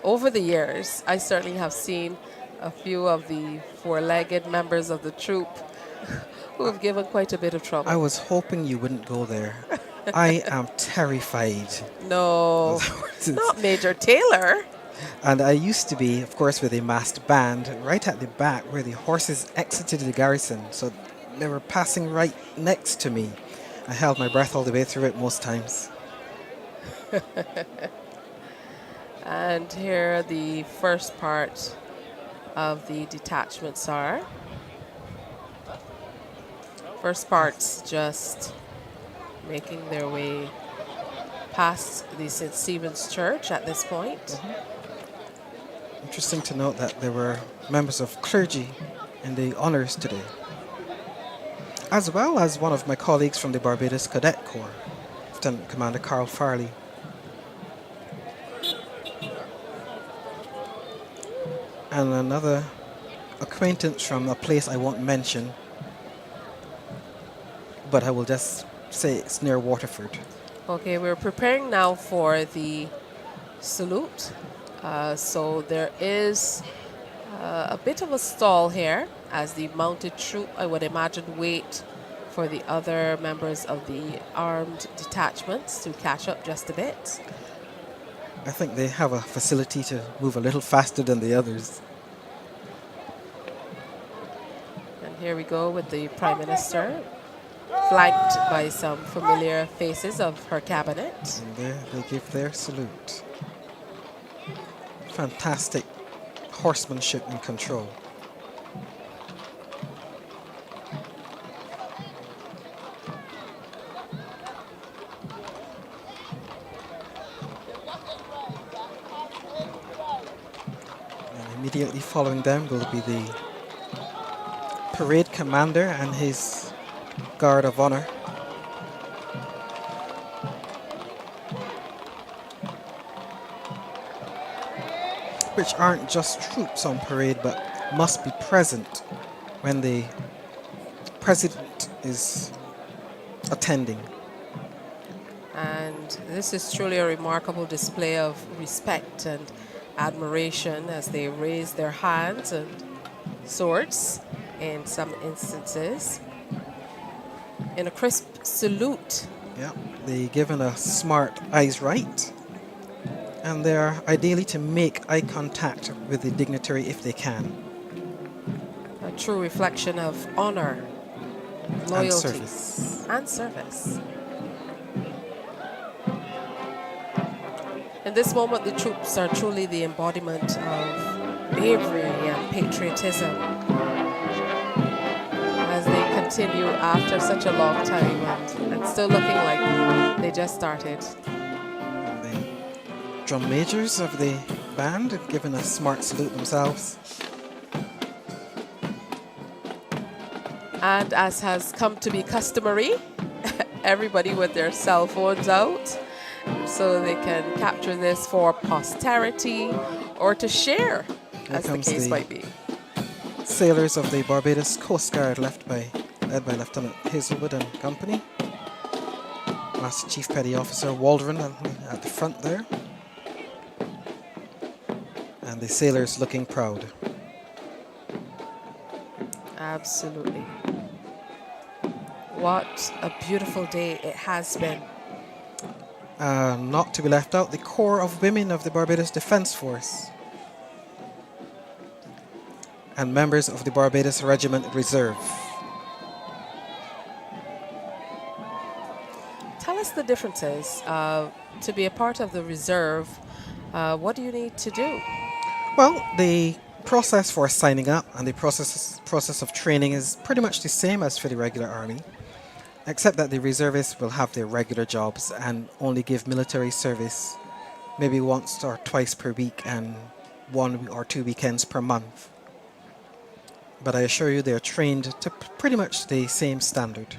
over the years, I certainly have seen a few of the four-legged members of the troop who have given quite a bit of trouble. I was hoping you wouldn't go there. I am terrified. No, not Major Taylor. And I used to be, of course, with a masked band right at the back where the horses exited the garrison. So they were passing right next to me. I held my breath all the way through it most times. And here the first part of the detachments are. First part's just making their way past the St. Stephen's Church at this point. Mm-hmm. Interesting to note that there were members of clergy in the honors today, as well as one of my colleagues from the Barbados Cadet Corps, Lieutenant Commander Carl Farley. And another acquaintance from a place I won't mention, but I will just say it's near Waterford. Okay, we're preparing now for the salute. So there is a bit of a stall here as the mounted troop, I would imagine, wait for the other members of the armed detachments to catch up just a bit. I think they have a facility to move a little faster than the others. And here we go with the Prime Minister, flanked by some familiar faces of her cabinet. And there they give their salute. Fantastic horsemanship and control. And immediately following them will be the parade commander and his guard of honor. Which aren't just troops on parade, but must be present when the president is attending. And this is truly a remarkable display of respect and admiration as they raise their hands and swords in some instances in a crisp salute. Yeah, they given a smart eyes right. And they are ideally to make eye contact with the dignitary if they can. A true reflection of honor, loyalty, and service. In this moment, the troops are truly the embodiment of bravery and patriotism as they continue after such a long time and still looking like they just started. drum majors of the band giving a smart salute themselves. And as has come to be customary, everybody with their cell phones out so they can capture this for posterity or to share, Here as the comes case the might be. sailors of the Barbados Coast Guard led by Lieutenant Hazelwood and Company. Master Chief Petty Officer Waldron at the front there. And the sailors looking proud. Absolutely. What a beautiful day it has been. Not to be left out, the Corps of Women of the Barbados Defence Force and members of the Barbados Regiment Reserve. Tell us the differences. To be a part of the reserve, what do you need to do? Well, the process for signing up and the process of training is pretty much the same as for the regular army, except that the reservists will have their regular jobs and only give military service maybe once or twice per week and 1 or 2 weekends per month. But I assure you they're trained to pretty much the same standard.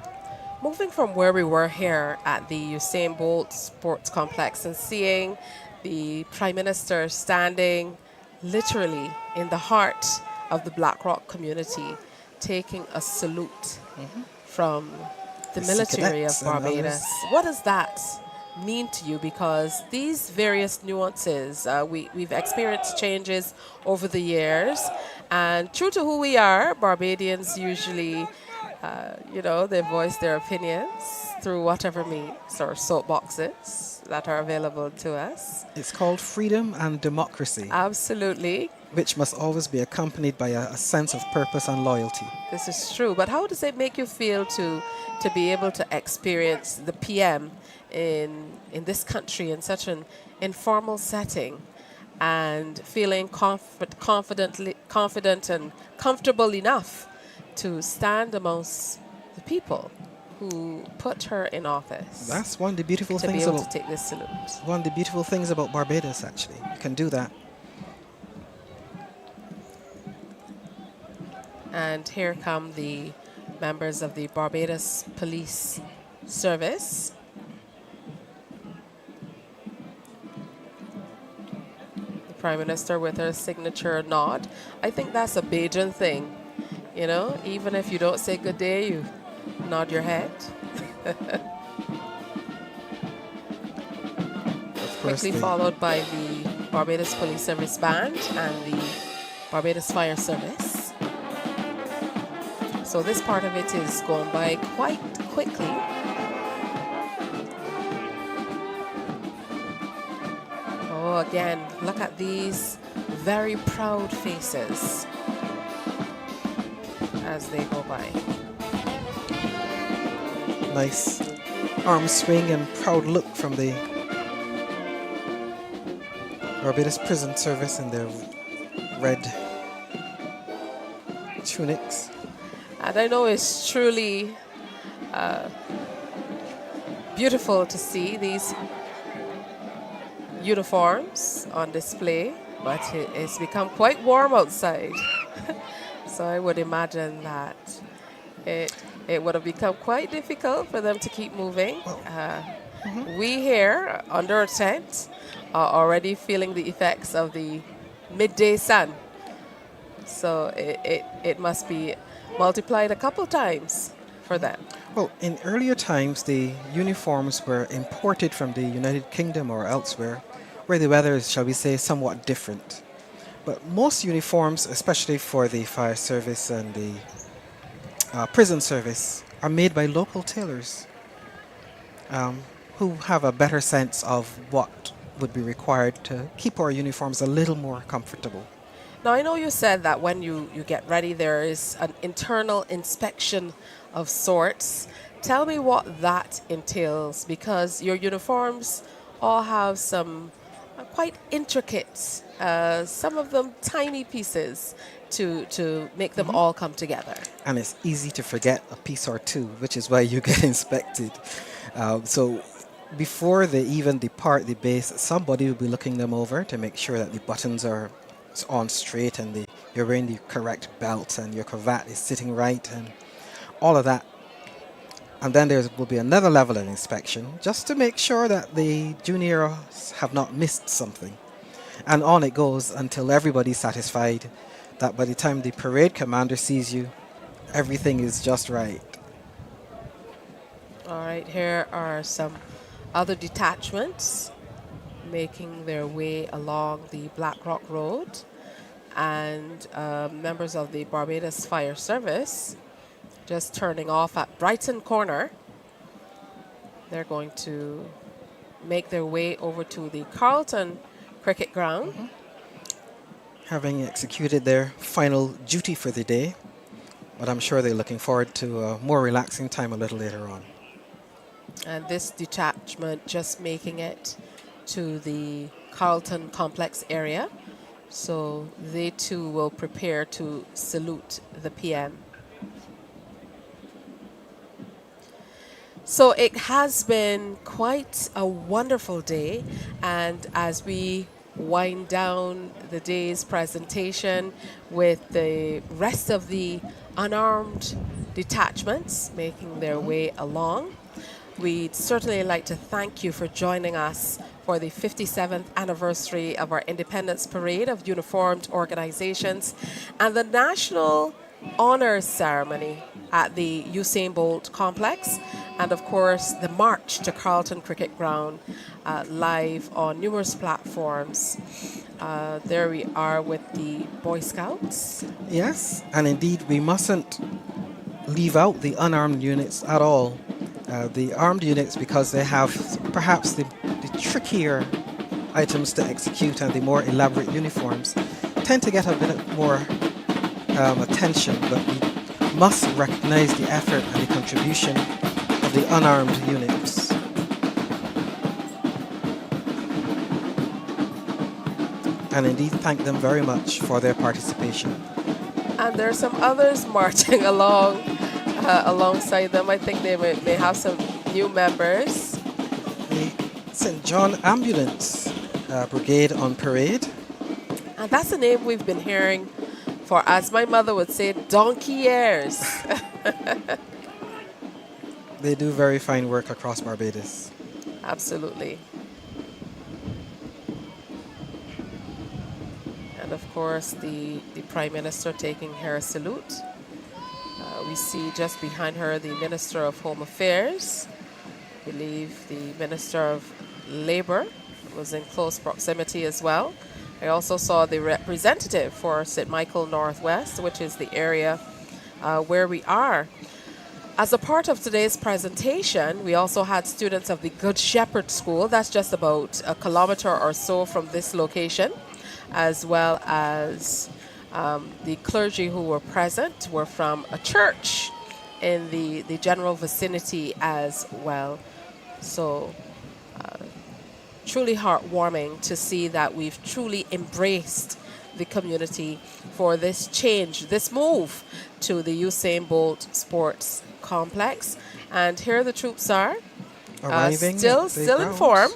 Moving from where we were here at the Usain Bolt Sports Complex and seeing the Prime Minister standing literally in the heart of the Black Rock community, taking a salute from the military of cadets and Barbados. others. What does that mean to you? Because these various nuances, we've experienced changes over the years, and true to who we are, Barbadians usually, they voice their opinions through whatever means or soapboxes that are available to us. It's called freedom and democracy, Absolutely. which must always be accompanied by a sense of purpose and loyalty. This is true. But how does it make you feel to be able to experience the PM in this country in such an informal setting and feeling confident and comfortable enough to stand amongst the people who put her in office? That's one of the beautiful to be things able about to take this salute. one of the beautiful things about Barbados, actually. You can do that. And here come the members of the Barbados Police Service. The Prime Minister with her signature nod. I think that's a Bajan thing. Even if you don't say good day, you nod your head. Quickly followed by the Barbados Police Service Band and the Barbados Fire Service. So this part of it is going by quite quickly. Oh, again, look at these very proud faces as they go by. Nice arm swing and proud look from the Barbados Prison Service in their red tunics. And I know it's truly beautiful to see these uniforms on display, but it's become quite warm outside. So I would imagine that it would have become quite difficult for them to keep moving. We here under a tent are already feeling the effects of the midday sun. So it must be multiplied a couple times for them. Well, in earlier times, the uniforms were imported from the United Kingdom or elsewhere, where the weather is, shall we say, somewhat different. But most uniforms, especially for the fire service and the prison service, are made by local tailors who have a better sense of what would be required to keep our uniforms a little more comfortable. Now, I know you said that when you get ready, there is an internal inspection of sorts. Tell me what that entails, because your uniforms all have some quite intricate, some of them tiny pieces to make them all come together. And it's easy to forget a piece or two, which is why you get inspected. So before they even depart the base, somebody will be looking them over to make sure that the buttons are on straight and you're wearing the correct belt and your cravat is sitting right and all of that. And then there will be another level of inspection just to make sure that the juniors have not missed something. And on it goes until everybody's satisfied that by the time the parade commander sees you, everything is just right. All right, here are some other detachments making their way along the Black Rock Road, and members of the Barbados Fire Service just turning off at Brighton Corner. They're going to make their way over to the Carlton cricket ground. Having executed their final duty for the day, but I'm sure they're looking forward to a more relaxing time a little later on. And this detachment just making it to the Carlton complex area. So they too will prepare to salute the PM. So it has been quite a wonderful day, and as we wind down the day's presentation with the rest of the unarmed detachments making their way along, we'd certainly like to thank you for joining us for the 57th anniversary of our Independence Parade of Uniformed Organizations and the National Honors Ceremony at the Usain Bolt Complex, and of course the march to Carlton Cricket Ground live on numerous platforms. There we are with the Boy Scouts. Yes, and indeed we mustn't leave out the unarmed units at all. The armed units, because they have perhaps the trickier items to execute and the more elaborate uniforms, tend to get a bit more attention, but we must recognize the effort and the contribution of the unarmed units. And indeed thank them very much for their participation. And there are some others marching along alongside them. I think they may have some new members. The St. John Ambulance Brigade on parade. And that's a name we've been hearing for, as my mother would say, donkey years. They do very fine work across Barbados. Absolutely. And of course, the Prime Minister taking her salute. We see just behind her the Minister of Home Affairs. I believe the Minister of Labour was in close proximity as well. I also saw the representative for St. Michael Northwest, which is the area where we are. As a part of today's presentation, we also had students of the Good Shepherd School. That's just about a kilometer or so from this location, as well as the clergy who were present were from a church in the general vicinity as well. So truly heartwarming to see that we've truly embraced the community for this change, this move to the Usain Bolt Sports Complex. And here the troops are, Arriving still in form,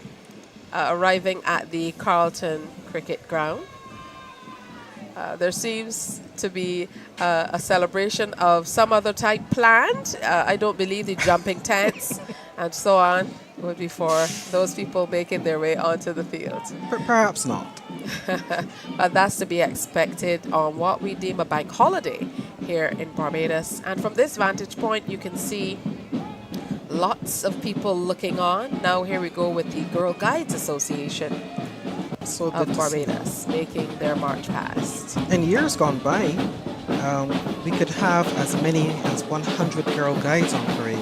arriving at the Carlton Cricket Ground. There seems to be a celebration of some other type planned. I don't believe the jumping tents and so on would be for those people making their way onto the field. Perhaps not. But that's to be expected on what we deem a bank holiday here in Barbados. And from this vantage point, you can see lots of people looking on. Now here we go with the Girl Guides Association of Barbados making their march past. In years gone by, we could have as many as 100 Girl Guides on parade.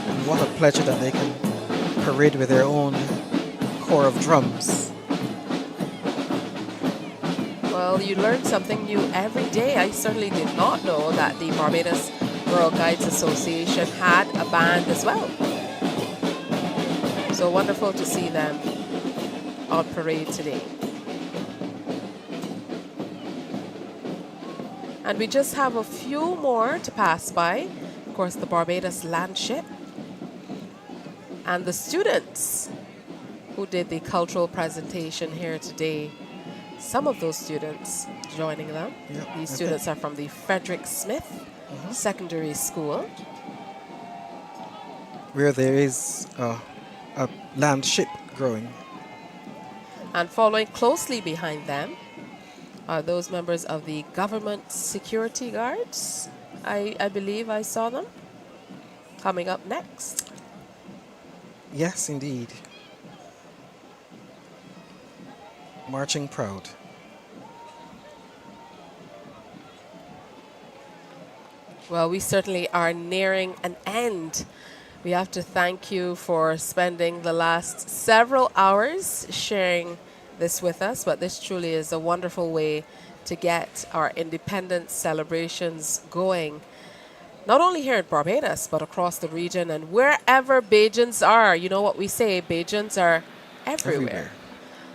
And what a pleasure that they can parade with their own corps of drums. Well, you learn something new every day. I certainly did not know that the Barbados Girl Guides Association had a band as well. So wonderful to see them on parade today. And we just have a few more to pass by. Of course, the Barbados Landship. And the students who did the cultural presentation here today. Some of those students joining them. Yep, These okay. students are from the Frederick Smith Secondary School. Where there is a landship growing. And following closely behind them are those members of the government security guards. I believe I saw them coming up next. Yes, indeed. Marching proud. Well, we certainly are nearing an end. We have to thank you for spending the last several hours sharing this with us, but this truly is a wonderful way to get our independence celebrations going, not only here at Barbados, but across the region and wherever Bajans are. You know what we say, Bajans are everywhere.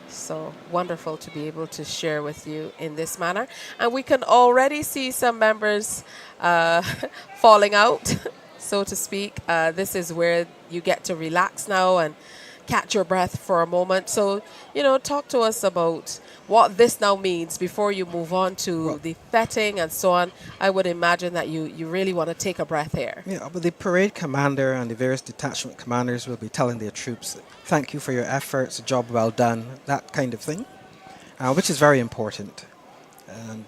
So wonderful to be able to share with you in this manner. And we can already see some members falling out, so to speak. This is where you get to relax now and catch your breath for a moment. So, talk to us about what this now means before you move on to the feting and so on. I would imagine that you really want to take a breath here. Yeah, but the parade commander and the various detachment commanders will be telling their troops, thank you for your efforts, a job well done, that kind of thing, which is very important.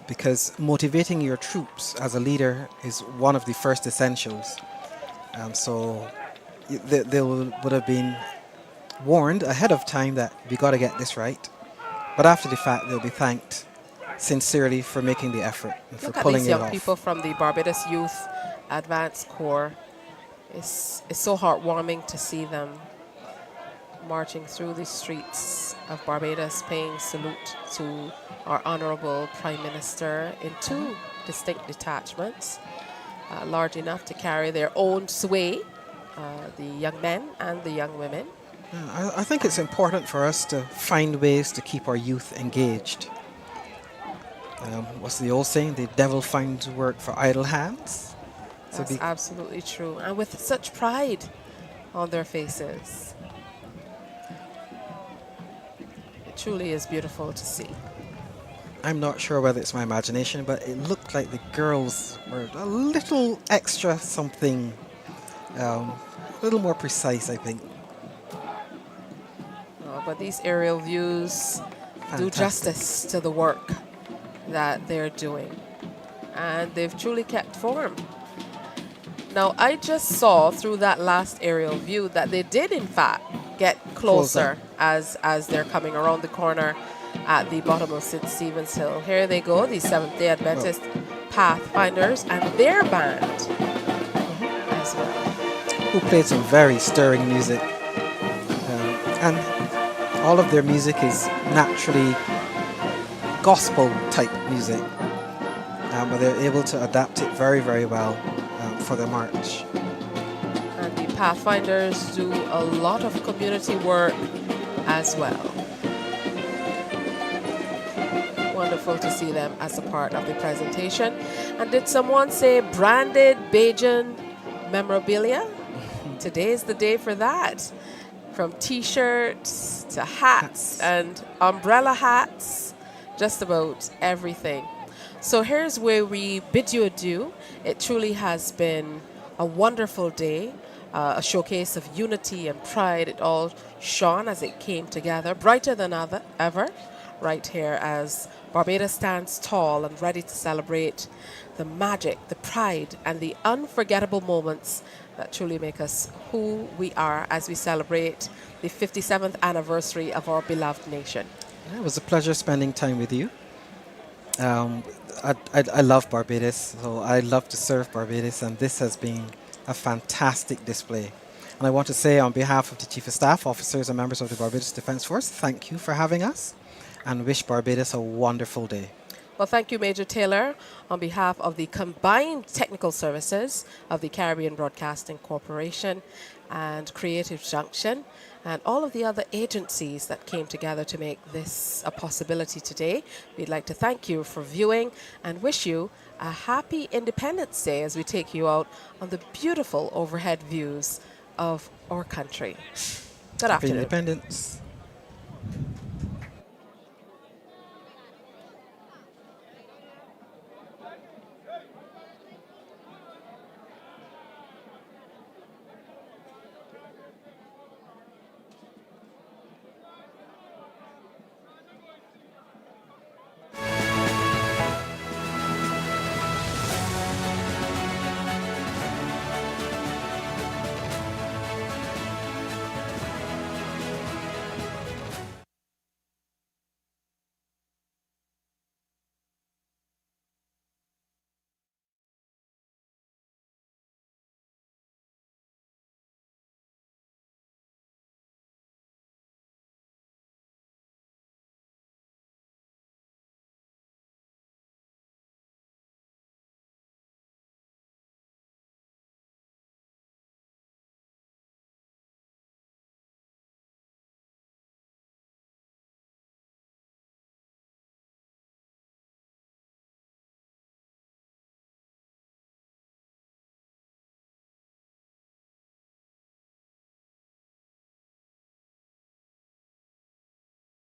Because motivating your troops as a leader is one of the first essentials. So they would have been warned ahead of time that we got to get this right. But after the fact, they'll be thanked sincerely for making the effort and for Look at pulling these it young off. people from the Barbados Youth Advanced Corps. It's so heartwarming to see them marching through the streets of Barbados, paying salute to our Honorable Prime Minister in two distinct detachments, large enough to carry their own sway, the young men and the young women. I think it's important for us to find ways to keep our youth engaged. What's the old saying? The devil finds work for idle hands. That's absolutely true. And with such pride on their faces. It truly is beautiful to see. I'm not sure whether it's my imagination, but it looked like the girls were a little extra something, a little more precise, I think. But these aerial views do justice to the work that they're doing. And they've truly kept form. Now, I just saw through that last aerial view that they did, in fact, get closer as they're coming around the corner at the bottom of St. Stephen's Hill. Here they go, the Seventh-day Adventist Pathfinders and their band as well. Who played some very stirring music. And all of their music is naturally gospel-type music. But they're able to adapt it very, very well for the march. And the Pathfinders do a lot of community work as well. Wonderful to see them as a part of the presentation. And did someone say branded Bajan memorabilia? Today is the day for that. From t-shirts to hats and umbrella hats, just about everything. So here's where we bid you adieu. It truly has been a wonderful day, a showcase of unity and pride. It all shone as it came together, brighter than ever, right here as Barbados stands tall and ready to celebrate the magic, the pride, and the unforgettable moments that truly make us who we are as we celebrate the 57th anniversary of our beloved nation. It was a pleasure spending time with you. I love Barbados, so I love to serve Barbados, and this has been a fantastic display. And I want to say on behalf of the Chief of Staff, officers and members of the Barbados Defence Force, thank you for having us and wish Barbados a wonderful day. Well, thank you, Major Taylor, on behalf of the combined technical services of the Caribbean Broadcasting Corporation and Creative Junction, and all of the other agencies that came together to make this a possibility today. We'd like to thank you for viewing and wish you a happy Independence Day as we take you out on the beautiful overhead views of our country. Good Happy afternoon. Independence.